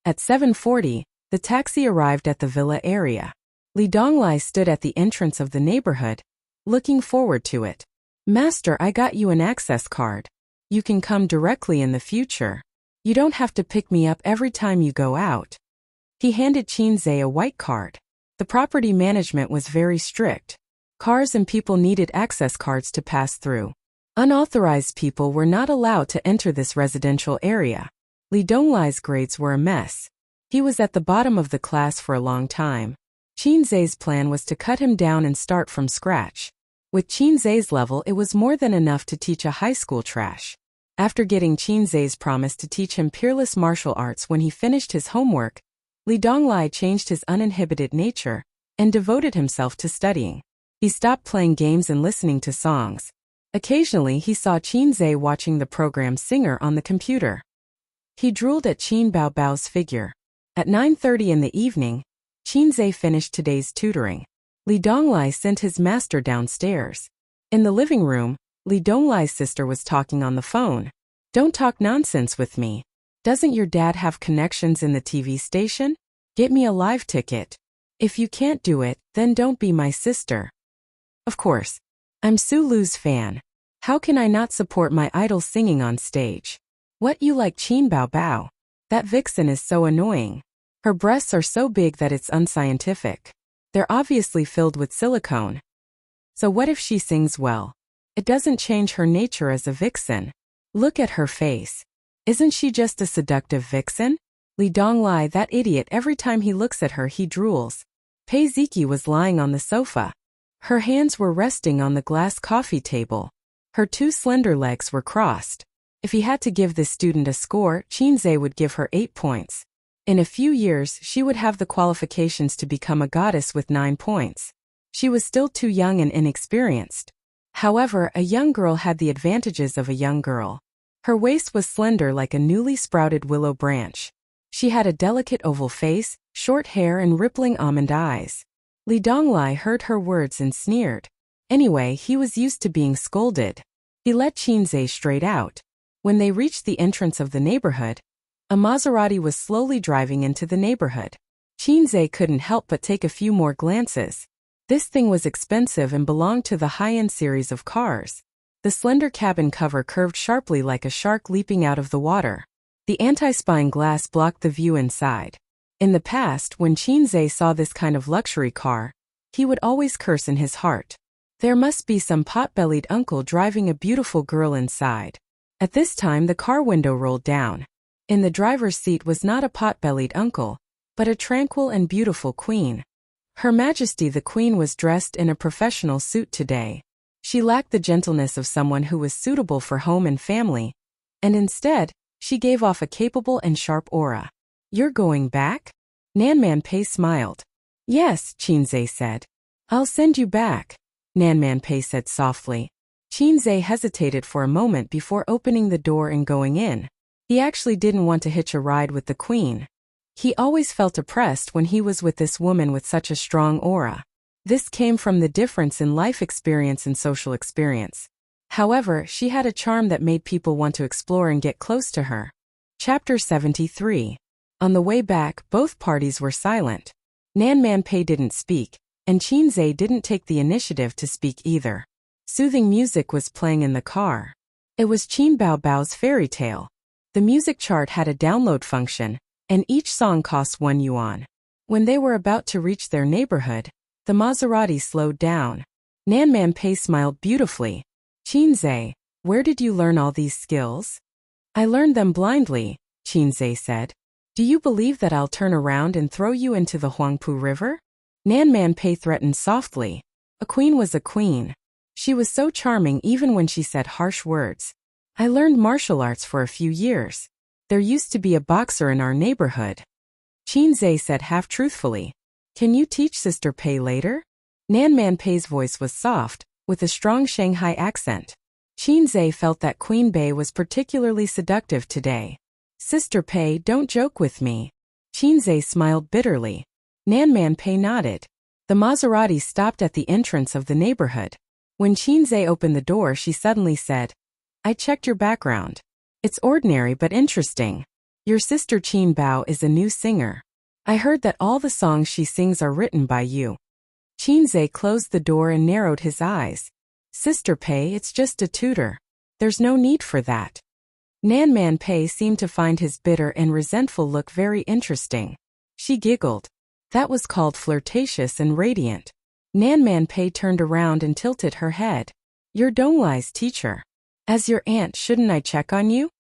At 7:40, the taxi arrived at the villa area. Li Donglai stood at the entrance of the neighborhood, looking forward to it. Master, I got you an access card. You can come directly in the future. You don't have to pick me up every time you go out. He handed Qinze a white card. The property management was very strict. Cars and people needed access cards to pass through. Unauthorized people were not allowed to enter this residential area. Li Donglai's grades were a mess. He was at the bottom of the class for a long time. Qinze's plan was to cut him down and start from scratch. With Qinze's level, it was more than enough to teach a high school trash. After getting Qinze's promise to teach him peerless martial arts when he finished his homework, Li Donglai changed his uninhibited nature and devoted himself to studying. He stopped playing games and listening to songs. Occasionally, he saw Qinze watching the program Singer on the computer. He drooled at Qin Baobao's figure. At 9:30 in the evening, Qinze finished today's tutoring. Li Donglai sent his master downstairs. In the living room, Li Donglai's sister was talking on the phone. Don't talk nonsense with me. Doesn't your dad have connections in the TV station? Get me a live ticket. If you can't do it, then don't be my sister. Of course. I'm Sulu's fan. How can I not support my idol singing on stage? What, you like Qin Baobao? That vixen is so annoying. Her breasts are so big that it's unscientific. They're obviously filled with silicone. So what if she sings well? It doesn't change her nature as a vixen. Look at her face. Isn't she just a seductive vixen? Li Donglai, that idiot, every time he looks at her he drools. Pei Ziki was lying on the sofa. Her hands were resting on the glass coffee table. Her two slender legs were crossed. If he had to give this student a score, Qinze would give her 8 points. In a few years, she would have the qualifications to become a goddess with 9 points. She was still too young and inexperienced. However, a young girl had the advantages of a young girl. Her waist was slender like a newly sprouted willow branch. She had a delicate oval face, short hair, and rippling almond eyes. Li Donglai heard her words and sneered. Anyway, he was used to being scolded. He let Qinze straight out. When they reached the entrance of the neighborhood, a Maserati was slowly driving into the neighborhood. Qinze couldn't help but take a few more glances. This thing was expensive and belonged to the high-end series of cars. The slender cabin cover curved sharply like a shark leaping out of the water. The anti-spying glass blocked the view inside. In the past, when Qinze saw this kind of luxury car, he would always curse in his heart. There must be some pot-bellied uncle driving a beautiful girl inside. At this time, the car window rolled down. In the driver's seat was not a pot-bellied uncle, but a tranquil and beautiful queen. Her Majesty the Queen was dressed in a professional suit today. She lacked the gentleness of someone who was suitable for home and family, and instead, she gave off a capable and sharp aura. "You're going back?" Nanman Pei smiled. "Yes," Qinzhe said. "I'll send you back," Nanman Pei said softly. Qinzhe hesitated for a moment before opening the door and going in. He actually didn't want to hitch a ride with the queen. He always felt oppressed when he was with this woman with such a strong aura. This came from the difference in life experience and social experience. However, she had a charm that made people want to explore and get close to her. Chapter 73. On the way back, both parties were silent. Nanman Pei didn't speak, and Qinzhe didn't take the initiative to speak either. Soothing music was playing in the car. It was Qin Bao Bao's fairy tale. The music chart had a download function, and each song cost 1 yuan. When they were about to reach their neighborhood, the Maserati slowed down. Nanman Pei smiled beautifully. "Qinzhe, where did you learn all these skills?" "I learned them blindly," Qinzhe said. "Do you believe that I'll turn around and throw you into the Huangpu River?" Nanman Pei threatened softly. A queen was a queen. She was so charming even when she said harsh words. "I learned martial arts for a few years. There used to be a boxer in our neighborhood," Qinzhe said half-truthfully. "Can you teach Sister Pei later?" Nanman Pei's voice was soft, with a strong Shanghai accent. Qinzhe felt that Queen Bei was particularly seductive today. "Sister Pei, don't joke with me." Qinzhe smiled bitterly. Nanman Pei nodded. The Maserati stopped at the entrance of the neighborhood. When Qinzhe opened the door, she suddenly said, "I checked your background. It's ordinary but interesting. Your sister Qin Bao is a new singer. I heard that all the songs she sings are written by you." Qinzhe closed the door and narrowed his eyes. "Sister Pei, it's just a tutor. There's no need for that." Nanman Pei seemed to find his bitter and resentful look very interesting. She giggled. That was called flirtatious and radiant. Nanman Pei turned around and tilted her head. "You're Donglai's teacher. As your aunt, shouldn't I check on you?"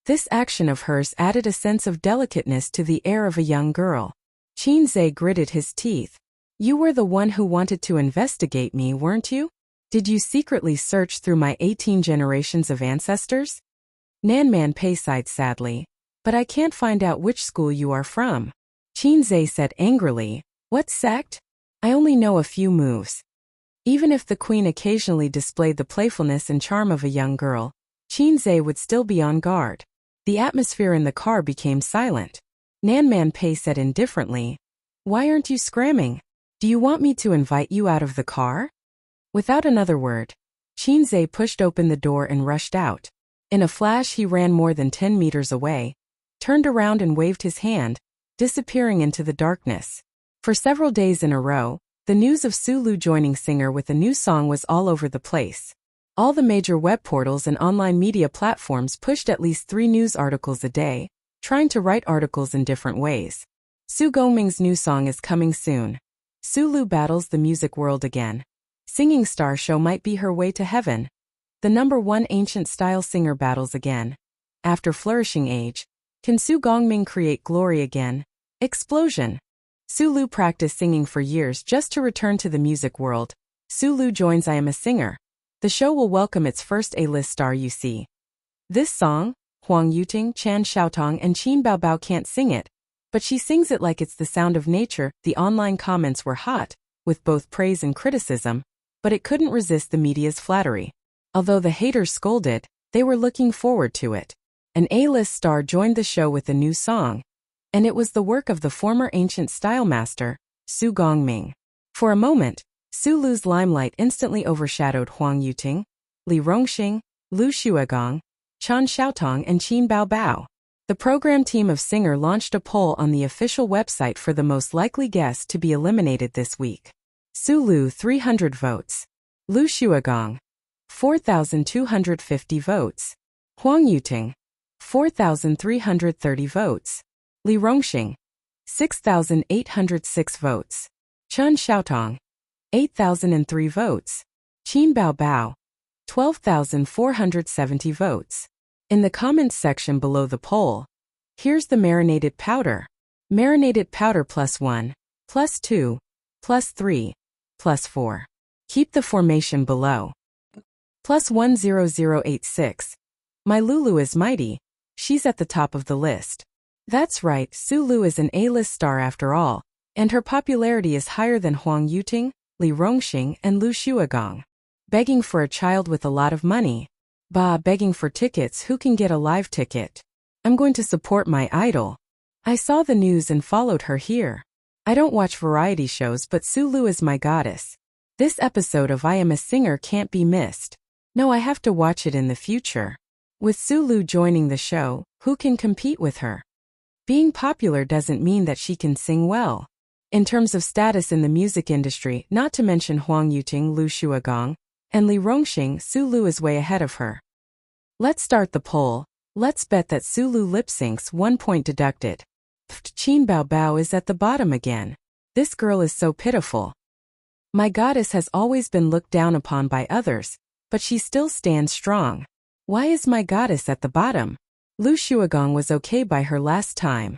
This action of hers added a sense of delicateness to the air of a young girl. Qinzhe gritted his teeth. "You were the one who wanted to investigate me, weren't you? Did you secretly search through my 18 generations of ancestors?" Nanman Pei sighed sadly. "But I can't find out which school you are from." Qinzhe said angrily. "What sect? I only know a few moves." Even if the queen occasionally displayed the playfulness and charm of a young girl, Qinzhe would still be on guard. The atmosphere in the car became silent. Nanman Pei said indifferently, "Why aren't you scramming? Do you want me to invite you out of the car?" Without another word, Qinzhe pushed open the door and rushed out. In a flash he ran more than 10 meters away, turned around and waved his hand, disappearing into the darkness. For several days in a row, the news of Su Lu joining Singer with a new song was all over the place. All the major web portals and online media platforms pushed at least 3 news articles a day, trying to write articles in different ways. Su Gongming's new song is coming soon. Su Lu battles the music world again. Singing star show might be her way to heaven. The #1 ancient style singer battles again. After flourishing age, can Su Gongming create glory again? Explosion. Su Lu practiced singing for years just to return to the music world. Su Lu joins I Am a Singer. The show will welcome its first A-list star you see. This song, Huang Yuting, Chan Xiaotong and Qin Baobao can't sing it, but she sings it like it's the sound of nature. The online comments were hot, with both praise and criticism, but it couldn't resist the media's flattery. Although the haters scolded, they were looking forward to it. An A-list star joined the show with a new song, and it was the work of the former ancient style master, Su Gongming. For a moment, Su Lu's limelight instantly overshadowed Huang Yuting, Li Rongxing, Lu Xuegong, Chan Xiaotong and Qin Baobao. The program team of Singer launched a poll on the official website for the most likely guest to be eliminated this week. Su Lu 300 votes. Lu Xuegong 4,250 votes. Huang Yuting 4,330 votes. Li Rongxing 6,806 votes. Chan Xiaotong 8,003 votes. Qin Baobao 12,470 votes. In the comments section below the poll, Here's the marinated powder. Marinated powder +1, +2, +3, +4. Keep the formation below. +10086. My Lulu is mighty. She's at the top of the list. That's right, Sulu is an A-list star after all, and her popularity is higher than Huang Yuting, Li Rongxing, and Lu Xuegong. Begging for a child with a lot of money. Bah, begging for tickets. Who can get a live ticket? I'm going to support my idol. I saw the news and followed her here. I don't watch variety shows, but Sulu is my goddess. This episode of I Am a Singer can't be missed. No, I have to watch it in the future. With Sulu joining the show, who can compete with her? Being popular doesn't mean that she can sing well. In terms of status in the music industry, not to mention Huang Yuting, Lu Xuegong, and Li Rongxing, Sulu is way ahead of her. Let's start the poll. Let's bet that Sulu lip-syncs, 1 point deducted. Qin Bao Bao is at the bottom again. This girl is so pitiful. My goddess has always been looked down upon by others, but she still stands strong. Why is my goddess at the bottom? Lu Xuegong was okay by her last time.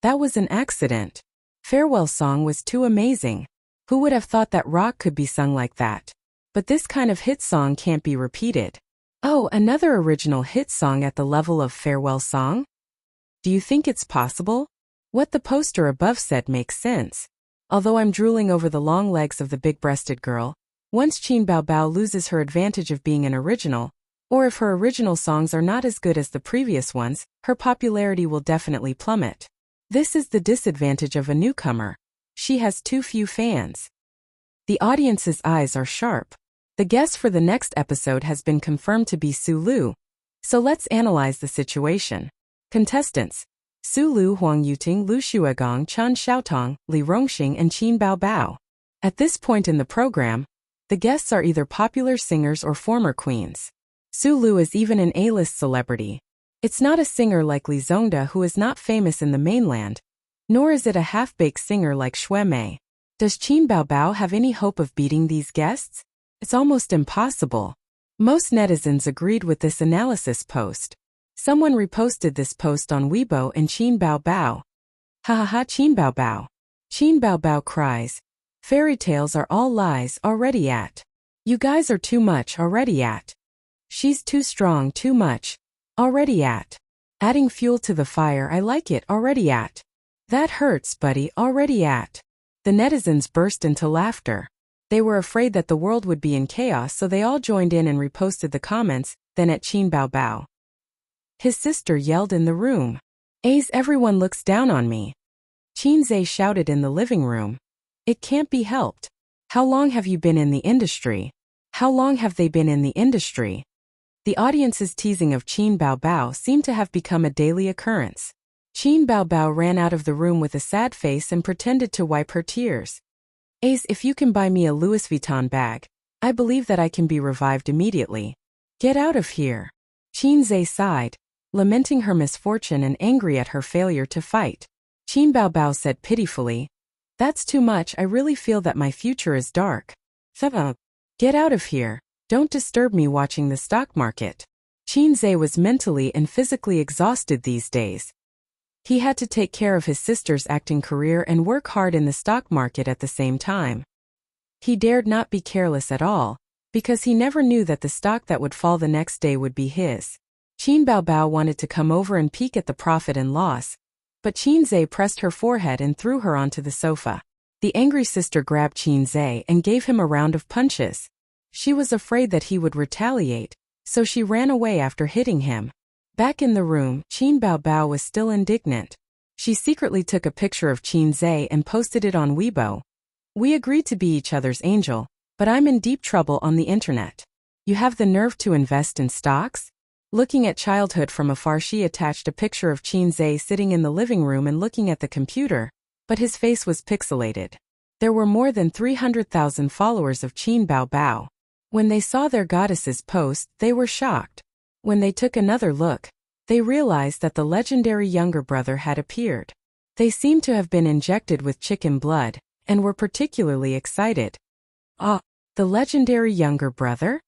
That was an accident. Farewell song was too amazing. Who would have thought that rock could be sung like that? But this kind of hit song can't be repeated. Oh, another original hit song at the level of Farewell song? Do you think it's possible? What the poster above said makes sense. Although I'm drooling over the long legs of the big-breasted girl, once Qin Bao Bao loses her advantage of being an original, or if her original songs are not as good as the previous ones, her popularity will definitely plummet. This is the disadvantage of a newcomer. She has too few fans. The audience's eyes are sharp. The guest for the next episode has been confirmed to be Sulu. So let's analyze the situation. Contestants: Sulu, Huang Yuting, Lu Xuegong, Chen Xiaotong, Li Rongxing, and Qin Bao Bao. At this point in the program, the guests are either popular singers or former queens. Sulu is even an A-list celebrity. It's not a singer like Li Zongda, who is not famous in the mainland, nor is it a half-baked singer like Xue Mei. Does Qin Bao Bao have any hope of beating these guests? It's almost impossible. Most netizens agreed with this analysis post. Someone reposted this post on Weibo and Qin Bao Bao. Ha ha ha, Qin Bao Bao. Qin Bao Bao cries. Fairy tales are all lies, already at. You guys are too much, already at. She's too strong, too much, already at. Adding fuel to the fire, I like it, already at. That hurts, buddy, already at. The netizens burst into laughter. They were afraid that the world would be in chaos, so they all joined in and reposted the comments, then at Qin Bao Bao. His sister yelled in the room. Everyone looks down on me. Qin Zhe shouted in the living room. It can't be helped. How long have you been in the industry? How long have they been in the industry? The audience's teasing of Qin Bao Bao seemed to have become a daily occurrence. Qin Bao Bao ran out of the room with a sad face and pretended to wipe her tears. If you can buy me a Louis Vuitton bag, I believe that I can be revived immediately. Get out of here. Qin Zhe sighed, lamenting her misfortune and angry at her failure to fight. Qin Bao Bao said pitifully, That's too much, I really feel that my future is dark. Get out of here. Don't disturb me watching the stock market. Qin Zhe was mentally and physically exhausted these days. He had to take care of his sister's acting career and work hard in the stock market at the same time. He dared not be careless at all, because he never knew that the stock that would fall the next day would be his. Qin Bao Bao wanted to come over and peek at the profit and loss, but Qin Zhe pressed her forehead and threw her onto the sofa. The angry sister grabbed Qin Zhe and gave him a round of punches. She was afraid that he would retaliate, so she ran away after hitting him. Back in the room, Qin Bao Bao was still indignant. She secretly took a picture of Qin Zhe and posted it on Weibo. We agreed to be each other's angel, but I'm in deep trouble on the internet. You have the nerve to invest in stocks? Looking at childhood from afar, she attached a picture of Qin Zhe sitting in the living room and looking at the computer, but his face was pixelated. There were more than 300,000 followers of Qin Bao Bao. When they saw their goddess's post, they were shocked. When they took another look, they realized that the legendary younger brother had appeared. They seemed to have been injected with chicken blood, and were particularly excited. Ah, the legendary younger brother?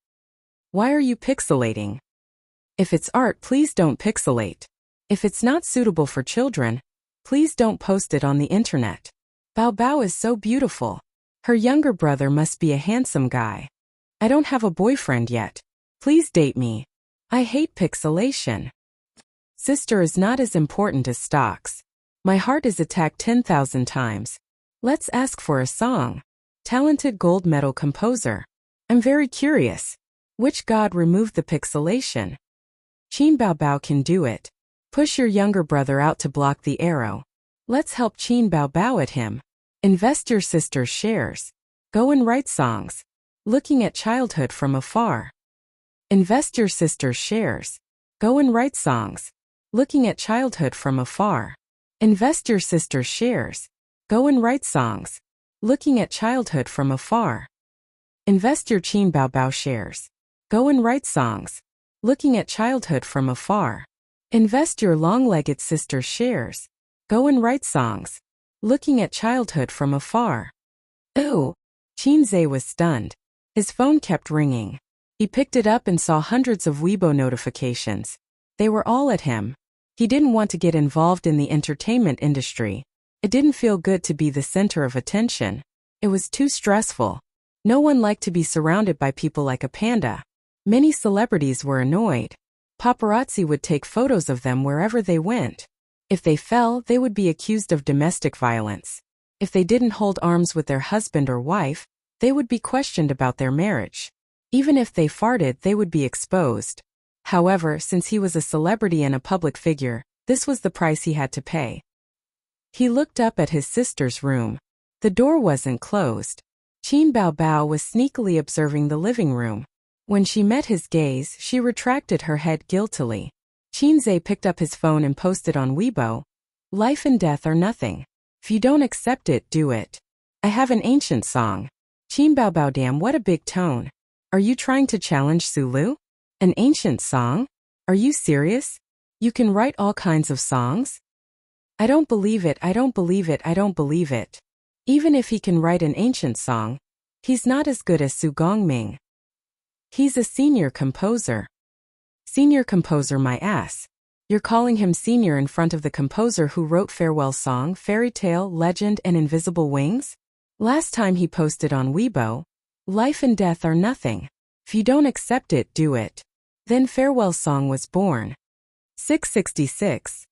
Why are you pixelating? If it's art, please don't pixelate. If it's not suitable for children, please don't post it on the internet. Bao Bao is so beautiful. Her younger brother must be a handsome guy. I don't have a boyfriend yet. Please date me. I hate pixelation. Sister is not as important as stocks. My heart is attacked 10,000 times. Let's ask for a song. Talented gold medal composer. I'm very curious. Which god removed the pixelation? Qin Bao Bao can do it. Push your younger brother out to block the arrow. Let's help Qin Bao Bao at him. Invest your sister's shares. Go and write songs. Looking at childhood from afar. Invest your sister's shares. Go and write songs. Looking at childhood from afar. Invest your sister's shares. Go and write songs. Looking at childhood from afar. Invest your Qin Bao Bao shares. Go and write songs. Looking at childhood from afar. Invest your long-legged sister's shares. Go and write songs. Looking at childhood from afar. Ooh! Qin Zhe was stunned. His phone kept ringing. He picked it up and saw hundreds of Weibo notifications. They were all at him. He didn't want to get involved in the entertainment industry. It didn't feel good to be the center of attention. It was too stressful. No one liked to be surrounded by people like a panda. Many celebrities were annoyed. Paparazzi would take photos of them wherever they went. If they fell, they would be accused of domestic violence. If they didn't hold arms with their husband or wife, they would be questioned about their marriage. Even if they farted, they would be exposed. However, since he was a celebrity and a public figure, this was the price he had to pay. He looked up at his sister's room. The door wasn't closed. Qin Bao Bao was sneakily observing the living room. When she met his gaze, she retracted her head guiltily. Qin Zhe picked up his phone and posted on Weibo, "Life and death are nothing. If you don't accept it, do it. I have an ancient song." Qin Bao Bao, damn, what a big tone. Are you trying to challenge Sulu? An ancient song? Are you serious? You can write all kinds of songs? I don't believe it, I don't believe it, I don't believe it. Even if he can write an ancient song, he's not as good as Su Gongming. He's a senior composer. Senior composer, my ass. You're calling him senior in front of the composer who wrote Farewell Song, Fairy Tale, Legend, and Invisible Wings? Last time he posted on Weibo, "Life and death are nothing. If you don't accept it, do it." Then Farewell Song was born. 666.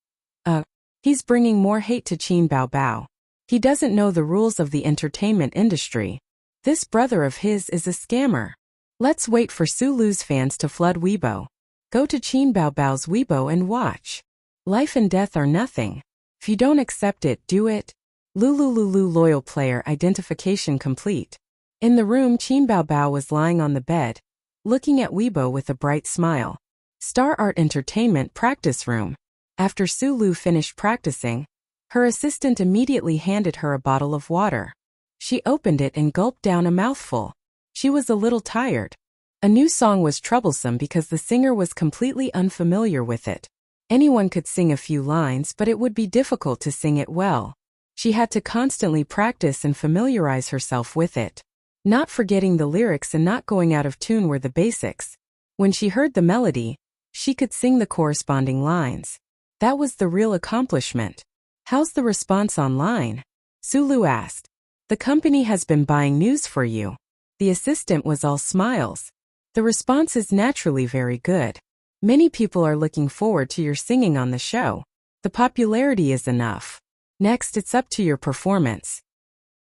He's bringing more hate to Qin Bao Bao. He doesn't know the rules of the entertainment industry. This brother of his is a scammer. Let's wait for Sulu's fans to flood Weibo. Go to Qin Bao Bao's Weibo and watch. Life and death are nothing. If you don't accept it, do it. Lulu loyal player identification complete. In the room, Qin Bao Bao was lying on the bed, looking at Weibo with a bright smile. Star Art Entertainment practice room. After Sulu finished practicing, her assistant immediately handed her a bottle of water. She opened it and gulped down a mouthful. She was a little tired. A new song was troublesome because the singer was completely unfamiliar with it. Anyone could sing a few lines, but it would be difficult to sing it well. She had to constantly practice and familiarize herself with it. Not forgetting the lyrics and not going out of tune were the basics. When she heard the melody, she could sing the corresponding lines. That was the real accomplishment. How's the response online? Sulu asked. The company has been buying news for you. The assistant was all smiles. The response is naturally very good. Many people are looking forward to your singing on the show. The popularity is enough. Next, it's up to your performance.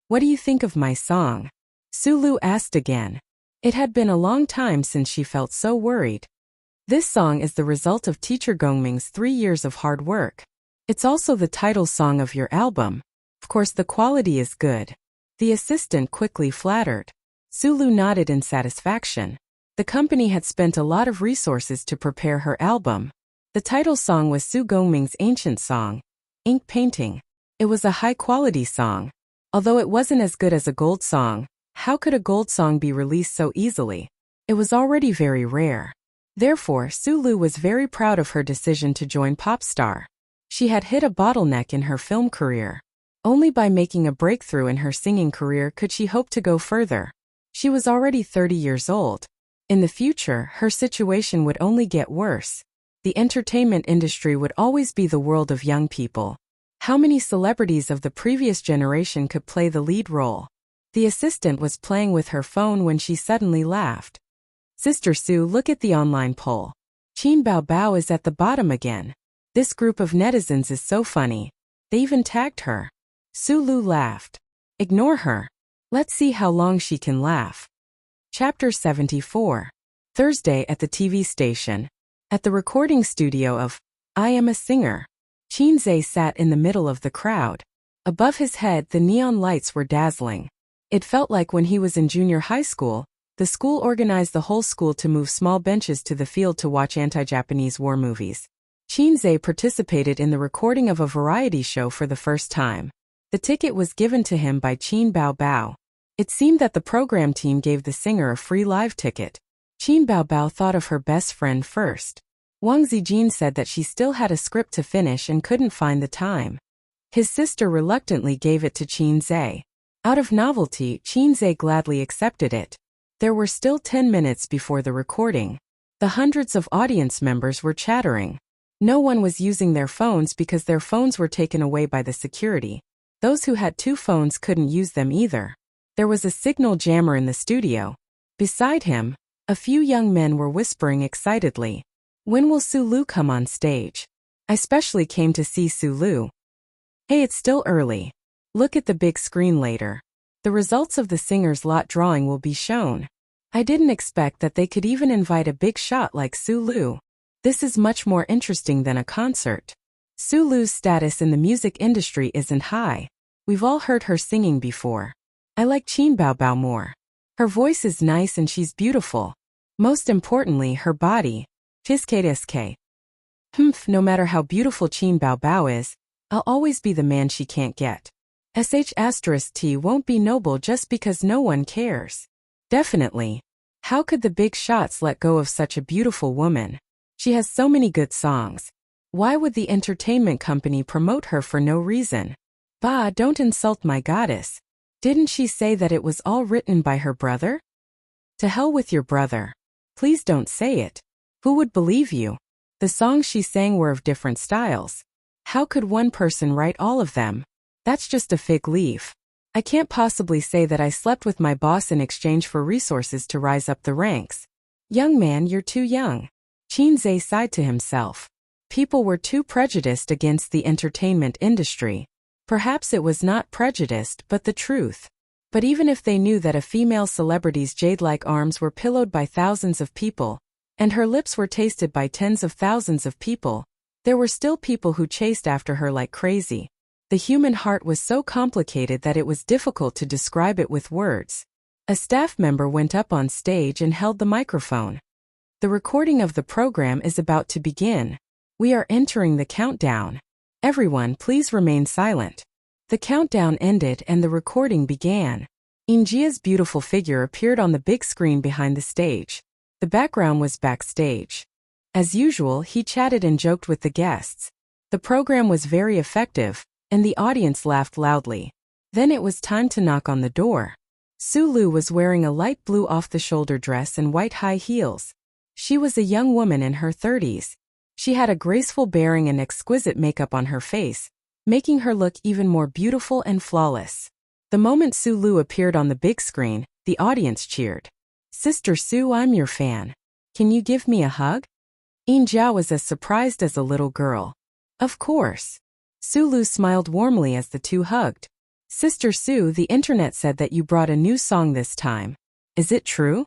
What do you think of my song? Sulu asked again. It had been a long time since she felt so worried. This song is the result of teacher Gongming's 3 years of hard work. It's also the title song of your album. Of course, the quality is good. The assistant quickly flattered. Sulu nodded in satisfaction. The company had spent a lot of resources to prepare her album. The title song was Su Gongming's ancient song, Ink Painting. It was a high-quality song. Although it wasn't as good as a gold song, how could a gold song be released so easily? It was already very rare. Therefore, Sulu was very proud of her decision to join Popstar. She had hit a bottleneck in her film career. Only by making a breakthrough in her singing career could she hope to go further. She was already 30 years old. In the future, her situation would only get worse. The entertainment industry would always be the world of young people. How many celebrities of the previous generation could play the lead role? The assistant was playing with her phone when she suddenly laughed. Sister Sue, look at the online poll. Qin Bao Bao is at the bottom again. This group of netizens is so funny. They even tagged her. Su Lu laughed. Ignore her. Let's see how long she can laugh. Chapter 74. Thursday at the TV station. At the recording studio of I Am a Singer. Qin Zhe sat in the middle of the crowd. Above his head, the neon lights were dazzling. It felt like when he was in junior high school, the school organized the whole school to move small benches to the field to watch anti-Japanese war movies. Qin Zhe participated in the recording of a variety show for the first time. The ticket was given to him by Qin Bao Bao. It seemed that the program team gave the singer a free live ticket. Qin Bao Bao thought of her best friend first. Wang Zijin said that she still had a script to finish and couldn't find the time. His sister reluctantly gave it to Qin Zhe. Out of novelty, Qin Zhe gladly accepted it. There were still 10 minutes before the recording. The hundreds of audience members were chattering. No one was using their phones because their phones were taken away by the security. Those who had 2 phones couldn't use them either. There was a signal jammer in the studio. Beside him, a few young men were whispering excitedly. When will Su Lu come on stage? I specially came to see Su Lu. Hey, it's still early. Look at the big screen later. The results of the singer's lot drawing will be shown. I didn't expect that they could even invite a big shot like Su Lu. This is much more interesting than a concert. Su Lu's status in the music industry isn't high. We've all heard her singing before. I like Qin Bao Bao more. Her voice is nice and she's beautiful. Most importantly, her body. No matter how beautiful Qin Bao Bao is, I'll always be the man she can't get. T won't be noble just because no one cares. Definitely. How could the big shots let go of such a beautiful woman? She has so many good songs. Why would the entertainment company promote her for no reason? Bah, don't insult my goddess. Didn't she say that it was all written by her brother? To hell with your brother. Please don't say it. Who would believe you? The songs she sang were of different styles. How could one person write all of them? That's just a fig leaf. I can't possibly say that I slept with my boss in exchange for resources to rise up the ranks. Young man, you're too young. Qin Zhe sighed to himself. People were too prejudiced against the entertainment industry. Perhaps it was not prejudiced but the truth. But even if they knew that a female celebrity's jade-like arms were pillowed by thousands of people, and her lips were tasted by tens of thousands of people, there were still people who chased after her like crazy. The human heart was so complicated that it was difficult to describe it with words. A staff member went up on stage and held the microphone. The recording of the program is about to begin. We are entering the countdown. Everyone, please remain silent. The countdown ended and the recording began. Injia's beautiful figure appeared on the big screen behind the stage. The background was backstage. As usual, he chatted and joked with the guests. The program was very effective, and the audience laughed loudly. Then it was time to knock on the door. Su Lu was wearing a light blue off-the-shoulder dress and white high heels. She was a young woman in her 30s. She had a graceful bearing and exquisite makeup on her face, making her look even more beautiful and flawless. The moment Su Lu appeared on the big screen, the audience cheered. Sister Su, I'm your fan. Can you give me a hug? Yin Jiao was as surprised as a little girl. Of course. Su Lu smiled warmly as the two hugged. Sister Su, the internet said that you brought a new song this time. Is it true?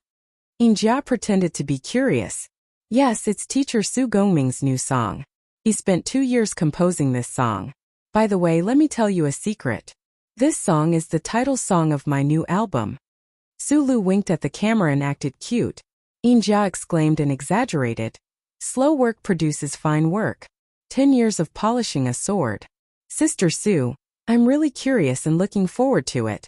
Yin Jiao pretended to be curious. Yes, it's teacher Su Gongming's new song. He spent 2 years composing this song. By the way, let me tell you a secret. This song is the title song of my new album. Su Lu winked at the camera and acted cute. Yin Jiao exclaimed and exaggerated. Slow work produces fine work. 10 years of polishing a sword. Sister Su, I'm really curious and looking forward to it.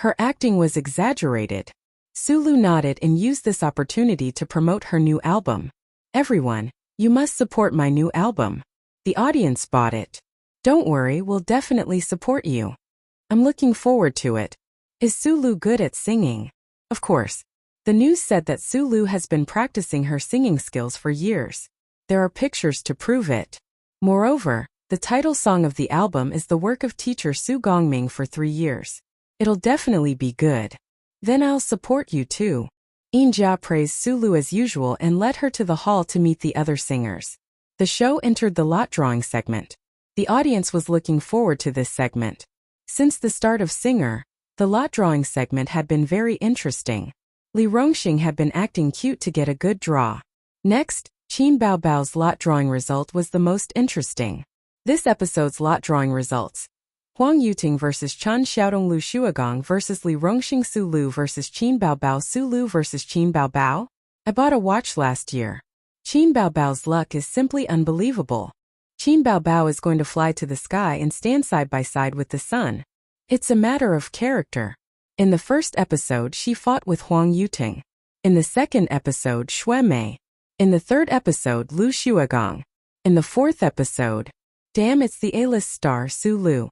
Her acting was exaggerated. Su Lu nodded and used this opportunity to promote her new album. Everyone, you must support my new album. The audience bought it. Don't worry, we'll definitely support you. I'm looking forward to it. Is Su Lu good at singing? Of course. The news said that Su Lu has been practicing her singing skills for years. There are pictures to prove it. Moreover, the title song of the album is the work of teacher Su Gongming for 3 years. It'll definitely be good. Then I'll support you too. In Jia praised Su Lu as usual and led her to the hall to meet the other singers. The show entered the lot drawing segment. The audience was looking forward to this segment. Since the start of Singer, the lot drawing segment had been very interesting. Li Rongxing had been acting cute to get a good draw. Next, Qin Baobao's lot drawing result was the most interesting. This episode's lot drawing results: Huang Yuting vs Chen Xiaodong Lu Shuagong vs Li Rongxing Su Lu vs Qin Baobao Su Lu vs Qin Baobao. I bought a watch last year. Qin Baobao's luck is simply unbelievable. Qin Baobao is going to fly to the sky and stand side by side with the sun. It's a matter of character. In the first episode she fought with Huang Yuting. In the second episode Xue Mei. In the third episode Lu Shuagong. In the fourth episode, damn, it's the A-list star Su Lu.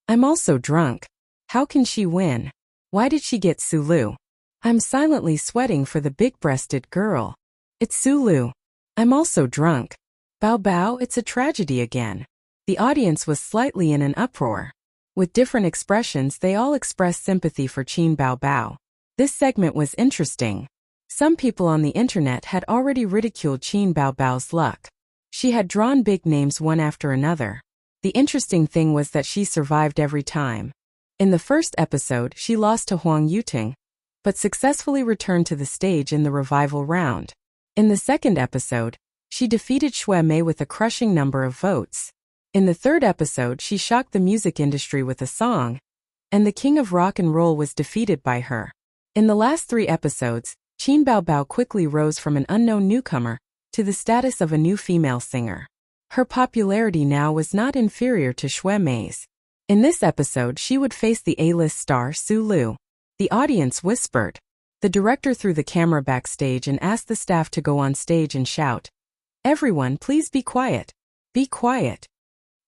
I'm also drunk. How can she win? Why did she get Su Lu? I'm silently sweating for the big-breasted girl. It's Su Lu. I'm also drunk. Bao Bao, it's a tragedy again. The audience was slightly in an uproar. With different expressions, they all expressed sympathy for Qin Bao Bao. This segment was interesting. Some people on the internet had already ridiculed Qin Bao Bao's luck. She had drawn big names one after another. The interesting thing was that she survived every time. In the first episode, she lost to Huang Yuting, but successfully returned to the stage in the revival round. In the second episode, she defeated Xue Mei with a crushing number of votes. In the third episode, she shocked the music industry with a song, and the king of rock and roll was defeated by her. In the last 3 episodes, Qin Bao Bao quickly rose from an unknown newcomer to the status of a new female singer. Her popularity now was not inferior to Xue Mei's. In this episode she would face the A-list star Su Lu. The audience whispered. The director threw the camera backstage and asked the staff to go on stage and shout, "Everyone, please be quiet. Be quiet."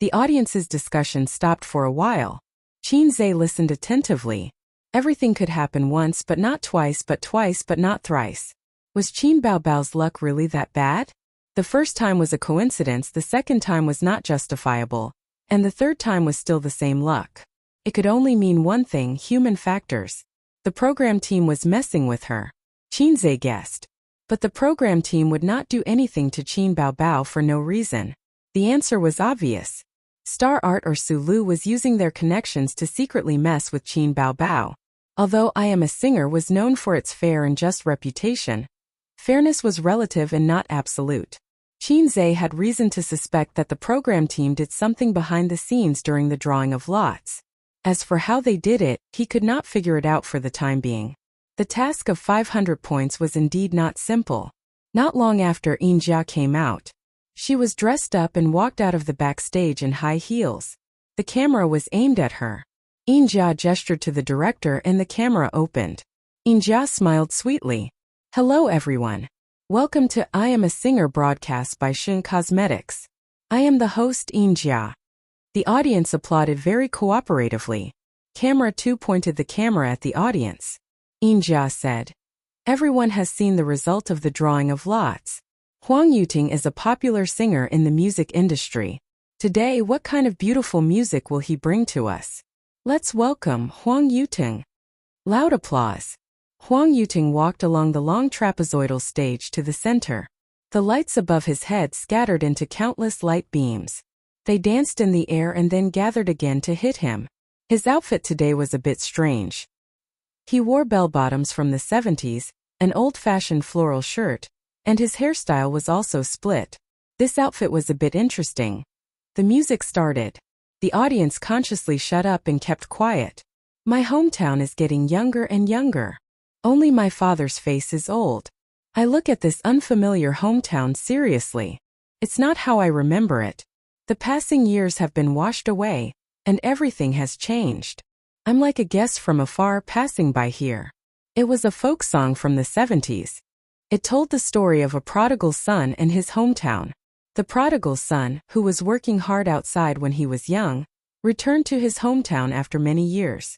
The audience's discussion stopped for a while. Qin Zhe listened attentively. Everything could happen once but not twice but not thrice. Was Qin Bao Bao's luck really that bad? The first time was a coincidence, the second time was not justifiable, and the third time was still the same luck. It could only mean one thing: human factors. The program team was messing with her. Qin Zhe guessed. But the program team would not do anything to Qin Bao Bao for no reason. The answer was obvious. Star Art or Su Lu was using their connections to secretly mess with Qin Bao Bao. Although I Am a Singer was known for its fair and just reputation, fairness was relative and not absolute. Qin Zhe had reason to suspect that the program team did something behind the scenes during the drawing of lots. As for how they did it, he could not figure it out for the time being. The task of 500 points was indeed not simple. Not long after In Jia came out, she was dressed up and walked out of the backstage in high heels. The camera was aimed at her. In Jia gestured to the director and the camera opened. In Jia smiled sweetly. "Hello everyone. Welcome to I Am a Singer broadcast by Shun Cosmetics. I am the host In Jia." The audience applauded very cooperatively. Camera 2 pointed the camera at the audience. In Jia said, "Everyone has seen the result of the drawing of lots. Huang Yuting is a popular singer in the music industry. Today, what kind of beautiful music will he bring to us? Let's welcome Huang Yuting." Loud applause. Huang Yuting walked along the long trapezoidal stage to the center. The lights above his head scattered into countless light beams. They danced in the air and then gathered again to hit him. His outfit today was a bit strange. He wore bell-bottoms from the 70s, an old-fashioned floral shirt, and his hairstyle was also split. This outfit was a bit interesting. The music started. The audience consciously shut up and kept quiet. My hometown is getting younger and younger. Only my father's face is old. I look at this unfamiliar hometown seriously. It's not how I remember it. The passing years have been washed away, and everything has changed. I'm like a guest from afar passing by here. It was a folk song from the 70s. It told the story of a prodigal son and his hometown. The prodigal son, who was working hard outside when he was young, returned to his hometown after many years.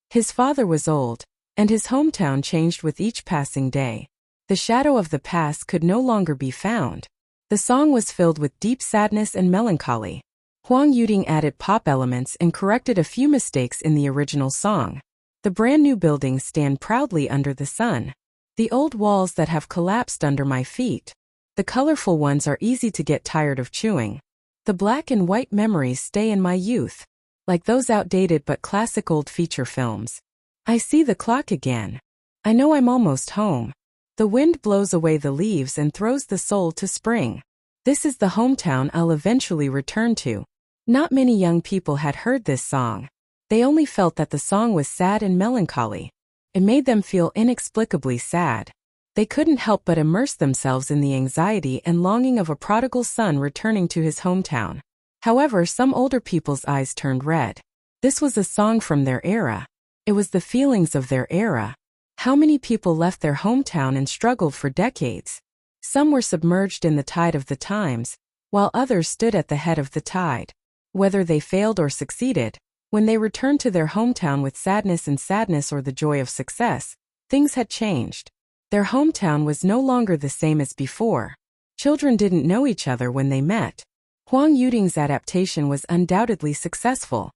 His father was old, and his hometown changed with each passing day. The shadow of the past could no longer be found. The song was filled with deep sadness and melancholy. Huang Yuting added pop elements and corrected a few mistakes in the original song. The brand new buildings stand proudly under the sun. The old walls that have collapsed under my feet. The colorful ones are easy to get tired of chewing. The black and white memories stay in my youth. Like those outdated but classic old feature films. I see the clock again. I know I'm almost home. The wind blows away the leaves and throws the soul to spring. This is the hometown I'll eventually return to. Not many young people had heard this song. They only felt that the song was sad and melancholy. It made them feel inexplicably sad. They couldn't help but immerse themselves in the anxiety and longing of a prodigal son returning to his hometown. However, some older people's eyes turned red. This was a song from their era. It was the feelings of their era. How many people left their hometown and struggled for decades? Some were submerged in the tide of the times, while others stood at the head of the tide. Whether they failed or succeeded, when they returned to their hometown with sadness or the joy of success, things had changed. Their hometown was no longer the same as before. Children didn't know each other when they met. Huang Yuting's adaptation was undoubtedly successful.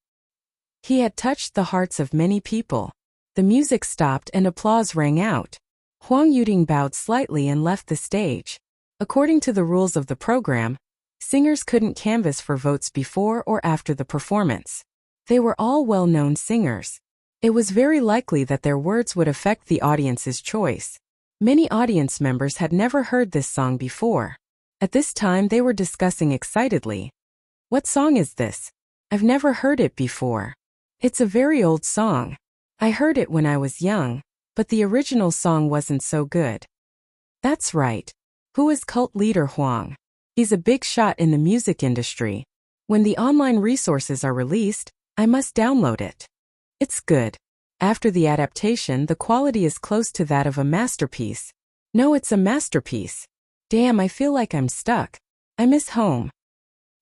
He had touched the hearts of many people. The music stopped and applause rang out. Huang Yuting bowed slightly and left the stage. According to the rules of the program, singers couldn't canvass for votes before or after the performance. They were all well-known singers. It was very likely that their words would affect the audience's choice. Many audience members had never heard this song before. At this time they were discussing excitedly. What song is this? I've never heard it before. It's a very old song. I heard it when I was young, but the original song wasn't so good. That's right. Who is cult leader Huang? He's a big shot in the music industry. When the online resources are released, I must download it. It's good. After the adaptation, the quality is close to that of a masterpiece. No, it's a masterpiece. Damn, I feel like I'm stuck. I miss home.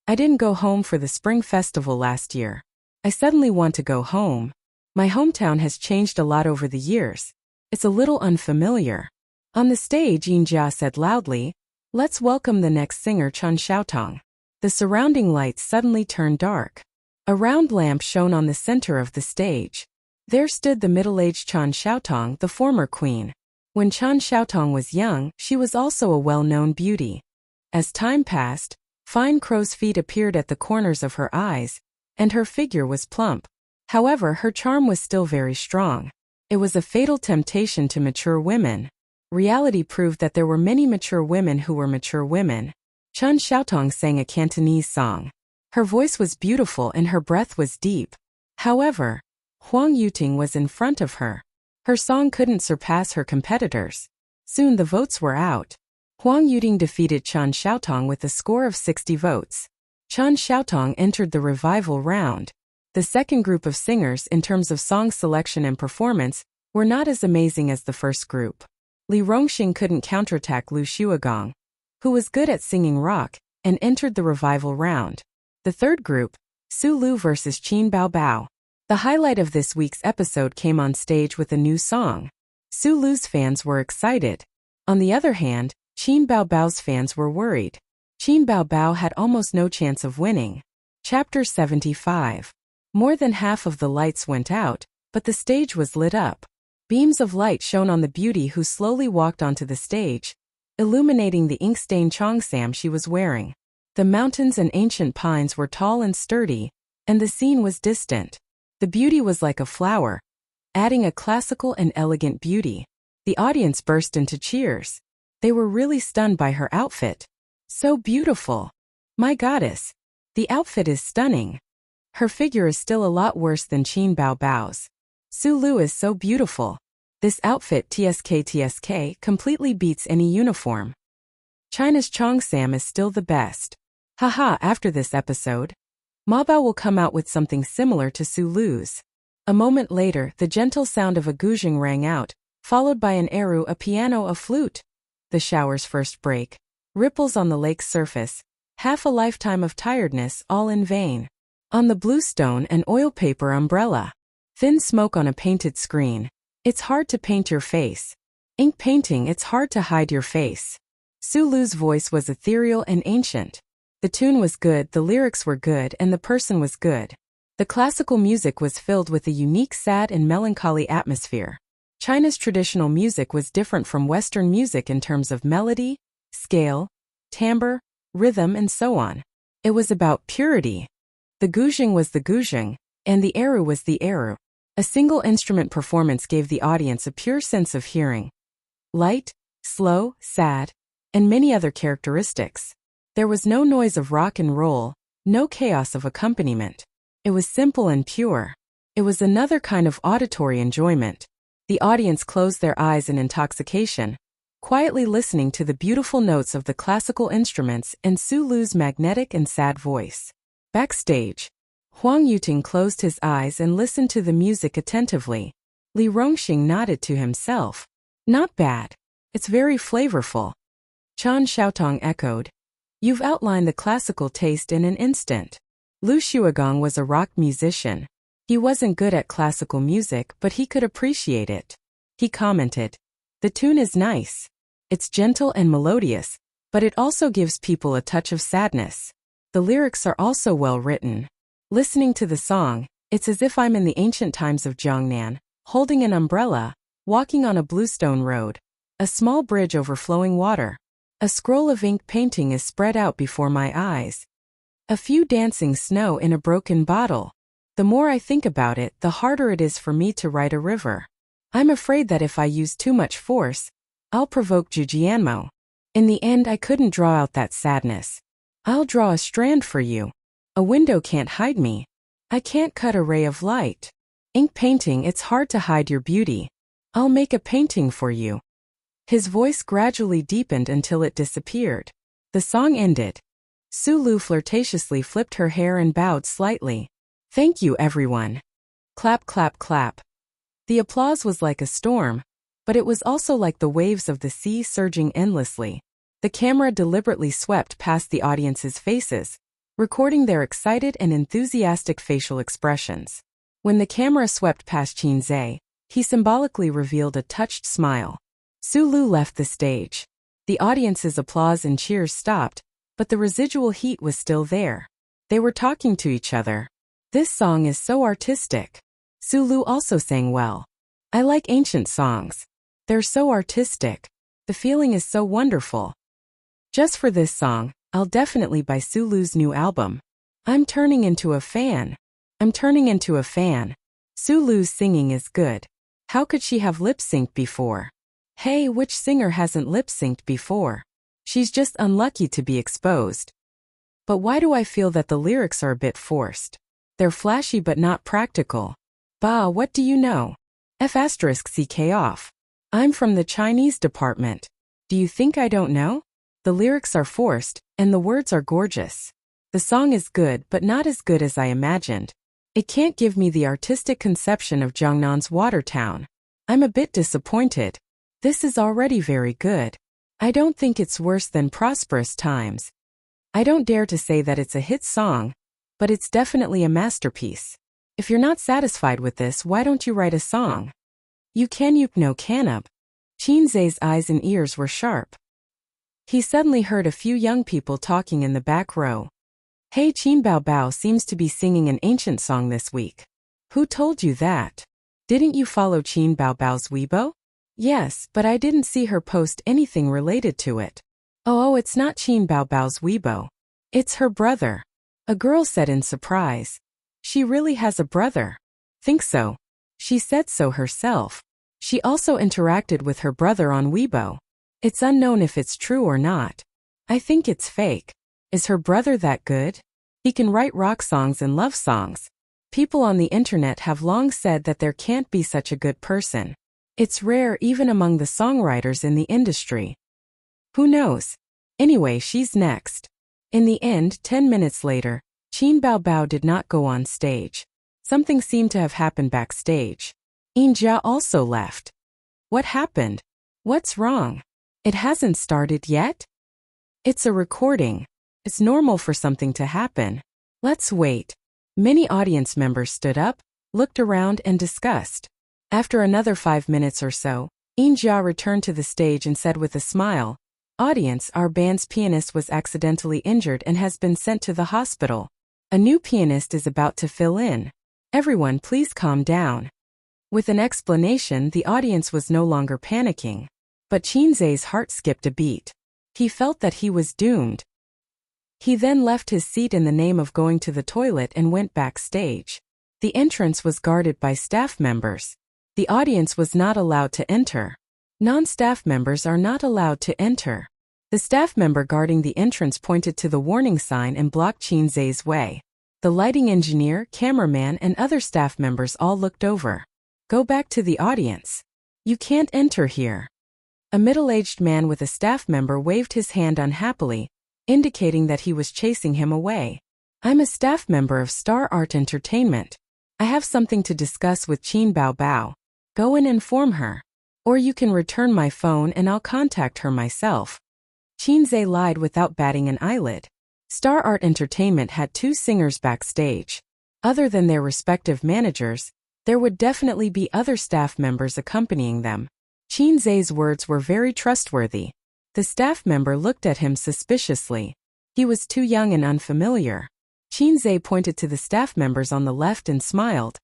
I didn't go home for the Spring Festival last year. I suddenly want to go home. My hometown has changed a lot over the years. It's a little unfamiliar. On the stage, Yin Jia said loudly, "Let's welcome the next singer, Chen Xiaotong." The surrounding lights suddenly turned dark. A round lamp shone on the center of the stage. There stood the middle-aged Chen Xiaotong, the former queen. When Chen Xiaotong was young, she was also a well-known beauty. As time passed, fine crow's feet appeared at the corners of her eyes, and her figure was plump. However, her charm was still very strong. It was a fatal temptation to mature women. Reality proved that there were many mature women who were mature women. Chen Xiaotong sang a Cantonese song. Her voice was beautiful and her breath was deep. However, Huang Yuting was in front of her. Her song couldn't surpass her competitors. Soon the votes were out. Huang Yuting defeated Chen Xiaotong with a score of 60 votes. Chen Xiaotong entered the revival round. The second group of singers, in terms of song selection and performance, were not as amazing as the first group. Li Rongxing couldn't counterattack Lu Xuegong, who was good at singing rock, and entered the revival round. The third group, Su Lu vs Qin Bao Bao. The highlight of this week's episode came on stage with a new song. Su Lu's fans were excited. On the other hand, Qin Bao Bao's fans were worried. Qin Bao Bao had almost no chance of winning. Chapter 75. More than half of the lights went out, but the stage was lit up. Beams of light shone on the beauty who slowly walked onto the stage, illuminating the ink-stained cheongsam she was wearing. The mountains and ancient pines were tall and sturdy, and the scene was distant. The beauty was like a flower, adding a classical and elegant beauty. The audience burst into cheers. They were really stunned by her outfit. So beautiful. My goddess. The outfit is stunning. Her figure is still a lot worse than Qin Bao Bao's. Su Lu is so beautiful. This outfit TSK completely beats any uniform. China's cheongsam is still the best. Haha, after this episode, Ma Bao will come out with something similar to Su Lu's. A moment later, the gentle sound of a guzheng rang out, followed by an eru, a piano, a flute. The shower's first break. Ripples on the lake's surface. Half a lifetime of tiredness, all in vain. On the blue stone, an oil paper umbrella. Thin smoke on a painted screen. It's hard to paint your face. Ink painting, it's hard to hide your face. Sulu's voice was ethereal and ancient. The tune was good, the lyrics were good, and the person was good. The classical music was filled with a unique sad and melancholy atmosphere. China's traditional music was different from Western music in terms of melody, scale, timbre, rhythm, and so on. It was about purity. The guzheng was the guzheng, and the eru was the eru. A single instrument performance gave the audience a pure sense of hearing. Light, slow, sad, and many other characteristics. There was no noise of rock and roll, no chaos of accompaniment. It was simple and pure. It was another kind of auditory enjoyment. The audience closed their eyes in intoxication, quietly listening to the beautiful notes of the classical instruments and Sulu's magnetic and sad voice. Backstage, Huang Yuting closed his eyes and listened to the music attentively. Li Rongxing nodded to himself. Not bad. It's very flavorful. Chan Xiaotong echoed. You've outlined the classical taste in an instant. Lu Xuegong was a rock musician. He wasn't good at classical music, but he could appreciate it. He commented, "The tune is nice. It's gentle and melodious, but it also gives people a touch of sadness. The lyrics are also well written. Listening to the song, it's as if I'm in the ancient times of Jiangnan, holding an umbrella, walking on a bluestone road. A small bridge over flowing water. A scroll of ink painting is spread out before my eyes. A few dancing snow in a broken bottle. The more I think about it, the harder it is for me to write a river. I'm afraid that if I use too much force, I'll provoke Jujianmo. In the end, I couldn't draw out that sadness. I'll draw a strand for you. A window can't hide me. I can't cut a ray of light. Ink painting, it's hard to hide your beauty. I'll make a painting for you." His voice gradually deepened until it disappeared. The song ended. Sulu flirtatiously flipped her hair and bowed slightly. "Thank you, everyone." Clap, clap, clap. The applause was like a storm, but it was also like the waves of the sea surging endlessly. The camera deliberately swept past the audience's faces, recording their excited and enthusiastic facial expressions. When the camera swept past Qin Zhe, he symbolically revealed a touched smile. Sulu left the stage. The audience's applause and cheers stopped, but the residual heat was still there. They were talking to each other. "This song is so artistic." Sulu also sang well. "I like ancient songs. They're so artistic. The feeling is so wonderful. Just for this song, I'll definitely buy Sulu's new album. I'm turning into a fan. I'm turning into a fan. Sulu's singing is good. How could she have lip-synced before? Hey, which singer hasn't lip-synced before? She's just unlucky to be exposed. But why do I feel that the lyrics are a bit forced? They're flashy but not practical. Bah, what do you know? F***ck off. I'm from the Chinese department. Do you think I don't know? The lyrics are forced, and the words are gorgeous. The song is good but not as good as I imagined. It can't give me the artistic conception of Jiangnan's water town. I'm a bit disappointed. This is already very good. I don't think it's worse than Prosperous Times. I don't dare to say that it's a hit song, but it's definitely a masterpiece. If you're not satisfied with this, why don't you write a song? You no canub. Qin Zhe's eyes and ears were sharp. He suddenly heard a few young people talking in the back row. Hey, Qin Baobao seems to be singing an ancient song this week. Who told you that? Didn't you follow Qin Baobao's Weibo? Yes, but I didn't see her post anything related to it. Oh, it's not Qin Baobao's Weibo. It's her brother. A girl said in surprise. She really has a brother. Think so. She said so herself. She also interacted with her brother on Weibo. It's unknown if it's true or not. I think it's fake. Is her brother that good? He can write rock songs and love songs. People on the internet have long said that there can't be such a good person. It's rare even among the songwriters in the industry. Who knows? Anyway, she's next. In the end, 10 minutes later, Qin Baobao did not go on stage. Something seemed to have happened backstage. Yinjia also left. What happened? What's wrong? It hasn't started yet? It's a recording. It's normal for something to happen. Let's wait. Many audience members stood up, looked around and discussed. After another 5 minutes or so, Yinjia returned to the stage and said with a smile, Audience, our band's pianist was accidentally injured and has been sent to the hospital. A new pianist is about to fill in. Everyone, please calm down. With an explanation, the audience was no longer panicking. But Chinze's heart skipped a beat. He felt that he was doomed. He then left his seat in the name of going to the toilet and went backstage. The entrance was guarded by staff members. The audience was not allowed to enter. Non-staff members are not allowed to enter. The staff member guarding the entrance pointed to the warning sign and blocked Chinze's way. The lighting engineer, cameraman, and other staff members all looked over. Go back to the audience. You can't enter here. A middle-aged man with a staff member waved his hand unhappily, indicating that he was chasing him away. I'm a staff member of Star Art Entertainment. I have something to discuss with Qin Bao Bao. Go and inform her. Or you can return my phone and I'll contact her myself. Chinze lied without batting an eyelid. Star Art Entertainment had 2 singers backstage. Other than their respective managers, there would definitely be other staff members accompanying them. Chinze's words were very trustworthy. The staff member looked at him suspiciously. He was too young and unfamiliar. Chinze pointed to the staff members on the left and smiled.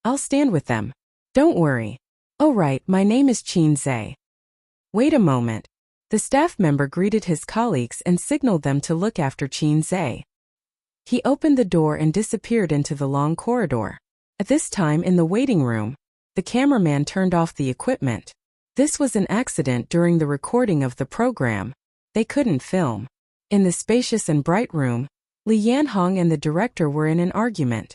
I'll stand with them. Don't worry. Oh right, my name is Chinze. Wait a moment. The staff member greeted his colleagues and signaled them to look after Chinze. He opened the door and disappeared into the long corridor. At this time in the waiting room, the cameraman turned off the equipment. This was an accident during the recording of the program. They couldn't film. In the spacious and bright room, Li Yanhong and the director were in an argument.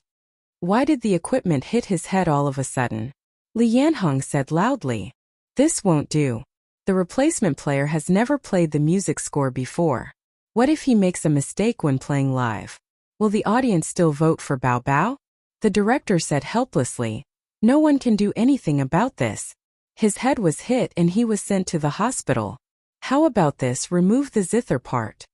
Why did the equipment hit his head all of a sudden? Li Yanhong said loudly. This won't do. The replacement player has never played the music score before. What if he makes a mistake when playing live? Will the audience still vote for Bao Bao? The director said helplessly. No one can do anything about this. His head was hit and he was sent to the hospital. How about this, remove the zither part?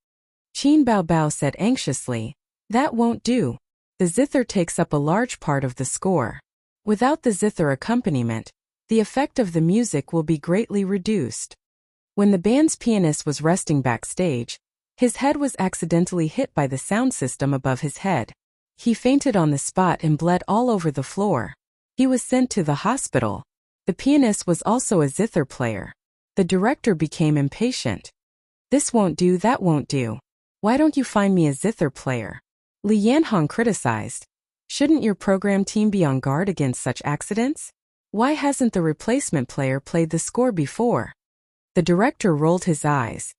Qin Bao Bao said anxiously. That won't do. The zither takes up a large part of the score. Without the zither accompaniment, the effect of the music will be greatly reduced. When the band's pianist was resting backstage, his head was accidentally hit by the sound system above his head. He fainted on the spot and bled all over the floor. He was sent to the hospital. The pianist was also a zither player. The director became impatient. This won't do, that won't do. Why don't you find me a zither player? Li Yanhong criticized. Shouldn't your program team be on guard against such accidents? Why hasn't the replacement player played the score before? The director rolled his eyes.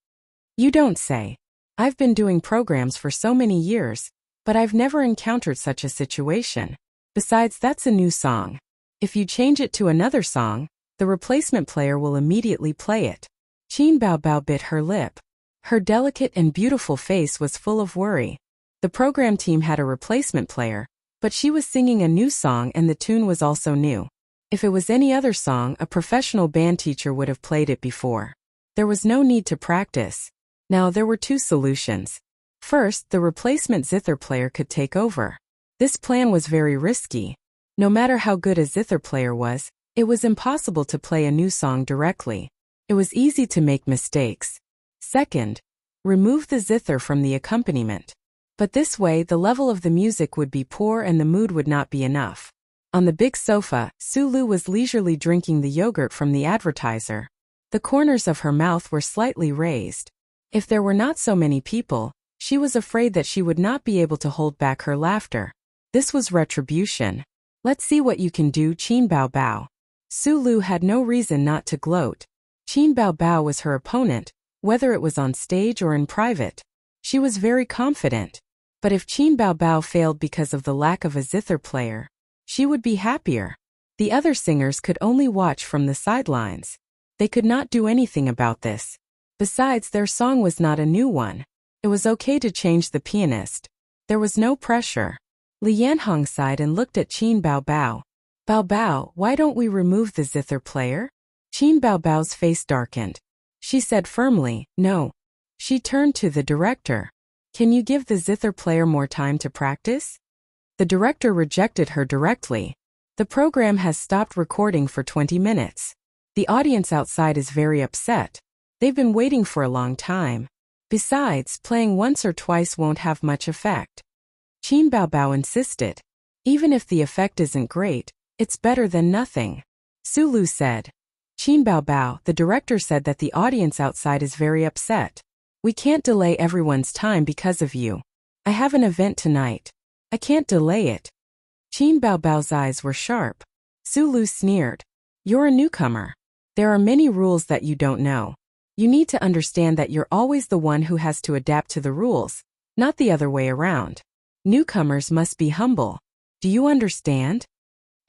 You don't say. I've been doing programs for so many years, but I've never encountered such a situation. Besides, that's a new song. If you change it to another song, the replacement player will immediately play it. Qin Bao Bao bit her lip. Her delicate and beautiful face was full of worry. The program team had a replacement player, but she was singing a new song and the tune was also new. If it was any other song, a professional band teacher would have played it before. There was no need to practice. Now there were 2 solutions. First, the replacement zither player could take over. This plan was very risky. No matter how good a zither player was, it was impossible to play a new song directly. It was easy to make mistakes. Second, remove the zither from the accompaniment. But this way the level of the music would be poor and the mood would not be enough. On the big sofa, Sulu was leisurely drinking the yogurt from the advertiser. The corners of her mouth were slightly raised. If there were not so many people, she was afraid that she would not be able to hold back her laughter. This was retribution. Let's see what you can do, Qin Bao Bao. Sulu had no reason not to gloat. Qin Bao Bao was her opponent, whether it was on stage or in private. She was very confident. But if Qin Bao Bao failed because of the lack of a zither player, she would be happier. The other singers could only watch from the sidelines. They could not do anything about this. Besides, their song was not a new one. It was okay to change the pianist. There was no pressure. Li Yanhong sighed and looked at Qin Bao Bao. Bao Bao, why don't we remove the zither player? Qin Bao Bao's face darkened. She said firmly, no. She turned to the director. Can you give the zither player more time to practice? The director rejected her directly. The program has stopped recording for 20 minutes. The audience outside is very upset. They've been waiting for a long time. Besides, playing once or twice won't have much effect. Qin Baobao insisted. Even if the effect isn't great, it's better than nothing. Sulu said. Qin Baobao, the director said that the audience outside is very upset. We can't delay everyone's time because of you. I have an event tonight. I can't delay it. Qin Baobao's eyes were sharp. Sulu sneered. You're a newcomer. There are many rules that you don't know. You need to understand that you're always the one who has to adapt to the rules, not the other way around. Newcomers must be humble. Do you understand?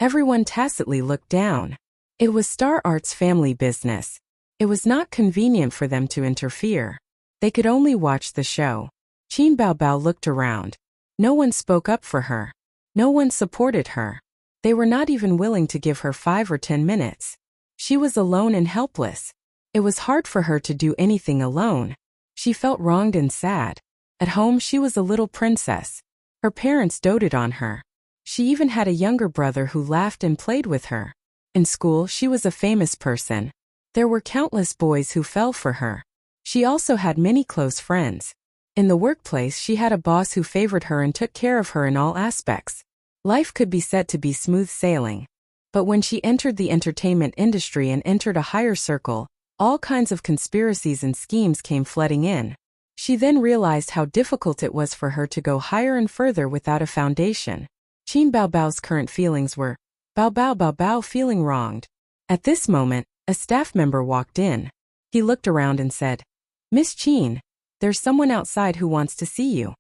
Everyone tacitly looked down. It was Star Art's family business. It was not convenient for them to interfere. They could only watch the show. Qin Baobao looked around. No one spoke up for her. No one supported her. They were not even willing to give her 5 or 10 minutes. She was alone and helpless. It was hard for her to do anything alone. She felt wronged and sad. At home she was a little princess. Her parents doted on her. She even had a younger brother who laughed and played with her. In school she was a famous person. There were countless boys who fell for her. She also had many close friends. In the workplace she had a boss who favored her and took care of her in all aspects. Life could be said to be smooth sailing. But when she entered the entertainment industry and entered a higher circle, all kinds of conspiracies and schemes came flooding in. She then realized how difficult it was for her to go higher and further without a foundation. Qin Baobao's current feelings were, Baobao feeling wronged. At this moment, a staff member walked in. He looked around and said, Miss Qin, there's someone outside who wants to see you.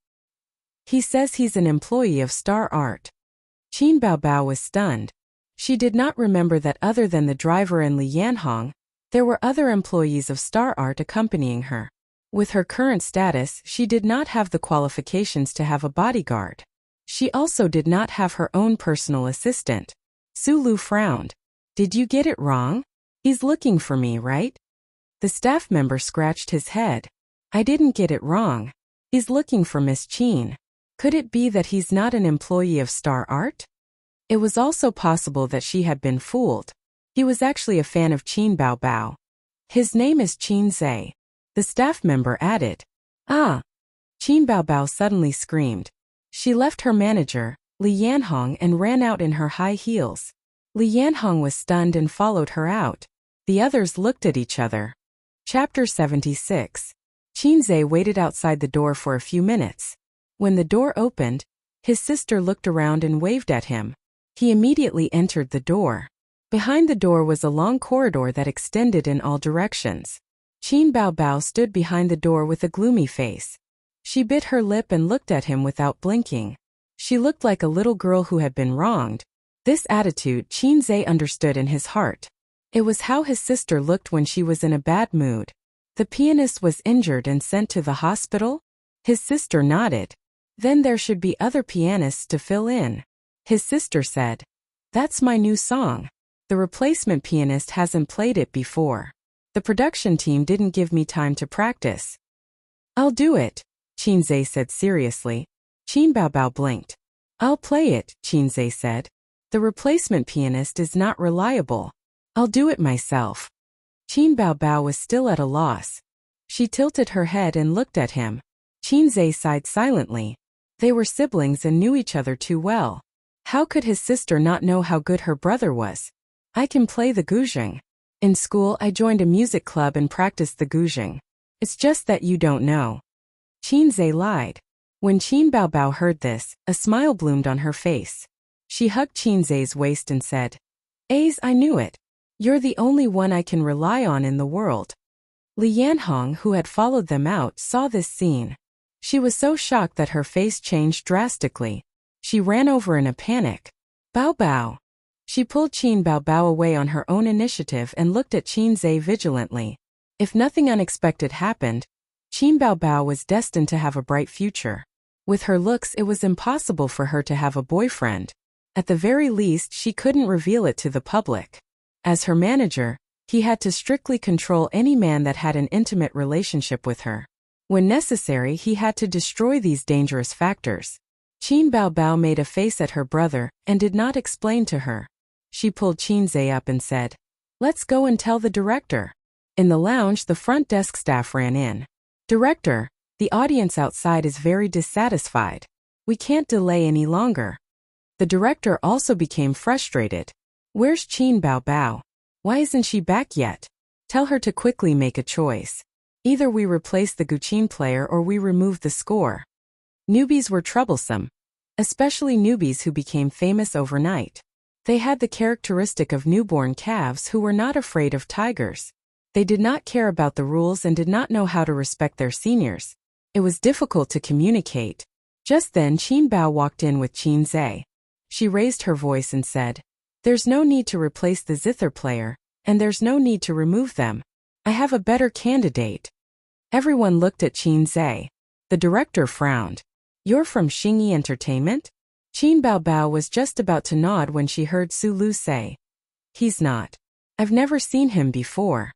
He says he's an employee of Star Art. Qin Baobao was stunned. She did not remember that other than the driver and Li Yanhong, there were other employees of Star Art accompanying her. With her current status, she did not have the qualifications to have a bodyguard. She also did not have her own personal assistant. Sulu frowned. Did you get it wrong? He's looking for me, right? The staff member scratched his head. I didn't get it wrong. He's looking for Miss Qin. Could it be that he's not an employee of Star Art? It was also possible that she had been fooled. He was actually a fan of Qin Baobao. His name is Qin Zhe. The staff member added. Ah! Qin Baobao suddenly screamed. She left her manager, Li Yanhong, and ran out in her high heels. Li Yanhong was stunned and followed her out. The others looked at each other. Chapter 76. Qin Zhe waited outside the door for a few minutes. When the door opened, his sister looked around and waved at him. He immediately entered the door. Behind the door was a long corridor that extended in all directions. Qin Baobao stood behind the door with a gloomy face. She bit her lip and looked at him without blinking. She looked like a little girl who had been wronged. This attitude Qin Zhe understood in his heart. It was how his sister looked when she was in a bad mood. The pianist was injured and sent to the hospital? His sister nodded. Then there should be other pianists to fill in. His sister said, That's my new song. The replacement pianist hasn't played it before. The production team didn't give me time to practice. I'll do it, Qin Zhe said seriously. Qin Baobao blinked. I'll play it, Qin Zhe said. The replacement pianist is not reliable. I'll do it myself. Qin Baobao was still at a loss. She tilted her head and looked at him. Qin Zhe sighed silently. They were siblings and knew each other too well. How could his sister not know how good her brother was? I can play the guzheng. In school I joined a music club and practiced the guzheng. It's just that you don't know. Qin Zhe lied. When Qin Baobao heard this, a smile bloomed on her face. She hugged Qin Zhe's waist and said, Ace, I knew it. You're the only one I can rely on in the world. Li Yanhong, who had followed them out, saw this scene. She was so shocked that her face changed drastically. She ran over in a panic. Baobao. She pulled Qin Baobao away on her own initiative and looked at Qin Zhe vigilantly. If nothing unexpected happened, Qin Baobao was destined to have a bright future. With her looks, it was impossible for her to have a boyfriend. At the very least, she couldn't reveal it to the public. As her manager, he had to strictly control any man that had an intimate relationship with her. When necessary, he had to destroy these dangerous factors. Qin Baobao made a face at her brother and did not explain to her. She pulled Qin Zhe up and said, Let's go and tell the director. In the lounge, the front desk staff ran in. Director, the audience outside is very dissatisfied. We can't delay any longer. The director also became frustrated. Where's Qin Bao Bao? Why isn't she back yet? Tell her to quickly make a choice. Either we replace the Guqin player or we remove the score. Newbies were troublesome, especially newbies who became famous overnight. They had the characteristic of newborn calves who were not afraid of tigers. They did not care about the rules and did not know how to respect their seniors. It was difficult to communicate. Just then Qin Bao walked in with Qin Zhe. She raised her voice and said, "There's no need to replace the zither player, and there's no need to remove them. I have a better candidate." Everyone looked at Qin Zhe. The director frowned. "You're from Xingyi Entertainment?" Qin Bao Bao was just about to nod when she heard Su Lu say, "He's not. I've never seen him before."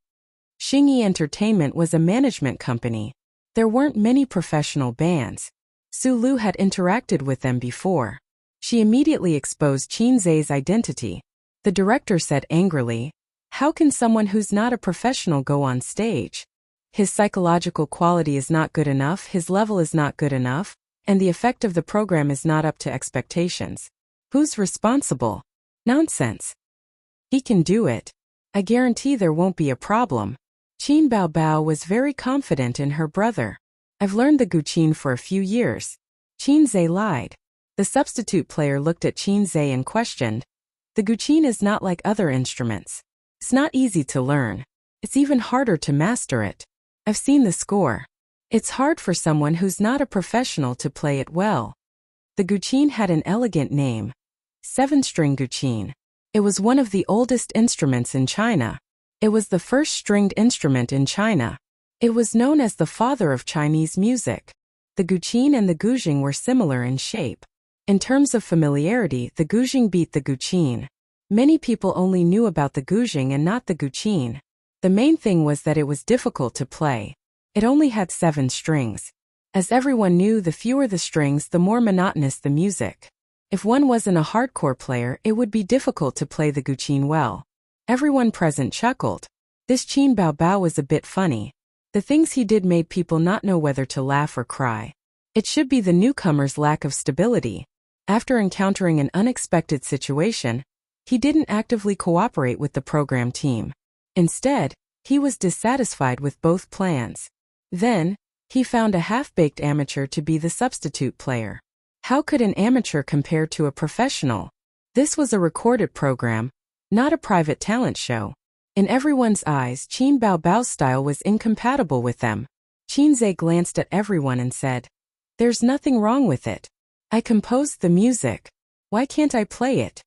Xingyi Entertainment was a management company. There weren't many professional bands. Su Lu had interacted with them before. She immediately exposed Qin Zhe's identity. The director said angrily, "How can someone who's not a professional go on stage? His psychological quality is not good enough, his level is not good enough, and the effect of the program is not up to expectations. Who's responsible? Nonsense. He can do it. I guarantee there won't be a problem." Qin Bao Bao was very confident in her brother. "I've learned the Guqin for a few years." Qin Zhe lied. The substitute player looked at Qin Zhe and questioned, "The Guqin is not like other instruments. It's not easy to learn. It's even harder to master it. I've seen the score. It's hard for someone who's not a professional to play it well." The Guqin had an elegant name. 7-string Guqin. It was one of the oldest instruments in China. It was the first stringed instrument in China. It was known as the father of Chinese music. The Guqin and the guzheng were similar in shape. In terms of familiarity, the guzheng beat the Guqin. Many people only knew about the guzheng and not the Guqin. The main thing was that it was difficult to play. It only had 7 strings. As everyone knew, the fewer the strings, the more monotonous the music. If one wasn't a hardcore player, it would be difficult to play the Guqin well. Everyone present chuckled. This Qin Bao Bao was a bit funny. The things he did made people not know whether to laugh or cry. It should be the newcomer's lack of stability. After encountering an unexpected situation, he didn't actively cooperate with the program team. Instead, he was dissatisfied with both plans. Then, he found a half-baked amateur to be the substitute player. How could an amateur compare to a professional? This was a recorded program, not a private talent show. In everyone's eyes, Qin Bao Bao's style was incompatible with them. Qin Zhe glanced at everyone and said, "There's nothing wrong with it. I composed the music. Why can't I play it?"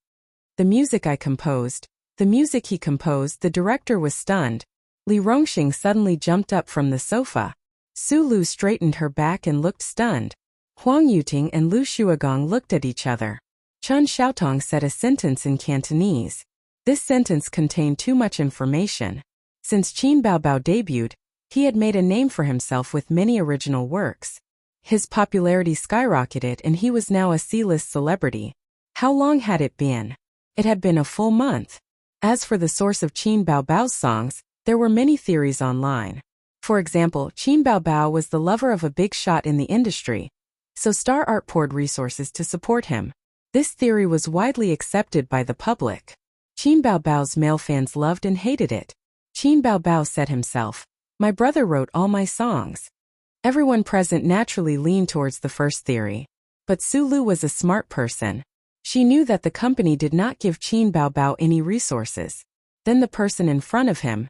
"The music I composed." The music he composed. The director was stunned. Li Rongxing suddenly jumped up from the sofa. Su Lu straightened her back and looked stunned. Huang Yuting and Lu Shuagong looked at each other. Chen Xiaotong said a sentence in Cantonese. This sentence contained too much information. Since Qin Bao Bao debuted, he had made a name for himself with many original works. His popularity skyrocketed and he was now a C-list celebrity. How long had it been? It had been a full month. As for the source of Qin Bao Bao's songs, there were many theories online. For example, Qin Bao Bao was the lover of a big shot in the industry, so Star Art poured resources to support him. This theory was widely accepted by the public. Qin Bao Bao's male fans loved and hated it. Qin Bao Bao said himself, "My brother wrote all my songs." Everyone present naturally leaned towards the first theory. But Su Lu was a smart person. She knew that the company did not give Qin Bao Bao any resources. Then the person in front of him.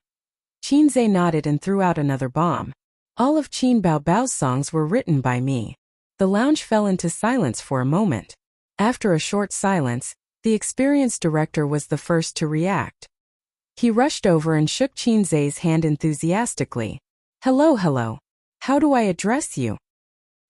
Qin Zhe nodded and threw out another bomb. "All of Qin Bao Bao's songs were written by me." The lounge fell into silence for a moment. After a short silence, the experienced director was the first to react. He rushed over and shook Qin Zhe's hand enthusiastically. Hello. How do I address you?"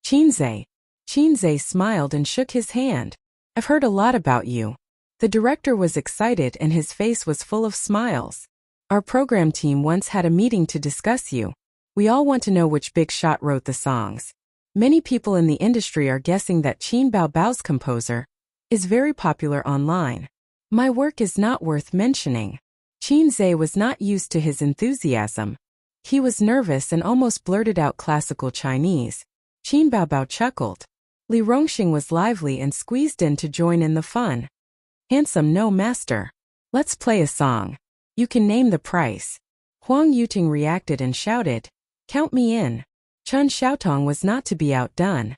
"Qin Zhe." Qin Zhe smiled and shook his hand. "I've heard a lot about you." The director was excited and his face was full of smiles. "Our program team once had a meeting to discuss you. We all want to know which big shot wrote the songs. Many people in the industry are guessing that Qin Bao Bao's composer is very popular online. My work is not worth mentioning." Qin Zhe was not used to his enthusiasm. He was nervous and almost blurted out classical Chinese. Qin Baobao chuckled. Li Rongxing was lively and squeezed in to join in the fun. Handsome, no master. Let's play a song. You can name the price. Huang Yuting reacted and shouted, "Count me in." Chen Xiaotong was not to be outdone.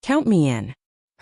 "Count me in."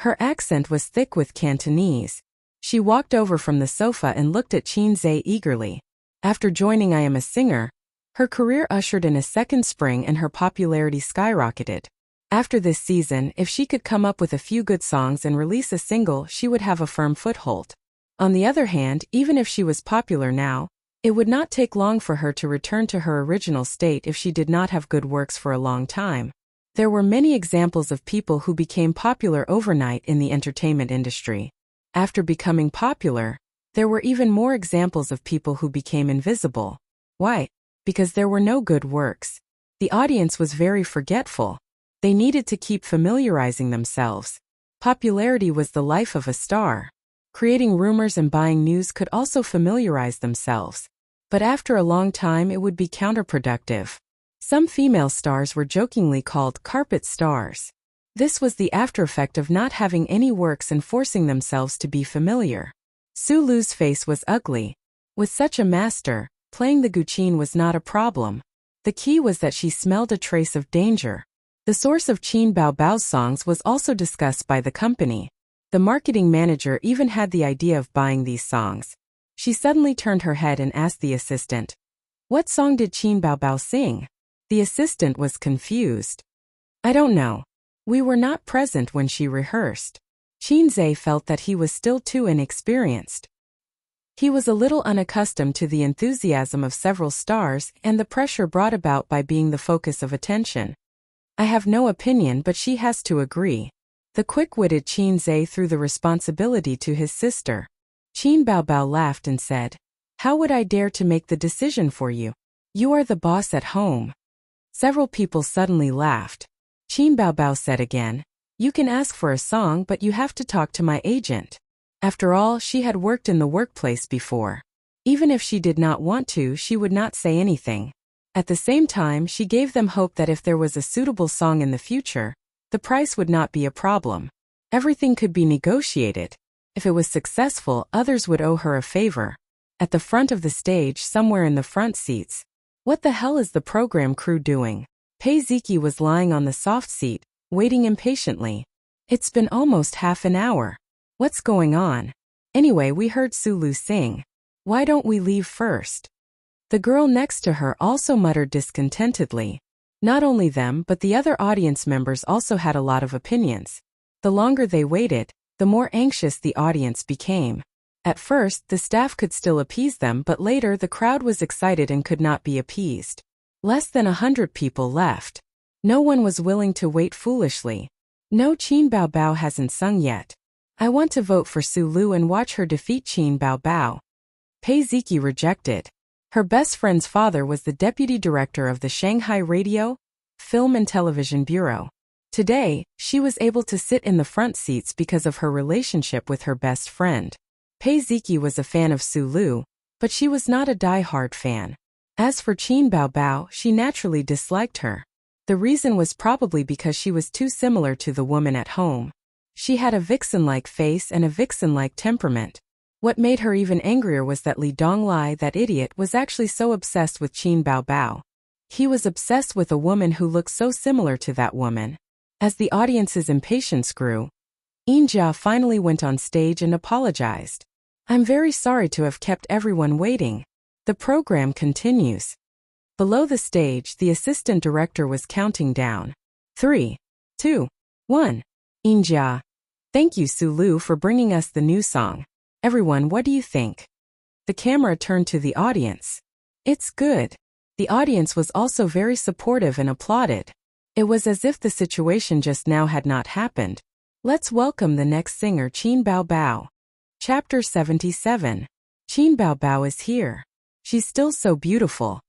Her accent was thick with Cantonese. She walked over from the sofa and looked at Qin Zhe eagerly. After joining I Am a Singer, her career ushered in a second spring and her popularity skyrocketed. After this season, if she could come up with a few good songs and release a single, she would have a firm foothold. On the other hand, even if she was popular now, it would not take long for her to return to her original state if she did not have good works for a long time. There were many examples of people who became popular overnight in the entertainment industry. After becoming popular, there were even more examples of people who became invisible. Why? Because there were no good works. The audience was very forgetful. They needed to keep familiarizing themselves. Popularity was the life of a star. Creating rumors and buying news could also familiarize themselves. But after a long time it would be counterproductive. Some female stars were jokingly called carpet stars. This was the aftereffect of not having any works and forcing themselves to be familiar. Su Lu's face was ugly. With such a master, playing the guqin was not a problem. The key was that she smelled a trace of danger. The source of Qin Baobao's songs was also discussed by the company. The marketing manager even had the idea of buying these songs. She suddenly turned her head and asked the assistant, "What song did Qin Baobao sing?" The assistant was confused. "I don't know. We were not present when she rehearsed." Qin Zhe felt that he was still too inexperienced. He was a little unaccustomed to the enthusiasm of several stars and the pressure brought about by being the focus of attention. "I have no opinion, but she has to agree." The quick-witted Qin Zhe threw the responsibility to his sister. Qin Baobao laughed and said, "How would I dare to make the decision for you? You are the boss at home." Several people suddenly laughed. Qin Baobao said again, "You can ask for a song, but you have to talk to my agent." After all, she had worked in the workplace before. Even if she did not want to, she would not say anything. At the same time, she gave them hope that if there was a suitable song in the future, the price would not be a problem. Everything could be negotiated. If it was successful, others would owe her a favor. At the front of the stage, somewhere in the front seats. What the hell is the program crew doing? Pei Ziki was lying on the soft seat, waiting impatiently. It's been almost half an hour. What's going on? Anyway, we heard Su Lu sing. Why don't we leave first? The girl next to her also muttered discontentedly. Not only them, but the other audience members also had a lot of opinions. The longer they waited, the more anxious the audience became. At first, the staff could still appease them, but later the crowd was excited and could not be appeased. Less than 100 people left. No one was willing to wait foolishly. "No, Qin Baobao hasn't sung yet. I want to vote for Su Lu and watch her defeat Qin Baobao." Pei Ziki rejected. Her best friend's father was the deputy director of the Shanghai Radio, Film and Television Bureau. Today, she was able to sit in the front seats because of her relationship with her best friend. Pei Ziki was a fan of Su Lu, but she was not a die-hard fan. As for Qin Baobao, she naturally disliked her. The reason was probably because she was too similar to the woman at home. She had a vixen-like face and a vixen-like temperament. What made her even angrier was that Li Donglai, that idiot, was actually so obsessed with Qin Baobao. He was obsessed with a woman who looked so similar to that woman. As the audience's impatience grew, Yinjia finally went on stage and apologized. "I'm very sorry to have kept everyone waiting. The program continues." Below the stage, the assistant director was counting down. 3, 2, 1. Yinjia. "Thank you, Su Lu, for bringing us the new song. Everyone, what do you think?" The camera turned to the audience. "It's good." The audience was also very supportive and applauded. It was as if the situation just now had not happened. Let's welcome the next singer, Qin Baobao. Chapter 77. Qin Baobao is here. She's still so beautiful.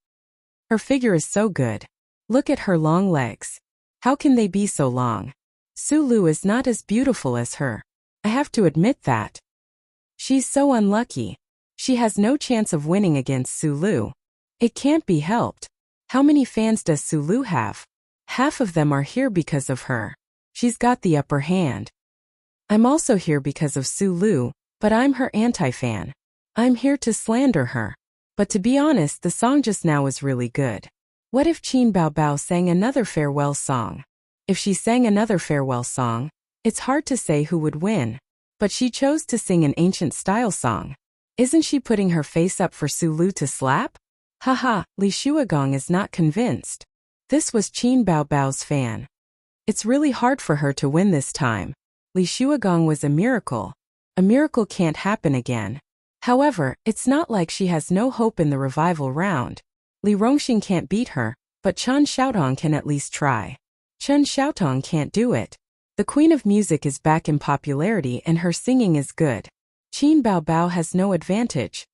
Her figure is so good. Look at her long legs. How can they be so long? Su Lu is not as beautiful as her. I have to admit that. She's so unlucky. She has no chance of winning against Sulu. It can't be helped. How many fans does Sulu have? Half of them are here because of her. She's got the upper hand. I'm also here because of Sulu, but I'm her anti-fan. I'm here to slander her. But to be honest, the song just now was really good. What if Qin Baobao sang another farewell song? If she sang another farewell song, it's hard to say who would win. But she chose to sing an ancient style song. Isn't she putting her face up for Sulu to slap? Haha, Li Shuagong is not convinced. This was Qin Baobao's fan. It's really hard for her to win this time. Li Shuagong was a miracle. A miracle can't happen again. However, it's not like she has no hope in the revival round. Li Rongxing can't beat her, but Chen Xiaotong can at least try. Chen Xiaotong can't do it. The Queen of Music is back in popularity and her singing is good. Qin Baobao has no advantage.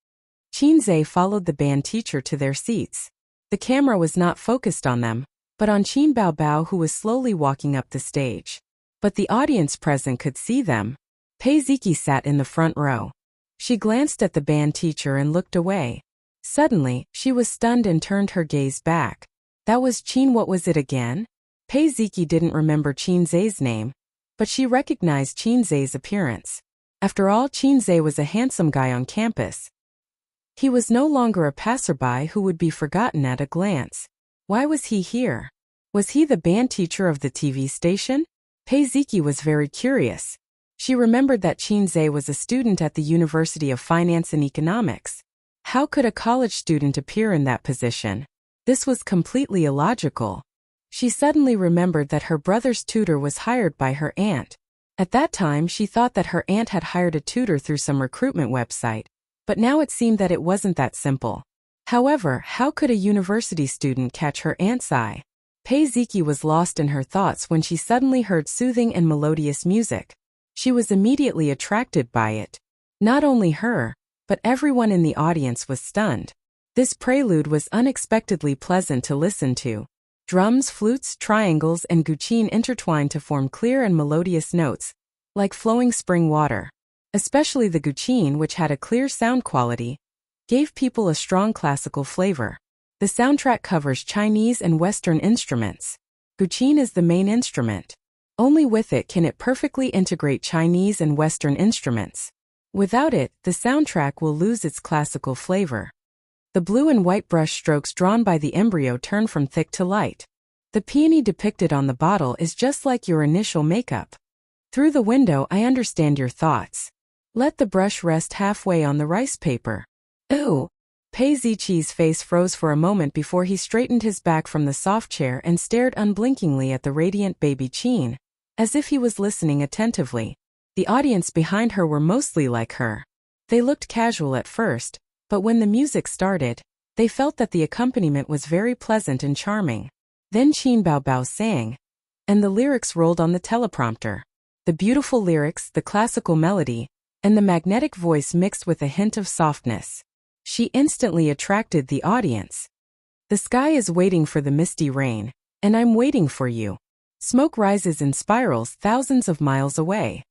Qin Zhe followed the band teacher to their seats. The camera was not focused on them, but on Qin Baobao, who was slowly walking up the stage. But the audience present could see them. Pei Ziki sat in the front row. She glanced at the band teacher and looked away. Suddenly, she was stunned and turned her gaze back. That was Qin. What was it again? Pei Ziki didn't remember Qin Zhe's name, but she recognized Qin Zhe's appearance. After all, Qin Zhe was a handsome guy on campus. He was no longer a passerby who would be forgotten at a glance. Why was he here? Was he the band teacher of the TV station? Pei Ziki was very curious. She remembered that Qin Zhe was a student at the University of Finance and Economics. How could a college student appear in that position? This was completely illogical. She suddenly remembered that her brother's tutor was hired by her aunt. At that time, she thought that her aunt had hired a tutor through some recruitment website, but now it seemed that it wasn't that simple. However, how could a university student catch her aunt's eye? Pei Ziki was lost in her thoughts when she suddenly heard soothing and melodious music. She was immediately attracted by it. Not only her, but everyone in the audience was stunned. This prelude was unexpectedly pleasant to listen to. Drums, flutes, triangles, and guqin intertwined to form clear and melodious notes, like flowing spring water. Especially the guqin, which had a clear sound quality, gave people a strong classical flavor. The soundtrack covers Chinese and Western instruments. Guqin is the main instrument. Only with it can it perfectly integrate Chinese and Western instruments. Without it, the soundtrack will lose its classical flavor. The blue and white brush strokes drawn by the embryo turn from thick to light. The peony depicted on the bottle is just like your initial makeup. Through the window, I understand your thoughts. Let the brush rest halfway on the rice paper. Ooh! Pei Ziqi's face froze for a moment before he straightened his back from the soft chair and stared unblinkingly at the radiant baby Qin, as if he was listening attentively. The audience behind her were mostly like her. They looked casual at first, but when the music started, they felt that the accompaniment was very pleasant and charming. Then Qin Baobao sang, and the lyrics rolled on the teleprompter. The beautiful lyrics, the classical melody, and the magnetic voice mixed with a hint of softness. She instantly attracted the audience. The sky is waiting for the misty rain, and I'm waiting for you. Smoke rises in spirals thousands of miles away.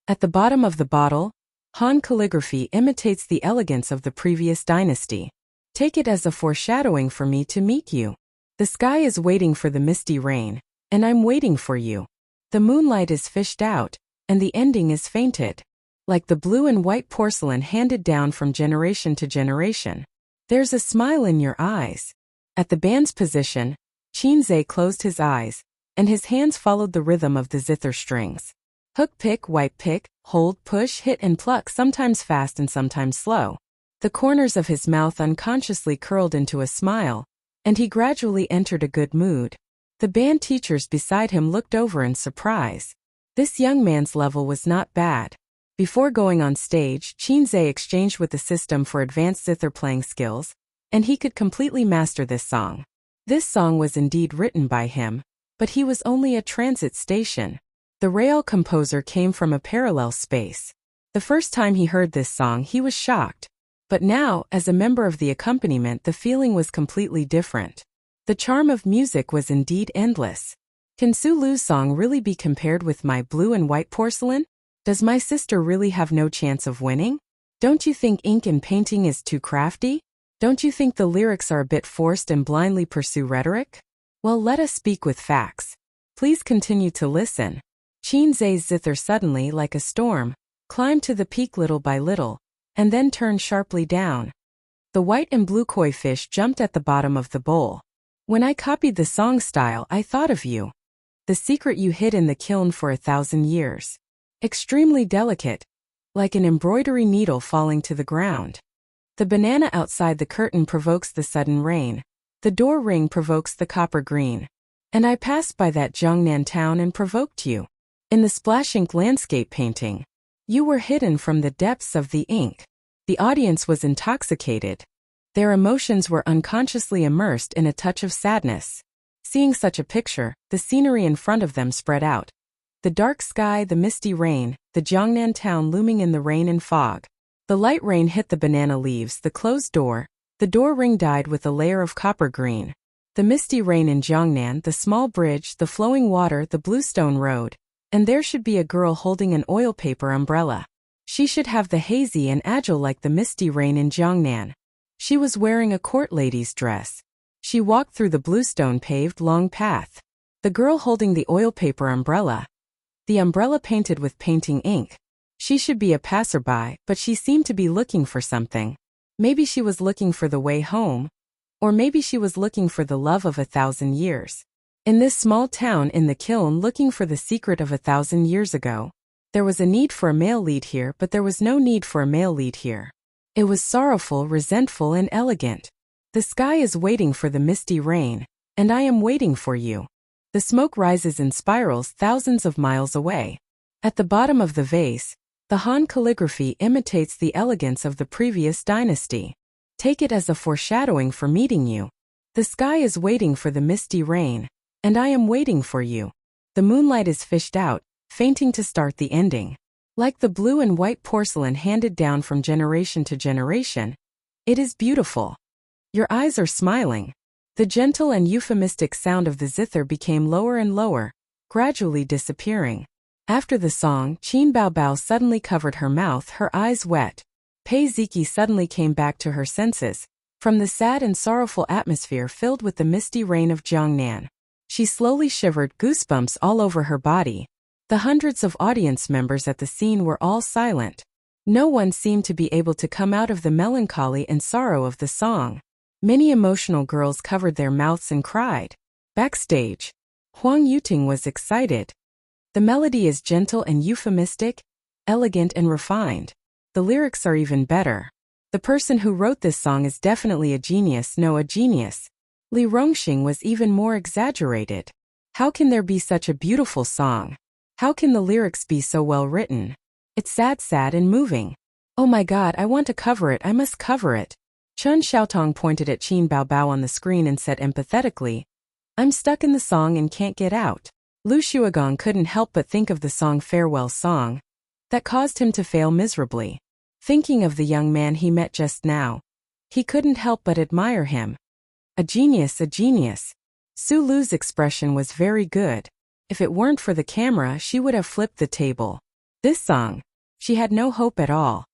At the bottom of the bottle, Han calligraphy imitates the elegance of the previous dynasty. Take it as a foreshadowing for me to meet you. The sky is waiting for the misty rain, and I'm waiting for you. The moonlight is fished out, and the ending is fainted. Like the blue and white porcelain handed down from generation to generation. There's a smile in your eyes. At the band's position, Qin Zhe closed his eyes, and his hands followed the rhythm of the zither strings. Hook, pick, wipe, pick, hold, push, hit and pluck, sometimes fast and sometimes slow. The corners of his mouth unconsciously curled into a smile, and he gradually entered a good mood. The band teachers beside him looked over in surprise. This young man's level was not bad. Before going on stage, Qin Zhe exchanged with the system for advanced zither playing skills, and he could completely master this song. This song was indeed written by him, but he was only a transit station. The real composer came from a parallel space. The first time he heard this song, he was shocked. But now, as a member of the accompaniment, the feeling was completely different. The charm of music was indeed endless. Can Sulu's song really be compared with my blue and white porcelain? Does my sister really have no chance of winning? Don't you think ink in painting is too crafty? Don't you think the lyrics are a bit forced and blindly pursue rhetoric? Well, let us speak with facts. Please continue to listen. Chin Zay's zither suddenly, like a storm, climbed to the peak little by little, and then turned sharply down. The white and blue koi fish jumped at the bottom of the bowl. When I copied the song style, I thought of you. The secret you hid in the kiln for 1,000 years. Extremely delicate, like an embroidery needle falling to the ground. The banana outside the curtain provokes the sudden rain. The door ring provokes the copper green. And I passed by that Jiangnan town and provoked you. In the splash ink landscape painting, you were hidden from the depths of the ink. The audience was intoxicated. Their emotions were unconsciously immersed in a touch of sadness. Seeing such a picture, the scenery in front of them spread out. The dark sky, the misty rain, the Jiangnan town looming in the rain and fog. The light rain hit the banana leaves, the closed door. The door ring dyed with a layer of copper green. The misty rain in Jiangnan, the small bridge, the flowing water, the bluestone road. And there should be a girl holding an oil paper umbrella. She should have the hazy and agile like the misty rain in Jiangnan. She was wearing a court lady's dress. She walked through the bluestone paved long path. The girl holding the oil paper umbrella. The umbrella painted with painting ink. She should be a passerby, but she seemed to be looking for something. Maybe she was looking for the way home. Or maybe she was looking for the love of 1,000 years. In this small town in the kiln looking for the secret of 1,000 years ago. There was a need for a male lead here, but there was no need for a male lead here. It was sorrowful, resentful, and elegant. The sky is waiting for the misty rain, and I am waiting for you. The smoke rises in spirals thousands of miles away. At the bottom of the vase, the Han calligraphy imitates the elegance of the previous dynasty. Take it as a foreshadowing for meeting you. The sky is waiting for the misty rain, and I am waiting for you. The moonlight is fished out, fainting to start the ending. Like the blue and white porcelain handed down from generation to generation, it is beautiful. Your eyes are smiling. The gentle and euphemistic sound of the zither became lower and lower, gradually disappearing. After the song, Qin Baobao suddenly covered her mouth, her eyes wet. Pei Ziki suddenly came back to her senses, from the sad and sorrowful atmosphere filled with the misty rain of Jiangnan. She slowly shivered, goosebumps all over her body. The hundreds of audience members at the scene were all silent. No one seemed to be able to come out of the melancholy and sorrow of the song. Many emotional girls covered their mouths and cried. Backstage, Huang Yuting was excited. The melody is gentle and euphemistic, elegant and refined. The lyrics are even better. The person who wrote this song is definitely a genius, no, a genius. Li Rongxing was even more exaggerated. How can there be such a beautiful song? How can the lyrics be so well written? It's sad and moving. Oh my God, I want to cover it, I must cover it. Chen Xiaotong pointed at Qin Baobao on the screen and said empathetically, I'm stuck in the song and can't get out. Lu Shuagong couldn't help but think of the song Farewell Song. That caused him to fail miserably. Thinking of the young man he met just now, he couldn't help but admire him. A genius, a genius. Su Lu's expression was very good. If it weren't for the camera, she would have flipped the table. This song, she had no hope at all.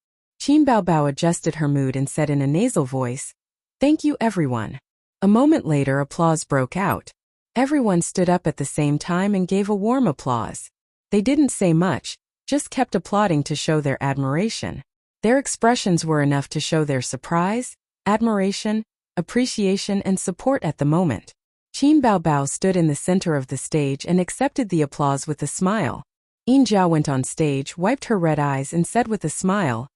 Qin Baobao adjusted her mood and said in a nasal voice, Thank you everyone. A moment later applause broke out. Everyone stood up at the same time and gave a warm applause. They didn't say much, just kept applauding to show their admiration. Their expressions were enough to show their surprise, admiration, appreciation and support at the moment. Qin Baobao stood in the center of the stage and accepted the applause with a smile. Yin Jia went on stage, wiped her red eyes and said with a smile,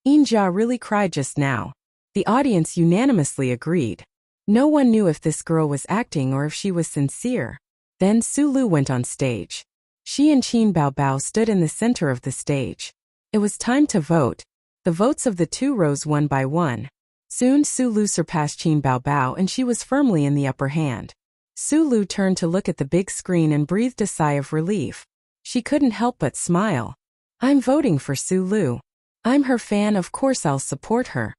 Yin Jia really cried just now. The audience unanimously agreed. No one knew if this girl was acting or if she was sincere. Then Su Lu went on stage. She and Qin Baobao stood in the center of the stage. It was time to vote. The votes of the two rose one by one. Soon Su Lu surpassed Qin Baobao and she was firmly in the upper hand. Su Lu turned to look at the big screen and breathed a sigh of relief. She couldn't help but smile. I'm voting for Su Lu. I'm her fan, of course I'll support her.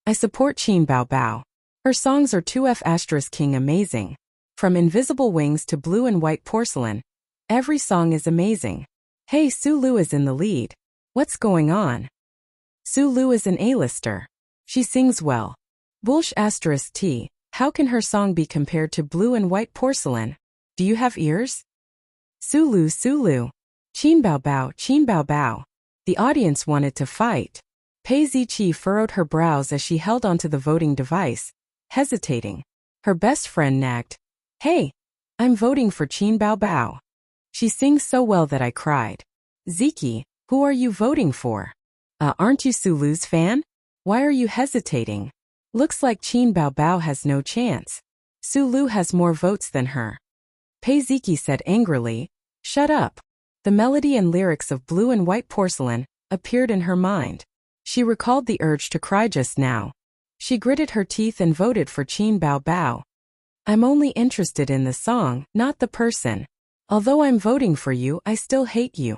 I support Qin Baobao. Her songs are 2F king amazing. From Invisible Wings to Blue and White Porcelain. Every song is amazing. Hey, Su Lu is in the lead. What's going on? Sulu is an A-lister. She sings well. Bulsh asterisk T. How can her song be compared to blue and white porcelain? Do you have ears? Sulu, Sulu. Chin bao bao, Chin bao bao. The audience wanted to fight. Pei Ziqi furrowed her brows as she held onto the voting device, hesitating. Her best friend nagged, "Hey, I'm voting for Chin bao bao. She sings so well that I cried." Ziki, who are you voting for? Aren't you Sulu's fan? Why are you hesitating? Looks like Chin bao bao has no chance. Sulu has more votes than her. Pei Ziki said angrily, "Shut up." The melody and lyrics of Blue and White Porcelain appeared in her mind. She recalled the urge to cry just now. She gritted her teeth and voted for Chin bao bao. "I'm only interested in the song, not the person. Although I'm voting for you, I still hate you."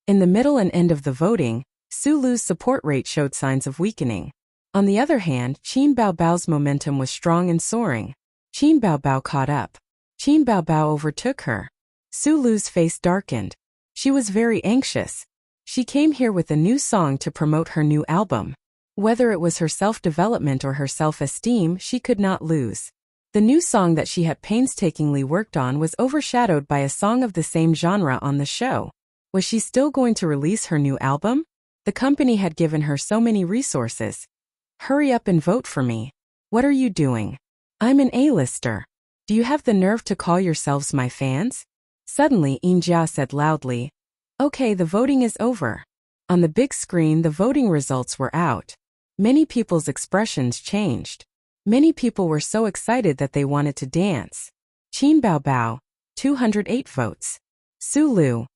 In the middle and end of the voting, Sulu's support rate showed signs of weakening. On the other hand, Chin bao bao's momentum was strong and soaring. Chin bao bao caught up. Chin bao bao overtook her. Sulu's face darkened. She was very anxious. She came here with a new song to promote her new album. Whether it was her self-development or her self-esteem, she could not lose. The new song that she had painstakingly worked on was overshadowed by a song of the same genre on the show. Was she still going to release her new album? The company had given her so many resources. "Hurry up and vote for me. What are you doing? I'm an A-lister. Do you have the nerve to call yourselves my fans?" Suddenly, Injia said loudly, "Okay, the voting is over." On the big screen, the voting results were out. Many people's expressions changed. Many people were so excited that they wanted to dance. Chin bao bao, 208 votes. Sulu,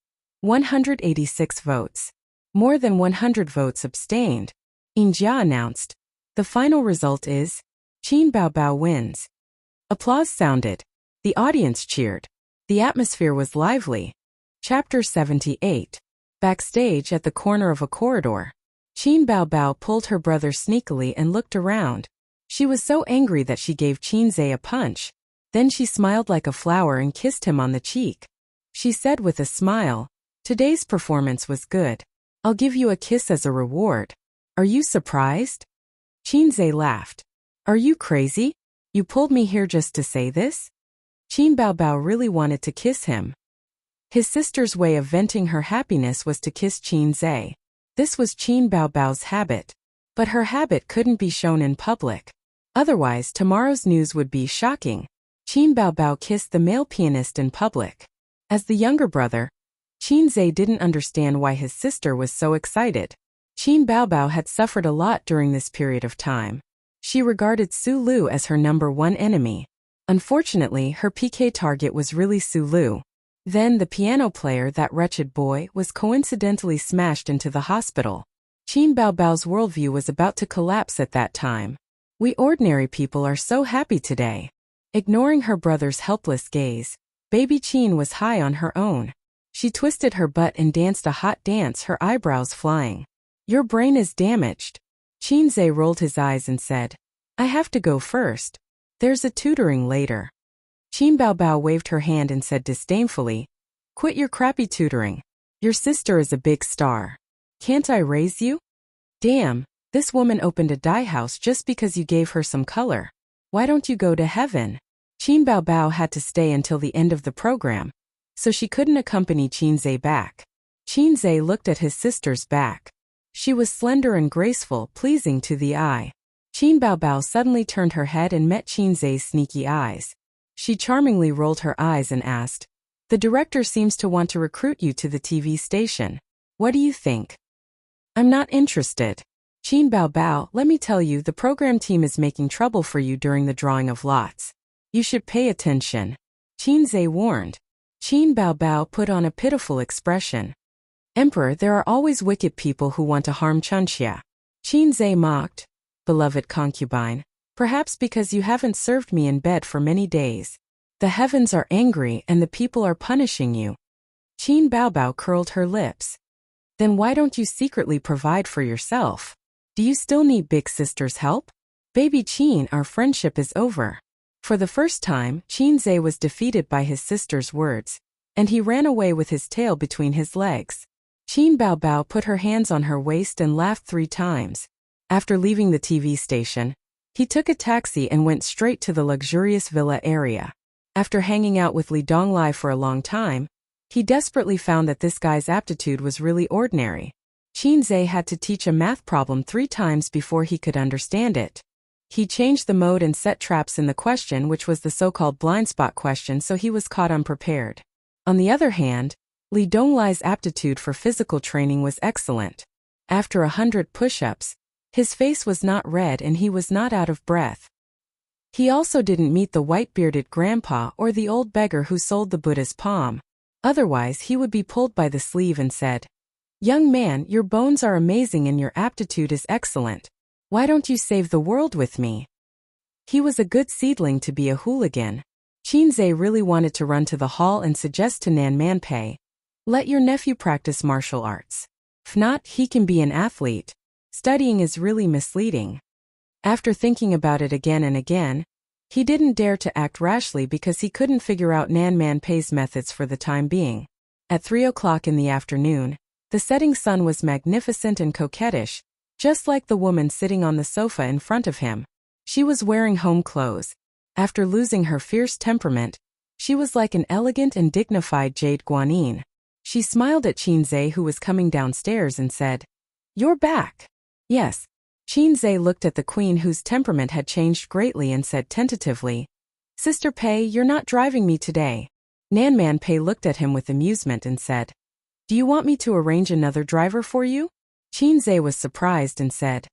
186 votes. More than 100 votes abstained. Injia announced, "The final result is, Chin bao bao wins." Applause sounded. The audience cheered. The atmosphere was lively. Chapter 78. Backstage at the corner of a corridor. Chin bao bao pulled her brother sneakily and looked around. She was so angry that she gave Chinze a punch. Then she smiled like a flower and kissed him on the cheek. She said with a smile, "Today's performance was good. I'll give you a kiss as a reward. Are you surprised?" Chinze laughed. "Are you crazy? You pulled me here just to say this?" Chin bao bao really wanted to kiss him. His sister's way of venting her happiness was to kiss Chinze. This was Chin bao bao's habit. But her habit couldn't be shown in public. Otherwise, tomorrow's news would be shocking. Chin bao bao kissed the male pianist in public. As the younger brother, Chinze didn't understand why his sister was so excited. Chin bao bao had suffered a lot during this period of time. She regarded Sulu as her number one enemy. Unfortunately, her PK target was really Sulu. Then the piano player, that wretched boy, was coincidentally smashed into the hospital. Chin bao bao's worldview was about to collapse at that time. We ordinary people are so happy today. Ignoring her brother's helpless gaze, baby Chin was high on her own. She twisted her butt and danced a hot dance, her eyebrows flying. "Your brain is damaged." Chinze rolled his eyes and said, "I have to go first. There's a tutoring later." Chin bao bao waved her hand and said disdainfully, "Quit your crappy tutoring. Your sister is a big star. Can't I raise you? Damn, this woman opened a dye house just because you gave her some color. Why don't you go to heaven?" Chin bao bao had to stay until the end of the program, so she couldn't accompany Chinze back. Chinze looked at his sister's back. She was slender and graceful, pleasing to the eye. Chin bao bao suddenly turned her head and met Chinze's sneaky eyes. She charmingly rolled her eyes and asked, "The director seems to want to recruit you to the TV station. What do you think?" "I'm not interested. Chin bao bao, let me tell you, the program team is making trouble for you during the drawing of lots. You should pay attention," Chinze warned. Chin bao bao put on a pitiful expression. "Emperor, there are always wicked people who want to harm Chunxia." Chinze mocked, "Beloved concubine, perhaps because you haven't served me in bed for many days. The heavens are angry and the people are punishing you." Chin bao bao curled her lips. "Then why don't you secretly provide for yourself? Do you still need big sister's help? Baby Chin, our friendship is over." For the first time, Chinze was defeated by his sister's words, and he ran away with his tail between his legs. Qin Baobao put her hands on her waist and laughed 3 times. After leaving the TV station, he took a taxi and went straight to the luxurious villa area. After hanging out with Li Donglai for a long time, he desperately found that this guy's aptitude was really ordinary. Qin Zhe had to teach a math problem 3 times before he could understand it. He changed the mode and set traps in the question, which was the so-called blind spot question, so he was caught unprepared. On the other hand, Li Donglai's aptitude for physical training was excellent. After 100 push-ups, his face was not red and he was not out of breath. He also didn't meet the white-bearded grandpa or the old beggar who sold the Buddha's palm. Otherwise he would be pulled by the sleeve and said, "Young man, your bones are amazing and your aptitude is excellent. Why don't you save the world with me?" He was a good seedling to be a hooligan. Qin Zhe really wanted to run to the hall and suggest to Nan Manpei, "Let your nephew practice martial arts. If not, he can be an athlete. Studying is really misleading." After thinking about it again and again, he didn't dare to act rashly because he couldn't figure out Nan Manpei's methods for the time being. At 3 o'clock in the afternoon, the setting sun was magnificent and coquettish, just like the woman sitting on the sofa in front of him. She was wearing home clothes. After losing her fierce temperament, she was like an elegant and dignified jade guanyin. She smiled at Qin Zhe, who was coming downstairs, and said, "You're back." "Yes." Qin Zhe looked at the queen, whose temperament had changed greatly, and said tentatively, "Sister Pei, you're not driving me today." Nan Manpei looked at him with amusement and said, "Do you want me to arrange another driver for you?" Qin Zhe was surprised and said,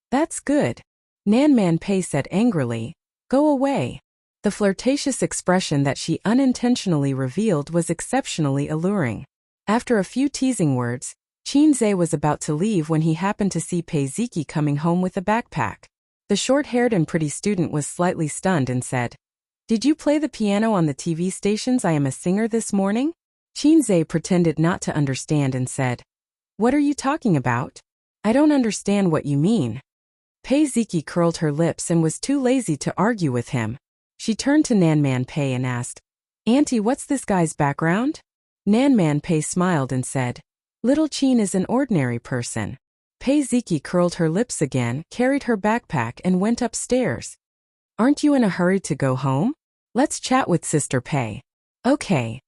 "That's good." Nan Manpei said angrily, "Go away." The flirtatious expression that she unintentionally revealed was exceptionally alluring. After a few teasing words, Qin Zhe was about to leave when he happened to see Pei Ziki coming home with a backpack. The short-haired and pretty student was slightly stunned and said, "Did you play the piano on the TV stations I Am a Singer this morning?" Qin Zhe pretended not to understand and said, "What are you talking about? I don't understand what you mean." Pei Ziki curled her lips and was too lazy to argue with him. She turned to Nan Manpei and asked, "Auntie, what's this guy's background?" Nan Manpei smiled and said, "Little Qin is an ordinary person." Pei Ziki curled her lips again, carried her backpack, and went upstairs. "Aren't you in a hurry to go home? Let's chat with Sister Pei." "Okay."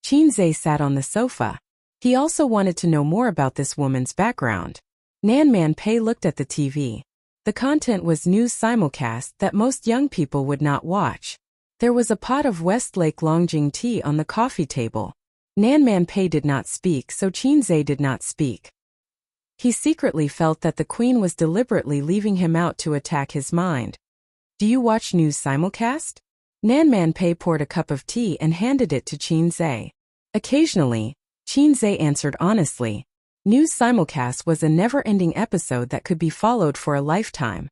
Qin Zhe sat on the sofa. He also wanted to know more about this woman's background. Nan Manpei looked at the TV. The content was news simulcast that most young people would not watch. There was a pot of Westlake Longjing tea on the coffee table. Nan Manpei did not speak, so Qin Zhe did not speak. He secretly felt that the queen was deliberately leaving him out to attack his mind. "Do you watch news simulcast?" Nan Manpei poured a cup of tea and handed it to Qin Zhe. Occasionally, Qin Zhe answered honestly. News simulcast was a never-ending episode that could be followed for a lifetime.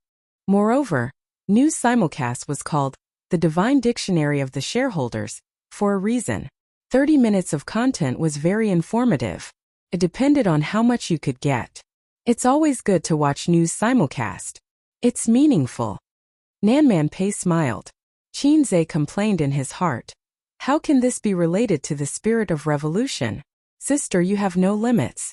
Moreover, news simulcast was called the Divine Dictionary of the Shareholders for a reason. 30 minutes of content was very informative. It depended on how much you could get. It's always good to watch news simulcast. It's meaningful. Nan Manpei smiled. Qin Zhe complained in his heart. How can this be related to the spirit of revolution? Sister, you have no limits.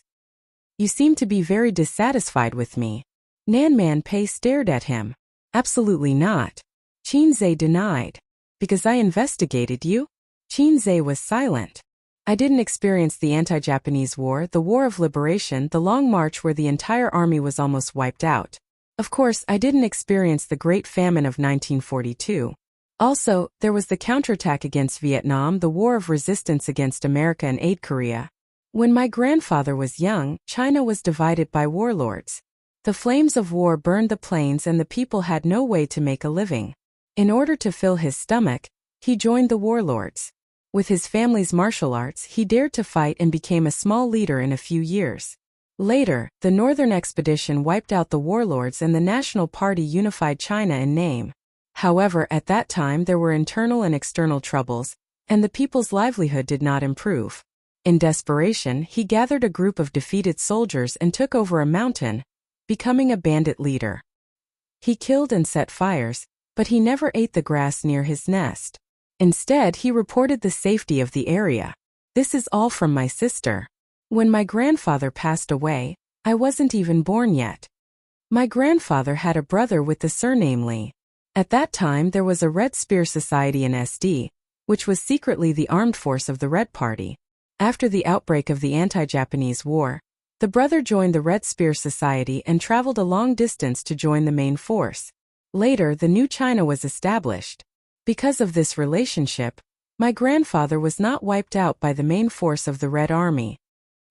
You seem to be very dissatisfied with me. Nan Manpei stared at him. Absolutely not. Qin Zhe denied. Because I investigated you? Qin Zhe was silent. I didn't experience the anti-Japanese war, the War of Liberation, the Long March where the entire army was almost wiped out. Of course, I didn't experience the Great Famine of 1942. Also, there was the counterattack against Vietnam, the War of Resistance against America and Aid Korea. When my grandfather was young, China was divided by warlords. The flames of war burned the plains and the people had no way to make a living. In order to fill his stomach, he joined the warlords. With his family's martial arts, he dared to fight and became a small leader in a few years. Later, the Northern Expedition wiped out the warlords and the National Party unified China in name. However, at that time there were internal and external troubles, and the people's livelihood did not improve. In desperation, he gathered a group of defeated soldiers and took over a mountain, becoming a bandit leader. He killed and set fires, but he never ate the grass near his nest. Instead, he reported the safety of the area. This is all from my sister. When my grandfather passed away, I wasn't even born yet. My grandfather had a brother with the surname Lee. At that time there was a Red Spear Society in SD, which was secretly the armed force of the Red Party. After the outbreak of the anti-Japanese war, the brother joined the Red Spear Society and traveled a long distance to join the main force. Later, the new China was established. Because of this relationship, my grandfather was not wiped out by the main force of the Red Army.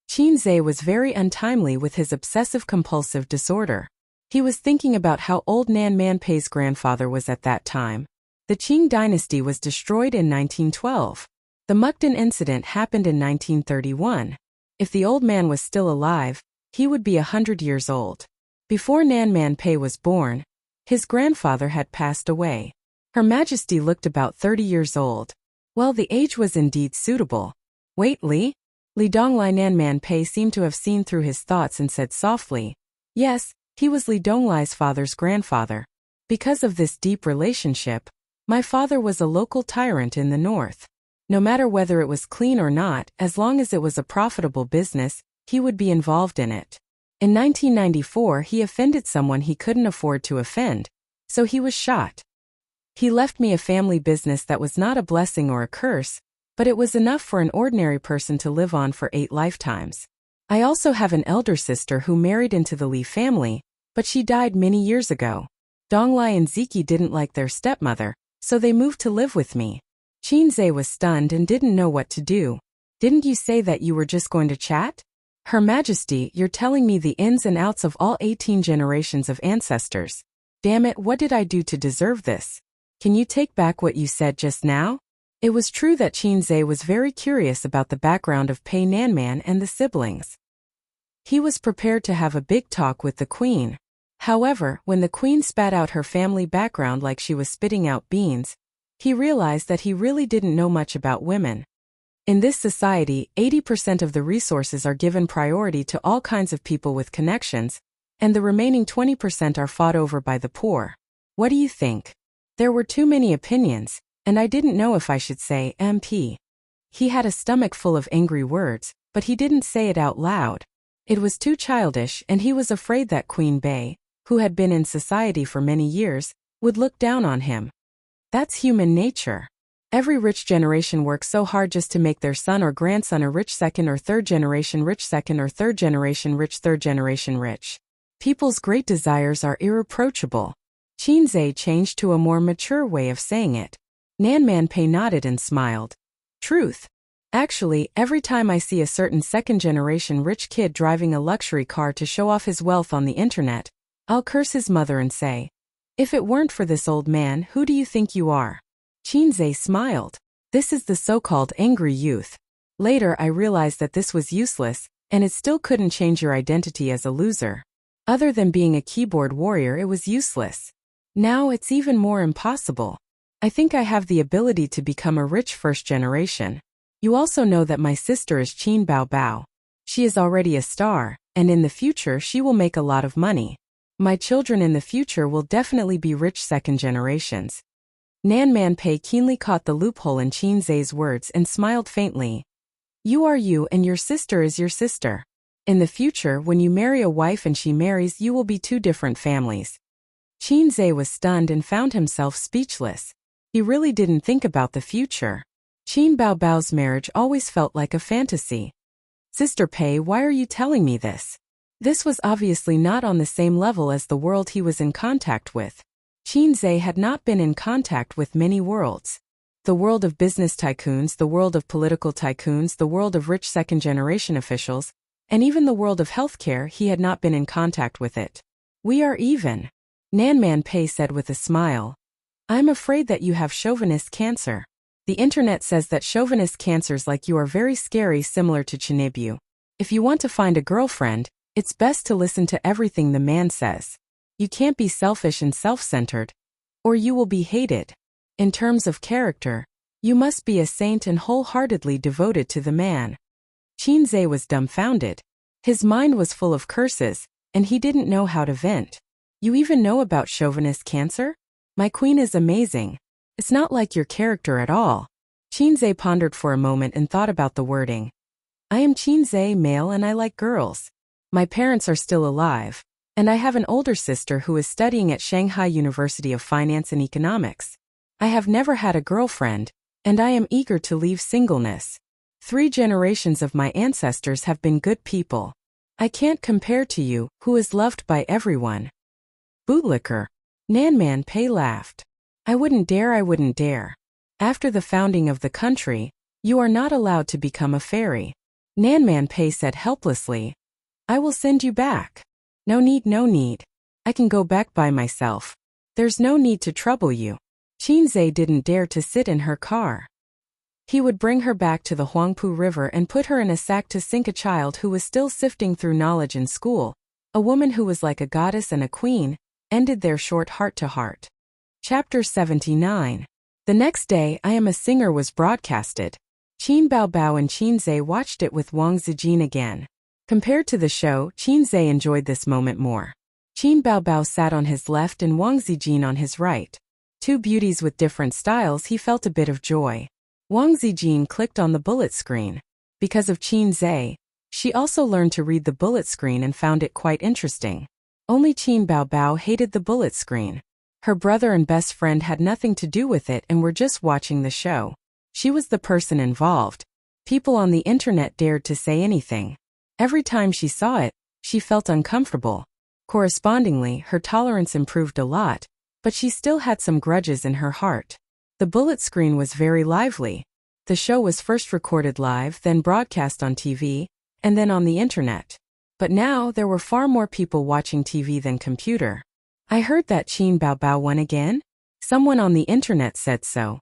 Qin was very untimely with his obsessive-compulsive disorder. He was thinking about how old Nan Manpei's grandfather was at that time. The Qing dynasty was destroyed in 1912. The Mukden incident happened in 1931. If the old man was still alive, he would be 100 years old. Before Nan Manpei was born, his grandfather had passed away. Her Majesty looked about 30 years old. Well, the age was indeed suitable. Wait, Li? Li Donglai. Nan Manpei seemed to have seen through his thoughts and said softly, yes, he was Li Donglai's father's grandfather. Because of this deep relationship, my father was a local tyrant in the north. No matter whether it was clean or not, as long as it was a profitable business, he would be involved in it. In 1994 he offended someone he couldn't afford to offend, so he was shot. He left me a family business that was not a blessing or a curse, but it was enough for an ordinary person to live on for 8 lifetimes. I also have an elder sister who married into the Li family, but she died many years ago. Donglai and Ziki didn't like their stepmother, so they moved to live with me. Qin was stunned and didn't know what to do. Didn't you say that you were just going to chat? Her Majesty, you're telling me the ins and outs of all 18 generations of ancestors. Damn it, what did I do to deserve this? Can you take back what you said just now? It was true that Qin was very curious about the background of Pei Nanman and the siblings. He was prepared to have a big talk with the Queen. However, when the Queen spat out her family background like she was spitting out beans, he realized that he really didn't know much about women. In this society, 80% of the resources are given priority to all kinds of people with connections, and the remaining 20% are fought over by the poor. What do you think? There were too many opinions, and I didn't know if I should say MP. He had a stomach full of angry words, but he didn't say it out loud. It was too childish, and he was afraid that Queen Bei, who had been in society for many years, would look down on him. That's human nature. Every rich generation works so hard just to make their son or grandson a rich second or third generation rich second or third generation rich third generation rich. People's great desires are irreproachable. Qin changed to a more mature way of saying it. Nan Manpei nodded and smiled. Truth. Actually, every time I see a certain second-generation rich kid driving a luxury car to show off his wealth on the internet, I'll curse his mother and say, if it weren't for this old man, who do you think you are? Qin smiled. This is the so-called angry youth. Later I realized that this was useless, and it still couldn't change your identity as a loser. Other than being a keyboard warrior, it was useless. Now it's even more impossible. I think I have the ability to become a rich first generation. You also know that my sister is Qin Baobao. She is already a star, and in the future she will make a lot of money. My children in the future will definitely be rich second generations. Nan Manpei keenly caught the loophole in Qin's words and smiled faintly. You are you and your sister is your sister. In the future, when you marry a wife and she marries, you will be 2 different families. Qin was stunned and found himself speechless. He really didn't think about the future. Qin Baobao's marriage always felt like a fantasy. Sister Pei, why are you telling me this? This was obviously not on the same level as the world he was in contact with. Qin had not been in contact with many worlds. The world of business tycoons, the world of political tycoons, the world of rich second-generation officials, and even the world of healthcare, he had not been in contact with it. We are even. Nan Manpei said with a smile. I'm afraid that you have chauvinist cancer. The internet says that chauvinist cancers like you are very scary, similar to Chinibu. If you want to find a girlfriend, it's best to listen to everything the man says. You can't be selfish and self-centered, or you will be hated. In terms of character, you must be a saint and wholeheartedly devoted to the man. Qin was dumbfounded. His mind was full of curses, and he didn't know how to vent. You even know about chauvinist cancer? My queen is amazing. It's not like your character at all. Qin pondered for a moment and thought about the wording. I am Qinze, male, and I like girls. My parents are still alive, and I have an older sister who is studying at Shanghai University of Finance and Economics. I have never had a girlfriend, and I am eager to leave singleness. 3 generations of my ancestors have been good people. I can't compare to you, who is loved by everyone. Bootlicker. Nanman Pei laughed. I wouldn't dare. After the founding of the country, you are not allowed to become a fairy. Nanman Pei said helplessly. I will send you back. No need. I can go back by myself. There's no need to trouble you. Qinze didn't dare to sit in her car. He would bring her back to the Huangpu River and put her in a sack to sink a child who was still sifting through knowledge in school. A woman who was like a goddess and a queen, ended their short heart-to-heart. Chapter 79. The next day, I Am a Singer was broadcasted. Qin Baobao and Qinze watched it with Wang Zijin again. Compared to the show, Qinze enjoyed this moment more. Qin Baobao sat on his left and Wang Zijin on his right. 2 beauties with different styles, he felt a bit of joy. Wang Zijin clicked on the bullet screen. Because of Qinze, she also learned to read the bullet screen and found it quite interesting. Only Qin Baobao hated the bullet screen. Her brother and best friend had nothing to do with it and were just watching the show. She was the person involved. People on the internet dared to say anything. Every time she saw it, she felt uncomfortable. Correspondingly, her tolerance improved a lot, but she still had some grudges in her heart. The bullet screen was very lively. The show was first recorded live, then broadcast on TV, and then on the internet. But now there were far more people watching TV than computer. I heard that Qin Baobao won again? Someone on the internet said so.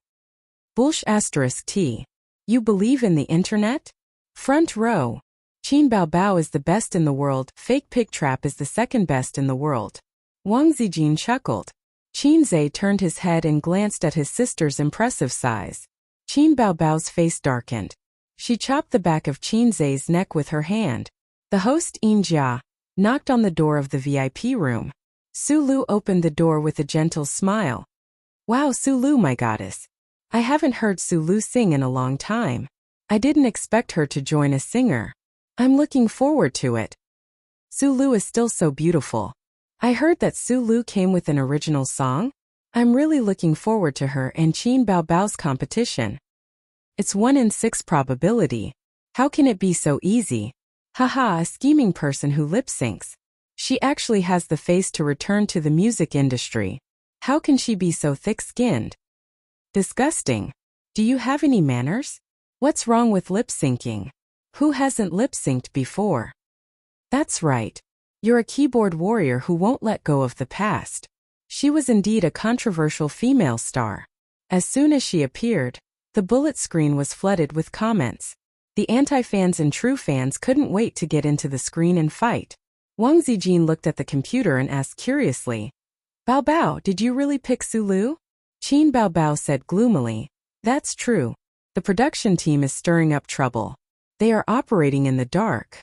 *T. You believe in the internet? Front row. Qin Baobao is the best in the world, Fake Pig Trap is the second best in the world. Wang Zijin chuckled. Qinze turned his head and glanced at his sister's impressive size. Qin Baobao's face darkened. She chopped the back of Qinze's neck with her hand. The host, Jia, knocked on the door of the VIP room. Sulu opened the door with a gentle smile. Wow, Sulu, my goddess. I haven't heard Sulu sing in a long time. I didn't expect her to join a singer. I'm looking forward to it. Sulu is still so beautiful. I heard that Sulu came with an original song. I'm really looking forward to her and Qin Baobao's competition. It's 1 in 6 probability. How can it be so easy? Haha, a scheming person who lip syncs. She actually has the face to return to the music industry. How can she be so thick-skinned? Disgusting. Do you have any manners? What's wrong with lip syncing? Who hasn't lip synced before? That's right. You're a keyboard warrior who won't let go of the past. She was indeed a controversial female star. As soon as she appeared, the bullet screen was flooded with comments. The anti-fans and true fans couldn't wait to get into the screen and fight. Wang Zijin looked at the computer and asked curiously, Baobao, did you really pick Sulu? Qin Baobao said gloomily, that's true. The production team is stirring up trouble. They are operating in the dark.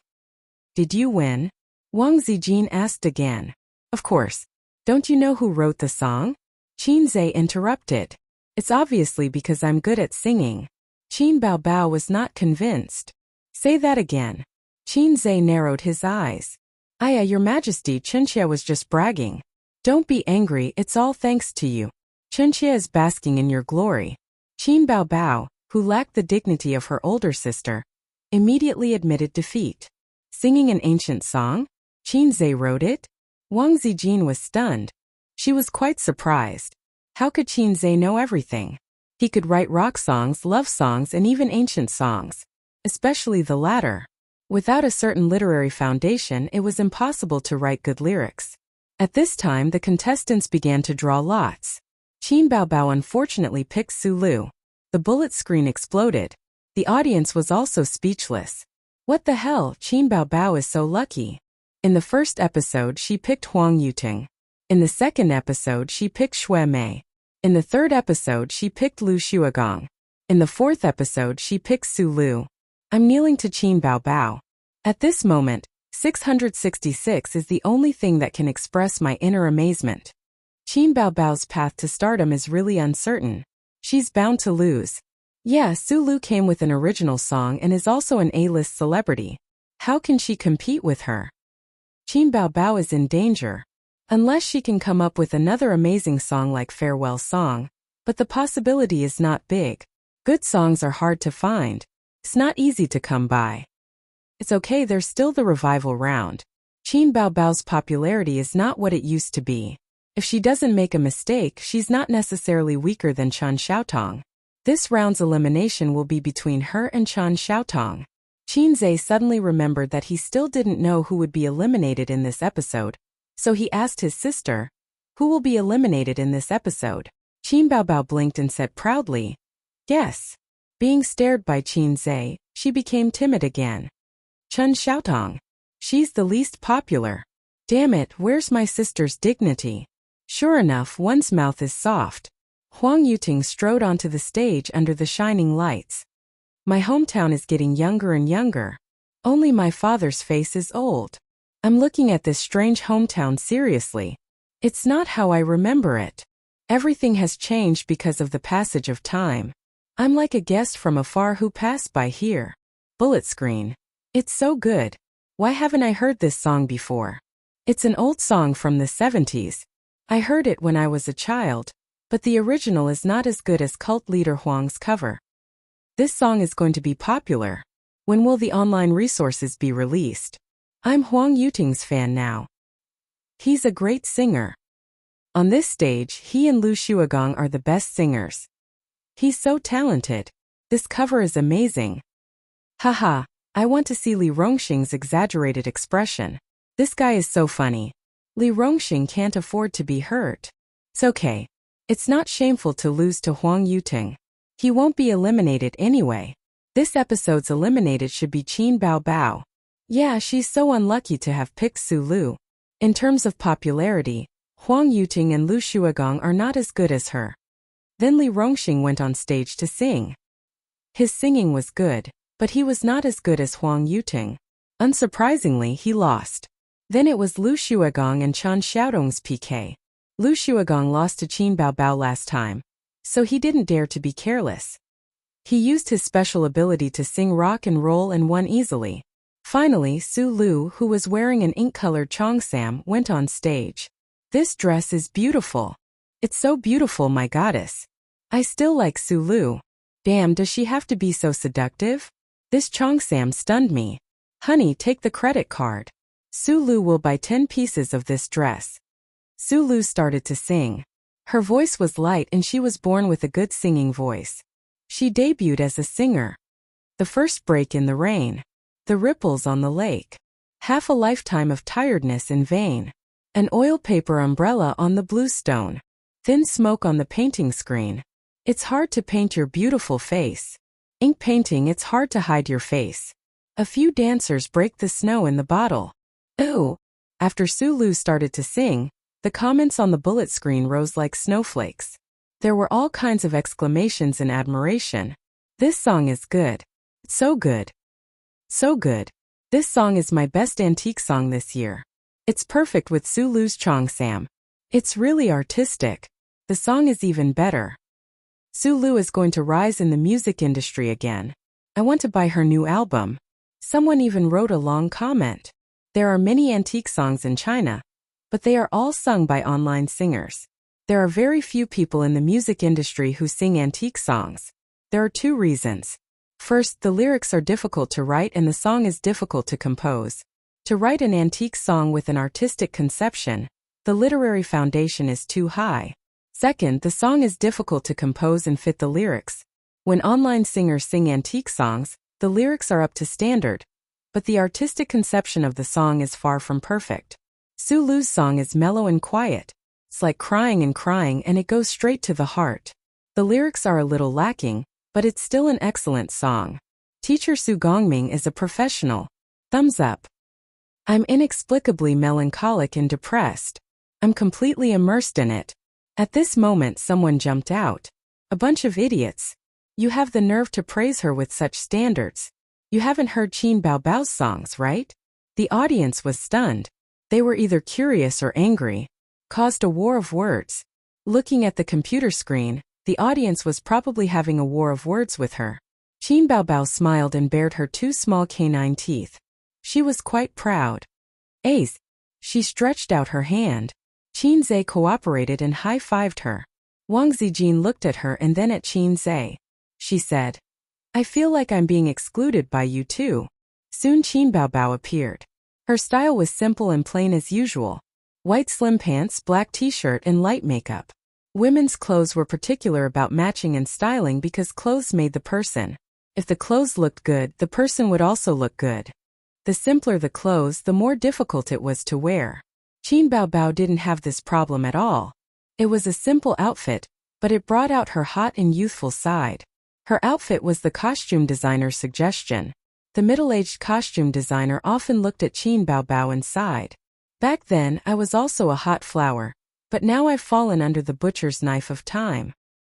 Did you win? Wang Zijin asked again. Of course. Don't you know who wrote the song? Qinze interrupted. It's obviously because I'm good at singing. Qin Baobao was not convinced. Say that again. Qinze narrowed his eyes. Aya, your majesty, Chenxia was just bragging. Don't be angry, it's all thanks to you. Chenxia is basking in your glory. Qin Baobao, who lacked the dignity of her older sister, immediately admitted defeat. Singing an ancient song? Qinze wrote it? Wang Zijin was stunned. She was quite surprised. How could Qinze know everything? He could write rock songs, love songs, and even ancient songs. Especially the latter. Without a certain literary foundation, it was impossible to write good lyrics. At this time, the contestants began to draw lots. Qin Baobao unfortunately picked Sulu. The bullet screen exploded. The audience was also speechless. What the hell, Qin Baobao is so lucky. In the first episode, she picked Huang Yuting. In the second episode, she picked Xue Mei. In the third episode, she picked Lu Xuegong. In the fourth episode, she picked Sulu. I'm kneeling to Qin Baobao. At this moment, 666 is the only thing that can express my inner amazement. Qin Baobao's path to stardom is really uncertain. She's bound to lose. Yeah, Sulu came with an original song and is also an A-list celebrity. How can she compete with her? Qin Baobao is in danger. Unless she can come up with another amazing song like Farewell Song, but the possibility is not big. Good songs are hard to find. It's not easy to come by. It's okay, there's still the revival round. Qin Baobao's popularity is not what it used to be. If she doesn't make a mistake, she's not necessarily weaker than Chen Xiaotong. This round's elimination will be between her and Chen Xiaotong. Qin Zhe suddenly remembered that he still didn't know who would be eliminated in this episode, so he asked his sister, "Who will be eliminated in this episode?" Qin Baobao blinked and said proudly, "Yes." Being stared by Qin Zhe, she became timid again. Chen Xiaotong. She's the least popular. Damn it, where's my sister's dignity? Sure enough, one's mouth is soft. Huang Yuting strode onto the stage under the shining lights. My hometown is getting younger and younger. Only my father's face is old. I'm looking at this strange hometown seriously. It's not how I remember it. Everything has changed because of the passage of time. I'm like a guest from afar who passed by here. Bullet screen. It's so good. Why haven't I heard this song before? It's an old song from the 70s. I heard it when I was a child, but the original is not as good as cult leader Huang's cover. This song is going to be popular. When will the online resources be released? I'm Huang Yuting's fan now. He's a great singer. On this stage, he and Lu Shuagong are the best singers. He's so talented. This cover is amazing. Haha, I want to see Li Rongxing's exaggerated expression. This guy is so funny. Li Rongxing can't afford to be hurt. It's okay. It's not shameful to lose to Huang Yuting. He won't be eliminated anyway. This episode's eliminated should be Qin Baobao. Yeah, she's so unlucky to have picked Sulu. In terms of popularity, Huang Yuting and Lu Shuagong are not as good as her. Then Li Rongxing went on stage to sing. His singing was good, but he was not as good as Huang Yuting. Unsurprisingly, he lost. Then it was Lu Shuagong and Chen Xiaotong's PK. Lu Shuagong lost to Qin Baobao last time, so he didn't dare to be careless. He used his special ability to sing rock and roll and won easily. Finally, Su Lu, who was wearing an ink-colored cheongsam, went on stage. This dress is beautiful. It's so beautiful, my goddess. I still like Su Lu. Damn, does she have to be so seductive? This cheongsam stunned me. Honey, take the credit card. Su Lu will buy 10 pieces of this dress. Su Lu started to sing. Her voice was light and she was born with a good singing voice. She debuted as a singer. The first break in the rain. The ripples on the lake. Half a lifetime of tiredness in vain. An oil paper umbrella on the blue stone. Thin smoke on the painting screen. It's hard to paint your beautiful face. Ink painting, it's hard to hide your face. A few dancers break the snow in the bottle. Ooh. After Su Lu started to sing, the comments on the bullet screen rose like snowflakes. There were all kinds of exclamations and admiration. This song is good. So good. So good. This song is my best antique song this year. It's perfect with Su Lu's cheongsam. It's really artistic. The song is even better. Su Lu is going to rise in the music industry again. I want to buy her new album. Someone even wrote a long comment. There are many antique songs in China, but they are all sung by online singers. There are very few people in the music industry who sing antique songs. There are 2 reasons. First, the lyrics are difficult to write and the song is difficult to compose. To write an antique song with an artistic conception, the literary foundation is too high. Second, the song is difficult to compose and fit the lyrics. When online singers sing antique songs, the lyrics are up to standard, but the artistic conception of the song is far from perfect. Su Lu's song is mellow and quiet. It's like crying and it goes straight to the heart. The lyrics are a little lacking, but it's still an excellent song. Teacher Su Gongming is a professional. Thumbs up. I'm inexplicably melancholic and depressed. I'm completely immersed in it. At this moment someone jumped out. A bunch of idiots. You have the nerve to praise her with such standards. You haven't heard Qin Baobao's songs, right? The audience was stunned. They were either curious or angry. Caused a war of words. Looking at the computer screen, The audience was probably having a war of words with her. Qin Baobao smiled and bared her 2 small canine teeth. She was quite proud. Ace. She stretched out her hand. Qin Zhe cooperated and high-fived her. Wang Zijin looked at her and then at Qin Zhe. She said, I feel like I'm being excluded by you too. Soon Qin Baobao appeared. Her style was simple and plain as usual. White slim pants, black t-shirt and light makeup. Women's clothes were particular about matching and styling because clothes made the person. If the clothes looked good, the person would also look good. The simpler the clothes, the more difficult it was to wear. Qin Baobao didn't have this problem at all. It was a simple outfit, but it brought out her hot and youthful side. Her outfit was the costume designer's suggestion. The middle-aged costume designer often looked at Qin Baobao and sighed. Back then, I was also a hot flower, but now I've fallen under the butcher's knife of time.